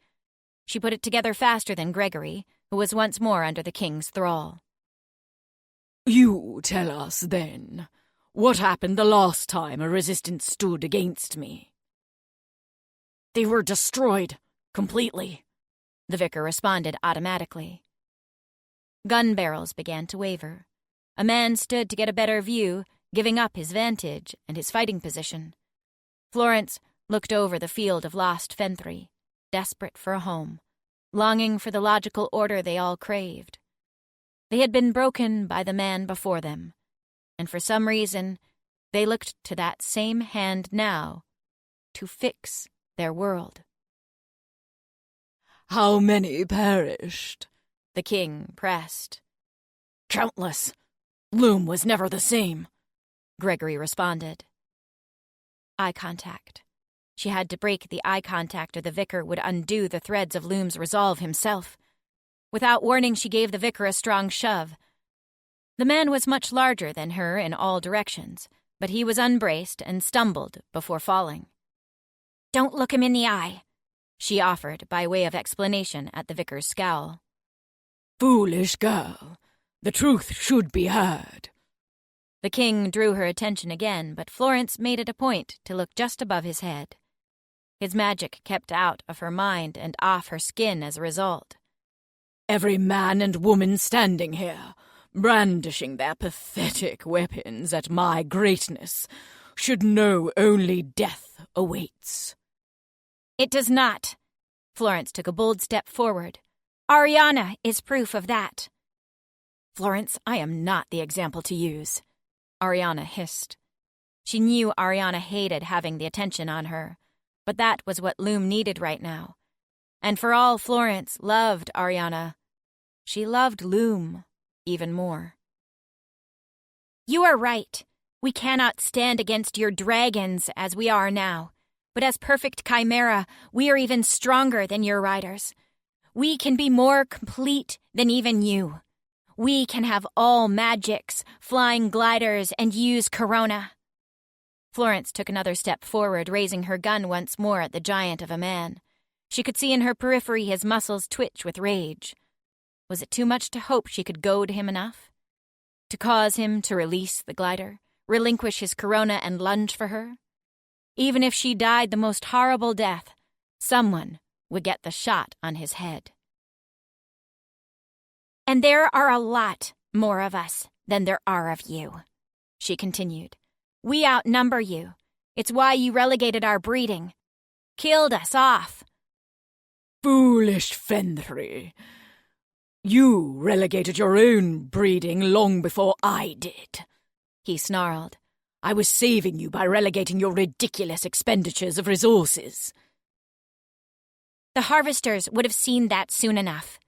She put it together faster than Gregory, who was once more under the king's thrall. You tell us, then. What happened the last time a resistance stood against me? They were destroyed, completely, the vicar responded automatically. Gun barrels began to waver. A man stood to get a better view, giving up his vantage and his fighting position. Florence looked over the field of lost Fenthree, desperate for a home, longing for the logical order they all craved. They had been broken by the man before them, and for some reason, they looked to that same hand now to fix their world. How many perished? The king pressed. Countless. Loom was never the same, Gregory responded. Eye contact. She had to break the eye contact or the vicar would undo the threads of Loom's resolve himself. Without warning, she gave the vicar a strong shove. The man was much larger than her in all directions, but he was unbraced and stumbled before falling. "Don't look him in the eye," she offered by way of explanation at the vicar's scowl. Foolish girl. The truth should be heard. The king drew her attention again, but Florence made it a point to look just above his head. His magic kept out of her mind and off her skin as a result. Every man and woman standing here, brandishing their pathetic weapons at my greatness, should know only death awaits. It does not. Florence took a bold step forward. Ariana is proof of that. Florence, I am not the example to use, Ariana hissed. She knew Ariana hated having the attention on her, but that was what Loom needed right now. And for all Florence loved Ariana, she loved Loom even more. You are right. We cannot stand against your dragons as we are now. But as perfect chimera, we are even stronger than your riders. We can be more complete than even you. We can have all magics, flying gliders, and use corona. Florence took another step forward, raising her gun once more at the giant of a man. She could see in her periphery his muscles twitch with rage. Was it too much to hope she could goad him enough? To cause him to release the glider, relinquish his corona and lunge for her? even if she died the most horrible death, someone would get the shot on his head. And there are a lot more of us than there are of you, she continued. We outnumber you. It's why you relegated our breeding. Killed us off. Foolish Fenthry. You relegated your own breeding long before I did, he snarled. I was saving you by relegating your ridiculous expenditures of resources. The harvesters would have seen that soon enough.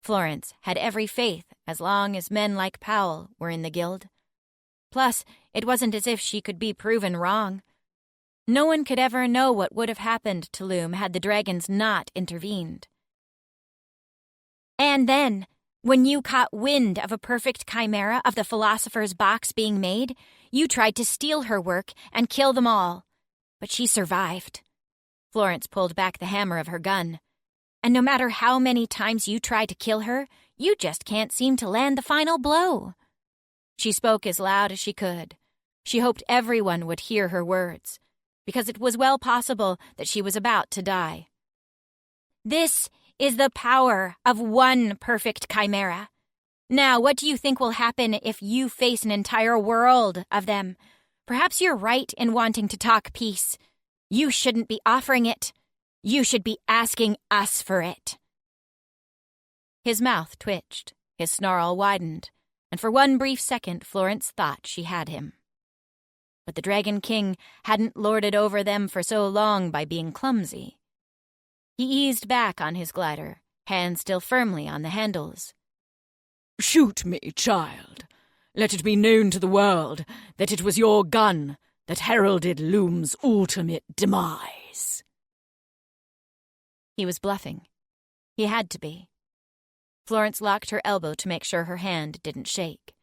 Florence had every faith as long as men like Powell were in the guild. Plus, it wasn't as if she could be proven wrong. No one could ever know what would have happened to Loom had the dragons not intervened. And then, when you caught wind of a perfect chimera of the philosopher's box being made, you tried to steal her work and kill them all. But she survived. Florence pulled back the hammer of her gun. And no matter how many times you try to kill her, you just can't seem to land the final blow. She spoke as loud as she could. She hoped everyone would hear her words, because it was well possible that she was about to die. This is the power of one perfect chimera. Now, what do you think will happen if you face an entire world of them? Perhaps you're right in wanting to talk peace. You shouldn't be offering it. You should be asking us for it. His mouth twitched, his snarl widened, and for one brief second Florence thought she had him. But the Dragon King hadn't lorded over them for so long by being clumsy. He eased back on his glider, hands still firmly on the handles. Shoot me, child. Let it be known to the world that it was your gun that heralded Loom's ultimate demise. He was bluffing. He had to be. Florence locked her elbow to make sure her hand didn't shake.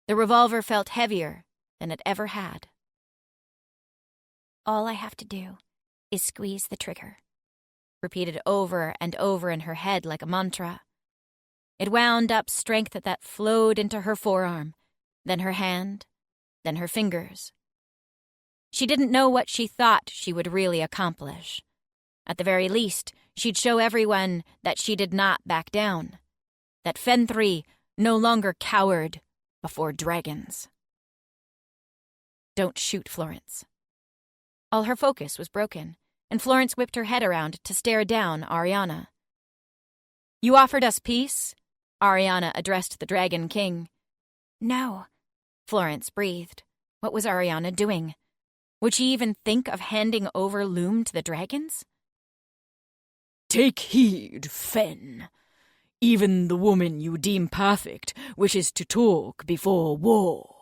The revolver felt heavier than it ever had. All I have to do is squeeze the trigger, repeated over and over in her head like a mantra. It wound up strength that flowed into her forearm, then her hand, then her fingers. She didn't know what she thought she would really accomplish. At the very least, she'd show everyone that she did not back down, that Fenthry no longer cowered before dragons. Don't shoot, Florence. All her focus was broken, and Florence whipped her head around to stare down Ariana. You offered us peace? Ariana addressed the Dragon King. No, Florence breathed. What was Ariana doing? Would she even think of handing over Loom to the dragons? Take heed, Fen. Even the woman you deem perfect wishes to talk before war.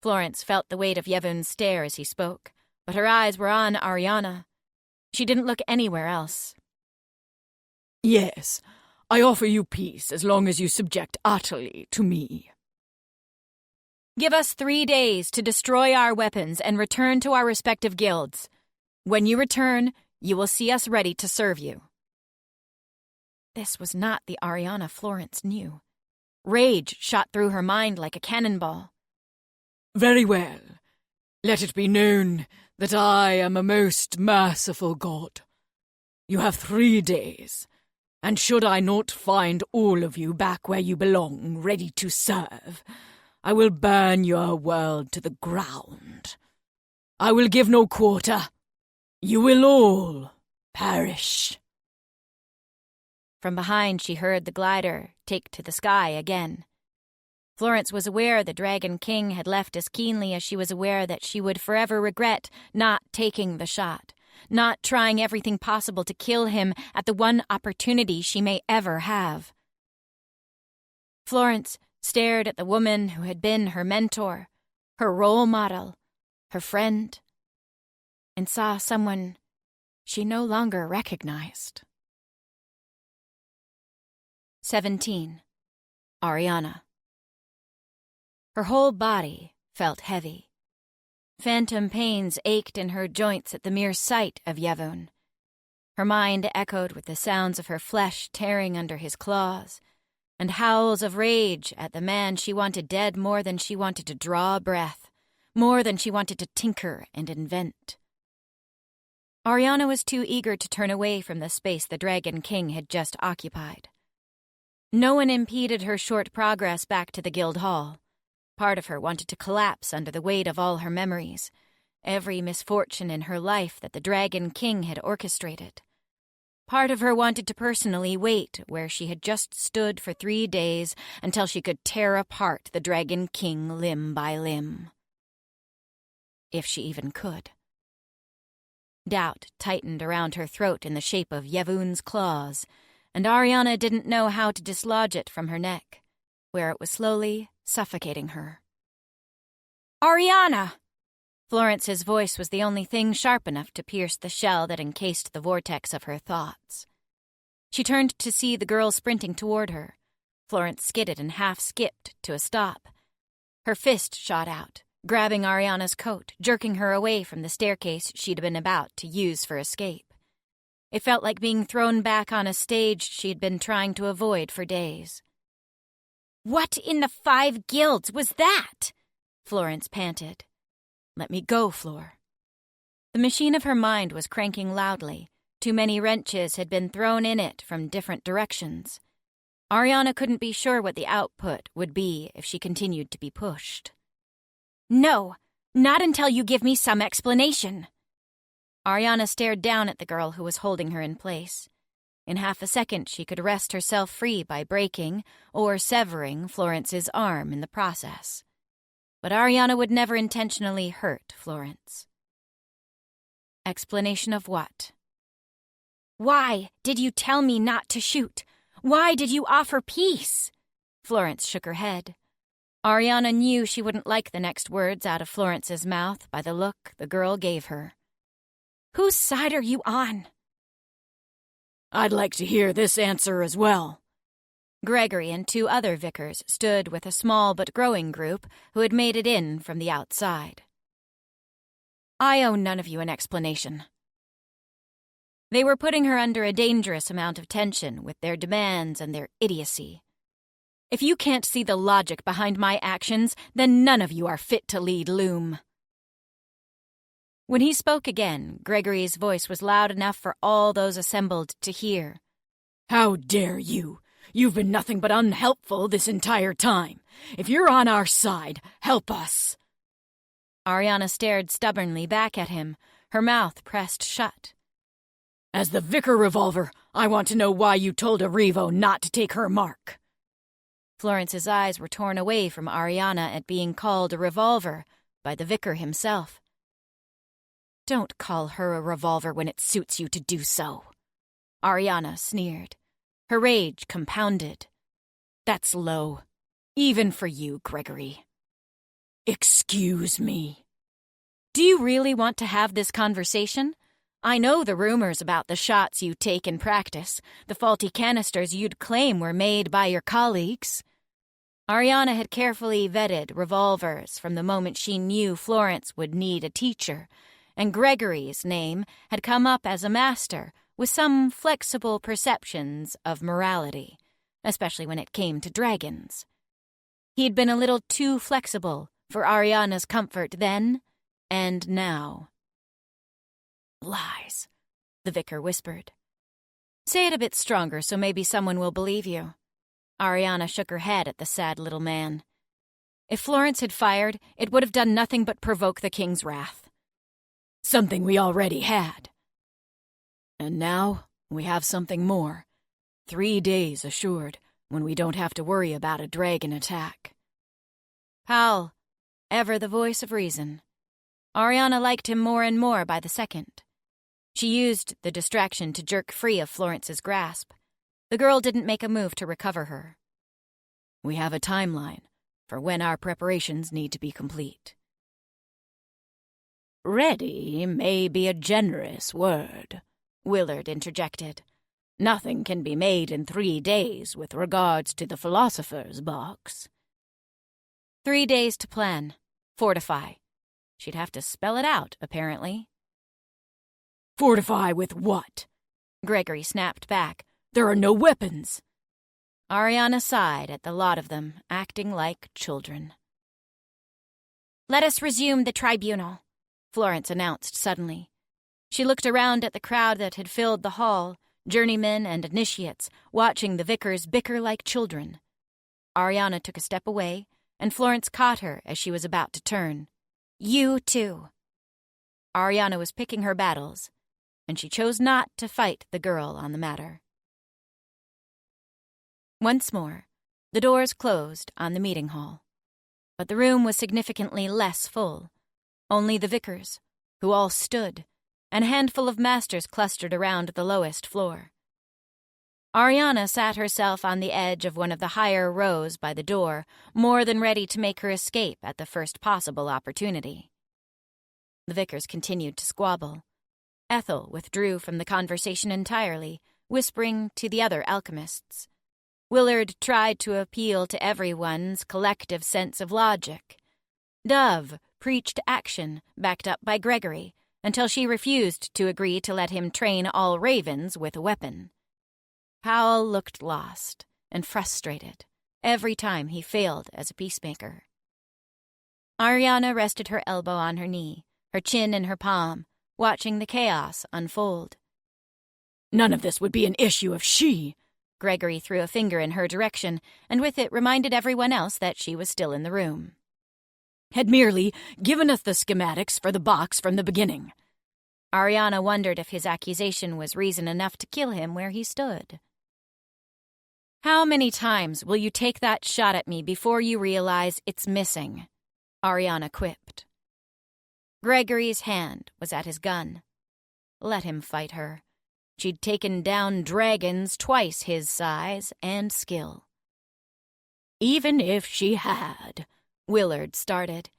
Florence felt the weight of Yevon's stare as he spoke, but her eyes were on Ariana. She didn't look anywhere else. Yes, I offer you peace as long as you subject utterly to me. Give us 3 days to destroy our weapons and return to our respective guilds. When you return, you will see us ready to serve you. This was not the Ariana Florence knew. Rage shot through her mind like a cannonball. Very well. Let it be known that I am a most merciful god. You have 3 days, and should I not find all of you back where you belong, ready to serve, I will burn your world to the ground. I will give no quarter. You will all perish. From behind, she heard the glider take to the sky again. Florence was aware the Dragon King had left as keenly as she was aware that she would forever regret not taking the shot, not trying everything possible to kill him at the one opportunity she may ever have. Florence stared at the woman who had been her mentor, her role model, her friend, and saw someone she no longer recognized. 17. Ariana. Her whole body felt heavy. Phantom pains ached in her joints at the mere sight of Yevon. Her mind echoed with the sounds of her flesh tearing under his claws, and howls of rage at the man she wanted dead more than she wanted to draw breath, more than she wanted to tinker and invent. Ariana was too eager to turn away from the space the Dragon King had just occupied. No one impeded her short progress back to the guild hall. Part of her wanted to collapse under the weight of all her memories, every misfortune in her life that the Dragon King had orchestrated. Part of her wanted to personally wait where she had just stood for 3 days until she could tear apart the Dragon King limb by limb. If she even could. Doubt tightened around her throat in the shape of Yevun's claws, and Ariana didn't know how to dislodge it from her neck, where it was slowly suffocating her. Ariana! Florence's voice was the only thing sharp enough to pierce the shell that encased the vortex of her thoughts. She turned to see the girl sprinting toward her. Florence skidded and half-skipped to a stop. Her fist shot out, grabbing Ariana's coat, jerking her away from the staircase she'd been about to use for escape. It felt like being thrown back on a stage she'd been trying to avoid for days. What in the 5 guilds was that? Florence panted. Let me go, Flor. The machine of her mind was cranking loudly. Too many wrenches had been thrown in it from different directions. Ariana couldn't be sure what the output would be if she continued to be pushed. No, not until you give me some explanation. Ariana stared down at the girl who was holding her in place. In half a second, she could wrest herself free by breaking or severing Florence's arm in the process. But Ariana would never intentionally hurt Florence. Explanation of what? Why did you tell me not to shoot? Why did you offer peace? Florence shook her head. Ariana knew she wouldn't like the next words out of Florence's mouth by the look the girl gave her. Whose side are you on? I'd like to hear this answer as well. Gregory and 2 other vicars stood with a small but growing group who had made it in from the outside. I owe none of you an explanation. They were putting her under a dangerous amount of tension with their demands and their idiocy. If you can't see the logic behind my actions, then none of you are fit to lead Loom. When he spoke again, Gregory's voice was loud enough for all those assembled to hear. How dare you! You've been nothing but unhelpful this entire time. If you're on our side, help us. Ariana stared stubbornly back at him, her mouth pressed shut. As the Vicar Revolver, I want to know why you told Erivo not to take her mark. Florence's eyes were torn away from Ariana at being called a revolver by the vicar himself. Don't call her a revolver when it suits you to do so. Ariana sneered. Her rage compounded. That's low, even for you, Gregory. Excuse me. Do you really want to have this conversation? I know the rumors about the shots you take in practice, the faulty canisters you'd claim were made by your colleagues. Ariana had carefully vetted revolvers from the moment she knew Florence would need a teacher, and Gregory's name had come up as a master with some flexible perceptions of morality, especially when it came to dragons. He'd been a little too flexible for Ariana's comfort then and now. Lies, the vicar whispered. Say it a bit stronger so maybe someone will believe you. Ariana shook her head at the sad little man. If Florence had fired, it would have done nothing but provoke the king's wrath. Something we already had. And now we have something more. 3 days assured, when we don't have to worry about a dragon attack. Powell, ever the voice of reason. Ariana liked him more and more by the second. She used the distraction to jerk free of Florence's grasp. The girl didn't make a move to recover her. We have a timeline for when our preparations need to be complete. Ready may be a generous word, Willard interjected. Nothing can be made in 3 days with regards to the philosopher's box. 3 days to plan. Fortify. She'd have to spell it out, apparently. Fortify with what? Gregory snapped back. There are no weapons. Ariana sighed at the lot of them, acting like children. Let us resume the tribunal, Florence announced suddenly. She looked around at the crowd that had filled the hall, journeymen and initiates, watching the vicars bicker like children. Ariana took a step away, and Florence caught her as she was about to turn. You too. Ariana was picking her battles, and she chose not to fight the girl on the matter. Once more, the doors closed on the meeting hall, but the room was significantly less full. Only the vicars, who all stood, and a handful of masters clustered around the lowest floor. Ariana sat herself on the edge of one of the higher rows by the door, more than ready to make her escape at the first possible opportunity. The vicars continued to squabble. Ethel withdrew from the conversation entirely, whispering to the other alchemists. Willard tried to appeal to everyone's collective sense of logic. Dove preached action, backed up by Gregory, until she refused to agree to let him train all ravens with a weapon. Powell looked lost and frustrated every time he failed as a peacemaker. Ariana rested her elbow on her knee, her chin in her palm, watching the chaos unfold. None of this would be an issue if she... Gregory threw a finger in her direction, and with it reminded everyone else that she was still in the room. Had merely given us the schematics for the box from the beginning. Ariana wondered if his accusation was reason enough to kill him where he stood. How many times will you take that shot at me before you realize it's missing? Ariana quipped. Gregory's hand was at his gun. Let him fight her. She'd taken down dragons twice his size and skill. Even if she had, Willard started.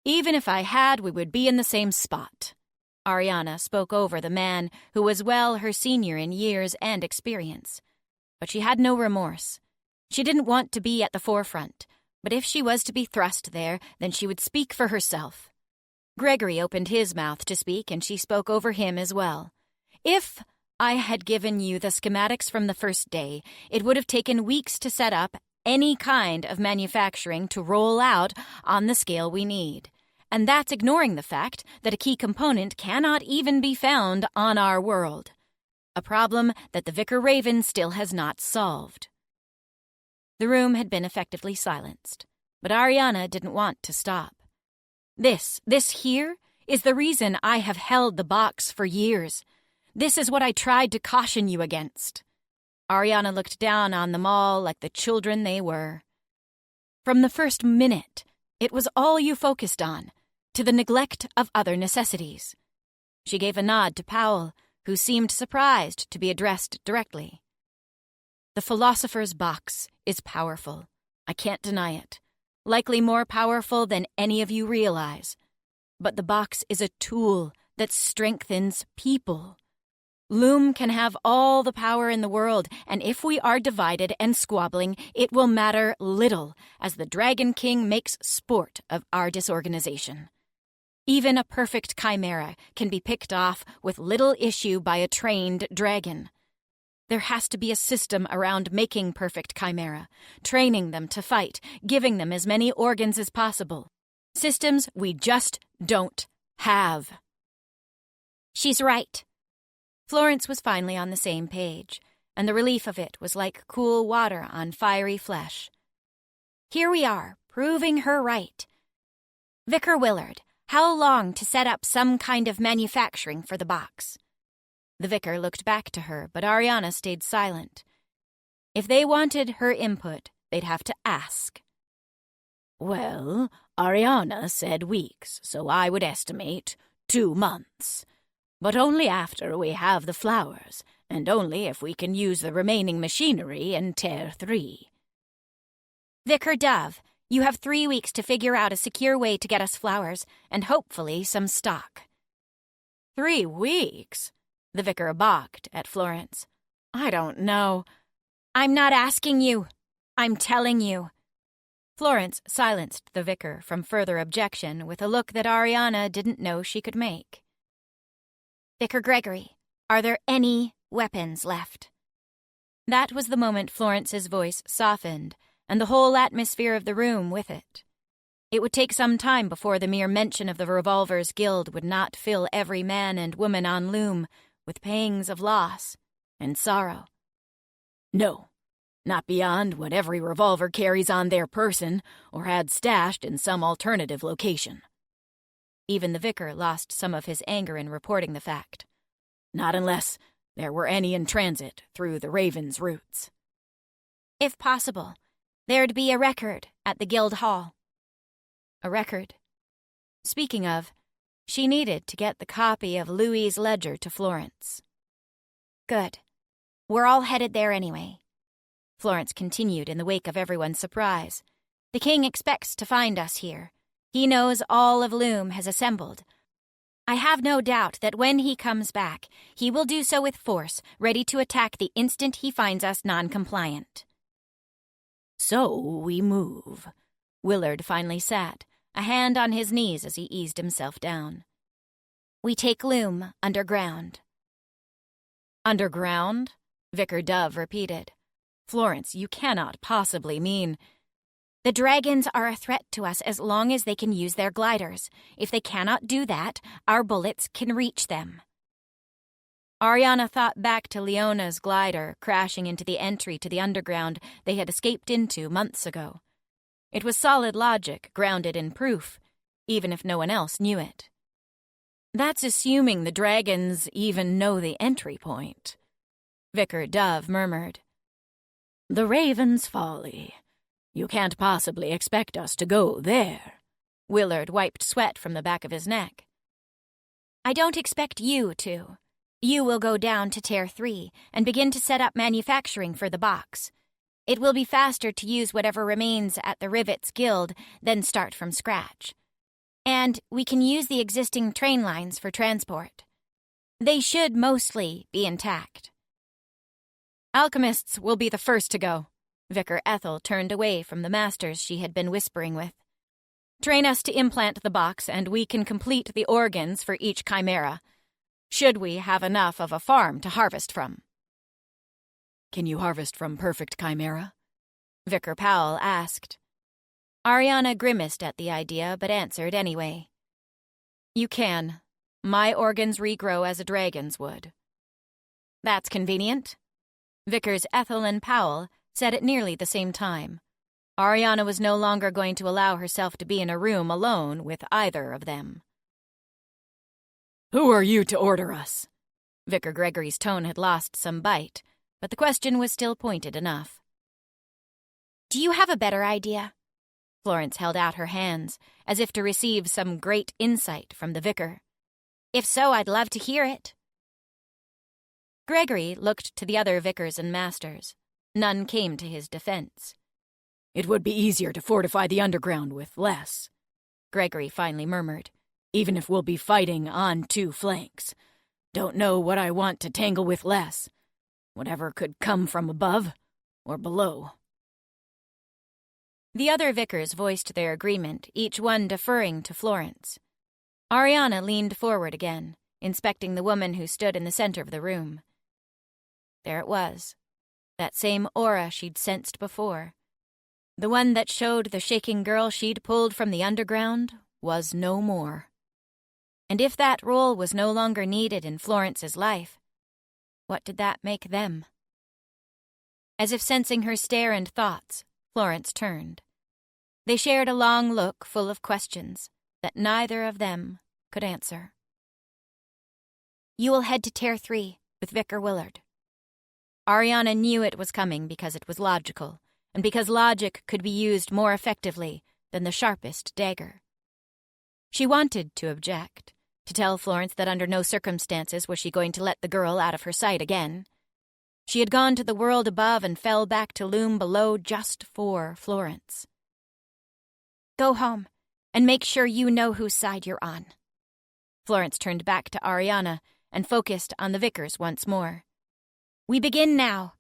Even if I had, we would be in the same spot. Ariana spoke over the man who was well her senior in years and experience. But she had no remorse. She didn't want to be at the forefront, but if she was to be thrust there, then she would speak for herself. Gregory opened his mouth to speak, and she spoke over him as well. If I had given you the schematics from the first day, it would have taken weeks to set up any kind of manufacturing to roll out on the scale we need. And that's ignoring the fact that a key component cannot even be found on our world. A problem that the Vicar Raven still has not solved. The room had been effectively silenced, but Ariana didn't want to stop. This here is the reason I have held the box for years. This is what I tried to caution you against. Ariana looked down on them all like the children they were. From the first minute, it was all you focused on, to the neglect of other necessities. She gave a nod to Powell, who seemed surprised to be addressed directly. The philosopher's box is powerful. I can't deny it. Likely more powerful than any of you realize. But the box is a tool that strengthens people. Loom can have all the power in the world, and if we are divided and squabbling, it will matter little, as the Dragon King makes sport of our disorganization. Even a perfect chimera can be picked off with little issue by a trained dragon. There has to be a system around making perfect chimera, training them to fight, giving them as many organs as possible. Systems we just don't have. She's right. Florence was finally on the same page, and the relief of it was like cool water on fiery flesh. Here we are, proving her right. Vicar Willard, how long to set up some kind of manufacturing for the box? The vicar looked back to her, but Ariana stayed silent. If they wanted her input, they'd have to ask. Well, Ariana said weeks, so I would estimate 2 months. But only after we have the flowers, and only if we can use the remaining machinery in Tier 3. Vicar Dove, you have 3 weeks to figure out a secure way to get us flowers, and hopefully some stock. 3 weeks? The vicar balked at Florence. I don't know. I'm not asking you. I'm telling you. Florence silenced the vicar from further objection with a look that Ariana didn't know she could make. Vicar Gregory, are there any weapons left? That was the moment Florence's voice softened, and the whole atmosphere of the room with it. It would take some time before the mere mention of the Revolvers Guild would not fill every man and woman on Loom with pangs of loss and sorrow. No, not beyond what every revolver carries on their person or had stashed in some alternative location. Even the vicar lost some of his anger in reporting the fact. Not unless there were any in transit through the Raven's routes. If possible, there'd be a record at the guild hall. A record. Speaking of, she needed to get the copy of Louis's ledger to Florence. Good. We're all headed there anyway. Florence continued in the wake of everyone's surprise. The king expects to find us here. He knows all of Loom has assembled. I have no doubt that when he comes back, he will do so with force, ready to attack the instant he finds us non-compliant. So we move. Willard finally sat, a hand on his knees as he eased himself down. We take Loom underground. Underground? Vicar Dove repeated. Florence, you cannot possibly mean... The dragons are a threat to us as long as they can use their gliders. If they cannot do that, our bullets can reach them. Ariana thought back to Leona's glider crashing into the entry to the underground they had escaped into months ago. It was solid logic, grounded in proof, even if no one else knew it. That's assuming the dragons even know the entry point. Vicar Dove murmured. The Raven's folly. You can't possibly expect us to go there. Willard wiped sweat from the back of his neck. I don't expect you to. You will go down to Tier 3 and begin to set up manufacturing for the box. It will be faster to use whatever remains at the Rivets Guild than start from scratch. And we can use the existing train lines for transport. They should mostly be intact. Alchemists will be the first to go. Vicar Ethel turned away from the masters she had been whispering with. Train us to implant the box, and we can complete the organs for each chimera, should we have enough of a farm to harvest from. Can you harvest from perfect chimera? Vicar Powell asked. Ariana grimaced at the idea, but answered anyway. You can. My organs regrow as a dragon's would. That's convenient. Vicars Ethel and Powell said at nearly the same time. Ariana was no longer going to allow herself to be in a room alone with either of them. Who are you to order us? Vicar Gregory's tone had lost some bite, but the question was still pointed enough. Do you have a better idea? Florence held out her hands, as if to receive some great insight from the vicar. If so, I'd love to hear it. Gregory looked to the other vicars and masters. None came to his defense. It would be easier to fortify the underground with less, Gregory finally murmured. Even if we'll be fighting on two flanks. Don't know what I want to tangle with less. Whatever could come from above or below. The other vicars voiced their agreement, each one deferring to Florence. Ariana leaned forward again, inspecting the woman who stood in the center of the room. There it was, that same aura she'd sensed before. The one that showed the shaking girl she'd pulled from the underground was no more. And if that role was no longer needed in Florence's life, what did that make them? As if sensing her stare and thoughts, Florence turned. They shared a long look full of questions that neither of them could answer. You will head to Tier 3 with Vicar Willard. Ariana knew it was coming because it was logical, and because logic could be used more effectively than the sharpest dagger. She wanted to object, to tell Florence that under no circumstances was she going to let the girl out of her sight again. She had gone to the world above and fell back to Loom below just for Florence. Go home, and make sure you know whose side you're on. Florence turned back to Ariana and focused on the vicars once more. We begin now.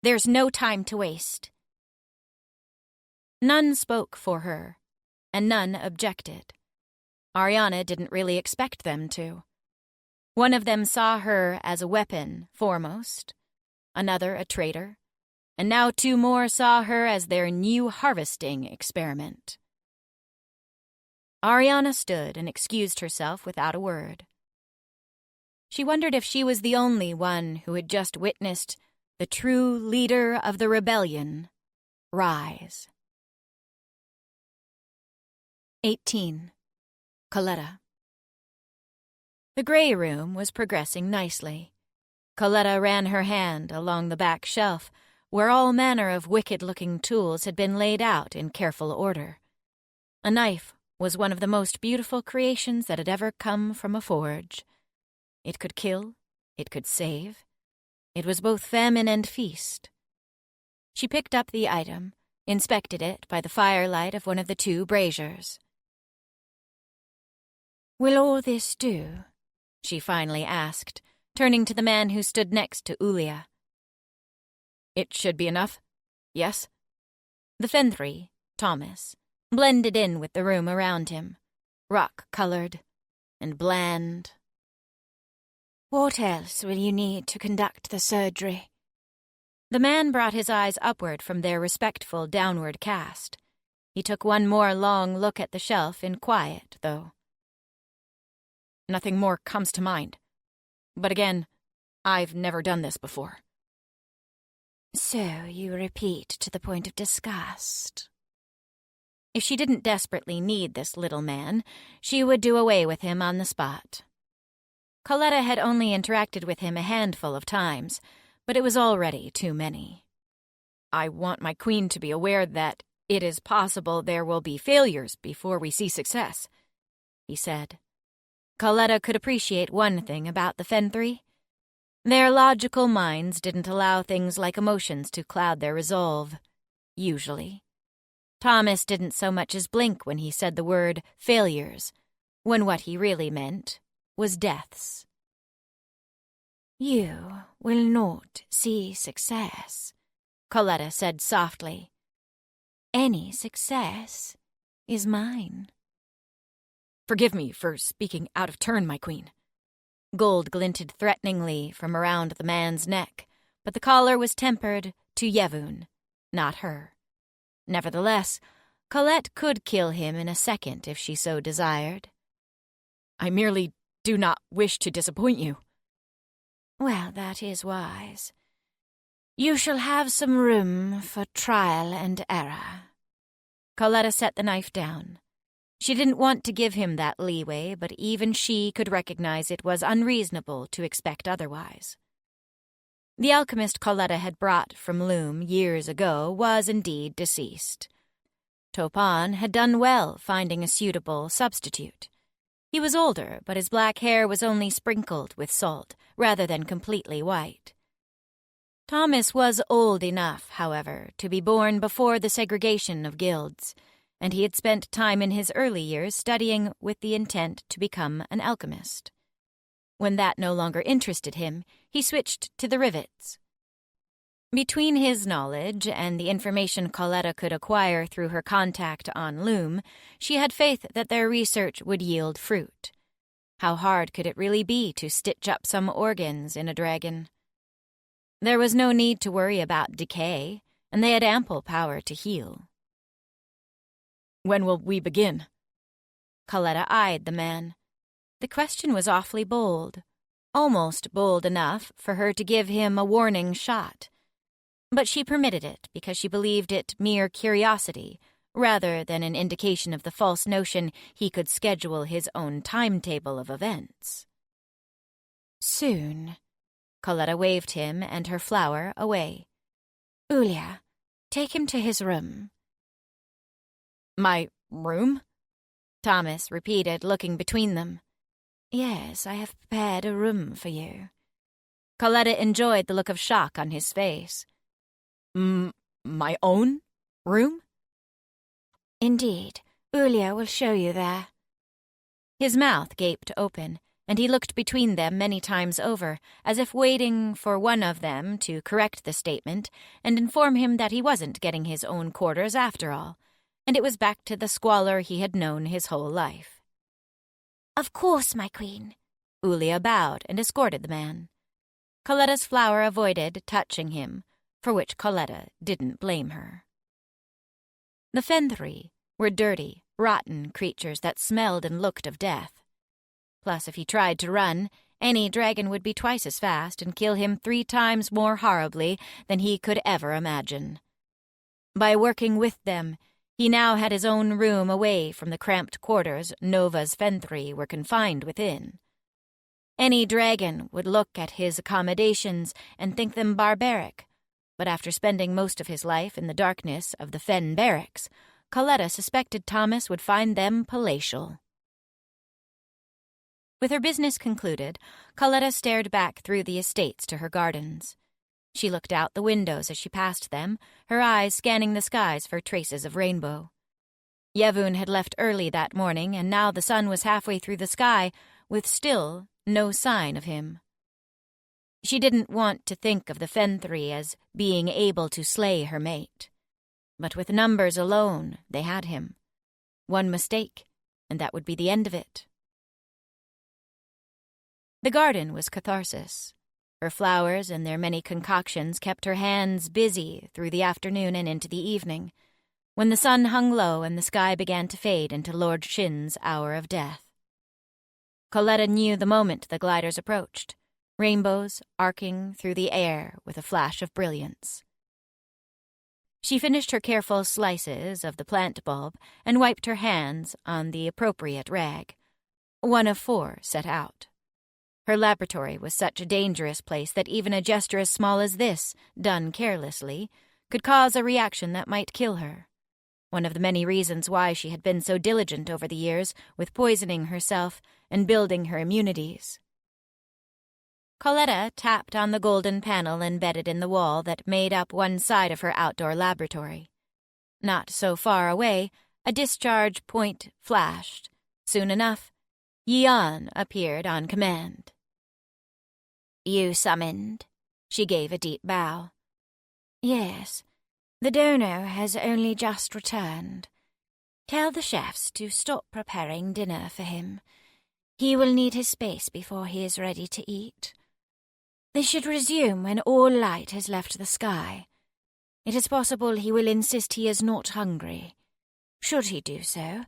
There's no time to waste. None spoke for her, and none objected. Ariana didn't really expect them to. One of them saw her as a weapon, foremost, another a traitor, and now two more saw her as their new harvesting experiment. Ariana stood and excused herself without a word. She wondered if she was the only one who had just witnessed the true leader of the rebellion rise. 18. Coletta. The grey room was progressing nicely. Coletta ran her hand along the back shelf, where all manner of wicked-looking tools had been laid out in careful order. A knife was one of the most beautiful creations that had ever come from a forge. It could kill, it could save. It was both famine and feast. She picked up the item, inspected it by the firelight of one of the two braziers. "Will all this do?" she finally asked, turning to the man who stood next to Ulia. "It should be enough, yes?" The Fenthri, Thomas, blended in with the room around him, rock-colored and bland. "What else will you need to conduct the surgery?" The man brought his eyes upward from their respectful downward cast. He took one more long look at the shelf in quiet, though. "Nothing more comes to mind. But again, I've never done this before." "So you repeat to the point of disgust." If she didn't desperately need this little man, she would do away with him on the spot. Coletta had only interacted with him a handful of times, but it was already too many. "I want my queen to be aware that it is possible there will be failures before we see success," he said. Coletta could appreciate one thing about the Fenthri. Their logical minds didn't allow things like emotions to cloud their resolve, usually. Thomas didn't so much as blink when he said the word failures, when what he really meant was deaths. "You will not see success," Coletta said softly. "Any success is mine." "Forgive me for speaking out of turn, my queen." Gold glinted threateningly from around the man's neck, but the collar was tempered to Yevun, not her. Nevertheless, Colette could kill him in a second if she so desired. "I merely do not wish to disappoint you." "Well, that is wise. You shall have some room for trial and error." Coletta set the knife down. She didn't want to give him that leeway, but even she could recognize it was unreasonable to expect otherwise. The alchemist Coletta had brought from Loom years ago was indeed deceased. Topan had done well finding a suitable substitute. He was older, but his black hair was only sprinkled with salt, rather than completely white. Thomas was old enough, however, to be born before the segregation of guilds, and he had spent time in his early years studying with the intent to become an alchemist. When that no longer interested him, he switched to the rivets. Between his knowledge and the information Coletta could acquire through her contact on Loom, she had faith that their research would yield fruit. How hard could it really be to stitch up some organs in a dragon? There was no need to worry about decay, and they had ample power to heal. "When will we begin?" Coletta eyed the man. The question was awfully bold, almost bold enough for her to give him a warning shot. But she permitted it because she believed it mere curiosity, rather than an indication of the false notion he could schedule his own timetable of events. "Soon." Coletta waved him and her flower away. "Ulia, take him to his room." "My room?" Thomas repeated, looking between them. "Yes, I have prepared a room for you." Coletta enjoyed the look of shock on his face. My own room?" "Indeed, Ulia will show you there." His mouth gaped open, and he looked between them many times over, as if waiting for one of them to correct the statement and inform him that he wasn't getting his own quarters after all, and it was back to the squalor he had known his whole life. "Of course, my queen." Ulia bowed and escorted the man. Coletta's flower avoided touching him, for which Coletta didn't blame her. The Fenthri were dirty, rotten creatures that smelled and looked of death. Plus, if he tried to run, any dragon would be twice as fast and kill him 3 times more horribly than he could ever imagine. By working with them, he now had his own room away from the cramped quarters Nova's Fenthri were confined within. Any dragon would look at his accommodations and think them barbaric, but after spending most of his life in the darkness of the Fen barracks, Coletta suspected Thomas would find them palatial. With her business concluded, Coletta stared back through the estates to her gardens. She looked out the windows as she passed them, her eyes scanning the skies for traces of rainbow. Yevun had left early that morning, and now the sun was halfway through the sky, with still no sign of him. She didn't want to think of the Fenthri as being able to slay her mate. But with numbers alone, they had him. One mistake, and that would be the end of it. The garden was catharsis. Her flowers and their many concoctions kept her hands busy through the afternoon and into the evening, when the sun hung low and the sky began to fade into Lord Shin's hour of death. Coletta knew the moment the gliders approached, rainbows arcing through the air with a flash of brilliance. She finished her careful slices of the plant bulb and wiped her hands on the appropriate rag. 1 of 4 set out. Her laboratory was such a dangerous place that even a gesture as small as this, done carelessly, could cause a reaction that might kill her. One of the many reasons why she had been so diligent over the years with poisoning herself and building her immunities. Coletta tapped on the golden panel embedded in the wall that made up one side of her outdoor laboratory. Not so far away, a discharge point flashed. Soon enough, Yian appeared on command. You summoned? She gave a deep bow. Yes, the donor has only just returned. Tell the chefs to stop preparing dinner for him. He will need his space before he is ready to eat. They should resume when all light has left the sky. It is possible he will insist he is not hungry. Should he do so,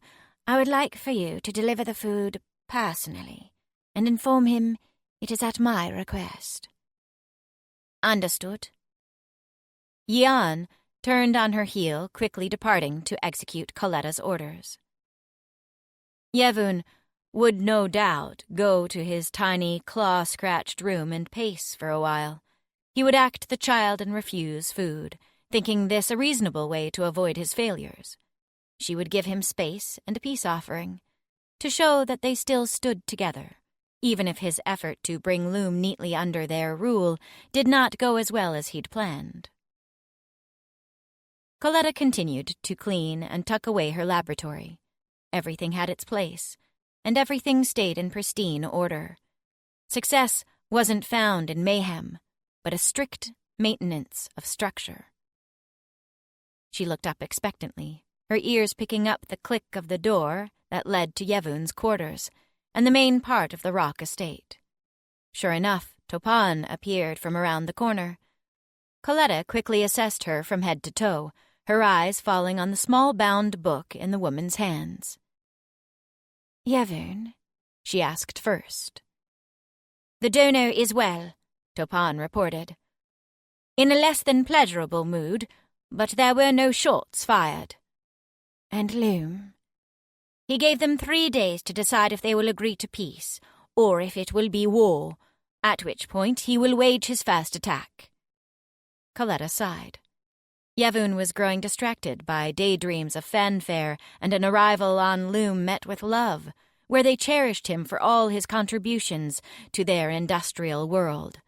I would like for you to deliver the food personally and inform him it is at my request. Understood. Yian turned on her heel, quickly departing to execute Coletta's orders. Yevun would no doubt go to his tiny, claw-scratched room and pace for a while. He would act the child and refuse food, thinking this a reasonable way to avoid his failures. She would give him space and a peace offering, to show that they still stood together, even if his effort to bring Loom neatly under their rule did not go as well as he'd planned. Coletta continued to clean and tuck away her laboratory. Everything had its place, and everything stayed in pristine order. Success wasn't found in mayhem, but a strict maintenance of structure. She looked up expectantly, her ears picking up the click of the door that led to Yevun's quarters and the main part of the rock estate. Sure enough, Topan appeared from around the corner. Coletta quickly assessed her from head to toe, her eyes falling on the small bound book in the woman's hands. Yevun? She asked first. The donor is well, Topan reported. In a less than pleasurable mood, but there were no shots fired. And Loom? He gave them 3 days to decide if they will agree to peace, or if it will be war, at which point he will wage his first attack. Coletta sighed. Yevun was growing distracted by daydreams of fanfare and an arrival on Loom met with love, where they cherished him for all his contributions to their industrial world.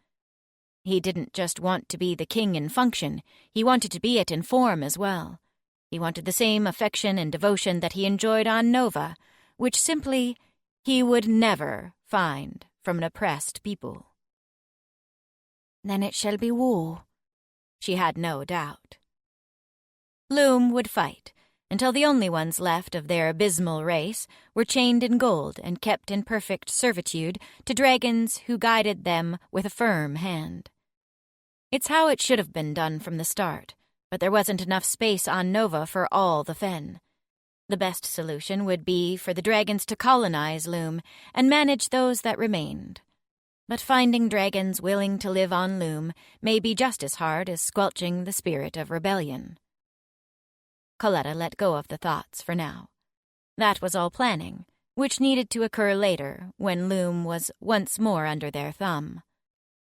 He didn't just want to be the king in function, he wanted to be it in form as well. He wanted the same affection and devotion that he enjoyed on Nova, which simply he would never find from an oppressed people. Then it shall be war. She had no doubt. Loom would fight, until the only ones left of their abysmal race were chained in gold and kept in perfect servitude to dragons who guided them with a firm hand. It's how it should have been done from the start, but there wasn't enough space on Nova for all the Fen. The best solution would be for the dragons to colonize Loom and manage those that remained. But finding dragons willing to live on Loom may be just as hard as squelching the spirit of rebellion. Coletta let go of the thoughts for now. That was all planning, which needed to occur later when Loom was once more under their thumb.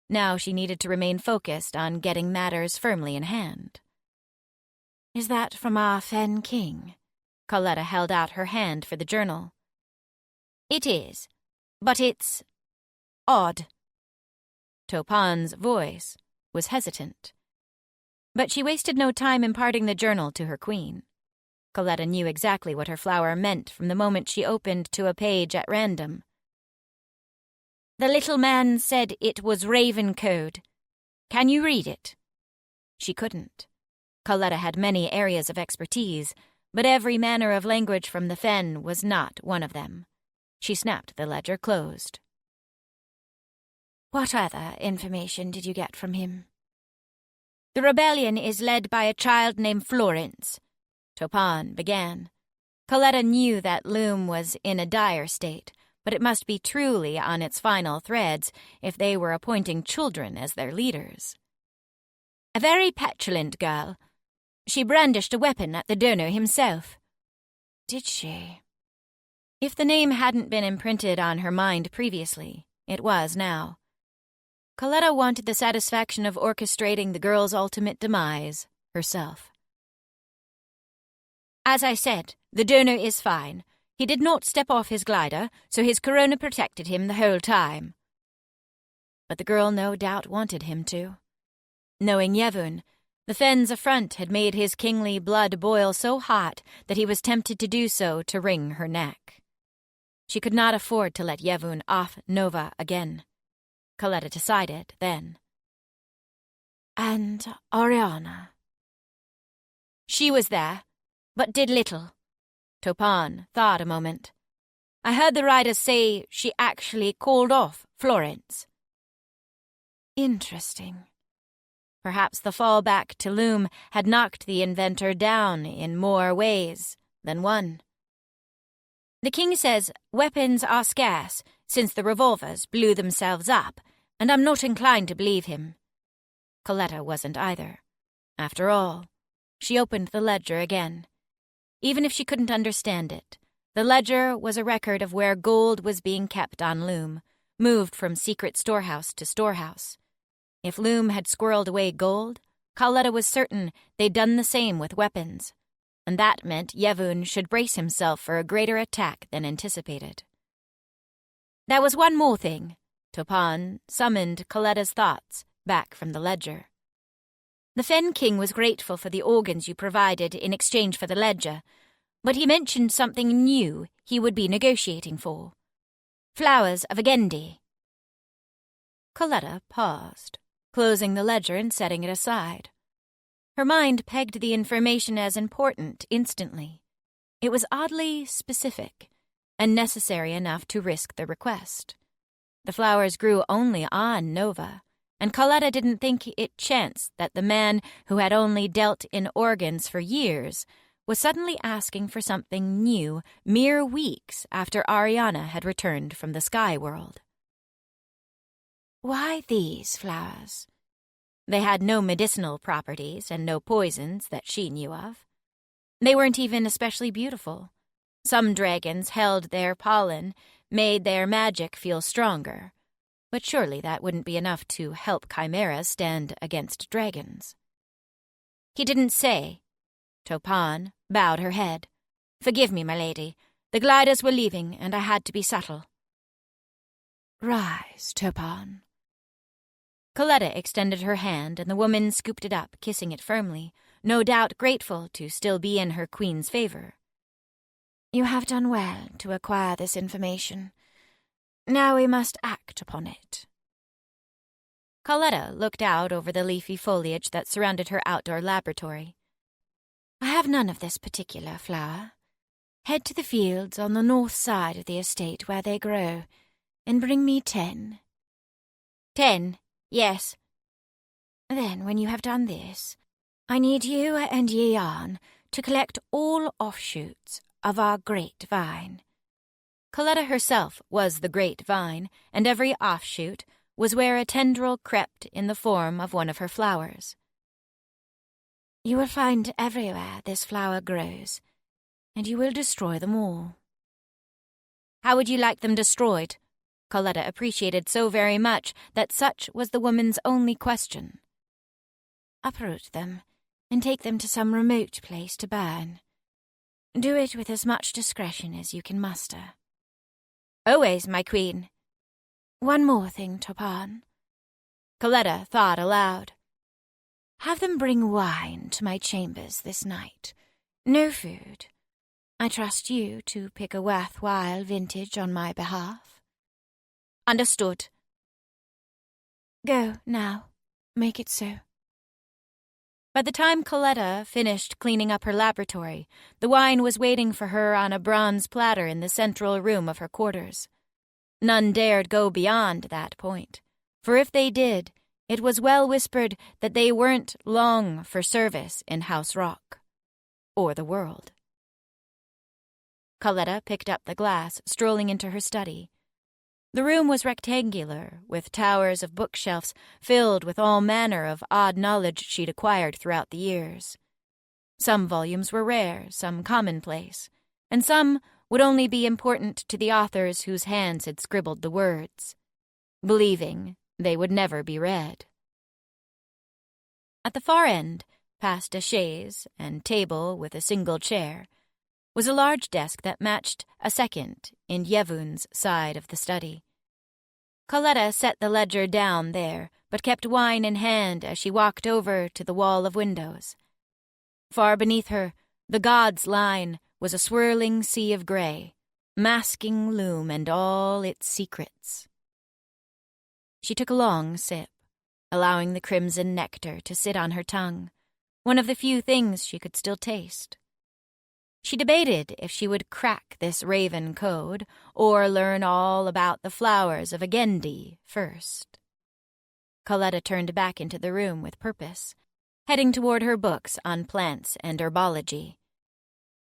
Now she needed to remain focused on getting matters firmly in hand. Is that from our Fen King? Coletta held out her hand for the journal. It is, but it's odd. Topan's voice was hesitant. But she wasted no time imparting the journal to her queen. Coletta knew exactly what her flower meant from the moment she opened to a page at random. The little man said it was Raven code. Can you read it? She couldn't. Coletta had many areas of expertise, but every manner of language from the Fen was not one of them. She snapped the ledger closed. What other information did you get from him? The rebellion is led by a child named Florence, Topan began. Coletta knew that Loom was in a dire state, but it must be truly on its final threads if they were appointing children as their leaders. A very petulant girl. She brandished a weapon at the donor himself. Did she? If the name hadn't been imprinted on her mind previously, it was now. Coletta wanted the satisfaction of orchestrating the girl's ultimate demise herself. As I said, the donor is fine. He did not step off his glider, so his corona protected him the whole time. But the girl no doubt wanted him to. Knowing Yevun, the Fen's affront had made his kingly blood boil so hot that he was tempted to do so to wring her neck. She could not afford to let Yevun off Nova again. Coletta decided then. And Oriana? She was there, but did little. Topan thought a moment. I heard the riders say she actually called off Florence. Interesting. Perhaps the fall back to Loom had knocked the inventor down in more ways than one. The king says weapons are scarce since the revolvers blew themselves up, and I'm not inclined to believe him. Coletta wasn't either. After all, she opened the ledger again. Even if she couldn't understand it, the ledger was a record of where gold was being kept on Loom, moved from secret storehouse to storehouse. If Loom had squirreled away gold, Coletta was certain they'd done the same with weapons, and that meant Yevun should brace himself for a greater attack than anticipated. There was one more thing. Topan summoned Coletta's thoughts back from the ledger. The Fen King was grateful for the organs you provided in exchange for the ledger, but he mentioned something new he would be negotiating for. Flowers of Agendi. Coletta paused, closing the ledger and setting it aside. Her mind pegged the information as important instantly. It was oddly specific, and necessary enough to risk the request. The flowers grew only on Nova, and Coletta didn't think it chanced that the man who had only dealt in organs for years was suddenly asking for something new mere weeks after Ariana had returned from the sky world. Why these flowers? They had no medicinal properties and no poisons that she knew of. They weren't even especially beautiful. Some dragons held their pollen, made their magic feel stronger, but surely that wouldn't be enough to help chimeras stand against dragons. He didn't say. Topan bowed her head. Forgive me, my lady. The gliders were leaving, and I had to be subtle. Rise, Topan. Coletta extended her hand, and the woman scooped it up, kissing it firmly, no doubt grateful to still be in her queen's favor. You have done well to acquire this information. Now we must act upon it. Coletta looked out over the leafy foliage that surrounded her outdoor laboratory. I have none of this particular flower. Head to the fields on the north side of the estate where they grow, and bring me 10. 10, yes. Then, when you have done this, I need you and Yeon to collect all offshoots of our great vine. Coletta herself was the great vine, and every offshoot was where a tendril crept in the form of one of her flowers. You will find everywhere this flower grows, and you will destroy them all. How would you like them destroyed? Coletta appreciated so very much that such was the woman's only question. Uproot them, and take them to some remote place to burn. Do it with as much discretion as you can muster. Always, my queen. One more thing, Topan. Coletta thought aloud. Have them bring wine to my chambers this night. No food. I trust you to pick a worthwhile vintage on my behalf. Understood. Go, now. Make it so. By the time Coletta finished cleaning up her laboratory, the wine was waiting for her on a bronze platter in the central room of her quarters. None dared go beyond that point, for if they did, it was well whispered that they weren't long for service in House Rock, or the world. Coletta picked up the glass, strolling into her study. The room was rectangular, with towers of bookshelves filled with all manner of odd knowledge she'd acquired throughout the years. Some volumes were rare, some commonplace, and some would only be important to the authors whose hands had scribbled the words, believing they would never be read. At the far end, past a chaise and table with a single chair, was a large desk that matched a second in Yevun's side of the study. Coletta set the ledger down there, but kept wine in hand as she walked over to the wall of windows. Far beneath her, the gods' line was a swirling sea of gray, masking Loom and all its secrets. She took a long sip, allowing the crimson nectar to sit on her tongue, one of the few things she could still taste. She debated if she would crack this raven code or learn all about the flowers of Agendi first. Coletta turned back into the room with purpose, heading toward her books on plants and herbology.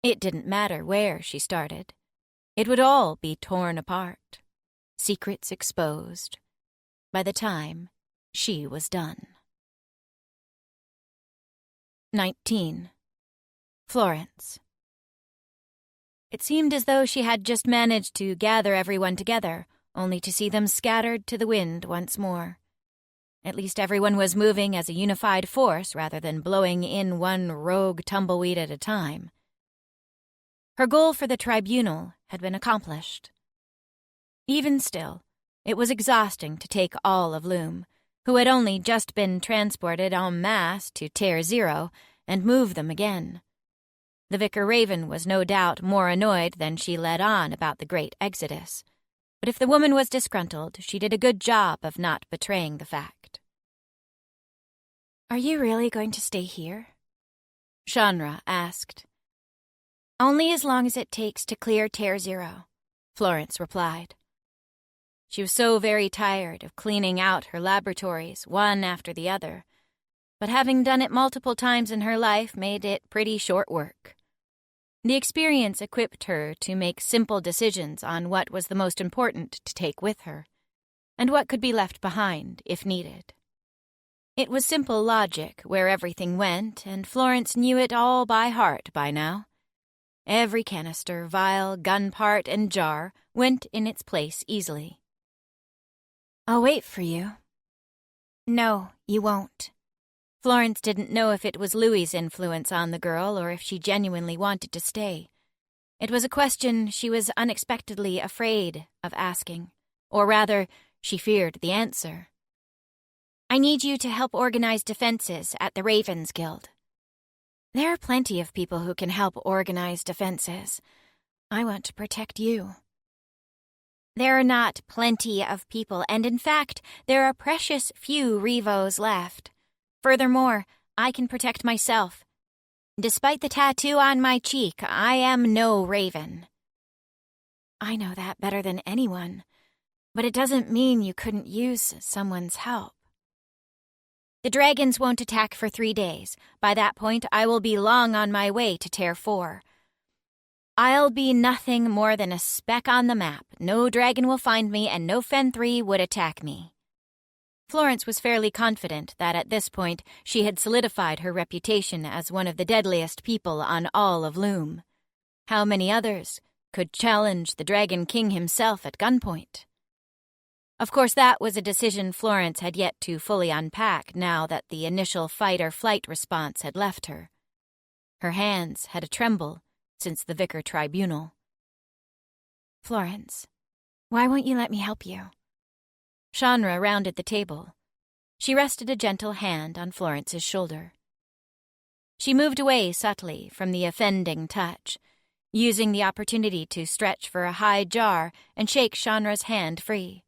It didn't matter where she started. It would all be torn apart, secrets exposed, by the time she was done. 19. Florence. It seemed as though she had just managed to gather everyone together, only to see them scattered to the wind once more. At least everyone was moving as a unified force rather than blowing in one rogue tumbleweed at a time. Her goal for the tribunal had been accomplished. Even still, it was exhausting to take all of Loom, who had only just been transported en masse to Tier 0, and move them again. The Vicar Raven was no doubt more annoyed than she let on about the great exodus, but if the woman was disgruntled, she did a good job of not betraying the fact. Are you really going to stay here? Shanra asked. Only as long as it takes to clear Tier 0, Florence replied. She was so very tired of cleaning out her laboratories, one after the other, but having done it multiple times in her life made it pretty short work. The experience equipped her to make simple decisions on what was the most important to take with her, and what could be left behind if needed. It was simple logic where everything went, and Florence knew it all by heart by now. Every canister, vial, gun part, and jar went in its place easily. I'll wait for you. No, you won't. Florence didn't know if it was Louis's influence on the girl or if she genuinely wanted to stay. It was a question she was unexpectedly afraid of asking, or rather, she feared the answer. I need you to help organize defenses at the Ravens Guild. There are plenty of people who can help organize defenses. I want to protect you. There are not plenty of people, and in fact, there are precious few Revos left. Furthermore, I can protect myself. Despite the tattoo on my cheek, I am no raven. I know that better than anyone, but it doesn't mean you couldn't use someone's help. The dragons won't attack for 3 days. By that point, I will be long on my way to Tier 4. I'll be nothing more than a speck on the map. No dragon will find me, and no Fen-3 would attack me. Florence was fairly confident that at this point she had solidified her reputation as one of the deadliest people on all of Loom. How many others could challenge the Dragon King himself at gunpoint? Of course, that was a decision Florence had yet to fully unpack now that the initial fight-or-flight response had left her. Her hands had a tremble since the Vicar Tribunal. Florence, why won't you let me help you? Shanra rounded the table. She rested a gentle hand on Florence's shoulder. She moved away subtly from the offending touch, using the opportunity to stretch for a high jar and shake Shanra's hand free.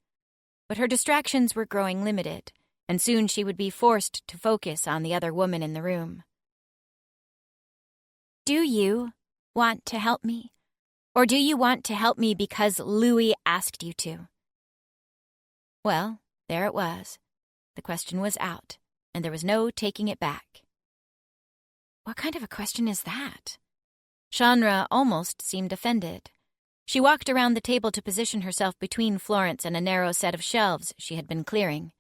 But her distractions were growing limited, and soon she would be forced to focus on the other woman in the room. Do you want to help me? Or do you want to help me because Louis asked you to? Well, there it was. The question was out, and there was no taking it back. What kind of a question is that? Shanra almost seemed offended. She walked around the table to position herself between Florence and a narrow set of shelves she had been clearing.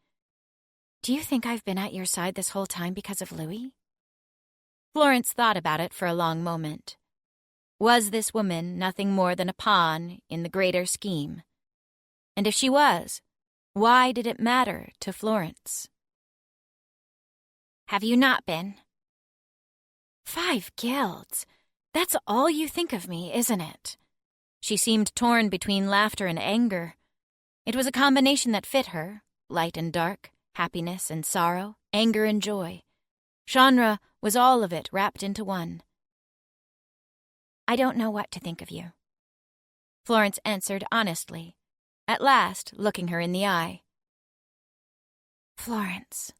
Do you think I've been at your side this whole time because of Louis? Florence thought about it for a long moment. Was this woman nothing more than a pawn in the greater scheme? And if she was, why did it matter to Florence? Have you not been? 5 guilds. That's all you think of me, isn't it? She seemed torn between laughter and anger. It was a combination that fit her, light and dark, happiness and sorrow, anger and joy. Shanra was all of it wrapped into one. I don't know what to think of you. Florence answered honestly, at last looking her in the eye. Florence.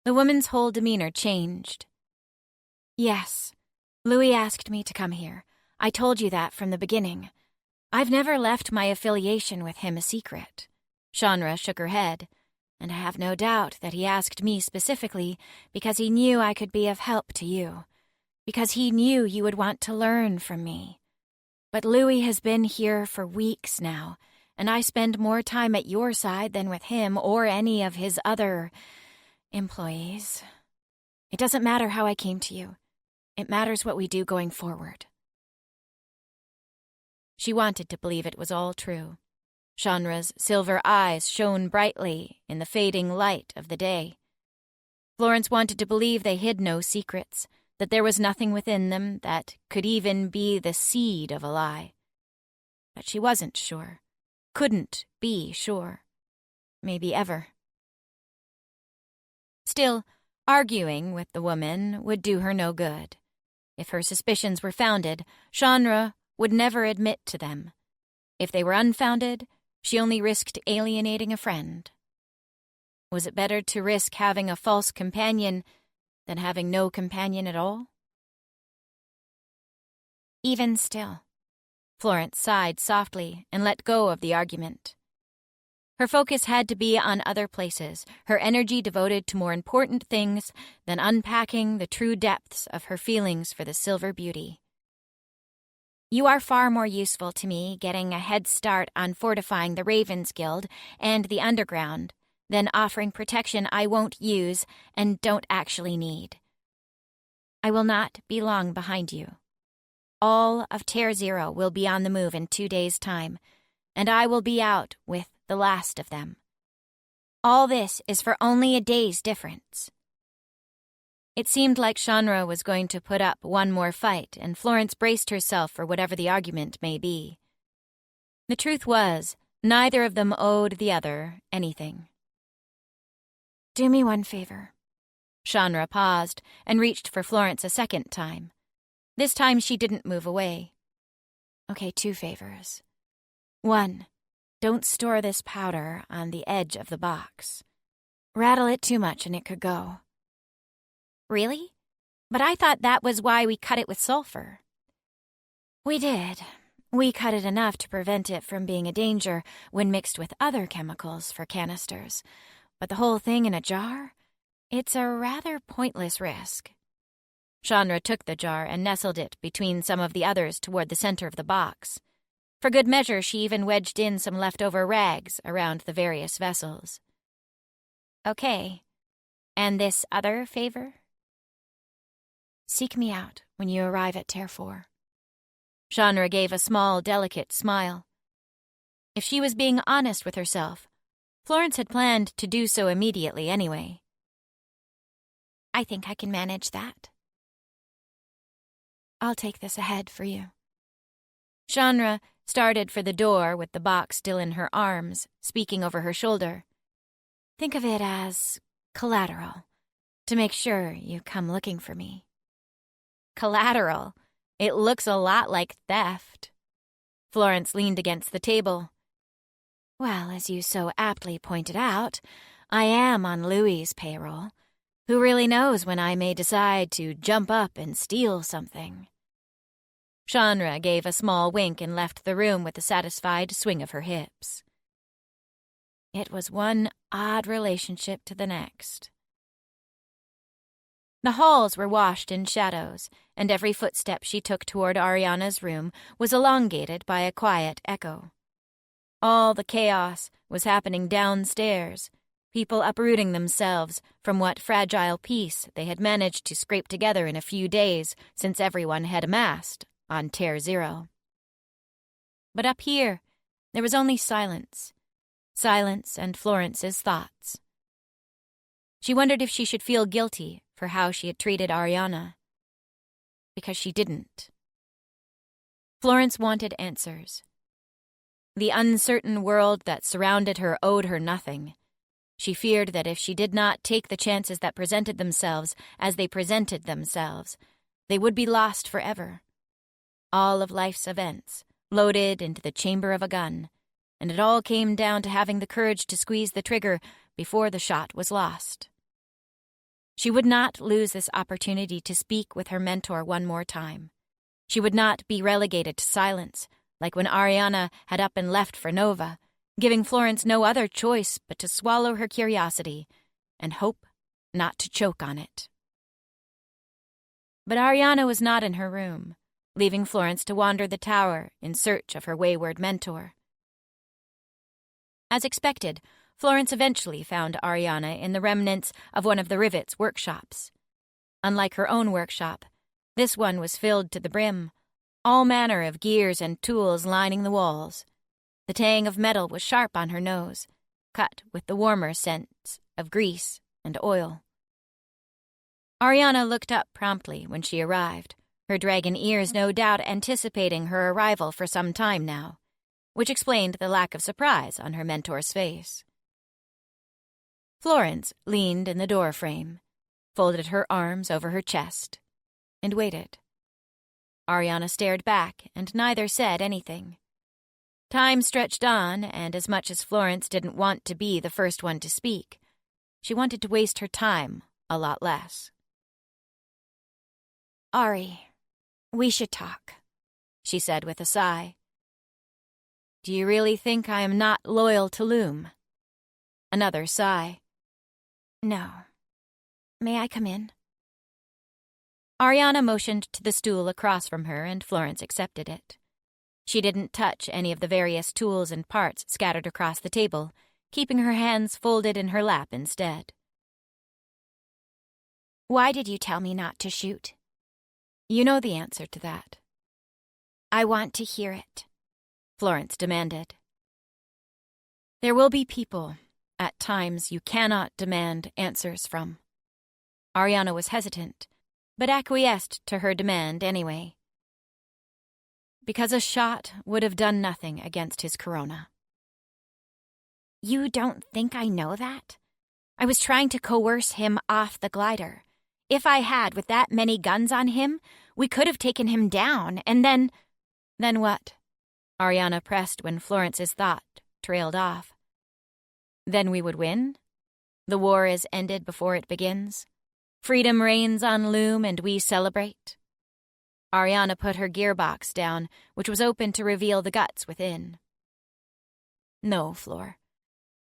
The woman's whole demeanor changed. Yes, Louis asked me to come here. I told you that from the beginning. I've never left my affiliation with him a secret. Shanra shook her head, and I have no doubt that he asked me specifically because he knew I could be of help to you, because he knew you would want to learn from me. But Louis has been here for weeks now, and I spend more time at your side than with him or any of his other employees. It doesn't matter how I came to you. It matters what we do going forward. She wanted to believe it was all true. Shanra's silver eyes shone brightly in the fading light of the day. Florence wanted to believe they hid no secrets, that there was nothing within them that could even be the seed of a lie. But she wasn't sure. Couldn't be sure. Maybe ever. Still, arguing with the woman would do her no good. If her suspicions were founded, Shanra would never admit to them. If they were unfounded, she only risked alienating a friend. Was it better to risk having a false companion than having no companion at all? Even still. Florence sighed softly and let go of the argument. Her focus had to be on other places, her energy devoted to more important things than unpacking the true depths of her feelings for the Silver Beauty. You are far more useful to me getting a head start on fortifying the Ravens Guild and the Underground than offering protection I won't use and don't actually need. I will not be long behind you. All of Tier 0 will be on the move in 2 days' time, and I will be out with the last of them. All this is for only a day's difference. It seemed like Shanra was going to put up one more fight, and Florence braced herself for whatever the argument may be. The truth was, neither of them owed the other anything. Do me one favor. Shanra paused and reached for Florence a second time. This time she didn't move away. Okay, 2 favors. 1, don't store this powder on the edge of the box. Rattle it too much and it could go. Really? But I thought that was why we cut it with sulfur. We did. We cut it enough to prevent it from being a danger when mixed with other chemicals for canisters. But the whole thing in a jar? It's a rather pointless risk. Chandra took the jar and nestled it between some of the others toward the center of the box. For good measure, she even wedged in some leftover rags around the various vessels. Okay. And this other favor? Seek me out when you arrive at Tier 4. Chandra gave a small, delicate smile. If she was being honest with herself, Florence had planned to do so immediately anyway. I think I can manage that. I'll take this ahead for you. Chandra started for the door with the box still in her arms, speaking over her shoulder. Think of it as collateral, to make sure you come looking for me. Collateral? It looks a lot like theft. Florence leaned against the table. Well, as you so aptly pointed out, I am on Louis's payroll. Who really knows when I may decide to jump up and steal something? Chandra gave a small wink and left the room with a satisfied swing of her hips. It was one odd relationship to the next. The halls were washed in shadows, and every footstep she took toward Ariana's room was elongated by a quiet echo. All the chaos was happening downstairs, people uprooting themselves from what fragile peace they had managed to scrape together in a few days since everyone had amassed on Tier 0. But up here, there was only silence. Silence and Florence's thoughts. She wondered if she should feel guilty for how she had treated Ariana. Because she didn't. Florence wanted answers. The uncertain world that surrounded her owed her nothing. She feared that if she did not take the chances that presented themselves as they presented themselves, they would be lost forever. All of life's events, loaded into the chamber of a gun, and it all came down to having the courage to squeeze the trigger before the shot was lost. She would not lose this opportunity to speak with her mentor one more time. She would not be relegated to silence, like when Ariana had up and left for Nova, giving Florence no other choice but to swallow her curiosity and hope not to choke on it. But Ariana was not in her room, leaving Florence to wander the tower in search of her wayward mentor. As expected, Florence eventually found Ariana in the remnants of one of the Rivet's workshops. Unlike her own workshop, this one was filled to the brim, all manner of gears and tools lining the walls. The tang of metal was sharp on her nose, cut with the warmer scents of grease and oil. Ariana looked up promptly when she arrived, her dragon ears no doubt anticipating her arrival for some time now, which explained the lack of surprise on her mentor's face. Florence leaned in the doorframe, folded her arms over her chest, and waited. Ariana stared back, and neither said anything. Time stretched on, and as much as Florence didn't want to be the first one to speak, she wanted to waste her time a lot less. Ari, we should talk, she said with a sigh. Do you really think I am not loyal to Loom? Another sigh. No. May I come in? Ariana motioned to the stool across from her, and Florence accepted it. She didn't touch any of the various tools and parts scattered across the table, keeping her hands folded in her lap instead. Why did you tell me not to shoot? You know the answer to that. I want to hear it, Florence demanded. There will be people, at times, you cannot demand answers from. Ariana was hesitant, but acquiesced to her demand anyway. Because a shot would have done nothing against his corona. You don't think I know that? I was trying to coerce him off the glider. If I had, with that many guns on him, we could have taken him down, and then... Then what? Ariana pressed when Florence's thought trailed off. Then we would win? The war is ended before it begins? Freedom reigns on Loom and we celebrate? Ariana put her gearbox down, which was open to reveal the guts within. No, Flor.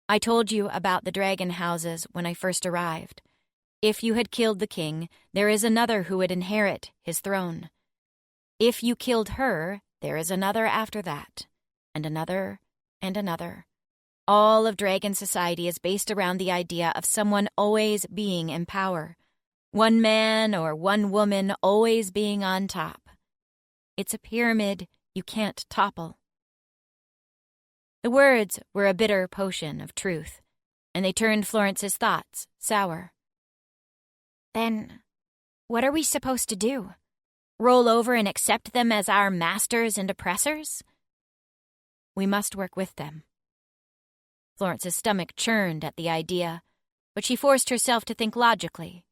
I told you about the dragon houses when I first arrived. If you had killed the king, there is another who would inherit his throne. If you killed her, there is another after that, and another, and another. All of dragon society is based around the idea of someone always being in power. One man or one woman always being on top. It's a pyramid you can't topple. The words were a bitter potion of truth, and they turned Florence's thoughts sour. Then, what are we supposed to do? Roll over and accept them as our masters and oppressors? We must work with them. Florence's stomach churned at the idea, but she forced herself to think logically.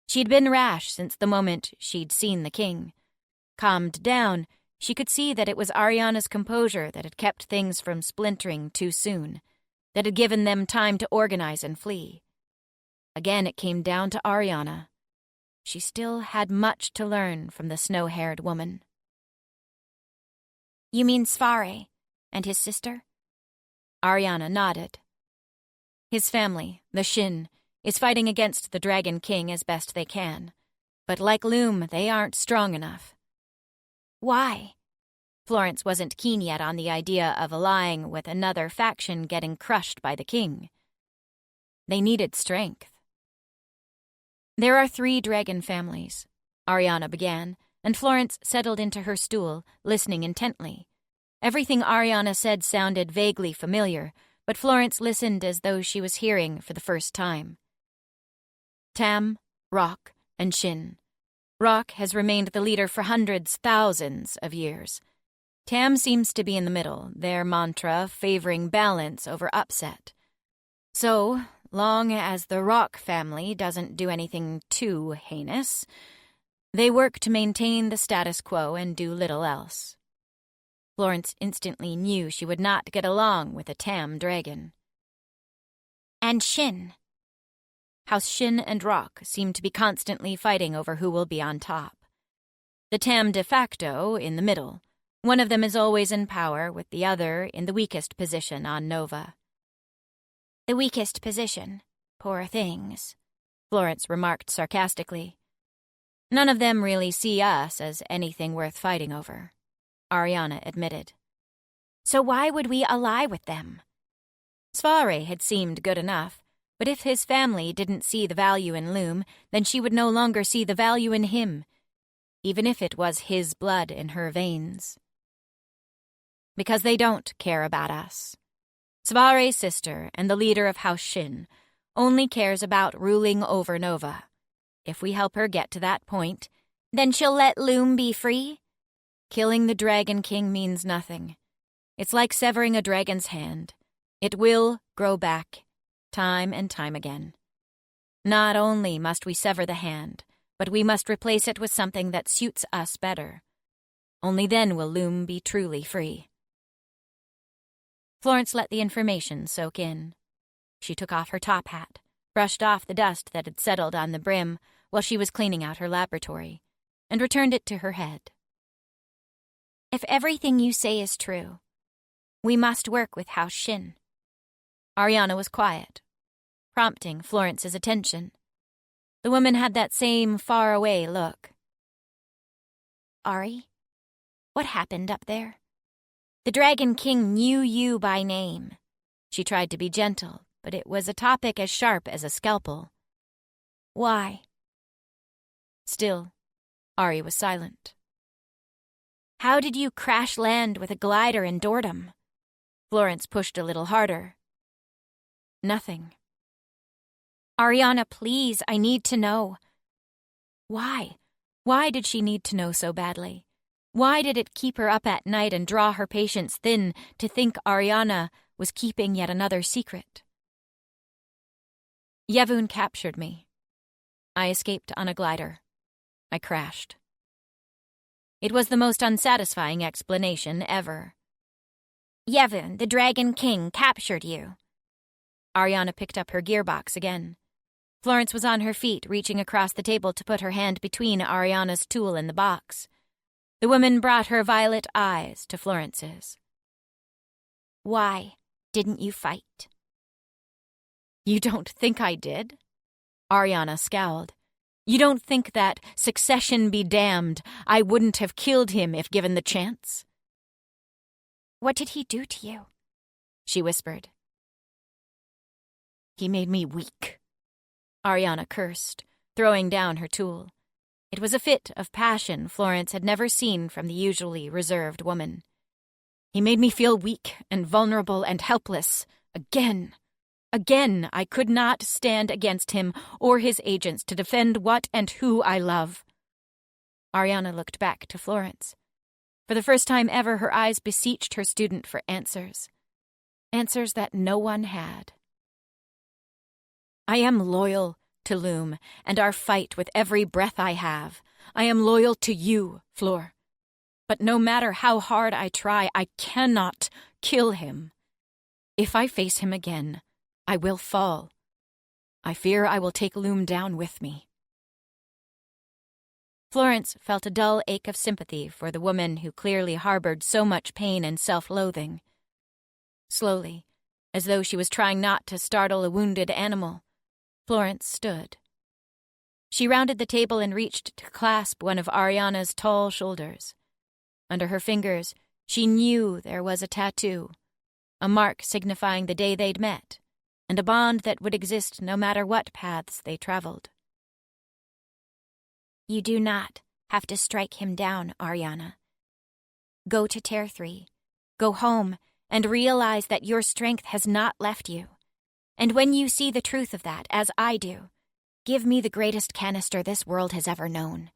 She'd been rash since the moment she'd seen the king. Calmed down, she could see that it was Ariana's composure that had kept things from splintering too soon, that had given them time to organize and flee. Again it came down to Ariana. She still had much to learn from the snow-haired woman. You mean Svare and his sister? Ariana nodded. His family, the Shin, is fighting against the Dragon King as best they can. But like Loom, they aren't strong enough. Why? Florence wasn't keen yet on the idea of allying with another faction getting crushed by the king. They needed strength. There are 3 dragon families, Ariana began, and Florence settled into her stool, listening intently. Everything Ariana said sounded vaguely familiar, but Florence listened as though she was hearing for the first time. Tam, Rock, and Shin. Rock has remained the leader for hundreds, thousands of years. Tam seems to be in the middle, their mantra favoring balance over upset. So, long as the Rock family doesn't do anything too heinous, they work to maintain the status quo and do little else. Florence instantly knew she would not get along with a Tam dragon. And Shin. House Shin and Rock seem to be constantly fighting over who will be on top. The Tam de facto in the middle. One of them is always in power, with the other in the weakest position on Nova. The weakest position. Poor things, Florence remarked sarcastically. None of them really see us as anything worth fighting over, Ariana admitted. So why would we ally with them? Svare had seemed good enough, but if his family didn't see the value in Loom, then she would no longer see the value in him, even if it was his blood in her veins. Because they don't care about us. Svare's sister and the leader of House Shin only cares about ruling over Nova. If we help her get to that point, then she'll let Loom be free? Killing the Dragon King means nothing. It's like severing a dragon's hand. It will grow back, time and time again. Not only must we sever the hand, but we must replace it with something that suits us better. Only then will Loom be truly free. Florence let the information soak in. She took off her top hat, brushed off the dust that had settled on the brim while she was cleaning out her laboratory, and returned it to her head. If everything you say is true, we must work with House Shin. Ariana was quiet, prompting Florence's attention. The woman had that same far-away look. Ari, what happened up there? The Dragon King knew you by name. She tried to be gentle, but it was a topic as sharp as a scalpel. Why? Still, Ari was silent. How did you crash land with a glider in Dordom? Florence pushed a little harder. Nothing. Ariana, please, I need to know. Why? Why did she need to know so badly? Why did it keep her up at night and draw her patience thin to think Ariana was keeping yet another secret? Yevun captured me. I escaped on a glider. I crashed. It was the most unsatisfying explanation ever. Yevun, the Dragon King, captured you. Ariana picked up her gearbox again. Florence was on her feet, reaching across the table to put her hand between Ariana's tool and the box. The woman brought her violet eyes to Florence's. Why didn't you fight? You don't think I did? Ariana scowled. You don't think that, succession be damned, I wouldn't have killed him if given the chance? What did he do to you? She whispered. He made me weak. Ariana cursed, throwing down her tool. It was a fit of passion Florence had never seen from the usually reserved woman. He made me feel weak and vulnerable and helpless. Again. Again, I could not stand against him or his agents to defend what and who I love. Ariana looked back to Florence. For the first time ever, her eyes beseeched her student for answers. Answers that no one had. I am loyal to Loom and our fight with every breath I have. I am loyal to you, Flor. But no matter how hard I try, I cannot kill him. If I face him again, I will fall. I fear I will take Loom down with me. Florence felt a dull ache of sympathy for the woman who clearly harbored so much pain and self-loathing. Slowly, as though she was trying not to startle a wounded animal, Florence stood. She rounded the table and reached to clasp one of Ariana's tall shoulders. Under her fingers, she knew there was a tattoo, a mark signifying the day they'd met, and a bond that would exist no matter what paths they traveled. You do not have to strike him down, Ariana. Go to Tier 3. Go home and realize that your strength has not left you. And when you see the truth of that, as I do, give me the greatest canister this world has ever known.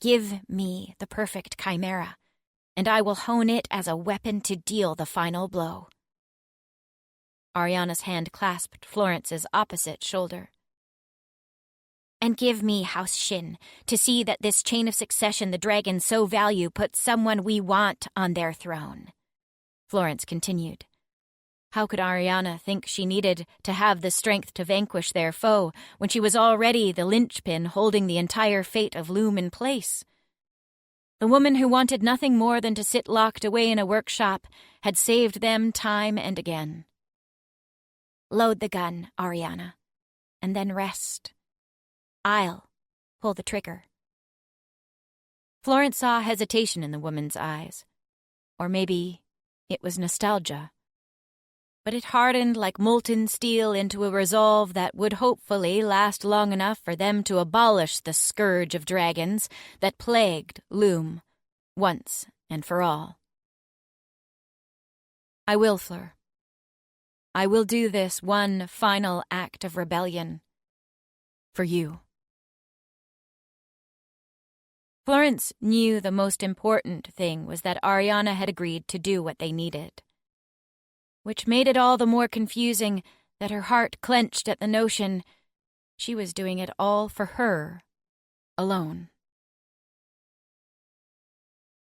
Give me the perfect chimera, and I will hone it as a weapon to deal the final blow. Ariana's hand clasped Florence's opposite shoulder. And give me House Shin to see that this chain of succession the dragons so value puts someone we want on their throne. Florence continued. How could Ariana think she needed to have the strength to vanquish their foe when she was already the linchpin holding the entire fate of Loom in place? The woman who wanted nothing more than to sit locked away in a workshop had saved them time and again. Load the gun, Ariana, and then rest. I'll pull the trigger. Florence saw hesitation in the woman's eyes. Or maybe it was nostalgia. But it hardened like molten steel into a resolve that would hopefully last long enough for them to abolish the scourge of dragons that plagued Loom once and for all. I will, Fleur. I will do this one final act of rebellion. For you. Florence knew the most important thing was that Ariana had agreed to do what they needed. Which made it all the more confusing that her heart clenched at the notion she was doing it all for her, alone.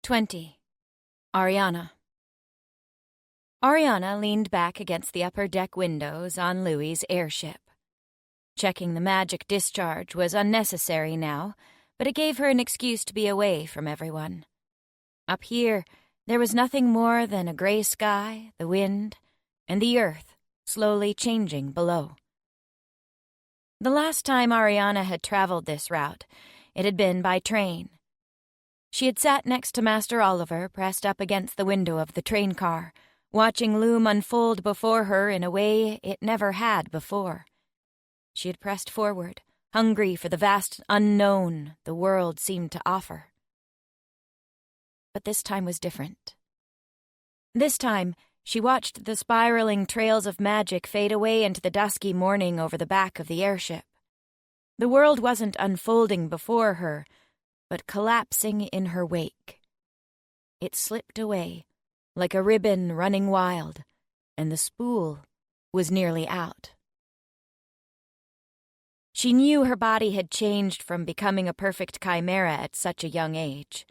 20. Ariana. Ariana leaned back against the upper deck windows on Louis's airship. Checking the magic discharge was unnecessary now, but it gave her an excuse to be away from everyone. Up here, there was nothing more than a gray sky, the wind, and the earth slowly changing below. The last time Ariana had traveled this route, it had been by train. She had sat next to Master Oliver, pressed up against the window of the train car, watching Loom unfold before her in a way it never had before. She had pressed forward, hungry for the vast unknown the world seemed to offer. But this time was different. This time, she watched the spiraling trails of magic fade away into the dusky morning over the back of the airship. The world wasn't unfolding before her, but collapsing in her wake. It slipped away, like a ribbon running wild, and the spool was nearly out. She knew her body had changed from becoming a perfect chimera at such a young age.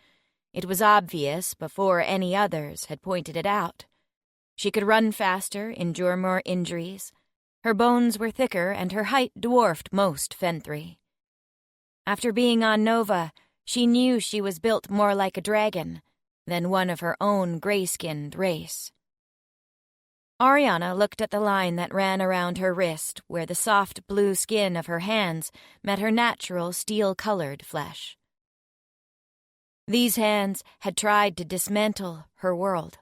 It was obvious before any others had pointed it out. She could run faster, endure more injuries. Her bones were thicker, and her height dwarfed most Fenthry. After being on Nova, she knew she was built more like a dragon than one of her own gray-skinned race. Ariana looked at the line that ran around her wrist where the soft blue skin of her hands met her natural steel-colored flesh. These hands had tried to dismantle her world.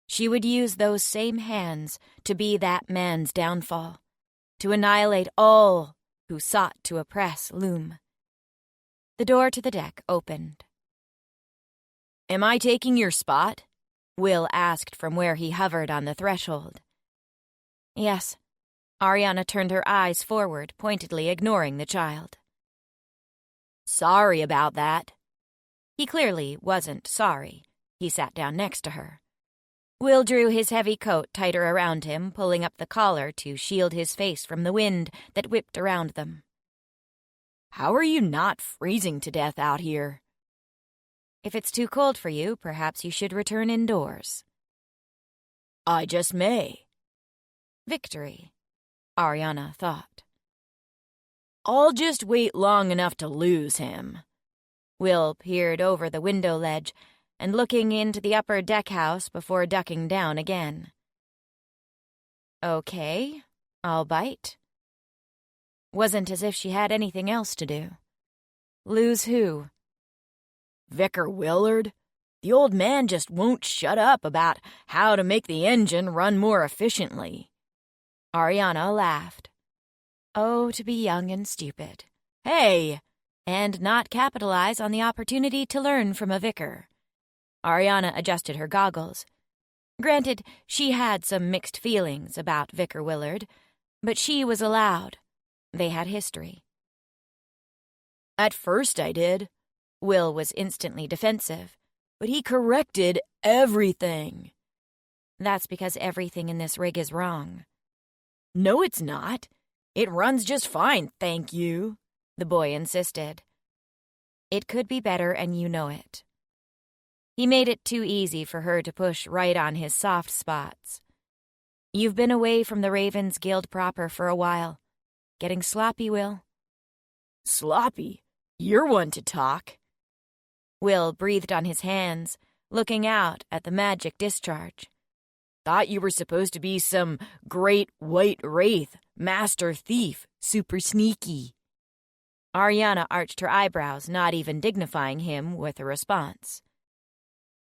She would use those same hands to be that man's downfall, to annihilate all who sought to oppress Loom. The door to the deck opened. "Am I taking your spot?" Will asked from where he hovered on the threshold. Yes. Ariana turned her eyes forward, pointedly ignoring the child. "Sorry about that." He clearly wasn't sorry. He sat down next to her. Will drew his heavy coat tighter around him, pulling up the collar to shield his face from the wind that whipped around them. "How are you not freezing to death out here?" "If it's too cold for you, perhaps you should return indoors." "I just may." Victory, Ariana thought. "I'll just wait long enough to lose him." Will peered over the window ledge and looking into the upper deck house before ducking down again. "Okay, I'll bite." Wasn't as if she had anything else to do. Lose who? Vicar Willard. The old man just won't shut up about how to make the engine run more efficiently. Ariana laughed. Oh, to be young and stupid. Hey! And not capitalize on the opportunity to learn from a vicar. Ariana adjusted her goggles. Granted, she had some mixed feelings about Vicar Willard, but she was allowed. They had history. At first I did. Will was instantly defensive, but he corrected everything. That's because everything in this rig is wrong. No, it's not. It runs just fine, thank you, the boy insisted. It could be better, and you know it. He made it too easy for her to push right on his soft spots. You've been away from the Ravens Guild proper for a while. Getting sloppy, Will? Sloppy? You're one to talk. Will breathed on his hands, looking out at the magic discharge. Thought you were supposed to be some great white wraith, master thief, super sneaky. Ariana arched her eyebrows, not even dignifying him with a response.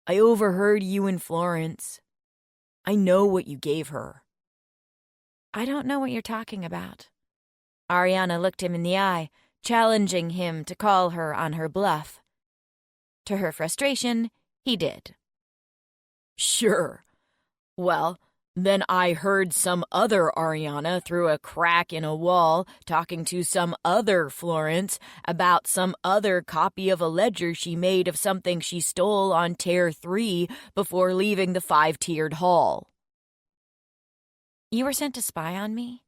I overheard you and Florence. I know what you gave her. I don't know what you're talking about. Ariana looked him in the eye, challenging him to call her on her bluff. To her frustration, he did. Sure. Well, then I heard some other Ariana through a crack in a wall talking to some other Florence about some other copy of a ledger she made of something she stole on Tier 3 before leaving the 5-tiered hall. You were sent to spy on me?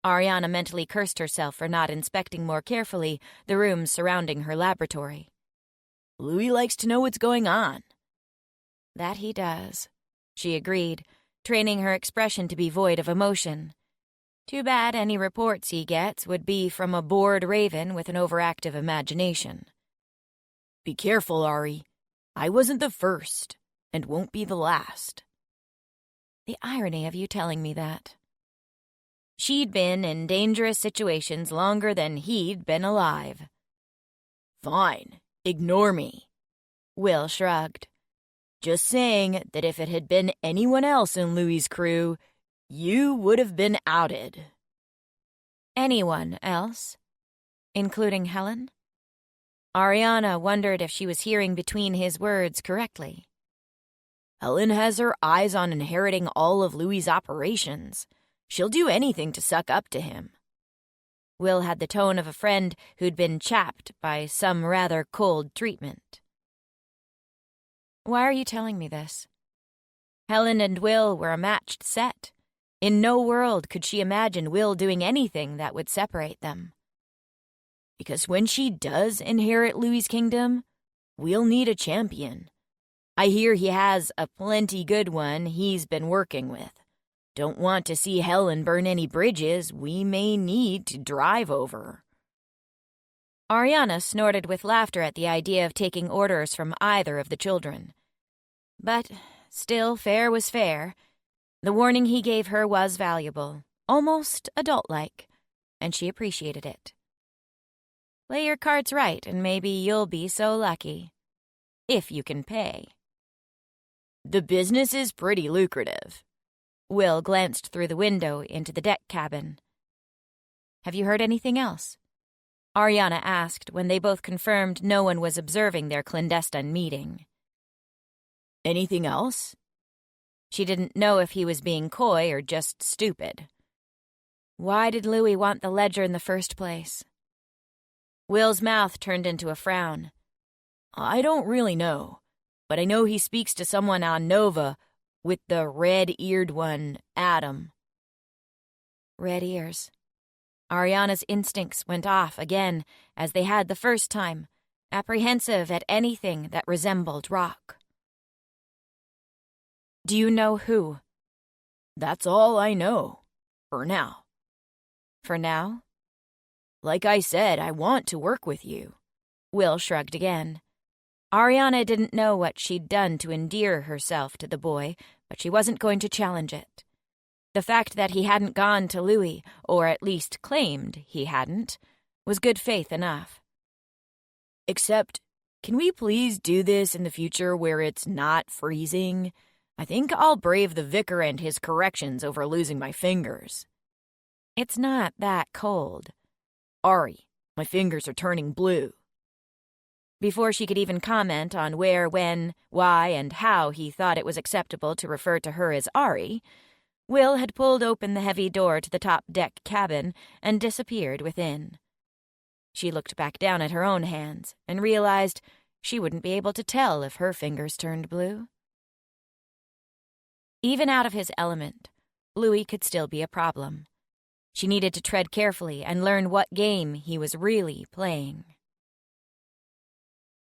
Ariana mentally cursed herself for not inspecting more carefully the rooms surrounding her laboratory. Louis likes to know what's going on. That he does, she agreed, training her expression to be void of emotion. Too bad any reports he gets would be from a bored raven with an overactive imagination. Be careful, Ari. I wasn't the first, and won't be the last. The irony of you telling me that. She'd been in dangerous situations longer than he'd been alive. Fine. Ignore me. Will shrugged. Just saying that if it had been anyone else in Louis's crew, you would have been outed. Anyone else? Including Helen? Ariana wondered if she was hearing between his words correctly. Helen has her eyes on inheriting all of Louis's operations. She'll do anything to suck up to him. Will had the tone of a friend who'd been chapped by some rather cold treatment. Why are you telling me this? Helen and Will were a matched set. In no world could she imagine Will doing anything that would separate them. Because when she does inherit Louis's kingdom, we'll need a champion. I hear he has a plenty good one he's been working with. Don't want to see Helen burn any bridges we may need to drive over. Ariana snorted with laughter at the idea of taking orders from either of the children. But still, fair was fair. The warning he gave her was valuable, almost adult-like, and she appreciated it. Play your cards right, and maybe you'll be so lucky. If you can pay. The business is pretty lucrative. Will glanced through the window into the deck cabin. Have you heard anything else? Ariana asked when they both confirmed no one was observing their clandestine meeting. Anything else? She didn't know if he was being coy or just stupid. Why did Louis want the ledger in the first place? Will's mouth turned into a frown. I don't really know, but I know he speaks to someone on Nova with the red-eared one, Adam. Red ears. Ariana's instincts went off again, as they had the first time, apprehensive at anything that resembled rock. Do you know who? That's all I know, for now. For now? Like I said, I want to work with you. Will shrugged again. Ariana didn't know what she'd done to endear herself to the boy, but she wasn't going to challenge it. The fact that he hadn't gone to Louis, or at least claimed he hadn't, was good faith enough. Except, can we please do this in the future where it's not freezing? I think I'll brave the vicar and his corrections over losing my fingers. It's not that cold. Ari, my fingers are turning blue. Before she could even comment on where, when, why, and how he thought it was acceptable to refer to her as Ari, Will had pulled open the heavy door to the top deck cabin and disappeared within. She looked back down at her own hands and realized she wouldn't be able to tell if her fingers turned blue. Even out of his element, Louis could still be a problem. She needed to tread carefully and learn what game he was really playing.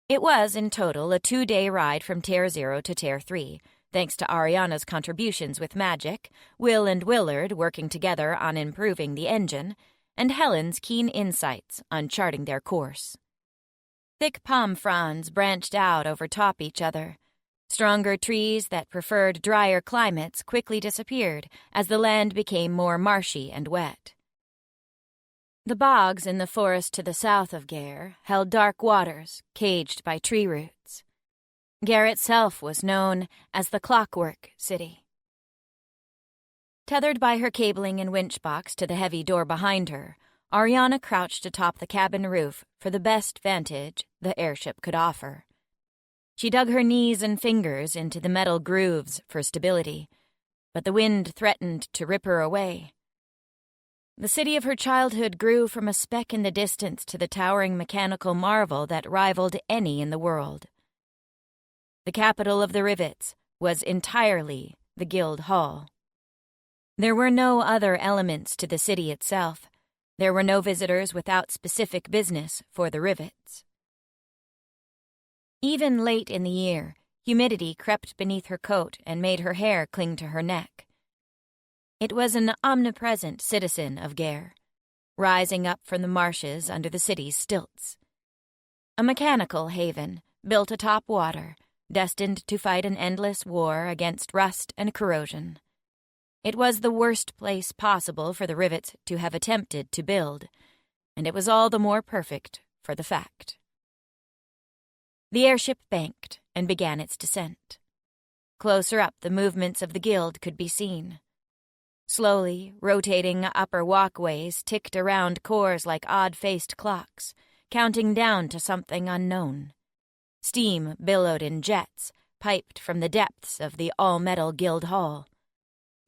It was, in total, a 2-day ride from Tier 0 to Tier 3, thanks to Ariana's contributions with magic, Will and Willard working together on improving the engine, and Helen's keen insights on charting their course. Thick palm fronds branched out over top each other. Stronger trees that preferred drier climates quickly disappeared as the land became more marshy and wet. The bogs in the forest to the south of Gare held dark waters, caged by tree roots. Gare itself was known as the Clockwork City. Tethered by her cabling and winch box to the heavy door behind her, Ariana crouched atop the cabin roof for the best vantage the airship could offer. She dug her knees and fingers into the metal grooves for stability, but the wind threatened to rip her away. The city of her childhood grew from a speck in the distance to the towering mechanical marvel that rivaled any in the world. The capital of the Rivets was entirely the Guild Hall. There were no other elements to the city itself. There were no visitors without specific business for the Rivets. Even late in the year, humidity crept beneath her coat and made her hair cling to her neck. It was an omnipresent citizen of Gare, rising up from the marshes under the city's stilts. A mechanical haven, built atop water, destined to fight an endless war against rust and corrosion. It was the worst place possible for the Rivets to have attempted to build, and it was all the more perfect for the fact. The airship banked and began its descent. Closer up, the movements of the guild could be seen. Slowly, rotating upper walkways ticked around cores like odd-faced clocks, counting down to something unknown. Steam billowed in jets, piped from the depths of the all-metal guild hall.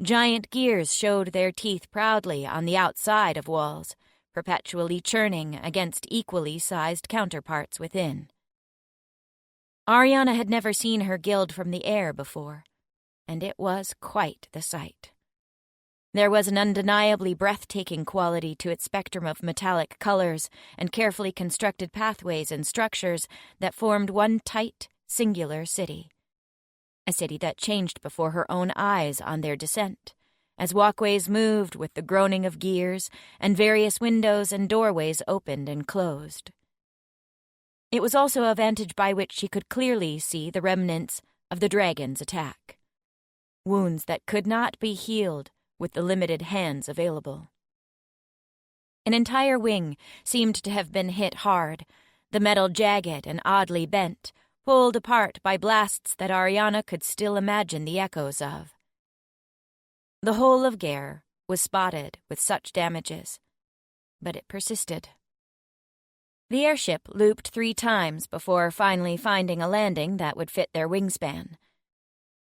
Giant gears showed their teeth proudly on the outside of walls, perpetually churning against equally sized counterparts within. Ariana had never seen her guild from the air before, and it was quite the sight. There was an undeniably breathtaking quality to its spectrum of metallic colors and carefully constructed pathways and structures that formed one tight, singular city. A city that changed before her own eyes on their descent, as walkways moved with the groaning of gears and various windows and doorways opened and closed. It was also a vantage by which she could clearly see the remnants of the dragon's attack. wounds that could not be healed with the limited hands available. An entire wing seemed to have been hit hard, the metal jagged and oddly bent, pulled apart by blasts that Ariana could still imagine the echoes of. The whole of Gare was spotted with such damages, but it persisted. The airship looped 3 times before finally finding a landing that would fit their wingspan.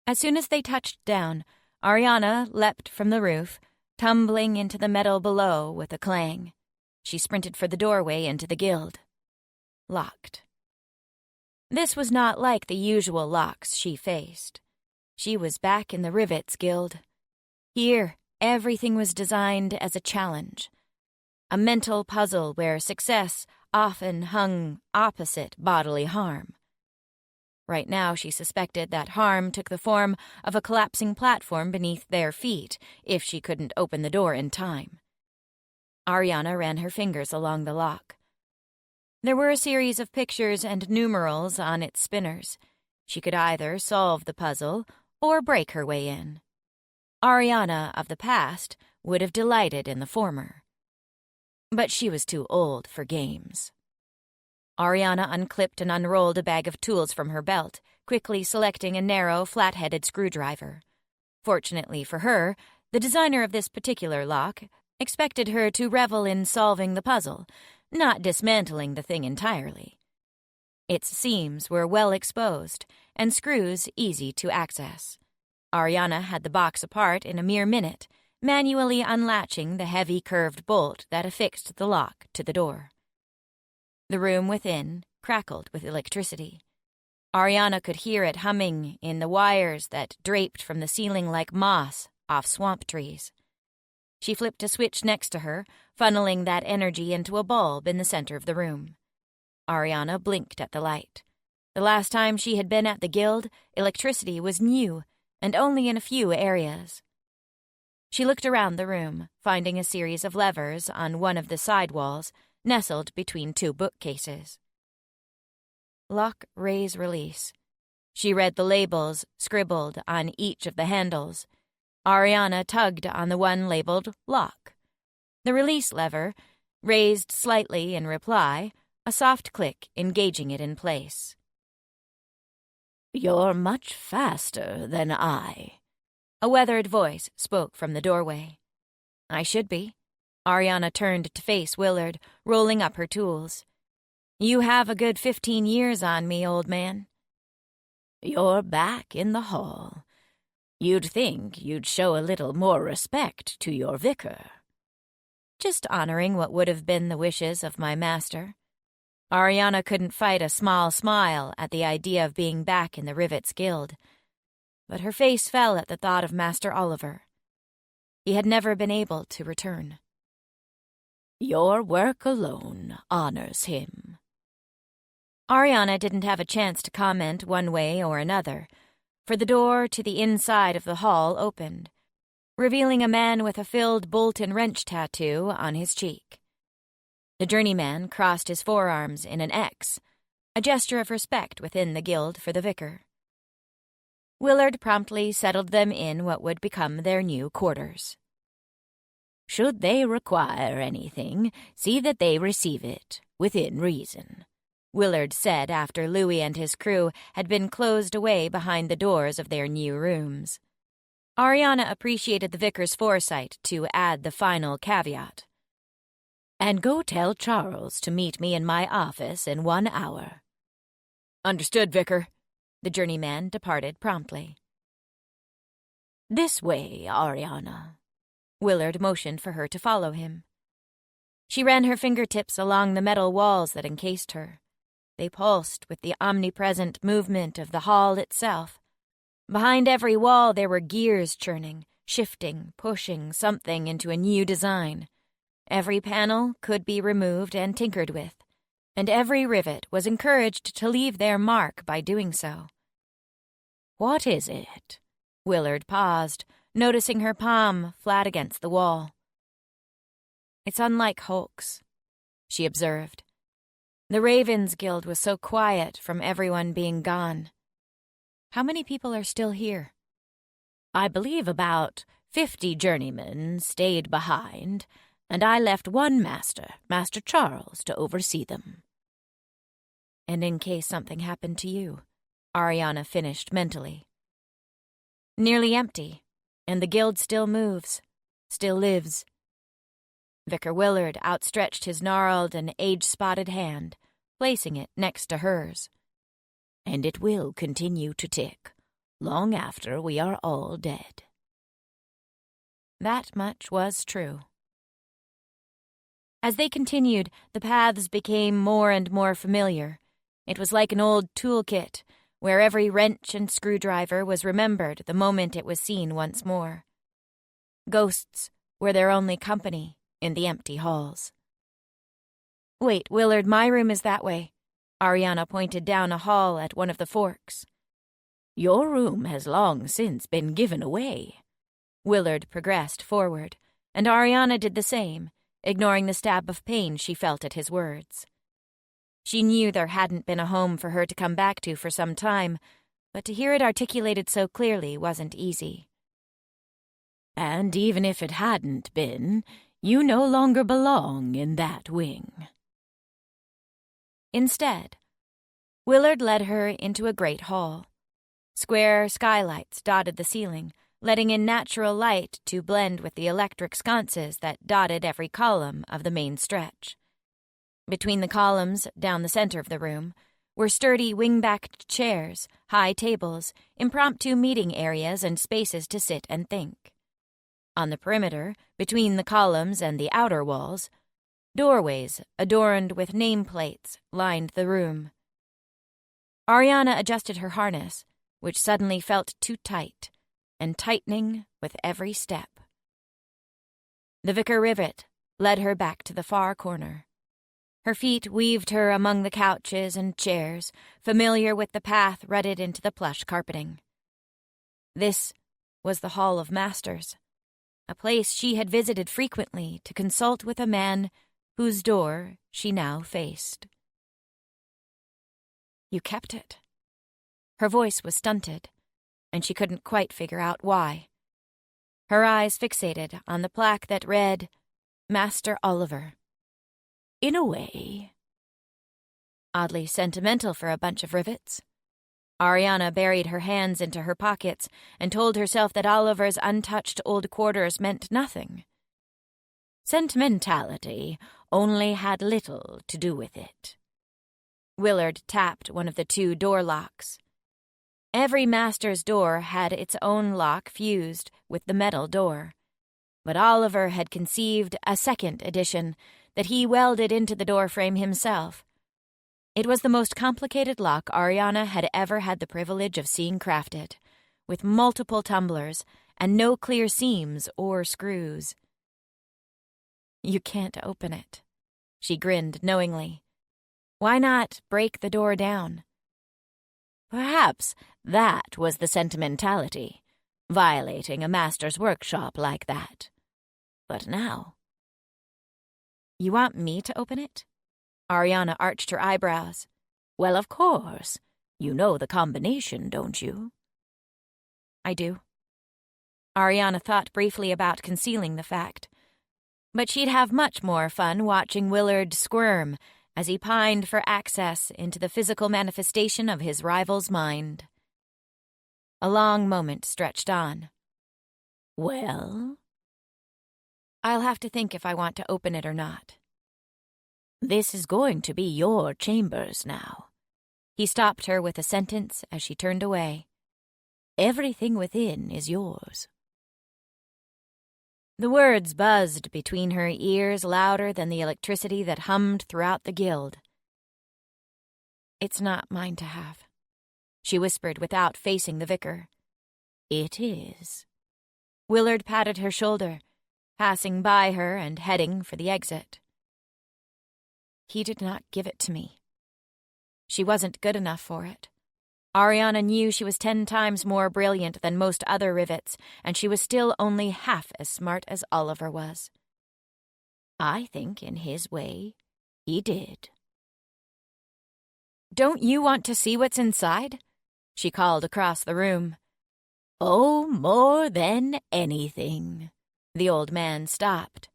As soon as they touched down, Ariana leapt from the roof, tumbling into the metal below with a clang. She sprinted for the doorway into the guild. Locked. This was not like the usual locks she faced. She was back in the Rivets Guild. Here, everything was designed as a challenge. A mental puzzle where success often hung opposite bodily harm. Right now, she suspected that harm took the form of a collapsing platform beneath their feet if she couldn't open the door in time. Ariana ran her fingers along the lock. There were a series of pictures and numerals on its spinners. She could either solve the puzzle or break her way in. Ariana of the past would have delighted in the former. But she was too old for games. Ariana unclipped and unrolled a bag of tools from her belt, quickly selecting a narrow, flat-headed screwdriver. Fortunately for her, the designer of this particular lock expected her to revel in solving the puzzle, not dismantling the thing entirely. Its seams were well exposed, and screws easy to access. Ariana had the box apart in a mere minute, manually unlatching the heavy curved bolt that affixed the lock to the door. The room within crackled with electricity. Ariana could hear it humming in the wires that draped from the ceiling like moss off swamp trees. She flipped a switch next to her, funneling that energy into a bulb in the center of the room. Ariana blinked at the light. The last time she had been at the guild, electricity was new, and only in a few areas. She looked around the room, finding a series of levers on one of the side walls, nestled between 2 bookcases. Lock, raise, release. She read the labels scribbled on each of the handles. Ariana tugged on the one labeled lock. The release lever raised slightly in reply, a soft click engaging it in place. "You're much faster than I," a weathered voice spoke from the doorway. I should be. Ariana turned to face Willard, rolling up her tools. You have a good 15 years on me, old man. "You're back in the hall. You'd think you'd show a little more respect to your vicar." Just honoring what would have been the wishes of my master. Ariana couldn't fight a small smile at the idea of being back in the Rivets Guild, but her face fell at the thought of Master Oliver. He had never been able to return. "Your work alone honors him." Ariana didn't have a chance to comment one way or another, for the door to the inside of the hall opened, revealing a man with a filled bolt and wrench tattoo on his cheek. The journeyman crossed his forearms in an X, a gesture of respect within the guild for the vicar. Willard promptly settled them in what would become their new quarters. "Should they require anything, see that they receive it, within reason," Willard said after Louis and his crew had been closed away behind the doors of their new rooms. Ariana appreciated the vicar's foresight to add the final caveat. "And go tell Charles to meet me in my office in 1 hour." "Understood, vicar." The journeyman departed promptly. "This way, Ariana." Willard motioned for her to follow him. She ran her fingertips along the metal walls that encased her. They pulsed with the omnipresent movement of the hall itself. Behind every wall there were gears churning, shifting, pushing something into a new design. Every panel could be removed and tinkered with, and every rivet was encouraged to leave their mark by doing so. "What is it?" Willard paused, noticing her palm flat against the wall. "It's unlike Hulk's," she observed. "The Ravens Guild was so quiet from everyone being gone. How many people are still here?" I believe about 50 journeymen stayed behind, and I left one master, Master Charles, to oversee them. And in case something happened to you, Ariana finished mentally. Nearly empty, and the guild still moves, still lives. Vicar Willard outstretched his gnarled and age-spotted hand, placing it next to hers. And it will continue to tick, long after we are all dead. That much was true. As they continued, the paths became more and more familiar. It was like an old toolkit, where every wrench and screwdriver was remembered the moment it was seen once more. Ghosts were their only company in the empty halls. "Wait, Willard, my room is that way." Ariana pointed down a hall at one of the forks. "Your room has long since been given away." Willard progressed forward, and Ariana did the same, ignoring the stab of pain she felt at his words. She knew there hadn't been a home for her to come back to for some time, but to hear it articulated so clearly wasn't easy. "And even if it hadn't been, you no longer belong in that wing." Instead, Willard led her into a great hall. Square skylights dotted the ceiling, letting in natural light to blend with the electric sconces that dotted every column of the main stretch. Between the columns, down the center of the room, were sturdy wing-backed chairs, high tables, impromptu meeting areas, and spaces to sit and think. On the perimeter, between the columns and the outer walls, doorways adorned with nameplates lined the room. Ariana adjusted her harness, which suddenly felt too tight, and tightening with every step. The vicar rivet led her back to the far corner. Her feet weaved her among the couches and chairs, familiar with the path rutted into the plush carpeting. This was the Hall of Masters, a place she had visited frequently to consult with a man whose door she now faced. "You kept it." Her voice was stunted, and she couldn't quite figure out why. Her eyes fixated on the plaque that read, "Master Oliver." "In a way." Oddly sentimental for a bunch of rivets. Ariana buried her hands into her pockets and told herself that Oliver's untouched old quarters meant nothing. Sentimentality only had little to do with it. Willard tapped one of the 2 door locks. Every master's door had its own lock fused with the metal door, but Oliver had conceived a second edition that he welded into the doorframe himself. It was the most complicated lock Ariana had ever had the privilege of seeing crafted, with multiple tumblers and no clear seams or screws. "You can't open it," she grinned knowingly. "Why not break the door down?" Perhaps that was the sentimentality, violating a master's workshop like that. But now... "You want me to open it?" Ariana arched her eyebrows. "Well, of course. You know the combination, don't you?" "I do." Ariana thought briefly about concealing the fact, but she'd have much more fun watching Willard squirm as he pined for access into the physical manifestation of his rival's mind. A long moment stretched on. "Well?" "I'll have to think if I want to open it or not." "This is going to be your chambers now." He stopped her with a sentence as she turned away. "Everything within is yours." The words buzzed between her ears louder than the electricity that hummed throughout the guild. "It's not mine to have," she whispered without facing the vicar. "It is." Willard patted her shoulder, passing by her and heading for the exit. He did not give it to me. She wasn't good enough for it. Ariana knew she was 10 times more brilliant than most other rivets, and she was still only half as smart as Oliver was. I think in his way, he did. "Don't you want to see what's inside?" she called across the room. Oh, more than anything. The old man stopped.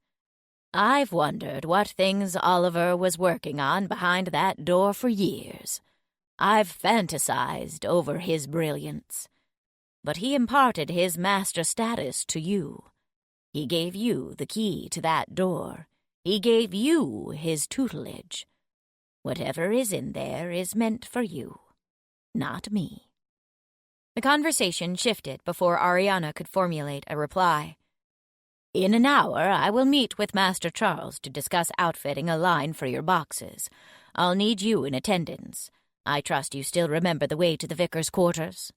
I've wondered what things Oliver was working on behind that door for years. I've fantasized over his brilliance. But he imparted his master status to you. He gave you the key to that door. He gave you his tutelage. Whatever is in there is meant for you, not me. The conversation shifted before Ariana could formulate a reply. In an hour, I will meet with Master Charles to discuss outfitting a line for your boxes. I'll need you in attendance. I trust you still remember the way to the vicar's quarters.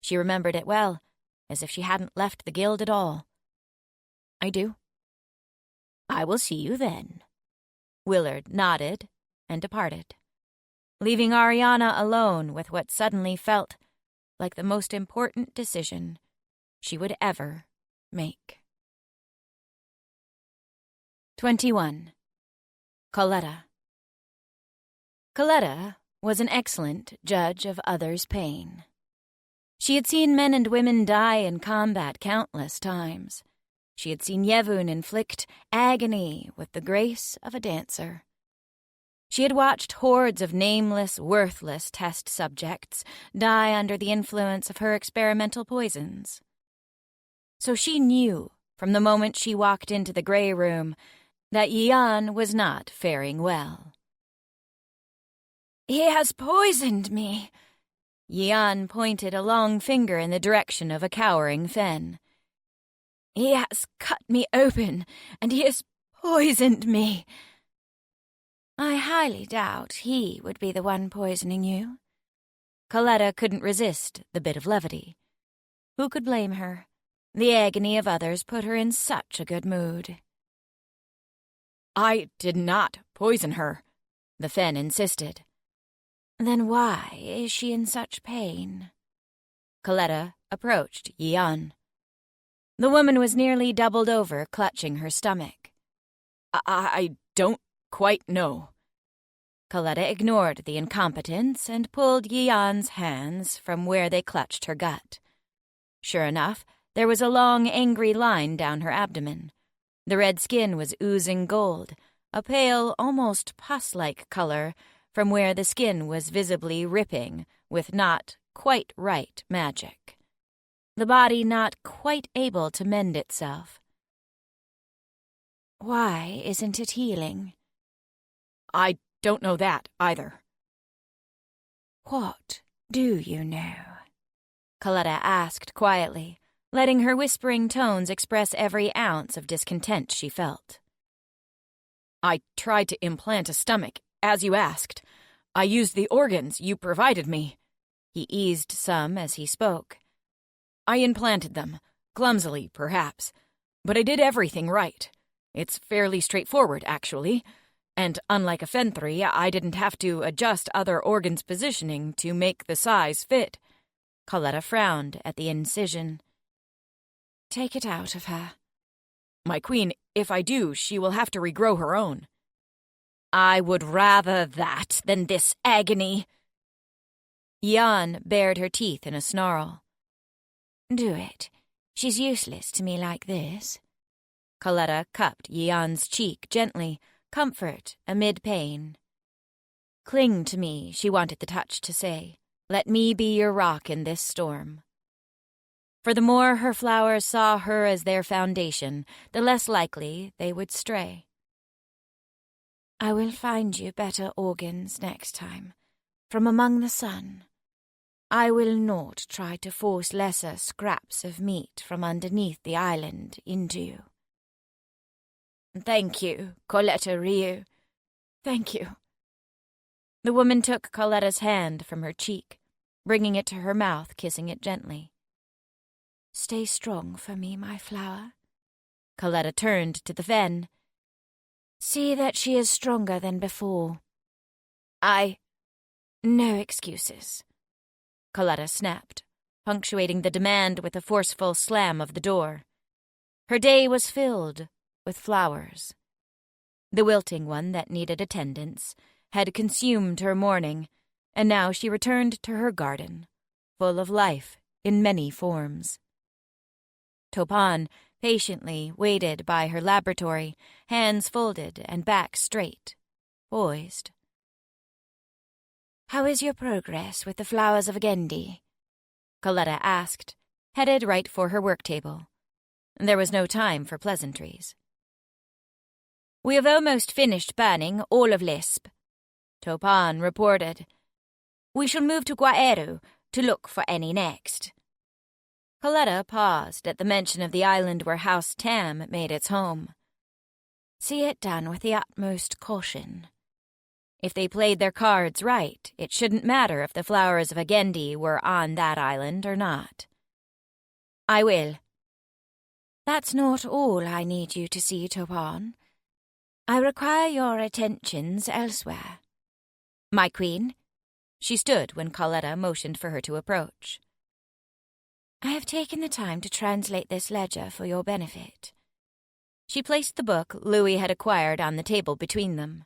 She remembered it well, as if she hadn't left the guild at all. I do. I will see you then. Willard nodded and departed, leaving Ariana alone with what suddenly felt like the most important decision she would ever make. 21. Coletta. Coletta was an excellent judge of others' pain. She had seen men and women die in combat countless times. She had seen Yevun inflict agony with the grace of a dancer. She had watched hordes of nameless, worthless test subjects die under the influence of her experimental poisons. So she knew, from the moment she walked into the grey room, that Yian was not faring well. "He has poisoned me." Yian pointed a long finger in the direction of a cowering Fen. "He has cut me open, and he has poisoned me." "I highly doubt he would be the one poisoning you." Coletta couldn't resist the bit of levity. Who could blame her? The agony of others put her in such a good mood. I did not poison her, the Fen insisted. "Then why is she in such pain?" Coletta approached Yian. The woman was nearly doubled over, clutching her stomach. I don't quite know. Coletta ignored the incompetence and pulled Yian's hands from where they clutched her gut. Sure enough, there was a long, angry line down her abdomen. The red skin was oozing gold, a pale, almost pus-like color, from where the skin was visibly ripping with not quite right magic. The body not quite able to mend itself. "Why isn't it healing?" I don't know that, either. "What do you know?" Coletta asked quietly, letting her whispering tones express every ounce of discontent she felt. I tried to implant a stomach, as you asked. I used the organs you provided me. He eased some as he spoke. I implanted them, clumsily, perhaps, but I did everything right. It's fairly straightforward, actually, and unlike a Fenthri, I didn't have to adjust other organs' positioning to make the size fit. Coletta frowned at the incision. "Take it out of her." My queen, if I do, she will have to regrow her own. I would rather that than this agony. Yian bared her teeth in a snarl. "Do it. She's useless to me like this." Coletta cupped Yian's cheek gently, comfort amid pain. Cling to me, she wanted the touch to say. Let me be your rock in this storm. For the more her flowers saw her as their foundation, the less likely they would stray. "I will find you better organs next time, from among the sun. I will not try to force lesser scraps of meat from underneath the island into you." "Thank you, Coletta Ryu. Thank you." The woman took Coletta's hand from her cheek, bringing it to her mouth, kissing it gently. "Stay strong for me, my flower." Coletta turned to the Fen. "See that she is stronger than before." No excuses," Coletta snapped, punctuating the demand with a forceful slam of the door. Her day was filled with flowers. The wilting one that needed attendance had consumed her morning, and now she returned to her garden, full of life in many forms. Topan patiently waited by her laboratory, hands folded and back straight, poised. "How is your progress with the flowers of Agendi?" Coletta asked, headed right for her work table. There was no time for pleasantries. "We have almost finished burning all of Lisp," Topan reported. "We shall move to Guaero to look for any next." Coletta paused at the mention of the island where House Tam made its home. "See it done with the utmost caution." If they played their cards right, it shouldn't matter if the flowers of Agendi were on that island or not. "I will." "That's not all I need you to see, Topan. I require your attentions elsewhere." "My queen?" She stood when Coletta motioned for her to approach. "I have taken the time to translate this ledger for your benefit." She placed the book Louis had acquired on the table between them.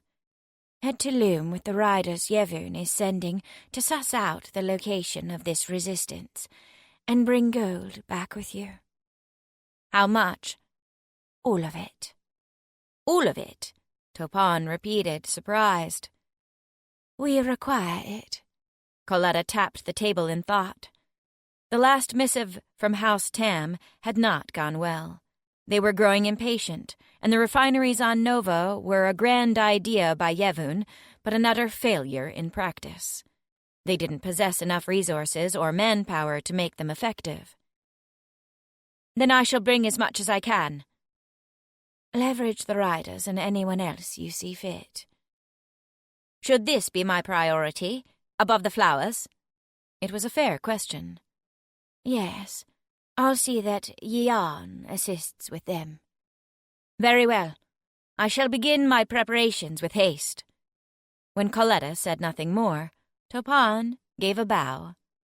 "Head to Loom with the riders Yevon is sending to suss out the location of this resistance, and bring gold back with you." "How much?" "All of it." "All of it?" Topan repeated, surprised. "We require it." Coletta tapped the table in thought. The last missive from House Tam had not gone well. They were growing impatient, and the refineries on Nova were a grand idea by Yevon, but an utter failure in practice. They didn't possess enough resources or manpower to make them effective. "Then I shall bring as much as I can." "Leverage the riders and anyone else you see fit." "Should this be my priority, above the flowers?" It was a fair question. "Yes. I'll see that Yian assists with them." "Very well. I shall begin my preparations with haste." When Coletta said nothing more, Topan gave a bow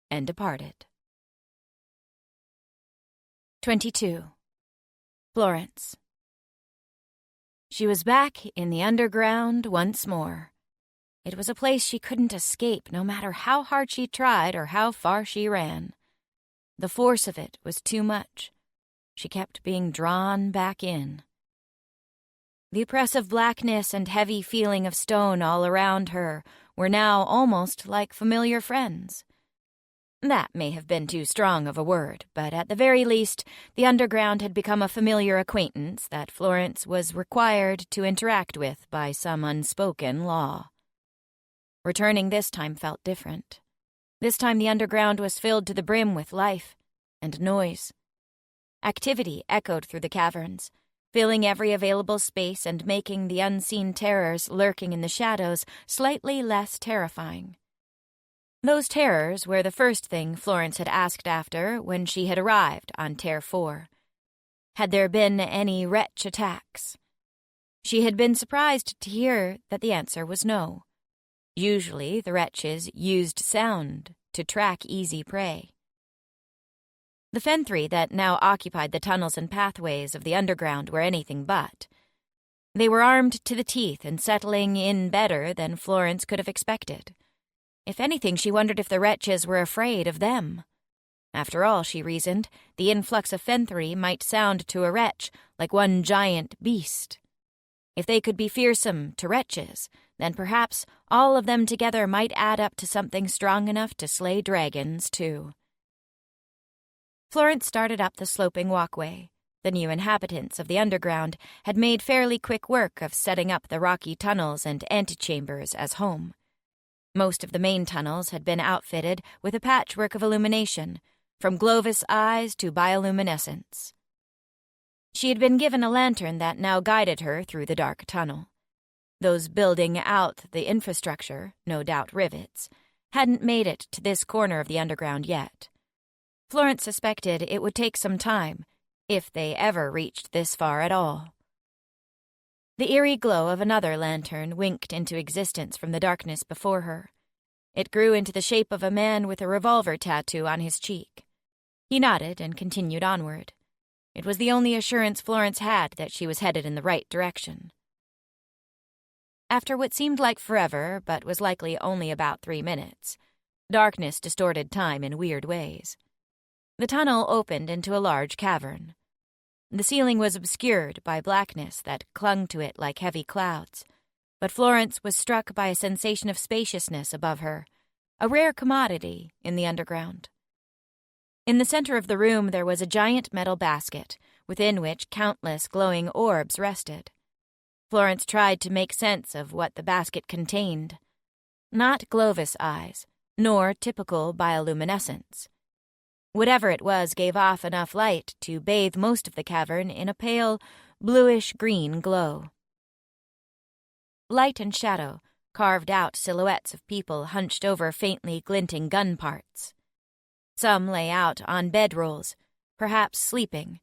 and departed. 22. Florence. She was back in the underground once more. It was a place she couldn't escape no matter how hard she tried or how far she ran. The force of it was too much. She kept being drawn back in. The oppressive blackness and heavy feeling of stone all around her were now almost like familiar friends. That may have been too strong of a word, but at the very least, the underground had become a familiar acquaintance that Florence was required to interact with by some unspoken law. Returning this time felt different. This time the underground was filled to the brim with life and noise. Activity echoed through the caverns, filling every available space and making the unseen terrors lurking in the shadows slightly less terrifying. Those terrors were the first thing Florence had asked after when she had arrived on Terre 4. Had there been any wretch attacks? She had been surprised to hear that the answer was no. Usually, the wretches used sound to track easy prey. The Fenthri that now occupied the tunnels and pathways of the underground were anything but. They were armed to the teeth and settling in better than Florence could have expected. If anything, she wondered if the wretches were afraid of them. After all, she reasoned, the influx of Fenthri might sound to a wretch like one giant beast. If they could be fearsome to wretches, then perhaps all of them together might add up to something strong enough to slay dragons, too. Florence started up the sloping walkway. The new inhabitants of the underground had made fairly quick work of setting up the rocky tunnels and antechambers as home. Most of the main tunnels had been outfitted with a patchwork of illumination, from Glovis eyes to bioluminescence. She had been given a lantern that now guided her through the dark tunnel. Those building out the infrastructure, no doubt rivets, hadn't made it to this corner of the underground yet. Florence suspected it would take some time, if they ever reached this far at all. The eerie glow of another lantern winked into existence from the darkness before her. It grew into the shape of a man with a revolver tattoo on his cheek. He nodded and continued onward. It was the only assurance Florence had that she was headed in the right direction. After what seemed like forever, but was likely only about 3 minutes, darkness distorted time in weird ways. The tunnel opened into a large cavern. The ceiling was obscured by blackness that clung to it like heavy clouds, but Florence was struck by a sensation of spaciousness above her, a rare commodity in the underground. In the center of the room there was a giant metal basket, within which countless glowing orbs rested. Florence tried to make sense of what the basket contained. Not Glovis eyes, nor typical bioluminescence. Whatever it was gave off enough light to bathe most of the cavern in a pale, bluish-green glow. Light and shadow carved out silhouettes of people hunched over faintly glinting gun parts. Some lay out on bedrolls, perhaps sleeping,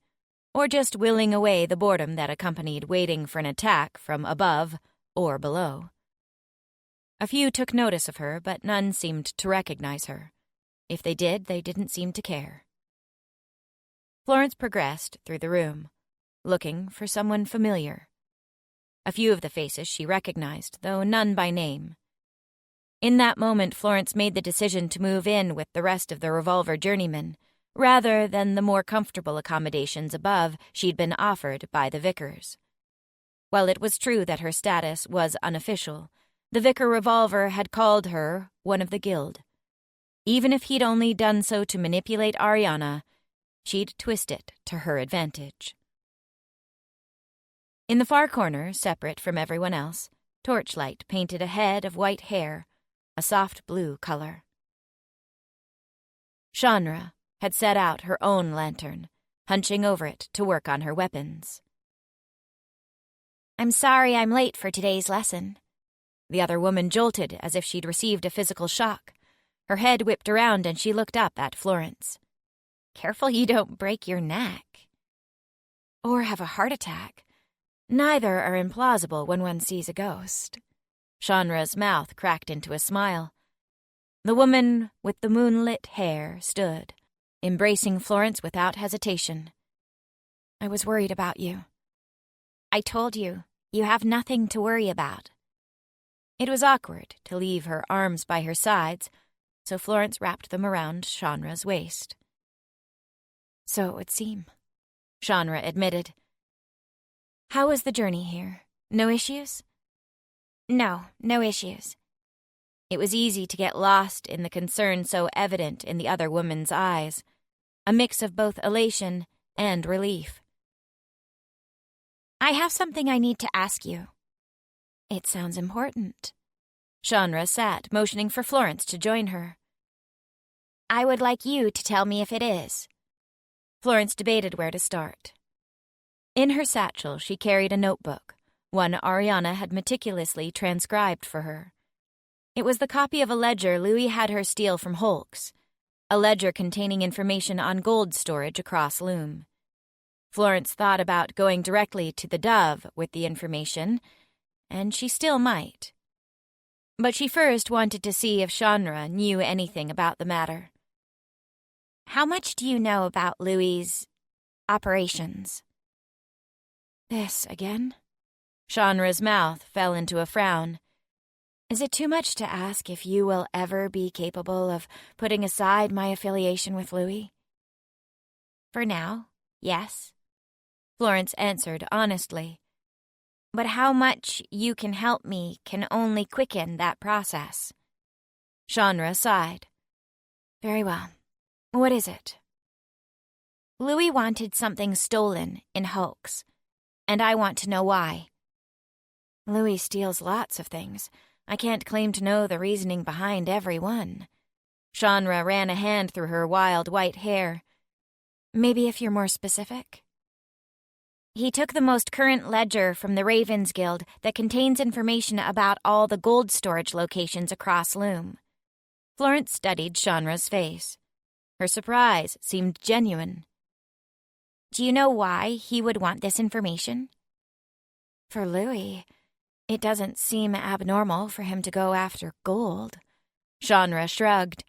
or just willing away the boredom that accompanied waiting for an attack from above or below. A few took notice of her, but none seemed to recognize her. If they did, they didn't seem to care. Florence progressed through the room, looking for someone familiar. A few of the faces she recognized, though none by name. In that moment, Florence made the decision to move in with the rest of the Revolver journeymen, rather than the more comfortable accommodations above she'd been offered by the vicars. While it was true that her status was unofficial, the vicar Revolver had called her one of the guild. Even if he'd only done so to manipulate Ariana, she'd twist it to her advantage. In the far corner, separate from everyone else, torchlight painted a head of white hair, a soft blue color. Shanra had set out her own lantern, hunching over it to work on her weapons. I'm sorry I'm late for today's lesson. The other woman jolted as if she'd received a physical shock. Her head whipped around and she looked up at Florence. Careful you don't break your neck. Or have a heart attack. Neither are implausible when one sees a ghost. Shanra's mouth cracked into a smile. The woman with the moonlit hair stood, embracing Florence without hesitation. I was worried about you. I told you, you have nothing to worry about. It was awkward to leave her arms by her sides, so Florence wrapped them around Shanra's waist. So it would seem, Shanra admitted. How was the journey here? No issues? No issues. It was easy to get lost in the concern so evident in the other woman's eyes, a mix of both elation and relief. I have something I need to ask you. It sounds important. Shanra sat, motioning for Florence to join her. I would like you to tell me if it is. Florence debated where to start. In her satchel, she carried a notebook, one Ariana had meticulously transcribed for her. It was the copy of a ledger Louis had her steal from Holk's, a ledger containing information on gold storage across Loom. Florence thought about going directly to the Dove with the information, and she still might. But she first wanted to see if Shanra knew anything about the matter. How much do you know about Louis' operations? This again? Shanra's mouth fell into a frown. Is it too much to ask if you will ever be capable of putting aside my affiliation with Louis? For now, yes. Florence answered honestly. But how much you can help me can only quicken that process. Shanra sighed. Very well. What is it? Louis wanted something stolen in Holk's, and I want to know why. Louis steals lots of things. I can't claim to know the reasoning behind every one. Shanra ran a hand through her wild white hair. Maybe if you're more specific? He took the most current ledger from the Ravens Guild that contains information about all the gold storage locations across Loom. Florence studied Shanra's face. Her surprise seemed genuine. Do you know why he would want this information? For Louis, it doesn't seem abnormal for him to go after gold. Shanra shrugged.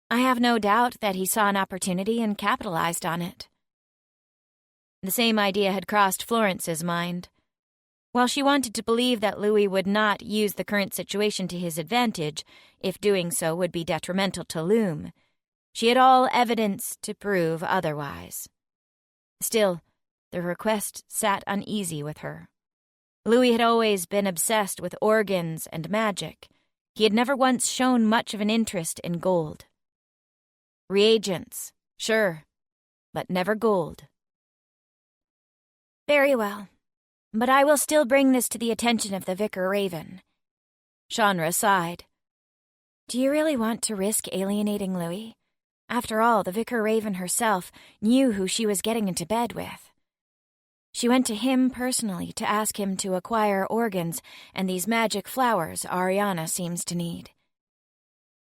I have no doubt that he saw an opportunity and capitalized on it. The same idea had crossed Florence's mind. While she wanted to believe that Louis would not use the current situation to his advantage, if doing so would be detrimental to Loom, She had all evidence to prove otherwise. Still, the request sat uneasy with her. Louis had always been obsessed with organs and magic. He had never once shown much of an interest in gold. Reagents, sure, but never gold. Very well, but I will still bring this to the attention of the Vicar Raven. Shanra sighed. Do you really want to risk alienating Louis? After all, the Vicar Raven herself knew who she was getting into bed with. She went to him personally to ask him to acquire organs and these magic flowers Ariana seems to need.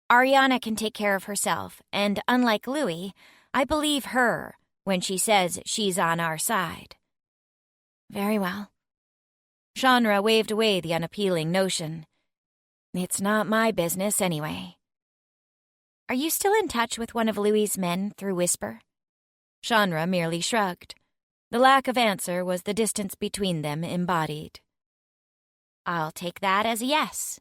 Ariana can take care of herself, and unlike Louis, I believe her when she says she's on our side. Very well. Shanra waved away the unappealing notion. It's not my business anyway. Are you still in touch with one of Louis's men through Whisper? Shanra merely shrugged. The lack of answer was the distance between them embodied. I'll take that as a yes.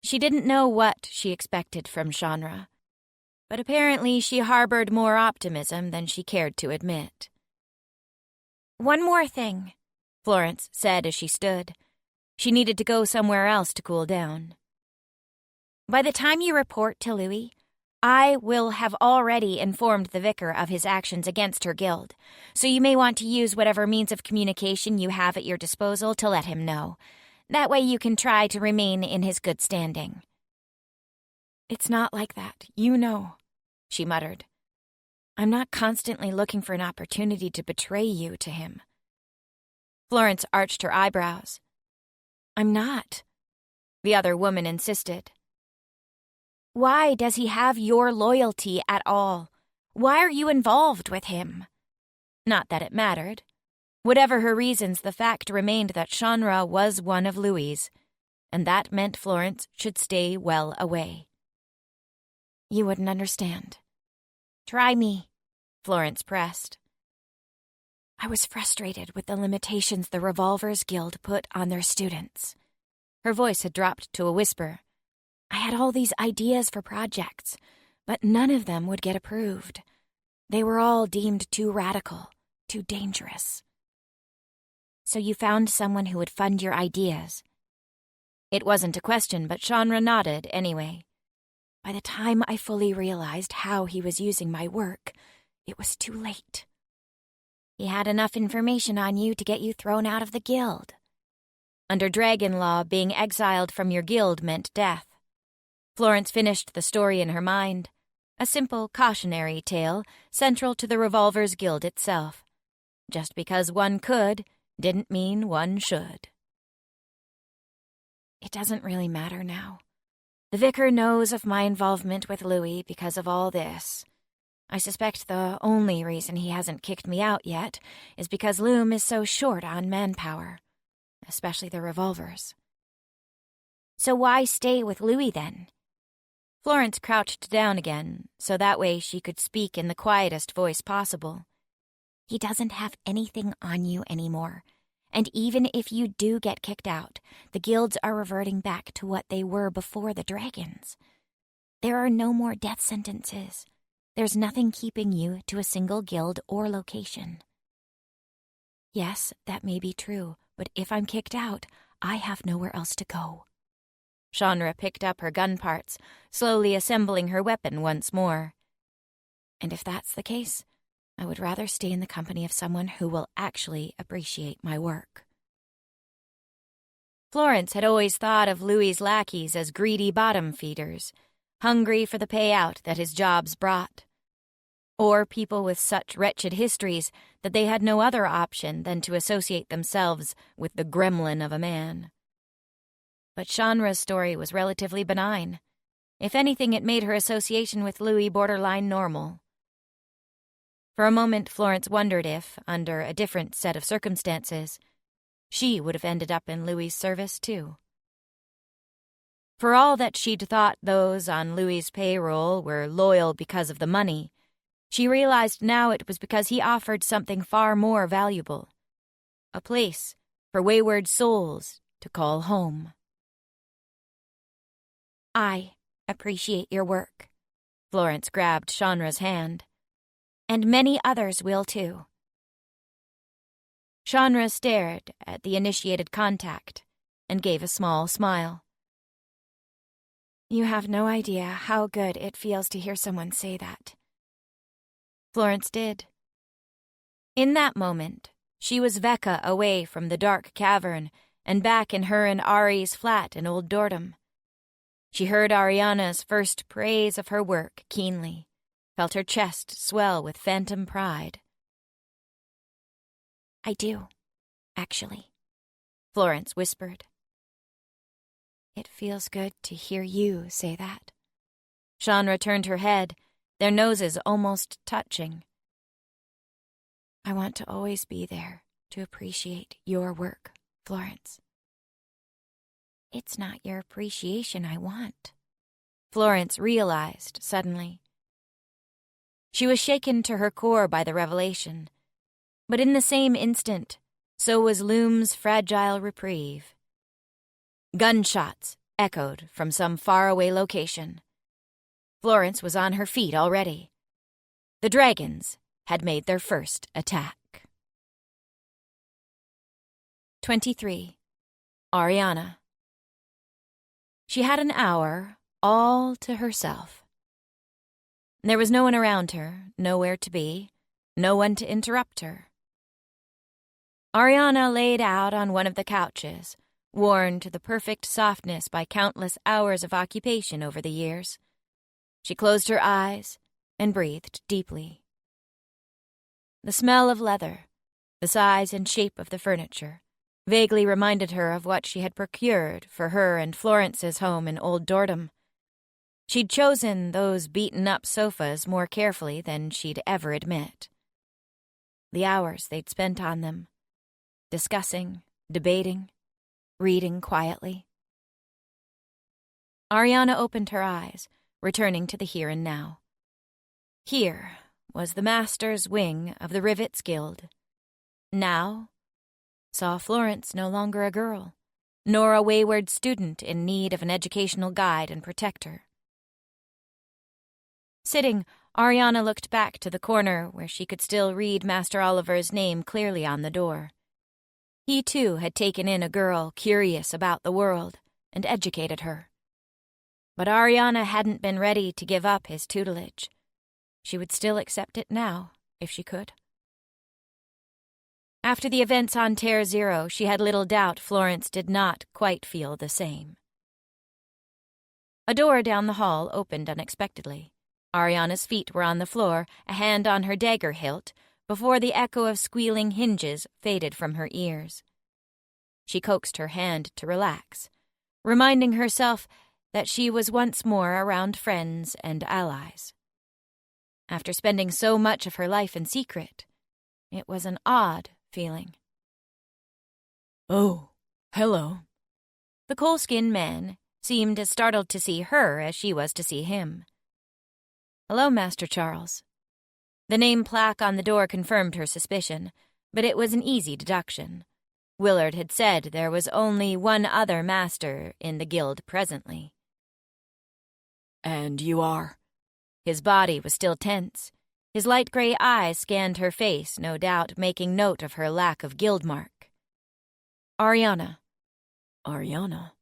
She didn't know what she expected from Shanra, but apparently she harbored more optimism than she cared to admit. One more thing, Florence said as she stood. She needed to go somewhere else to cool down. By the time you report to Louis, I will have already informed the vicar of his actions against her guild, so you may want to use whatever means of communication you have at your disposal to let him know. That way you can try to remain in his good standing. It's not like that, you know, she muttered. I'm not constantly looking for an opportunity to betray you to him. Florence arched her eyebrows. I'm not, the other woman insisted. Why does he have your loyalty at all? Why are you involved with him? Not that it mattered. Whatever her reasons, the fact remained that Shanra was one of Louis's, and that meant Florence should stay well away. You wouldn't understand. Try me, Florence pressed. I was frustrated with the limitations the Revolvers Guild put on their students. Her voice had dropped to a whisper. I had all these ideas for projects, but none of them would get approved. They were all deemed too radical, too dangerous. So you found someone who would fund your ideas? It wasn't a question, but Shanra nodded anyway. By the time I fully realized how he was using my work, it was too late. He had enough information on you to get you thrown out of the guild. Under dragon law, being exiled from your guild meant death. Florence finished the story in her mind, a simple cautionary tale central to the Revolvers Guild itself. Just because one could didn't mean one should. It doesn't really matter now. The vicar knows of my involvement with Louis because of all this. I suspect the only reason he hasn't kicked me out yet is because Loom is so short on manpower, especially the revolvers. So why stay with Louis then? Florence crouched down again, so that way she could speak in the quietest voice possible. He doesn't have anything on you anymore. And even if you do get kicked out, the guilds are reverting back to what they were before the dragons. There are no more death sentences. There's nothing keeping you to a single guild or location. Yes, that may be true, but if I'm kicked out, I have nowhere else to go. Shanra picked up her gun parts, slowly assembling her weapon once more. And if that's the case, I would rather stay in the company of someone who will actually appreciate my work. Florence had always thought of Louis's lackeys as greedy bottom feeders, hungry for the payout that his jobs brought. Or people with such wretched histories that they had no other option than to associate themselves with the gremlin of a man. But Shanra's story was relatively benign. If anything, it made her association with Louis borderline normal. For a moment, Florence wondered if, under a different set of circumstances, she would have ended up in Louis's service too. For all that she'd thought those on Louis's payroll were loyal because of the money, she realized now it was because he offered something far more valuable. A place for wayward souls to call home. I appreciate your work, Florence grabbed Shanra's hand. And many others will too. Shanra stared at the initiated contact and gave a small smile. You have no idea how good it feels to hear someone say that. Florence did. In that moment, she was Vecca away from the dark cavern and back in her and Ari's flat in Old Dordom. She heard Ariana's first praise of her work keenly, felt her chest swell with phantom pride. I do, actually, Florence whispered. It feels good to hear you say that. Shanra turned her head, their noses almost touching. I want to always be there to appreciate your work, Florence. It's not your appreciation I want, Florence realized suddenly. She was shaken to her core by the revelation, but in the same instant, so was Loom's fragile reprieve. Gunshots echoed from some faraway location. Florence was on her feet already. The dragons had made their first attack. 23. Ariana. She had an hour all to herself. There was no one around her, nowhere to be, no one to interrupt her. Ariana laid out on one of the couches, worn to the perfect softness by countless hours of occupation over the years. She closed her eyes and breathed deeply. The smell of leather, the size and shape of the furniture, vaguely reminded her of what she had procured for her and Florence's home in Old Dordom. She'd chosen those beaten-up sofas more carefully than she'd ever admit. The hours they'd spent on them, discussing, debating, reading quietly. Ariana opened her eyes, returning to the here and now. Here was the master's wing of the Rivets Guild. Now saw Florence no longer a girl, nor a wayward student in need of an educational guide and protector. Sitting, Ariana looked back to the corner where she could still read Master Oliver's name clearly on the door. He, too, had taken in a girl curious about the world and educated her. But Ariana hadn't been ready to give up his tutelage. She would still accept it now, if she could. After the events on Terre Zero, she had little doubt Florence did not quite feel the same. A door down the hall opened unexpectedly. Ariana's feet were on the floor, a hand on her dagger hilt, before the echo of squealing hinges faded from her ears. She coaxed her hand to relax, reminding herself that she was once more around friends and allies. After spending so much of her life in secret, it was an odd feeling. Oh, hello. The coalskin man seemed as startled to see her as she was to see him. Hello, Master Charles. The name plaque on the door confirmed her suspicion, but it was an easy deduction. Willard had said there was only one other master in the guild presently. And you are? His body was still tense. His light gray eyes scanned her face, no doubt making note of her lack of guild mark. Ariana. Ariana,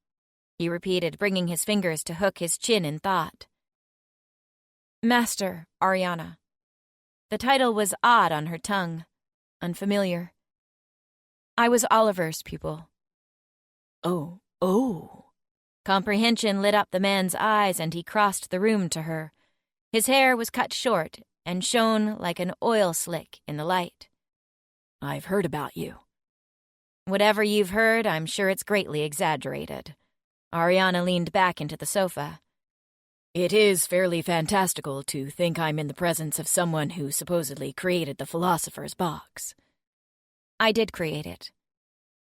he repeated, bringing his fingers to hook his chin in thought. Master Ariana. The title was odd on her tongue, unfamiliar. I was Oliver's pupil. Oh. Comprehension lit up the man's eyes, and he crossed the room to her. His hair was cut short and shone like an oil slick in the light. I've heard about you. Whatever you've heard, I'm sure it's greatly exaggerated. Ariana leaned back into the sofa. It is fairly fantastical to think I'm in the presence of someone who supposedly created the Philosopher's Box. I did create it.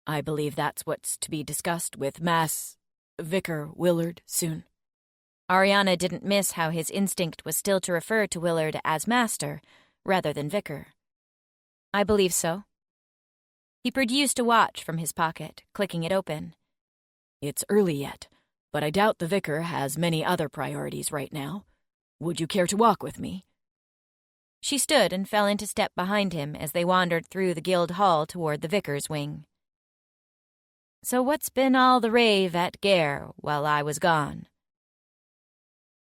I believe that's what's to be discussed with Vicar Willard soon. Ariana didn't miss how his instinct was still to refer to Willard as master rather than vicar. I believe so. He produced a watch from his pocket, clicking it open. It's early yet, but I doubt the vicar has many other priorities right now. Would you care to walk with me?" She stood and fell into step behind him as they wandered through the guild hall toward the vicar's wing. "So what's been all the rave at Gare while I was gone?"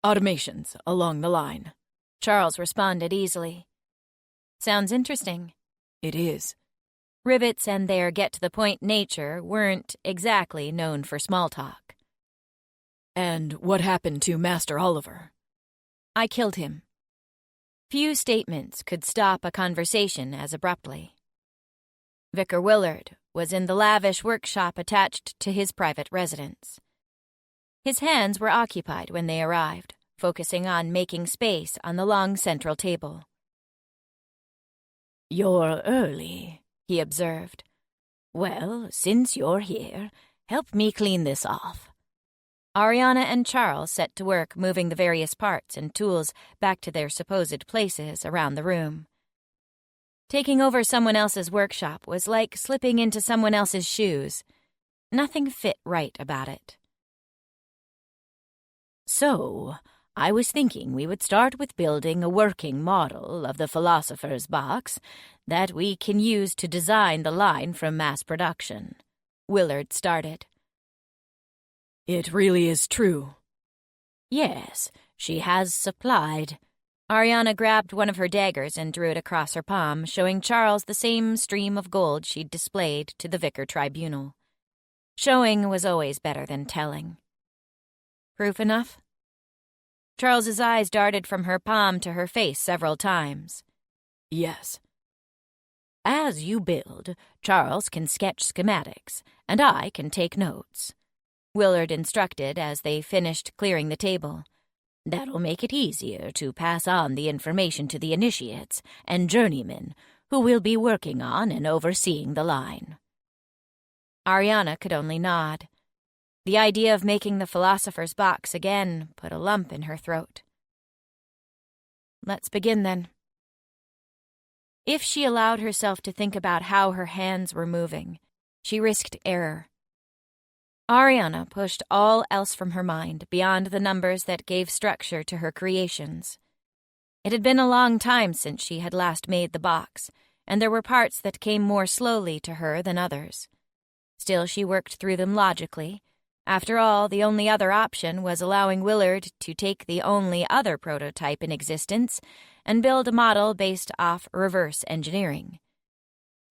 "Automations along the line," Charles responded easily. "Sounds interesting." "It is." Rivets and their get-to-the-point nature weren't exactly known for small talk. "And what happened to Master Oliver?" "I killed him." Few statements could stop a conversation as abruptly. Vicar Willard was in the lavish workshop attached to his private residence. His hands were occupied when they arrived, focusing on making space on the long central table. "You're early," he observed. "Well, since you're here, help me clean this off." Ariana and Charles set to work moving the various parts and tools back to their supposed places around the room. Taking over someone else's workshop was like slipping into someone else's shoes. Nothing fit right about it. "So, I was thinking we would start with building a working model of the philosopher's box that we can use to design the line from mass production," Willard started. "It really is true." "Yes, she has supplied." Ariana grabbed one of her daggers and drew it across her palm, showing Charles the same stream of gold she'd displayed to the vicar tribunal. Showing was always better than telling. "Proof enough?" Charles's eyes darted from her palm to her face several times. "Yes." "As you build, Charles can sketch schematics, and I can take notes," Willard instructed as they finished clearing the table. "That'll make it easier to pass on the information to the initiates and journeymen who will be working on and overseeing the line." Ariana could only nod. The idea of making the philosopher's box again put a lump in her throat. "Let's begin, then." If she allowed herself to think about how her hands were moving, she risked error. Ariana pushed all else from her mind beyond the numbers that gave structure to her creations. It had been a long time since she had last made the box, and there were parts that came more slowly to her than others. Still, she worked through them logically. After all, the only other option was allowing Willard to take the only other prototype in existence and build a model based off reverse engineering.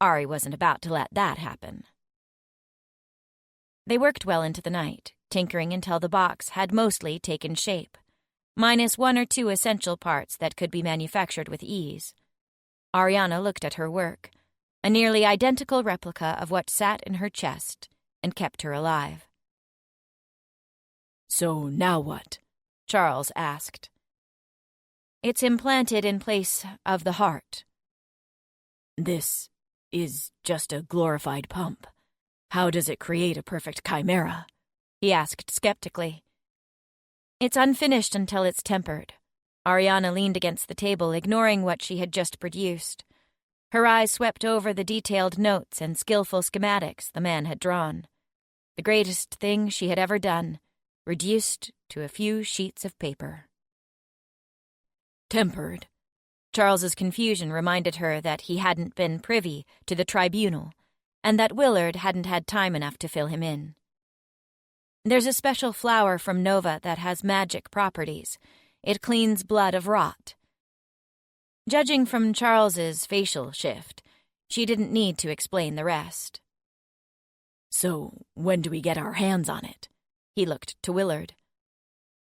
Ari wasn't about to let that happen. They worked well into the night, tinkering until the box had mostly taken shape, minus one or two essential parts that could be manufactured with ease. Ariana looked at her work, a nearly identical replica of what sat in her chest and kept her alive. "So now what?" Charles asked. "It's implanted in place of the heart." "This is just a glorified pump. How does it create a perfect chimera?" he asked skeptically. "It's unfinished until it's tempered." Ariana leaned against the table, ignoring what she had just produced. Her eyes swept over the detailed notes and skillful schematics the man had drawn. The greatest thing she had ever done, reduced to a few sheets of paper. "Tempered." Charles's confusion reminded her that he hadn't been privy to the tribunal, and that Willard hadn't had time enough to fill him in. "There's a special flower from Nova that has magic properties. It cleans blood of rot." Judging from Charles's facial shift, she didn't need to explain the rest. "So, when do we get our hands on it?" He looked to Willard.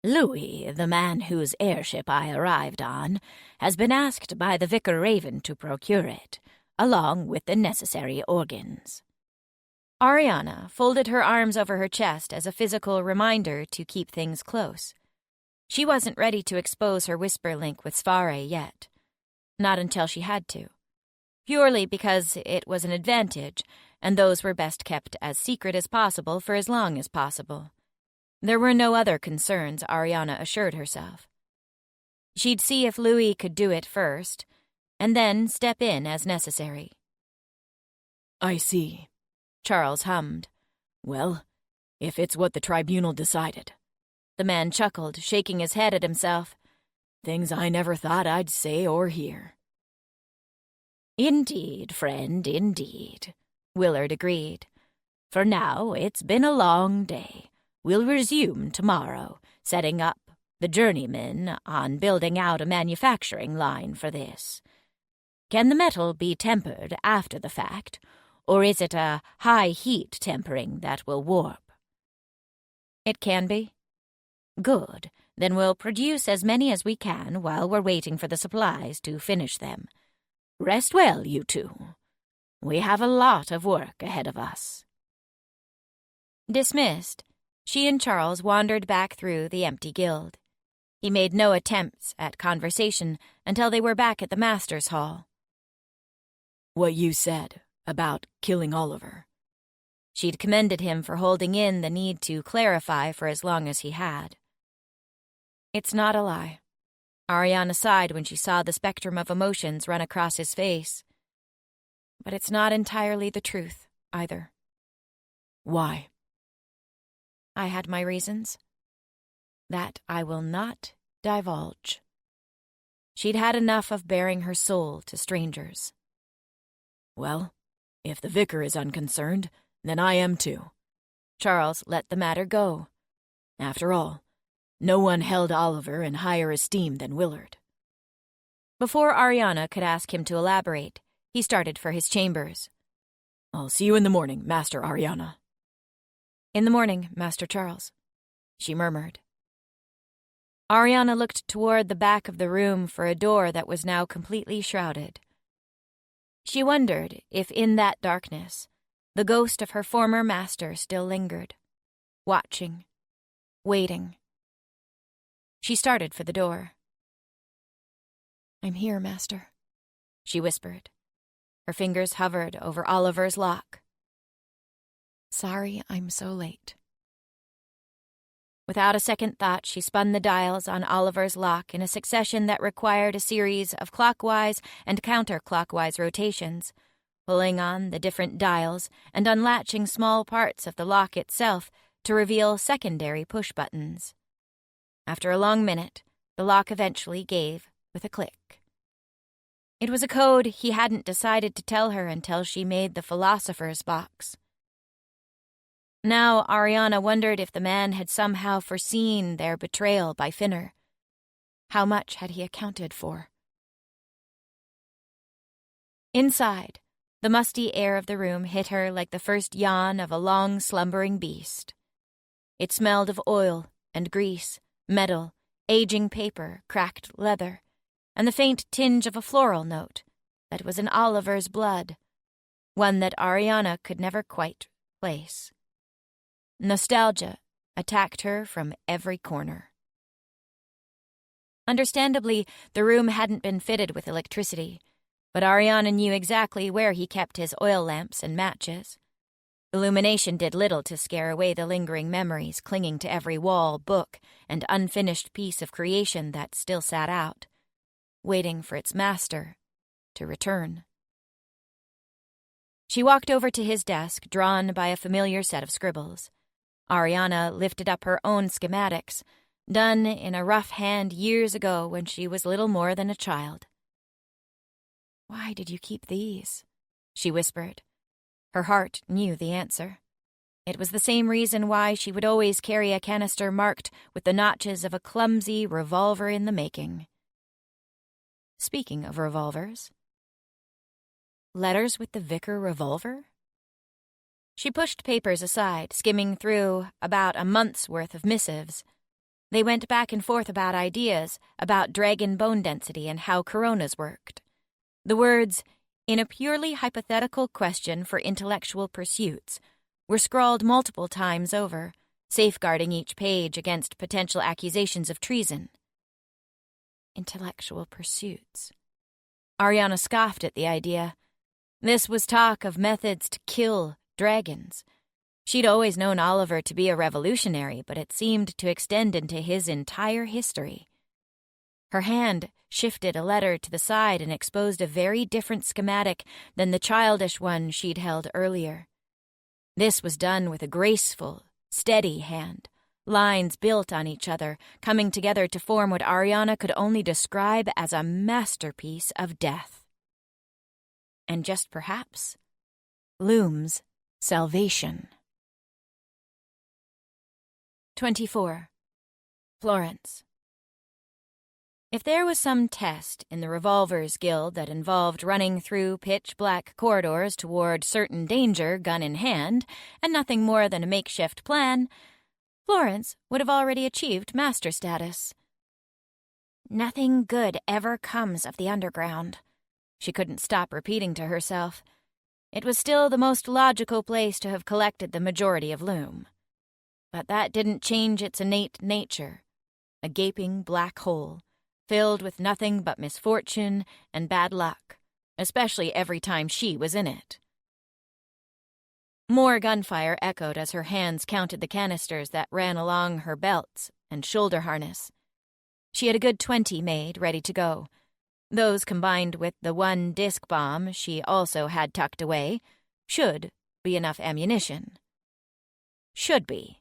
"Louis, the man whose airship I arrived on, has been asked by the Vicar Raven to procure it, along with the necessary organs." Ariana folded her arms over her chest as a physical reminder to keep things close. She wasn't ready to expose her whisper link with Svare yet. Not until she had to. Purely because it was an advantage, and those were best kept as secret as possible for as long as possible. There were no other concerns, Ariana assured herself. She'd see if Louis could do it first, and then step in as necessary. "I see," Charles hummed. "Well, if it's what the tribunal decided." The man chuckled, shaking his head at himself. Things I never thought I'd say or hear. Indeed, friend, indeed, Willard agreed. For now, it's been a long day. We'll resume tomorrow, setting up the journeyman on building out a manufacturing line for this. Can the metal be tempered after the fact, or is it a high heat tempering that will warp? It can be. Good. Then we'll produce as many as we can while we're waiting for the supplies to finish them. Rest well, you two. We have a lot of work ahead of us. Dismissed, she and Charles wandered back through the empty guild. He made no attempts at conversation until they were back at the master's hall. What you said about killing Oliver. She'd commended him for holding in the need to clarify for as long as he had. It's not a lie. Ariana sighed when she saw the spectrum of emotions run across his face. But it's not entirely the truth, either. Why? I had my reasons. That I will not divulge. She'd had enough of baring her soul to strangers. Well, if the vicar is unconcerned, then I am too. Charles let the matter go. After all, no one held Oliver in higher esteem than Willard. Before Ariana could ask him to elaborate, he started for his chambers. I'll see you in the morning, Master Ariana. In the morning, Master Charles, she murmured. Ariana looked toward the back of the room for a door that was now completely shrouded. She wondered if in that darkness, the ghost of her former master still lingered, watching, waiting. She started for the door. "I'm here, Master," she whispered. Her fingers hovered over Oliver's lock. "Sorry I'm so late." Without a second thought, she spun the dials on Oliver's lock in a succession that required a series of clockwise and counterclockwise rotations, pulling on the different dials and unlatching small parts of the lock itself to reveal secondary push buttons. After a long minute, the lock eventually gave with a click. It was a code he hadn't decided to tell her until she made the philosopher's box. Now Ariana wondered if the man had somehow foreseen their betrayal by Finner. How much had he accounted for? Inside, the musty air of the room hit her like the first yawn of a long slumbering beast. It smelled of oil and grease, metal, aging paper, cracked leather, and the faint tinge of a floral note that was in Oliver's blood, one that Ariana could never quite place. Nostalgia attacked her from every corner. Understandably, the room hadn't been fitted with electricity, but Ariana knew exactly where he kept his oil lamps and matches. Illumination did little to scare away the lingering memories clinging to every wall, book, and unfinished piece of creation that still sat out, waiting for its master to return. She walked over to his desk, drawn by a familiar set of scribbles. Ariana lifted up her own schematics, done in a rough hand years ago when she was little more than a child. "Why did you keep these?" she whispered. Her heart knew the answer. It was the same reason why she would always carry a canister marked with the notches of a clumsy revolver in the making. Speaking of revolvers, letters with the vicar revolver? She pushed papers aside, skimming through about a month's worth of missives. They went back and forth about ideas, about dragon bone density and how coronas worked. The words, "in a purely hypothetical question for intellectual pursuits," were scrawled multiple times over, safeguarding each page against potential accusations of treason. Intellectual pursuits. Ariana scoffed at the idea. This was talk of methods to kill dragons. She'd always known Oliver to be a revolutionary, but it seemed to extend into his entire history. Her hand shifted a letter to the side and exposed a very different schematic than the childish one she'd held earlier. This was done with a graceful, steady hand, lines built on each other, coming together to form what Ariana could only describe as a masterpiece of death. And just perhaps, Loom's salvation. 24. Florence. If there was some test in the Revolvers Guild that involved running through pitch-black corridors toward certain danger, gun in hand, and nothing more than a makeshift plan, Florence would have already achieved master status. Nothing good ever comes of the underground. She couldn't stop repeating to herself. It was still the most logical place to have collected the majority of Loom. But that didn't change its innate nature. A gaping black hole, filled with nothing but misfortune and bad luck, especially every time she was in it. More gunfire echoed as her hands counted the canisters that ran along her belts and shoulder harness. She had a good 20 made, ready to go. Those, combined with the one disc bomb she also had tucked away, should be enough ammunition. Should be.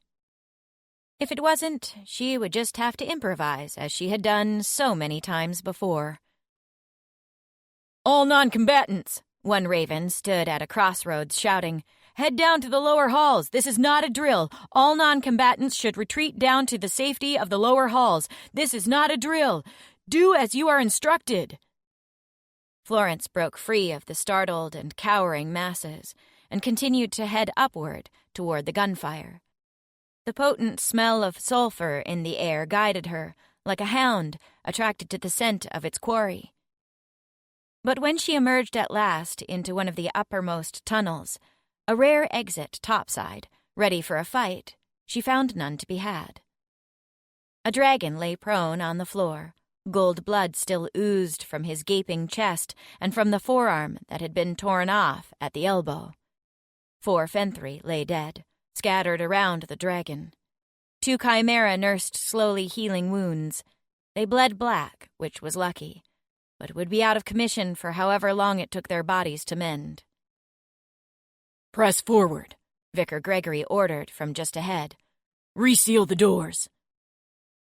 If it wasn't, she would just have to improvise, as she had done so many times before. "All non-combatants," one raven stood at a crossroads shouting, "head down to the lower halls. This is not a drill. All non-combatants should retreat down to the safety of the lower halls. This is not a drill. Do as you are instructed." Florence broke free of the startled and cowering masses and continued to head upward toward the gunfire. The potent smell of sulfur in the air guided her, like a hound attracted to the scent of its quarry. But when she emerged at last into one of the uppermost tunnels, a rare exit topside, ready for a fight, she found none to be had. A dragon lay prone on the floor. Gold blood still oozed from his gaping chest and from the forearm that had been torn off at the elbow. 4 Fenthri lay dead, scattered around the dragon. 2 chimera nursed slowly healing wounds. They bled black, which was lucky, but would be out of commission for however long it took their bodies to mend. "Press forward," Vicar Gregory ordered from just ahead. "Reseal the doors."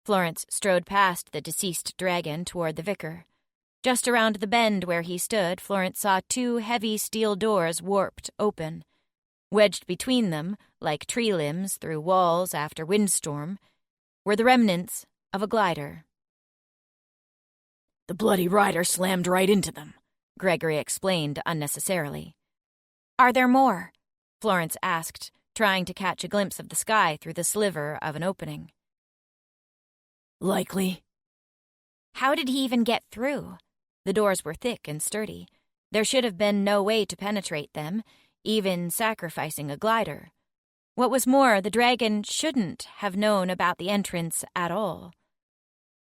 Florence strode past the deceased dragon toward the vicar. Just around the bend where he stood, Florence saw 2 heavy steel doors warped open. Wedged between them, like tree limbs through walls after windstorm, were the remnants of a glider. "The bloody rider slammed right into them," Gregory explained unnecessarily. "Are there more?" Florence asked, trying to catch a glimpse of the sky through the sliver of an opening. "Likely." How did he even get through? The doors were thick and sturdy. There should have been no way to penetrate them, even sacrificing a glider. What was more, the dragon shouldn't have known about the entrance at all.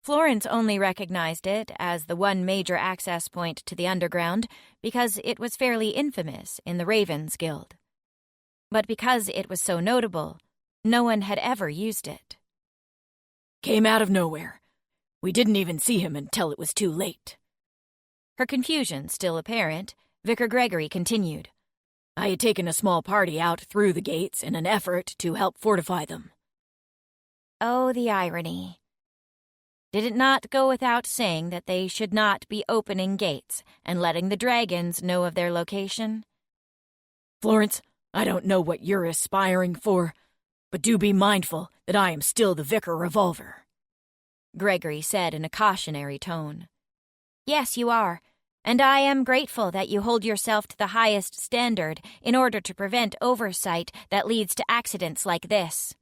Florence only recognized it as the one major access point to the underground because it was fairly infamous in the Ravens Guild. But because it was so notable, no one had ever used it. "Came out of nowhere. We didn't even see him until it was too late." Her confusion still apparent, Vicar Gregory continued. "I had taken a small party out through the gates in an effort to help fortify them." Oh, the irony. Did it not go without saying that they should not be opening gates and letting the dragons know of their location? "Florence, I don't know what you're aspiring for, but do be mindful that I am still the Vicar Revolver," Gregory said in a cautionary tone. Yes, you are. And I am grateful that you hold yourself to the highest standard in order to prevent oversight that leads to accidents like this.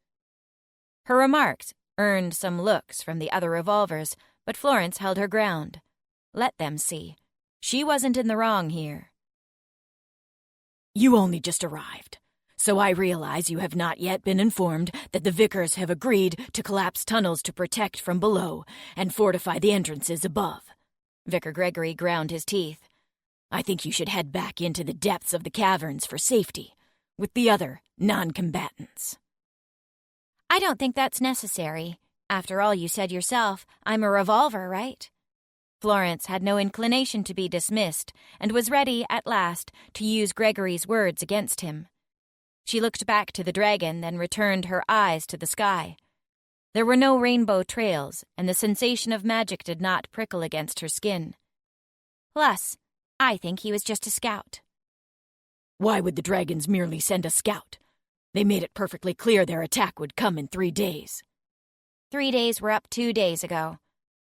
Her remarks earned some looks from the other revolvers, but Florence held her ground. Let them see. She wasn't in the wrong here. "You only just arrived, so I realize you have not yet been informed that the vicars have agreed to collapse tunnels to protect from below and fortify the entrances above." Vicar Gregory ground his teeth. "I think you should head back into the depths of the caverns for safety, with the other non-combatants." "I don't think that's necessary. After all, you said yourself, I'm a revolver, right?" Florence had no inclination to be dismissed and was ready, at last, to use Gregory's words against him. She looked back to the dragon, then returned her eyes to the sky. There were no rainbow trails, and the sensation of magic did not prickle against her skin. Plus, I think he was just a scout. Why would the dragons merely send a scout? They made it perfectly clear their attack would come in 3 days. 3 days were up 2 days ago.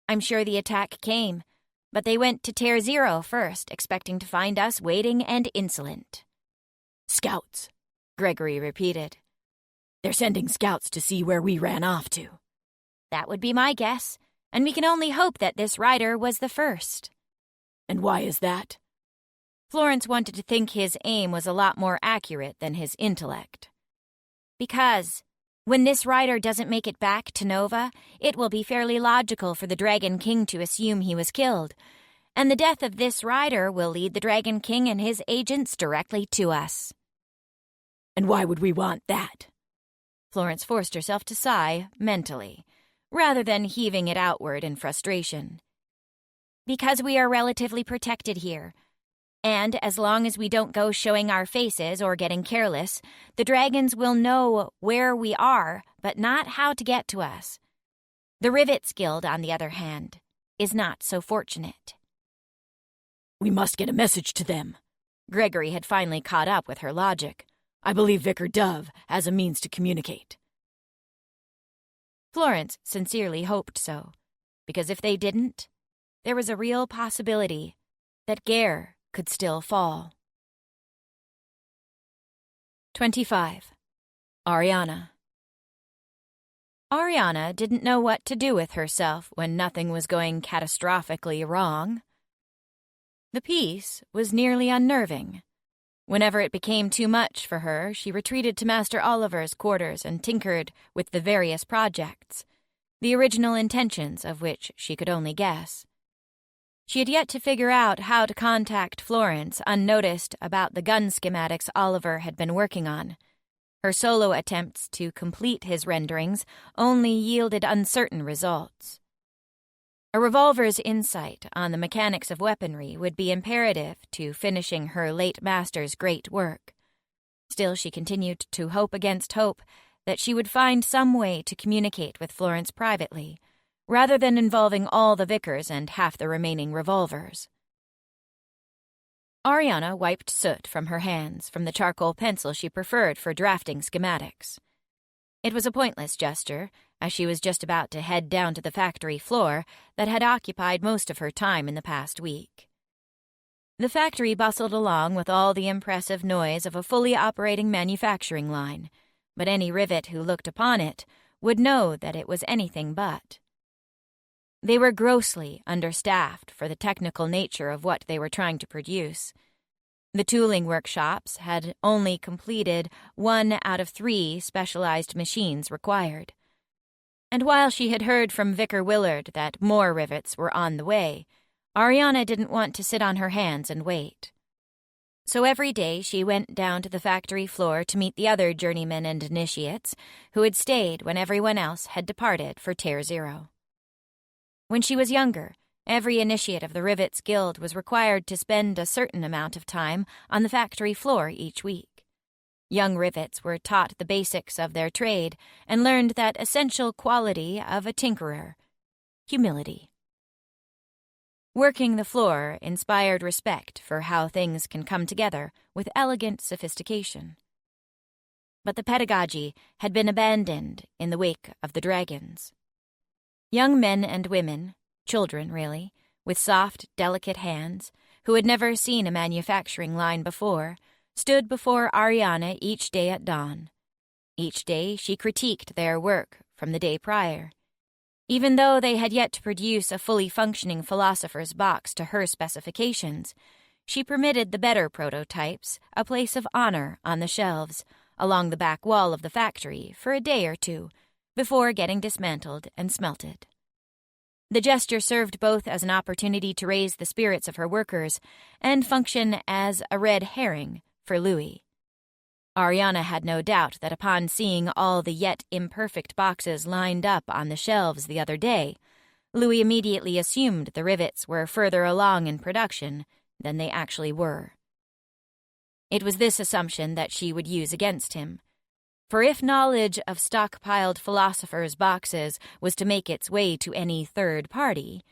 I'm sure the attack came, but they went to Tier 0 first, expecting to find us waiting and insolent. Scouts, Gregory repeated. They're sending scouts to see where we ran off to. That would be my guess, and we can only hope that this rider was the first. And why is that? Florence wanted to think his aim was a lot more accurate than his intellect. Because when this rider doesn't make it back to Nova, it will be fairly logical for the Dragon King to assume he was killed, and the death of this rider will lead the Dragon King and his agents directly to us. And why would we want that? Florence forced herself to sigh mentally, rather than heaving it outward in frustration. Because we are relatively protected here, and as long as we don't go showing our faces or getting careless, the dragons will know where we are, but not how to get to us. The Rivets Guild, on the other hand, is not so fortunate. We must get a message to them. Gregory had finally caught up with her logic. I believe Vicar Dove has a means to communicate. Florence sincerely hoped so, because if they didn't, there was a real possibility that Gare could still fall. 25. Ariana. Ariana didn't know what to do with herself when nothing was going catastrophically wrong. The peace was nearly unnerving. Whenever it became too much for her, she retreated to Master Oliver's quarters and tinkered with the various projects, the original intentions of which she could only guess. She had yet to figure out how to contact Florence unnoticed about the gun schematics Oliver had been working on. Her solo attempts to complete his renderings only yielded uncertain results. A revolver's insight on the mechanics of weaponry would be imperative to finishing her late master's great work. Still, she continued to hope against hope that she would find some way to communicate with Florence privately, rather than involving all the vicars and half the remaining revolvers. Ariana wiped soot from her hands from the charcoal pencil she preferred for drafting schematics. It was a pointless gesture, as she was just about to head down to the factory floor that had occupied most of her time in the past week. The factory bustled along with all the impressive noise of a fully operating manufacturing line, but any rivet who looked upon it would know that it was anything but. They were grossly understaffed for the technical nature of what they were trying to produce. The tooling workshops had only completed 1 out of 3 specialized machines required. And while she had heard from Vicar Willard that more rivets were on the way, Ariana didn't want to sit on her hands and wait. So every day she went down to the factory floor to meet the other journeymen and initiates who had stayed when everyone else had departed for Tier 0. When she was younger, every initiate of the Rivets Guild was required to spend a certain amount of time on the factory floor each week. Young rivets were taught the basics of their trade and learned that essential quality of a tinkerer: humility. Working the floor inspired respect for how things can come together with elegant sophistication. But the pedagogy had been abandoned in the wake of the dragons. Young men and women, children really, with soft, delicate hands, who had never seen a manufacturing line before, stood before Ariana each day at dawn. Each day she critiqued their work from the day prior. Even though they had yet to produce a fully functioning philosopher's box to her specifications, she permitted the better prototypes a place of honor on the shelves along the back wall of the factory for a day or two before getting dismantled and smelted. The gesture served both as an opportunity to raise the spirits of her workers and function as a red herring for Louis. Ariana had no doubt that upon seeing all the yet imperfect boxes lined up on the shelves the other day, Louis immediately assumed the rivets were further along in production than they actually were. It was this assumption that she would use against him, For if knowledge of stockpiled philosophers' boxes was to make its way to any third party,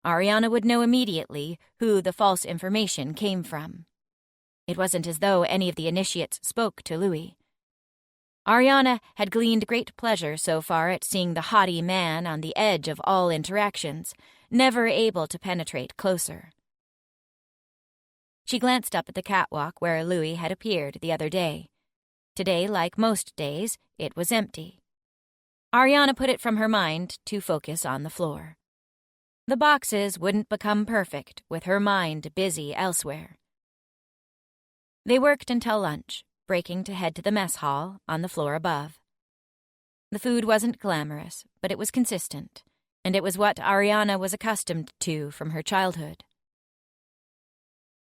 Ariana would know immediately who the false information came from. It wasn't as though any of the initiates spoke to Louis. Ariana had gleaned great pleasure so far at seeing the haughty man on the edge of all interactions, never able to penetrate closer. She glanced up at the catwalk where Louis had appeared the other day. Today, like most days, it was empty. Ariana put it from her mind to focus on the floor. The boxes wouldn't become perfect with her mind busy elsewhere. They worked until lunch, breaking to head to the mess hall on the floor above. The food wasn't glamorous, but it was consistent, and it was what Ariana was accustomed to from her childhood.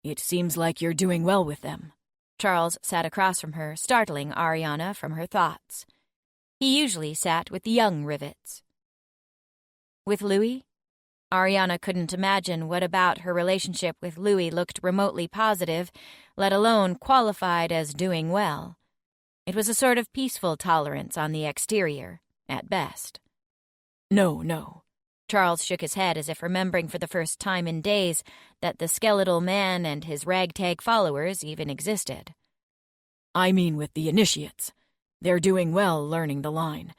It seems like you're doing well with them. Charles sat across from her, startling Ariana from her thoughts. He usually sat with the young rivets. With Louis? Ariana couldn't imagine what about her relationship with Louis looked remotely positive, let alone qualified as doing well. It was a sort of peaceful tolerance on the exterior, at best. No. Charles shook his head as if remembering for the first time in days that the skeletal man and his ragtag followers even existed. I mean with the initiates. They're doing well learning the line.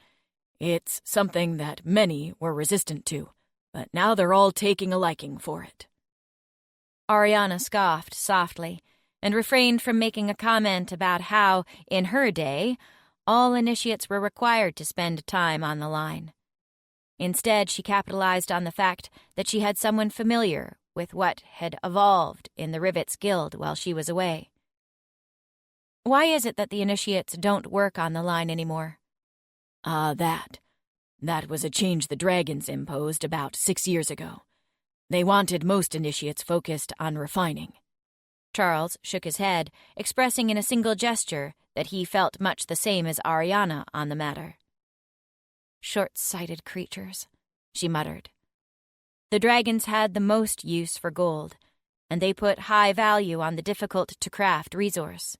It's something that many were resistant to, but now they're all taking a liking for it. Ariana scoffed softly and refrained from making a comment about how, in her day, all initiates were required to spend time on the line. Instead, she capitalized on the fact that she had someone familiar with what had evolved in the Rivets Guild while she was away. Why is it that the initiates don't work on the line anymore? That was a change the dragons imposed about 6 years ago. They wanted most initiates focused on refining. Charles shook his head, expressing in a single gesture that he felt much the same as Ariana on the matter. Short-sighted creatures, she muttered. The dragons had the most use for gold, and they put high value on the difficult-to-craft resource.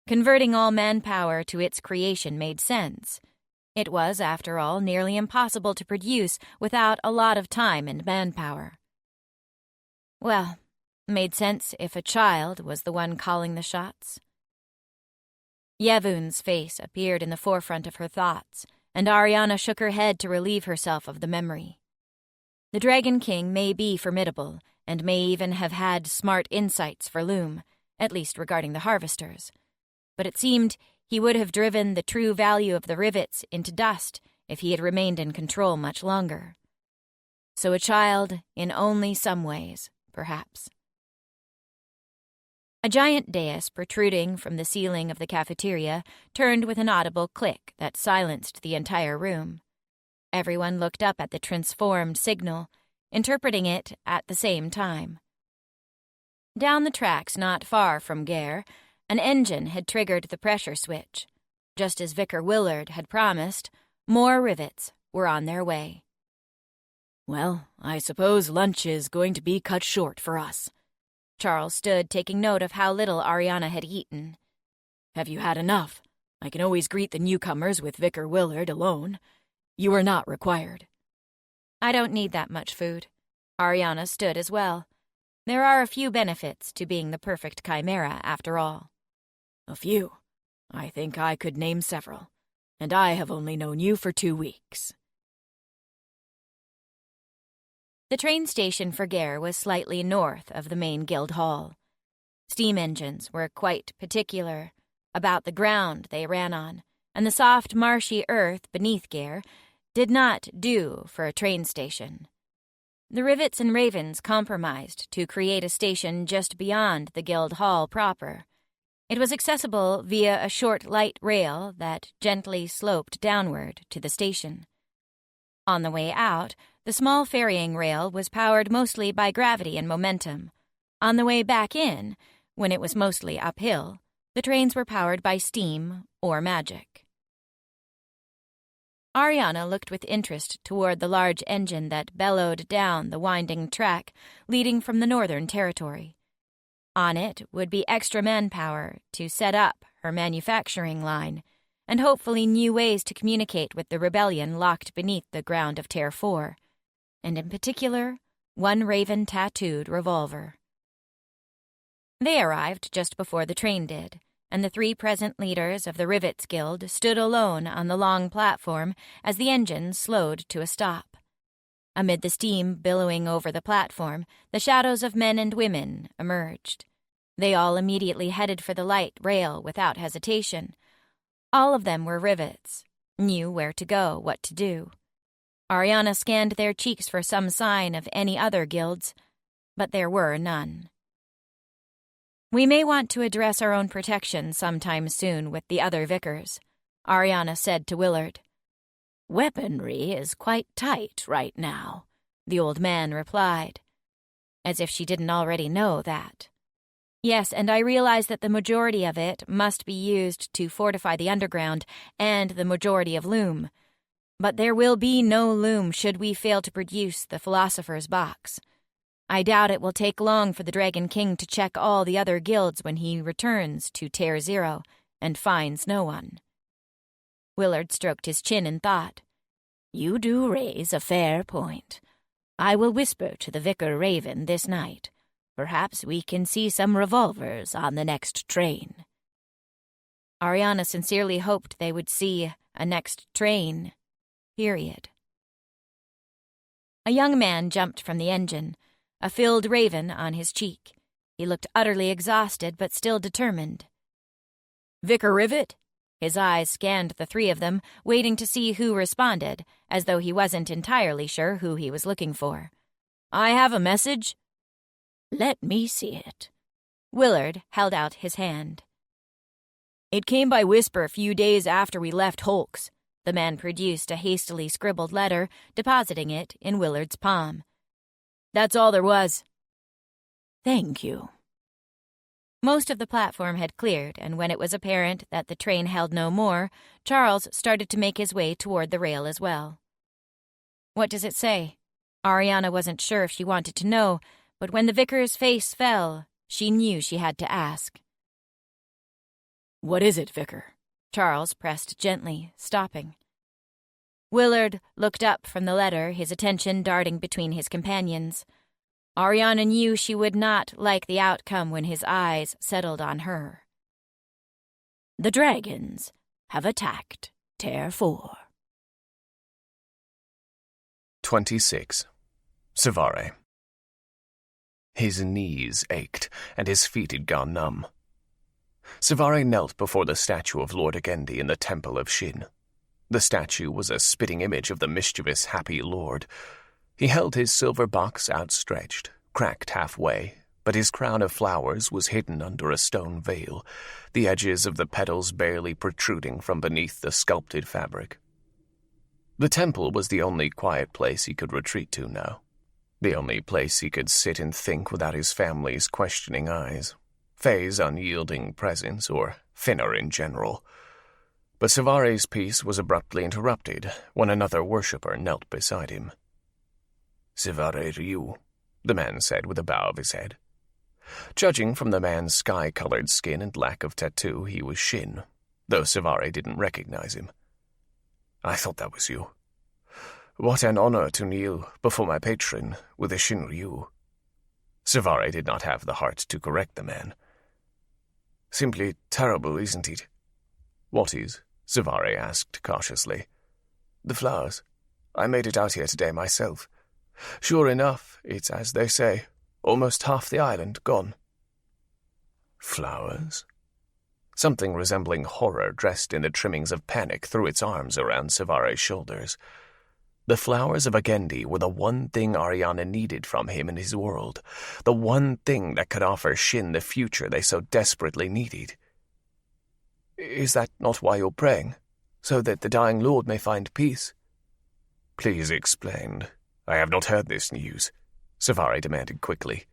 Converting all manpower to its creation made sense. It was, after all, nearly impossible to produce without a lot of time and manpower. Well, made sense if a child was the one calling the shots. Yevun's face appeared in the forefront of her thoughts, and Ariana shook her head to relieve herself of the memory. The Dragon King may be formidable, and may even have had smart insights for Loom, at least regarding the harvesters. But it seemed he would have driven the true value of the rivets into dust if he had remained in control much longer. So a child in only some ways, perhaps. A giant dais protruding from the ceiling of the cafeteria turned with an audible click that silenced the entire room. Everyone looked up at the transformed signal, interpreting it at the same time. Down the tracks not far from Gare, an engine had triggered the pressure switch. Just as Vicar Willard had promised, more rivets were on their way. Well, I suppose lunch is going to be cut short for us. Charles stood, taking note of how little Ariana had eaten. Have you had enough? I can always greet the newcomers with Vicar Willard alone. You are not required. I don't need that much food. Ariana stood as well. There are a few benefits to being the perfect chimera, after all. A few? I think I could name several. And I have only known you for 2 weeks. The train station for Gare was slightly north of the main guild hall. Steam engines were quite particular about the ground they ran on, and the soft, marshy earth beneath Gare did not do for a train station. The Rivets and Ravens compromised to create a station just beyond the guild hall proper. It was accessible via a short light rail that gently sloped downward to the station. On the way out, the small ferrying rail was powered mostly by gravity and momentum. On the way back in, when it was mostly uphill, the trains were powered by steam or magic. Ariana looked with interest toward the large engine that bellowed down the winding track leading from the Northern Territory. On it would be extra manpower to set up her manufacturing line, and hopefully new ways to communicate with the rebellion locked beneath the ground of Tier 4, and in particular, one raven-tattooed revolver. They arrived just before the train did, and the 3 present leaders of the Rivets Guild stood alone on the long platform as the engine slowed to a stop. Amid the steam billowing over the platform, the shadows of men and women emerged. They all immediately headed for the light rail without hesitation. All of them were Rivets, knew where to go, what to do. Ariana scanned their cheeks for some sign of any other guilds, but there were none. "We may want to address our own protection sometime soon with the other vicars," Ariana said to Willard. "Weaponry is quite tight right now," the old man replied. As if she didn't already know that. "Yes, and I realize that the majority of it must be used to fortify the underground and the majority of Loom. But there will be no Loom should we fail to produce the Philosopher's Box. I doubt it will take long for the Dragon King to check all the other guilds when he returns to Tier 0 and finds no one." Willard stroked his chin in thought. "You do raise a fair point. I will whisper to the Vicar Raven this night. Perhaps we can see some revolvers on the next train." Ariana sincerely hoped they would see a next train, period. A young man jumped from the engine, a filled raven on his cheek. He looked utterly exhausted but still determined. "Vicar Rivet?" His eyes scanned the 3 of them, waiting to see who responded, as though he wasn't entirely sure who he was looking for. "I have a message." "Let me see it." Willard held out his hand. "It came by whisper a few days after we left Holk's." The man produced a hastily scribbled letter, depositing it in Willard's palm. "That's all there was." "Thank you." Most of the platform had cleared, and when it was apparent that the train held no more, Charles started to make his way toward the rail as well. "What does it say?" Ariana wasn't sure if she wanted to know, but when the vicar's face fell, she knew she had to ask. "What is it, Vicar?" Charles pressed gently, stopping. Willard looked up from the letter, his attention darting between his companions. Ariana knew she would not like the outcome when his eyes settled on her. "The dragons have attacked Tier 4. 26. Savare. His knees ached, and his feet had gone numb. Savare knelt before the statue of Lord Agendi in the Temple of Shin. The statue was a spitting image of the mischievous, happy lord. He held his silver box outstretched, cracked halfway, but his crown of flowers was hidden under a stone veil, the edges of the petals barely protruding from beneath the sculpted fabric. The temple was the only quiet place he could retreat to now, the only place he could sit and think without his family's questioning eyes, Faye's unyielding presence, or Finner in general. But Savare's peace was abruptly interrupted when another worshipper knelt beside him. "Savare Ryu," the man said with a bow of his head. Judging from the man's sky-colored skin and lack of tattoo, he was Shin, though Savare didn't recognize him. "I thought that was you. What an honor to kneel before my patron with a Shin Ryu." Savare did not have the heart to correct the man. "Simply terrible, isn't it?" "What is?" Savare asked cautiously. "The flowers. I made it out here today myself. Sure enough, it's as they say, almost half the island gone." "Flowers?" Something resembling horror dressed in the trimmings of panic threw its arms around Savare's shoulders. The flowers of Agendi were the one thing Ariana needed from him in his world, the one thing that could offer Shin the future they so desperately needed. "Is that not why you're praying? So that the dying lord may find peace?" "Please explain. I have not heard this news," Savare demanded quickly.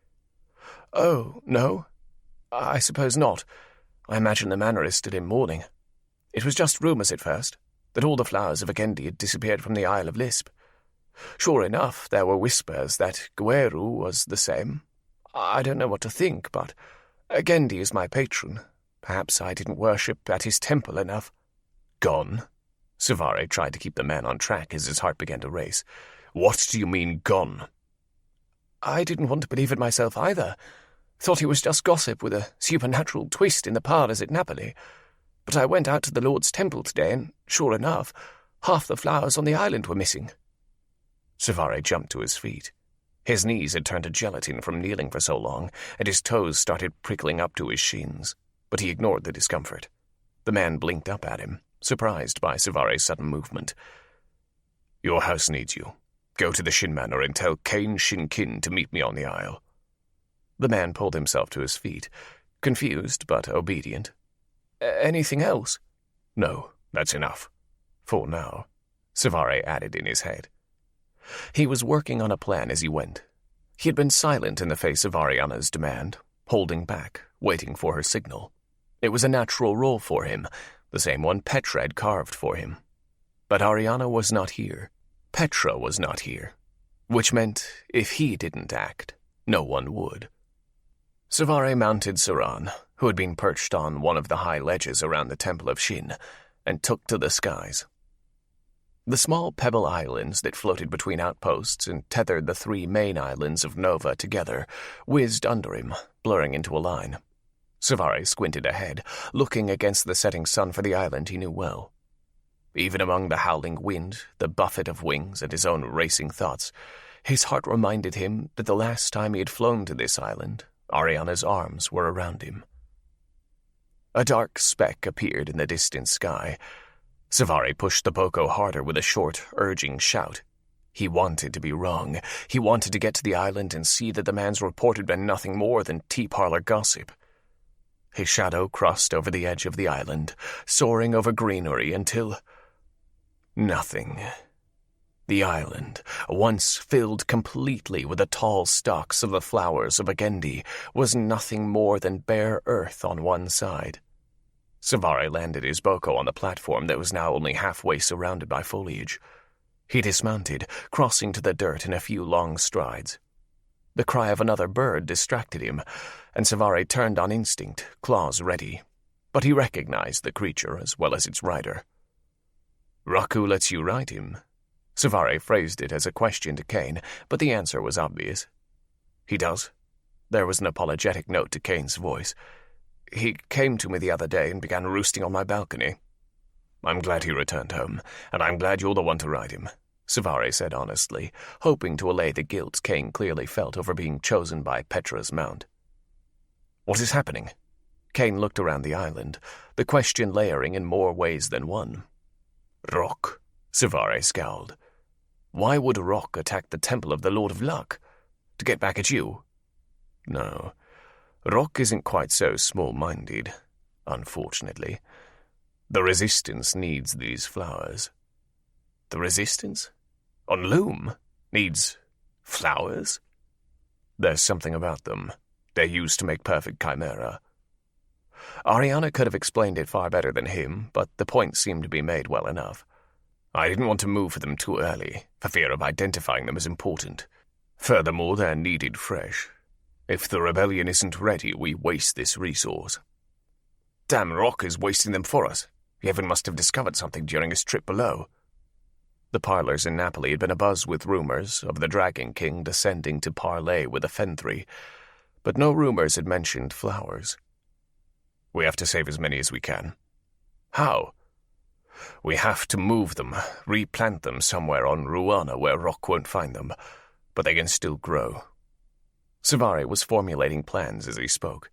"Oh, no? I suppose not. I imagine the manor is still in mourning. It was just rumors at first, that all the flowers of Agendi had disappeared from the Isle of Lisp. Sure enough, there were whispers that Gueru was the same. I don't know what to think, but Agendi is my patron. Perhaps I didn't worship at his temple enough." Gone? Savare tried to keep the man on track as his heart began to race. What do you mean, gone? I didn't want to believe it myself either. Thought it was just gossip with a supernatural twist in the parlours at Napoli. But I went out to the Lord's temple today, and sure enough, half the flowers on the island were missing. Savare jumped to his feet. His knees had turned to gelatin from kneeling for so long, and his toes started prickling up to his shins, but he ignored the discomfort. The man blinked up at him, surprised by Savare's sudden movement. Your house needs you. Go to the Shin Manor and tell Kane Shinkin to meet me on the Isle. The man pulled himself to his feet, confused but obedient. Anything else? No, that's enough. For now, Savare added in his head. He was working on a plan as he went. He had been silent in the face of Ariana's demand, holding back, waiting for her signal. It was a natural role for him, the same one Petra had carved for him. But Ariana was not here. Petra was not here, which meant if he didn't act, no one would. Savare mounted Saran, who had been perched on one of the high ledges around the Temple of Shin, and took to the skies. The small pebble islands that floated between outposts and tethered the 3 main islands of Nova together whizzed under him, blurring into a line. Savare squinted ahead, looking against the setting sun for the island he knew well. Even among the howling wind, the buffet of wings, and his own racing thoughts, his heart reminded him that the last time he had flown to this island, Ariana's arms were around him. A dark speck appeared in the distant sky. Savare pushed the boko harder with a short, urging shout. He wanted to be wrong. He wanted to get to the island and see that the man's report had been nothing more than tea-parlor gossip. His shadow crossed over the edge of the island, soaring over greenery until... nothing. The island, once filled completely with the tall stalks of the flowers of Agendi, was nothing more than bare earth on one side. Savare landed his boko on the platform that was now only halfway surrounded by foliage. He dismounted, crossing to the dirt in a few long strides. The cry of another bird distracted him, and Savare turned on instinct, claws ready. But he recognized the creature as well as its rider. "Raku lets you ride him?" Savare phrased it as a question to Kane, but the answer was obvious. "He does." There was an apologetic note to Kane's voice. "He came to me the other day and began roosting on my balcony." "I'm glad he returned home, and I'm glad you're the one to ride him," Savare said honestly, hoping to allay the guilt Kane clearly felt over being chosen by Petra's mount. "What is happening?" Kane looked around the island, the question layering in more ways than one. "Rock," Savare scowled. "Why would Rock attack the temple of the Lord of Luck? To get back at you?" "No, Rock isn't quite so small-minded, unfortunately. The Resistance needs these flowers." "The Resistance? On Loom? Needs flowers?" "There's something about them. They're used to make perfect chimera." Ariana could have explained it far better than him, but the point seemed to be made well enough. "I didn't want to move for them too early, for fear of identifying them as important. Furthermore, they're needed fresh. If the rebellion isn't ready, we waste this resource." "Damn Rock is wasting them for us. Yevon must have discovered something during his trip below." The parlors in Napoli had been abuzz with rumors of the Dragon King descending to parley with the Fenthri, but no rumors had mentioned flowers. "We have to save as many as we can." "How?" "We have to move them, replant them somewhere on Ruana where Rock won't find them, but they can still grow." Savare was formulating plans as he spoke.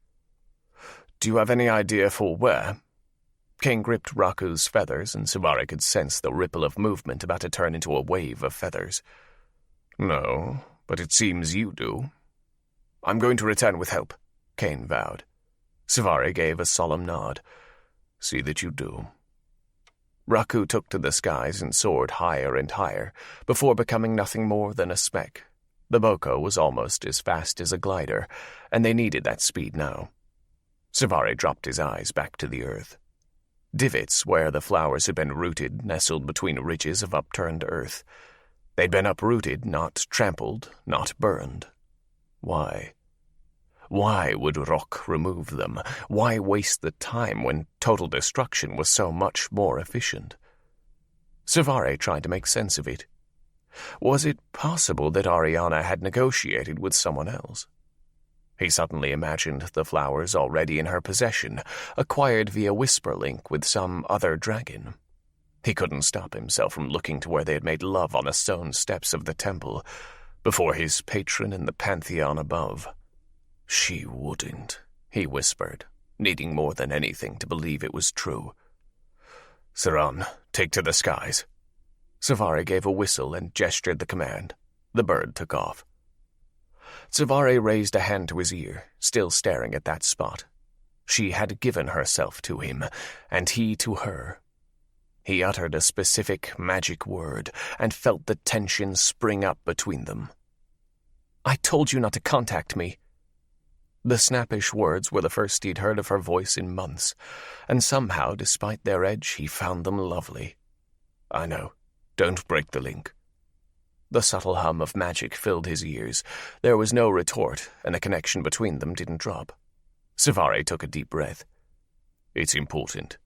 "Do you have any idea for where?" Kane gripped Raku's feathers, and Savare could sense the ripple of movement about to turn into a wave of feathers. "No, but it seems you do." "I'm going to return with help," Kane vowed. Savare gave a solemn nod. "See that you do." Raku took to the skies and soared higher and higher, before becoming nothing more than a speck. The boko was almost as fast as a glider, and they needed that speed now. Savare dropped his eyes back to the earth. Divots where the flowers had been rooted nestled between ridges of upturned earth. They'd been uprooted, not trampled, not burned. Why? Why would Rock remove them? Why waste the time when total destruction was so much more efficient? Savare tried to make sense of it. Was it possible that Ariana had negotiated with someone else? He suddenly imagined the flowers already in her possession, acquired via whisper link with some other dragon. He couldn't stop himself from looking to where they had made love on the stone steps of the temple, before his patron in the pantheon above. She wouldn't, he whispered, needing more than anything to believe it was true. Saran, take to the skies. Savare gave a whistle and gestured the command. The bird took off. Savare raised a hand to his ear, still staring at that spot. She had given herself to him, and he to her. He uttered a specific magic word and felt the tension spring up between them. I told you not to contact me. The snappish words were the first he'd heard of her voice in months, and somehow, despite their edge, he found them lovely. I know. Don't break the link. The subtle hum of magic filled his ears. There was no retort, and the connection between them didn't drop. Savare took a deep breath. It's important.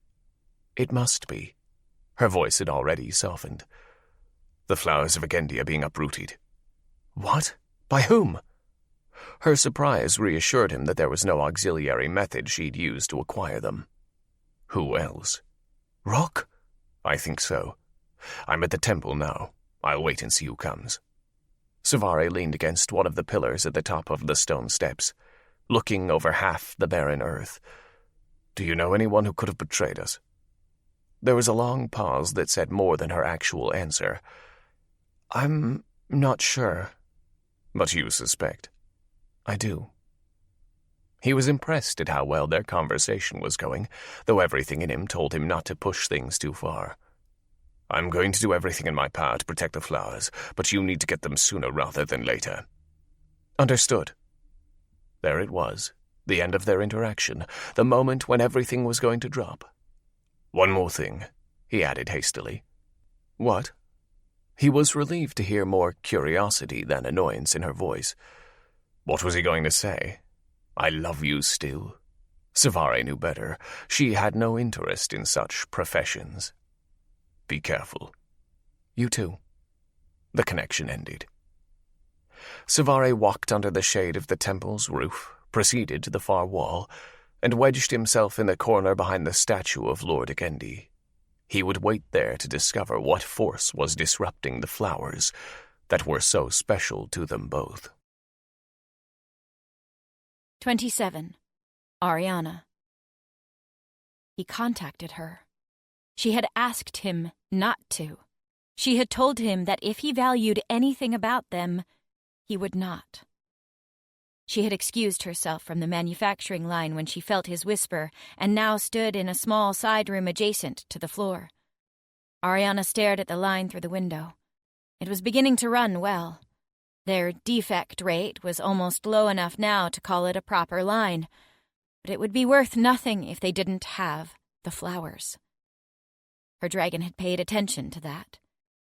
It must be. Her voice had already softened. The flowers of Agendi are being uprooted. What? By whom? Her surprise reassured him that there was no auxiliary method she'd used to acquire them. Who else? Rock? I think so. I'm at the temple now. I'll wait and see who comes. Savare leaned against one of the pillars at the top of the stone steps, looking over half the barren earth. Do you know anyone who could have betrayed us? There was a long pause that said more than her actual answer. I'm not sure. But you suspect. I do. He was impressed at how well their conversation was going, though everything in him told him not to push things too far. I'm going to do everything in my power to protect the flowers, but you need to get them sooner rather than later. Understood. There it was, the end of their interaction, the moment when everything was going to drop. One more thing, he added hastily. What? He was relieved to hear more curiosity than annoyance in her voice. What was he going to say? I love you still? Savare knew better. She had no interest in such professions. Be careful. You too. The connection ended. Savare walked under the shade of the temple's roof, proceeded to the far wall, and wedged himself in the corner behind the statue of Lord Agendi. He would wait there to discover what force was disrupting the flowers that were so special to them both. 27. Ariana. He contacted her. She had asked him not to. She had told him that if he valued anything about them, he would not. She had excused herself from the manufacturing line when she felt his whisper and now stood in a small side room adjacent to the floor. Ariana stared at the line through the window. It was beginning to run well. Their defect rate was almost low enough now to call it a proper line, but it would be worth nothing if they didn't have the flowers. Her dragon had paid attention to that.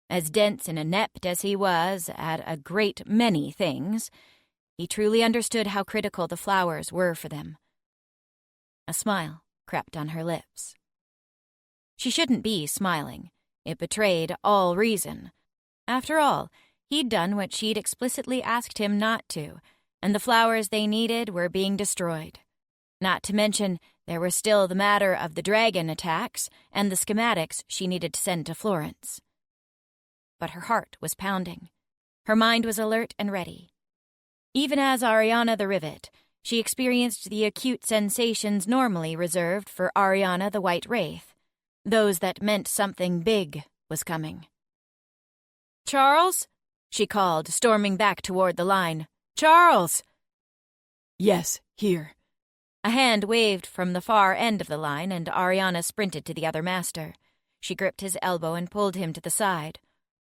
As dense and inept as he was at a great many things, he truly understood how critical the flowers were for them. A smile crept on her lips. She shouldn't be smiling. It betrayed all reason. After all, he'd done what she'd explicitly asked him not to, and the flowers they needed were being destroyed. Not to mention, there was still the matter of the dragon attacks and the schematics she needed to send to Florence. But her heart was pounding. Her mind was alert and ready. Even as Ariana the Rivet, she experienced the acute sensations normally reserved for Ariana the White Wraith, those that meant something big was coming. "Charles?" she called, storming back toward the line. "Charles!" Yes, here. A hand waved from the far end of the line, and Ariana sprinted to the other master. She gripped his elbow and pulled him to the side.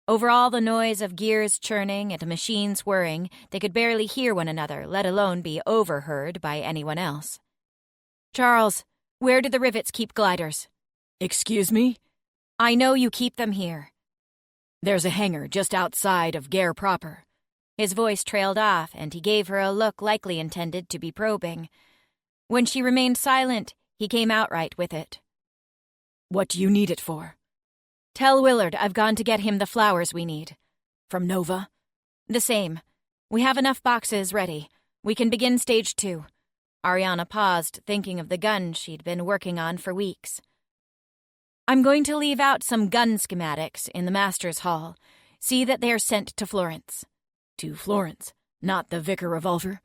Over all the noise of gears churning and machines whirring, they could barely hear one another, let alone be overheard by anyone else. "Charles, where do the Rivets keep gliders?" Excuse me? "I know you keep them here." There's a hangar just outside of Gare proper. His voice trailed off, and he gave her a look likely intended to be probing. When she remained silent, he came outright with it. What do you need it for? Tell Willard I've gone to get him the flowers we need. From Nova? The same. We have enough boxes ready. We can begin stage 2. Ariana paused, thinking of the gun she'd been working on for weeks. I'm going to leave out some gun schematics in the Master's Hall. See that they are sent to Florence. To Florence, not the Vicar revolver?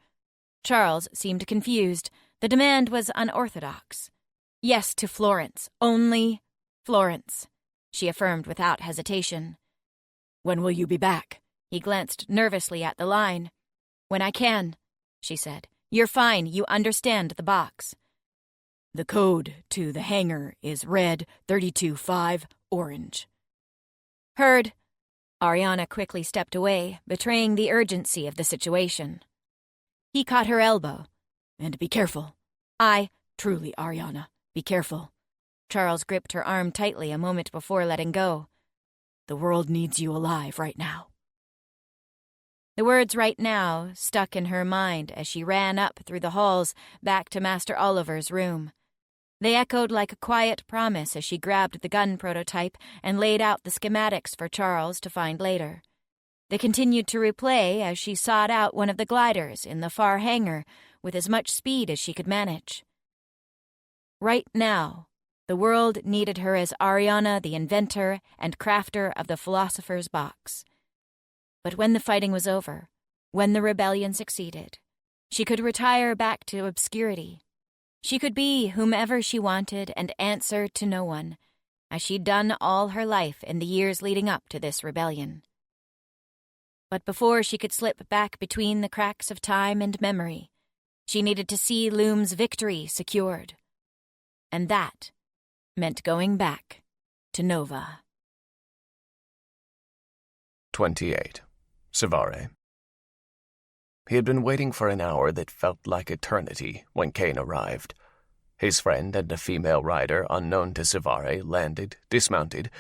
Charles seemed confused. The demand was unorthodox. Yes, to Florence. Only Florence, she affirmed without hesitation. When will you be back? He glanced nervously at the line. When I can, she said. You're fine. You understand the box. The code to the hangar is red 32-5 orange. Heard. Ariana quickly stepped away, betraying the urgency of the situation. He caught her elbow. And be careful. Truly, Ariana, be careful. Charles gripped her arm tightly a moment before letting go. The world needs you alive right now. The words right now stuck in her mind as she ran up through the halls back to Master Oliver's room. They echoed like a quiet promise as she grabbed the gun prototype and laid out the schematics for Charles to find later. They continued to replay as she sought out one of the gliders in the far hangar with as much speed as she could manage. Right now, the world needed her as Ariana, the inventor and crafter of the Philosopher's Box. But when the fighting was over, when the rebellion succeeded, she could retire back to obscurity. She could be whomever she wanted and answer to no one, as she'd done all her life in the years leading up to this rebellion. But before she could slip back between the cracks of time and memory, she needed to see Loom's victory secured. And that meant going back to Nova. 28. Savare. He had been waiting for an hour that felt like eternity when Kane arrived. His friend and a female rider unknown to Savare landed, dismounted,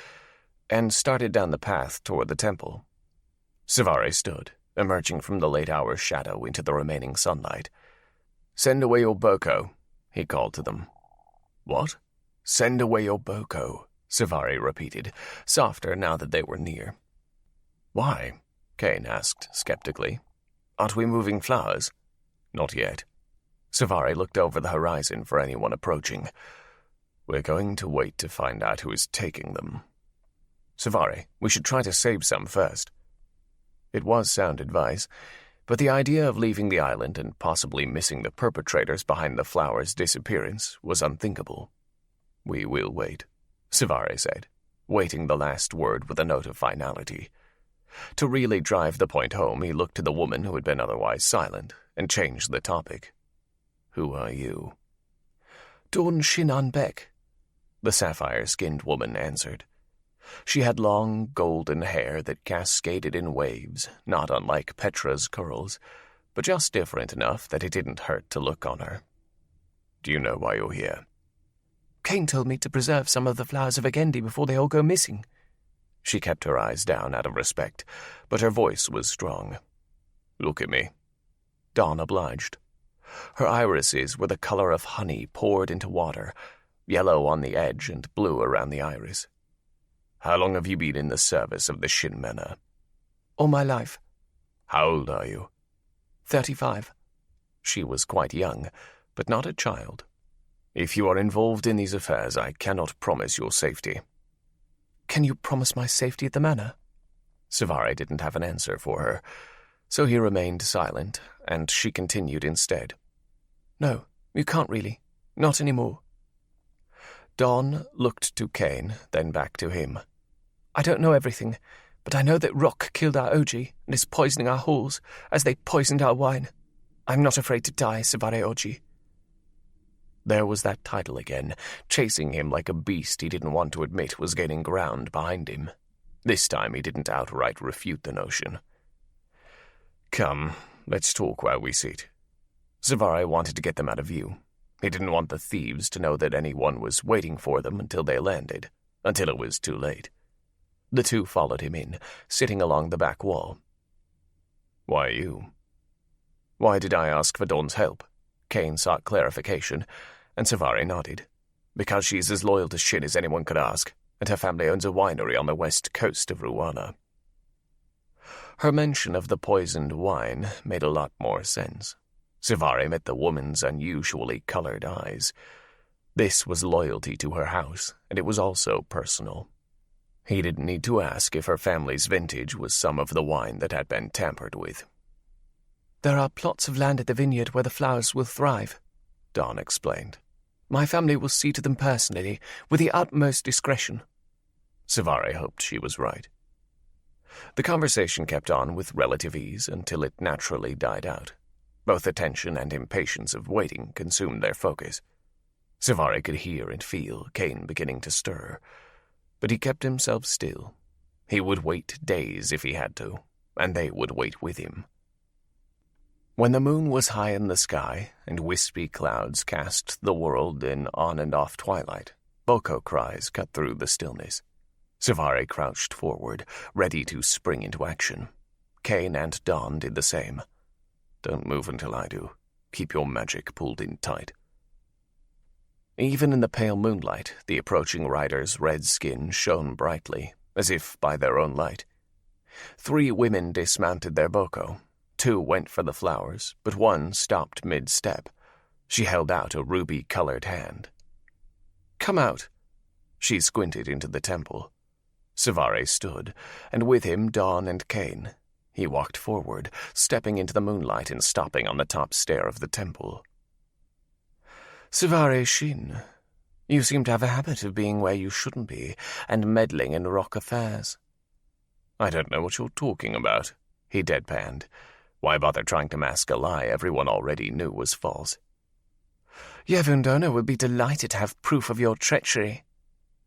and started down the path toward the temple. Savare stood, emerging from the late hour's shadow into the remaining sunlight. "Send away your boko," he called to them. "What?" "Send away your boko," Savare repeated, softer now that they were near. "Why?" Kane asked skeptically. "Aren't we moving flowers?" "Not yet." Savare looked over the horizon for anyone approaching. "We're going to wait to find out who is taking them." "Savare, we should try to save some first." It was sound advice, but the idea of leaving the island and possibly missing the perpetrators behind the flowers' disappearance was unthinkable. "We will wait," Savare said, weighting the last word with a note of finality. To really drive the point home, he looked to the woman who had been otherwise silent and changed the topic. "Who are you?" "Dawn Shinan Beck," the sapphire-skinned woman answered. She had long, golden hair that cascaded in waves, not unlike Petra's curls, but just different enough that it didn't hurt to look on her. "Do you know why you're here?" "Kane told me to preserve some of the flowers of Agendi before they all go missing." She kept her eyes down out of respect, but her voice was strong. "Look at me." Dawn obliged. Her irises were the color of honey poured into water, yellow on the edge and blue around the iris. "How long have you been in the service of the Shinmena?" "All my life." "How old are you?" 35. She was quite young, but not a child. "If you are involved in these affairs, I cannot promise your safety." "Can you promise my safety at the manor?" Savare didn't have an answer for her, so he remained silent, and she continued instead. "No, you can't really. Not anymore." Dawn looked to Kane, then back to him. "I don't know everything, but I know that Rock killed our Oji and is poisoning our halls, as they poisoned our wine. I'm not afraid to die, Savare Oji." There was that title again, chasing him like a beast he didn't want to admit was gaining ground behind him. This time he didn't outright refute the notion. "Come, let's talk while we sit." Savare wanted to get them out of view. He didn't want the thieves to know that anyone was waiting for them until they landed, until it was too late. The two followed him in, sitting along the back wall. Why you? Why did I ask for Dawn's help? Kane sought clarification, and Savari nodded. Because she's as loyal to Shin as anyone could ask, and her family owns a winery on the west coast of Ruana. Her mention of the poisoned wine made a lot more sense. Savari met the woman's unusually colored eyes. This was loyalty to her house, and it was also personal. He didn't need to ask if her family's vintage was some of the wine that had been tampered with. There are plots of land at the vineyard where the flowers will thrive, Dawn explained. My family will see to them personally, with the utmost discretion. Savari hoped she was right. The conversation kept on with relative ease until it naturally died out. Both the tension and impatience of waiting consumed their focus. Savari could hear and feel Kane beginning to stir, but he kept himself still. He would wait days if he had to, and they would wait with him. When the moon was high in the sky and wispy clouds cast the world in on and off twilight, boko cries cut through the stillness. Savari crouched forward, ready to spring into action. Kane and Dawn did the same. Don't move until I do. Keep your magic pulled in tight. Even in the pale moonlight, the approaching riders' red skin shone brightly, as if by their own light. 3 women dismounted their boko. 2 went for the flowers, but one stopped mid-step. She held out a ruby-colored hand. "Come out." She squinted into the temple. Savari stood, and with him Dawn and Kane. He walked forward, stepping into the moonlight and stopping on the top stair of the temple. Savari Shin, you seem to have a habit of being where you shouldn't be, and meddling in rock affairs. I don't know what you're talking about, he deadpanned. Why bother trying to mask a lie everyone already knew was false? Yevon Dono would be delighted to have proof of your treachery.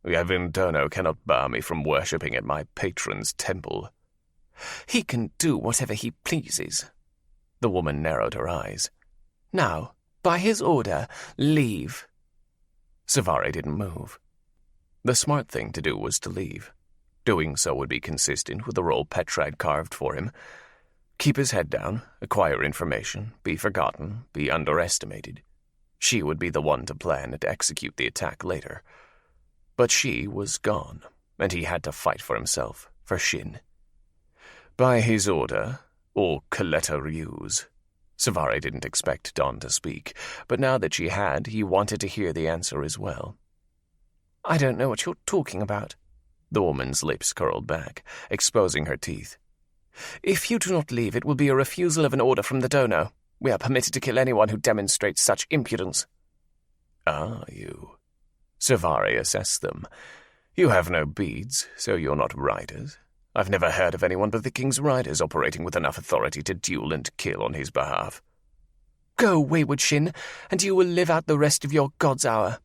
Yevon Dono cannot bar me from worshipping at my patron's temple. He can do whatever he pleases. The woman narrowed her eyes. Now, by his order, leave. Savari didn't move. The smart thing to do was to leave. Doing so would be consistent with the role Petra had carved for him. Keep his head down, acquire information, be forgotten, be underestimated. She would be the one to plan and execute the attack later. But she was gone, and he had to fight for himself, for Shin. By his order, or Coletta Ryu's. Savari didn't expect Dawn to speak, but now that she had, he wanted to hear the answer as well. I don't know what you're talking about. The woman's lips curled back, exposing her teeth. If you do not leave, it will be a refusal of an order from the Dono. We are permitted to kill anyone who demonstrates such impudence. Are you? Savari assessed them. You have no beads, so you're not riders. I've never heard of anyone but the king's riders operating with enough authority to duel and kill on his behalf. Go, wayward Shin, and you will live out the rest of your god's hour.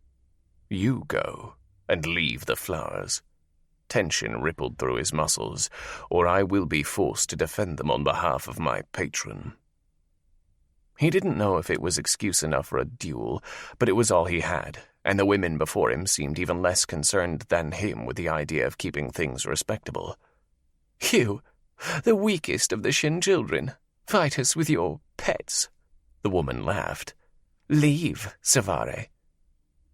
You go, and leave the flowers. Tension rippled through his muscles, or I will be forced to defend them on behalf of my patron. He didn't know if it was excuse enough for a duel, but it was all he had, and the women before him seemed even less concerned than him with the idea of keeping things respectable. You, the weakest of the Shin children, fight us with your pets. The woman laughed. Leave, Savari.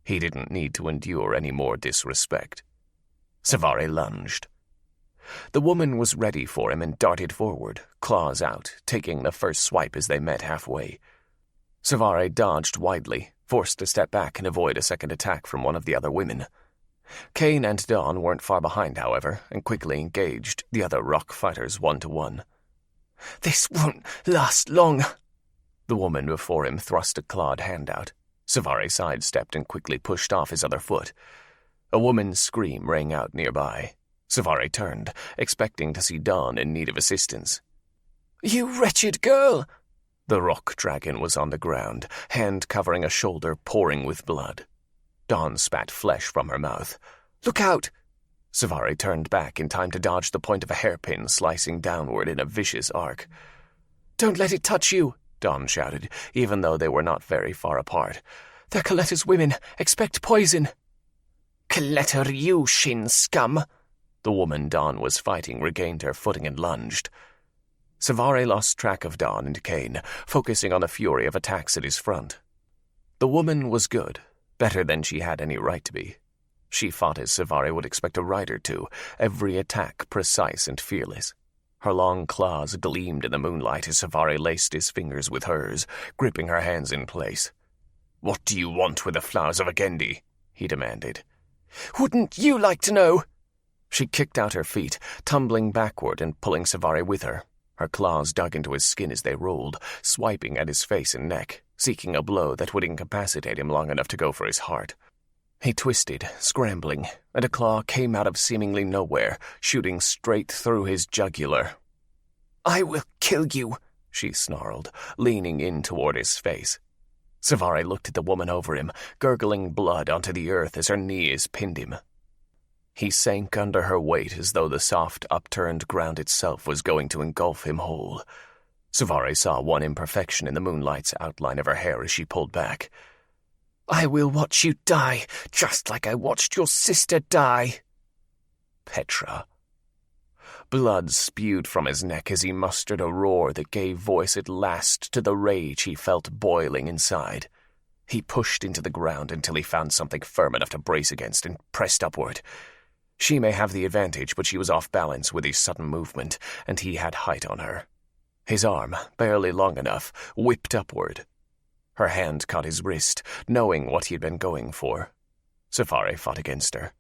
He didn't need to endure any more disrespect. Savari lunged. The woman was ready for him and darted forward, claws out, taking the first swipe as they met halfway. Savari dodged widely, forced to step back and avoid a second attack from one of the other women. Kane and Dawn weren't far behind, however, and quickly engaged the other rock fighters 1-to-1. This won't last long. The woman before him thrust a clawed hand out. Savari sidestepped and quickly pushed off his other foot. A woman's scream rang out nearby. Savari turned, expecting to see Dawn in need of assistance. You wretched girl! The rock dragon was on the ground, hand covering a shoulder pouring with blood. Dawn spat flesh from her mouth. Look out! Savari turned back in time to dodge the point of a hairpin slicing downward in a vicious arc. Don't let it touch you, Dawn shouted, even though they were not very far apart. They're Coletta's women. Expect poison. Coletta Ryu, Shin scum! The woman Dawn was fighting regained her footing and lunged. Savare lost track of Dawn and Kane, focusing on the fury of attacks at his front. The woman was good, better than she had any right to be. She fought as Savare would expect a rider to, every attack precise and fearless. Her long claws gleamed in the moonlight as Savare laced his fingers with hers, gripping her hands in place. "What do you want with the flowers of Agendi?" he demanded. "Wouldn't you like to know?" She kicked out her feet, tumbling backward and pulling Savare with her. Her claws dug into his skin as they rolled, swiping at his face and neck, seeking a blow that would incapacitate him long enough to go for his heart. He twisted, scrambling, and a claw came out of seemingly nowhere, shooting straight through his jugular. "I will kill you," she snarled, leaning in toward his face. Savare looked at the woman over him, gurgling blood onto the earth as her knees pinned him. He sank under her weight as though the soft, upturned ground itself was going to engulf him whole. Savare saw one imperfection in the moonlight's outline of her hair as she pulled back. "I will watch you die, just like I watched your sister die." Petra. Blood spewed from his neck as he mustered a roar that gave voice at last to the rage he felt boiling inside. He pushed into the ground until he found something firm enough to brace against and pressed upward. She may have the advantage, but she was off balance with his sudden movement, and he had height on her. His arm, barely long enough, whipped upward. Her hand caught his wrist, knowing what he had been going for. Savare fought against her.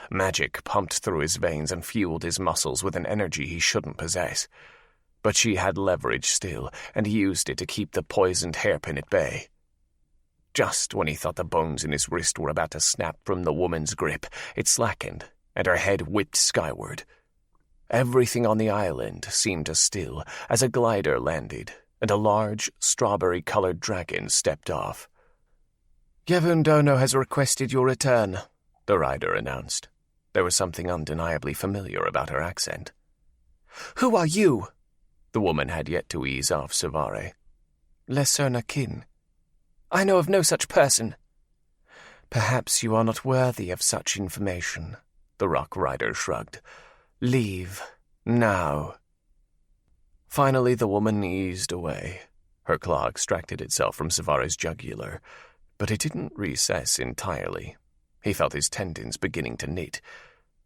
Magic pumped through his veins and fueled his muscles with an energy he shouldn't possess. But she had leverage still, and he used it to keep the poisoned hairpin at bay. Just when he thought the bones in his wrist were about to snap from the woman's grip, it slackened, and her head whipped skyward. Everything on the island seemed to still as a glider landed, and a large, strawberry-colored dragon stepped off. "Yevon Dono has requested your return," the rider announced. There was something undeniably familiar about her accent. "Who are you?" The woman had yet to ease off Savare. "Lesserna kin. I know of no such person." "Perhaps you are not worthy of such information," the rock rider shrugged. "Leave, now." Finally the woman eased away. Her claw extracted itself from Savare's jugular, but it didn't recess entirely. He felt his tendons beginning to knit.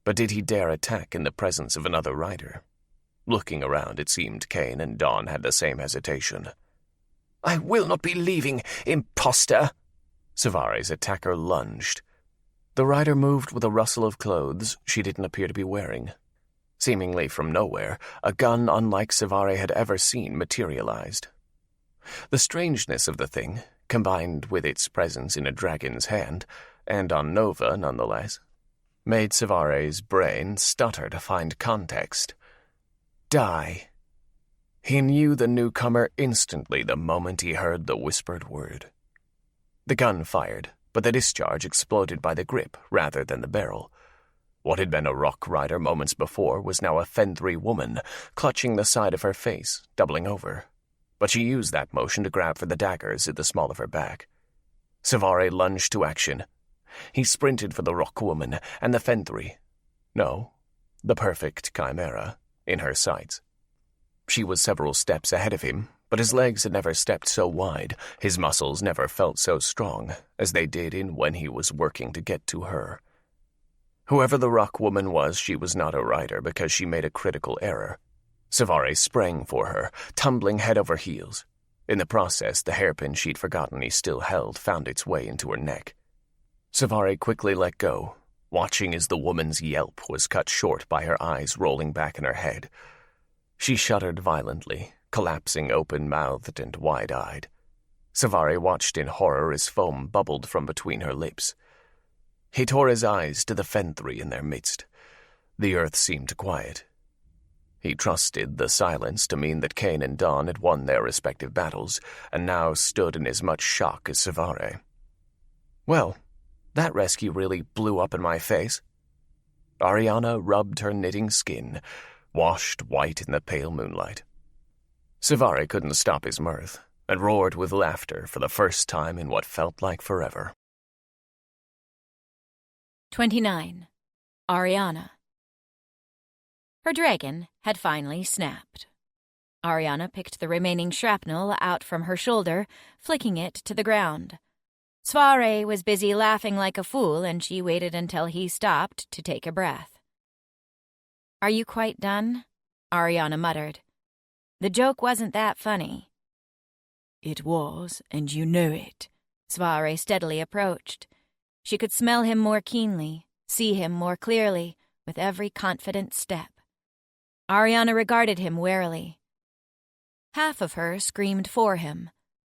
But did he dare attack in the presence of another rider? Looking around, it seemed Kane and Dawn had the same hesitation. "I will not be leaving, imposter!" Savare's attacker lunged. The rider moved with a rustle of clothes she didn't appear to be wearing. Seemingly from nowhere, a gun unlike Savare had ever seen materialized. The strangeness of the thing, combined with its presence in a dragon's hand, and on Nova nonetheless, made Savare's brain stutter to find context. Die. He knew the newcomer instantly the moment he heard the whispered word. The gun fired, but the discharge exploded by the grip rather than the barrel. What had been a rock rider moments before was now a Fenthri woman, clutching the side of her face, doubling over. But she used that motion to grab for the daggers at the small of her back. Savare lunged to action. He sprinted for the rock woman and the Fenthri. No, the perfect chimera, in her sights. She was several steps ahead of him, but his legs had never stepped so wide, his muscles never felt so strong, as they did in when he was working to get to her. Whoever the rock woman was, she was not a rider because she made a critical error. Savare sprang for her, tumbling head over heels. In the process, the hairpin she'd forgotten he still held found its way into her neck. Savare quickly let go, watching as the woman's yelp was cut short by her eyes rolling back in her head. She shuddered violently, collapsing open-mouthed and wide-eyed. Savare watched in horror as foam bubbled from between her lips. He tore his eyes to the Fenthri in their midst. The earth seemed quiet. He trusted the silence to mean that Kane and Dawn had won their respective battles, and now stood in as much shock as Savare. Well, that rescue really blew up in my face. Ariana rubbed her knitting skin, washed white in the pale moonlight. Savare couldn't stop his mirth, and roared with laughter for the first time in what felt like forever. 29. Ariana. Her dragon had finally snapped. Ariana picked the remaining shrapnel out from her shoulder, flicking it to the ground. Svare was busy laughing like a fool, and she waited until he stopped to take a breath. "Are you quite done?" Ariana muttered. "The joke wasn't that funny." "It was, and you know it." Svare steadily approached. She could smell him more keenly, see him more clearly, with every confident step. Ariana regarded him warily. Half of her screamed for him,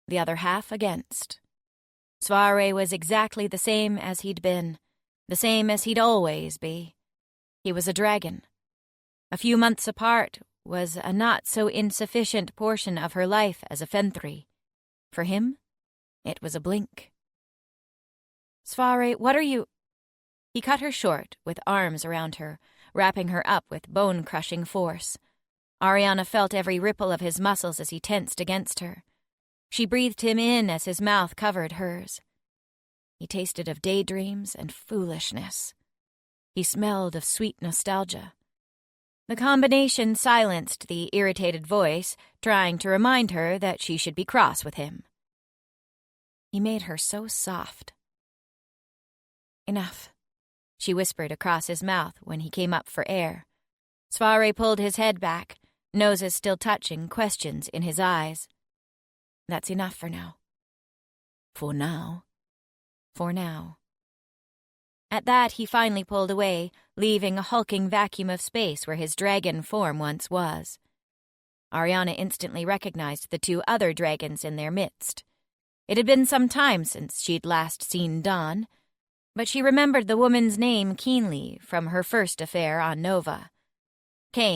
the other half against. Svare was exactly the same as he'd been, the same as he'd always be. He was a dragon. A few months apart was a not-so-insufficient portion of her life as a Fenthri. For him, it was a blink. "Svare, what are you—" He cut her short, with arms around her, wrapping her up with bone-crushing force. Ariana felt every ripple of his muscles as he tensed against her. She breathed him in as his mouth covered hers. He tasted of daydreams and foolishness. He smelled of sweet nostalgia. The combination silenced the irritated voice, trying to remind her that she should be cross with him. He made her so soft. "Enough," she whispered across his mouth when he came up for air. Svare pulled his head back, noses still touching, questions in his eyes. "That's enough for now." "For now?" "For now." At that, he finally pulled away, leaving a hulking vacuum of space where his dragon form once was. Ariana instantly recognized the two other dragons in their midst. It had been some time since she'd last seen Dawn, but she remembered the woman's name keenly from her first affair on Nova. Cain,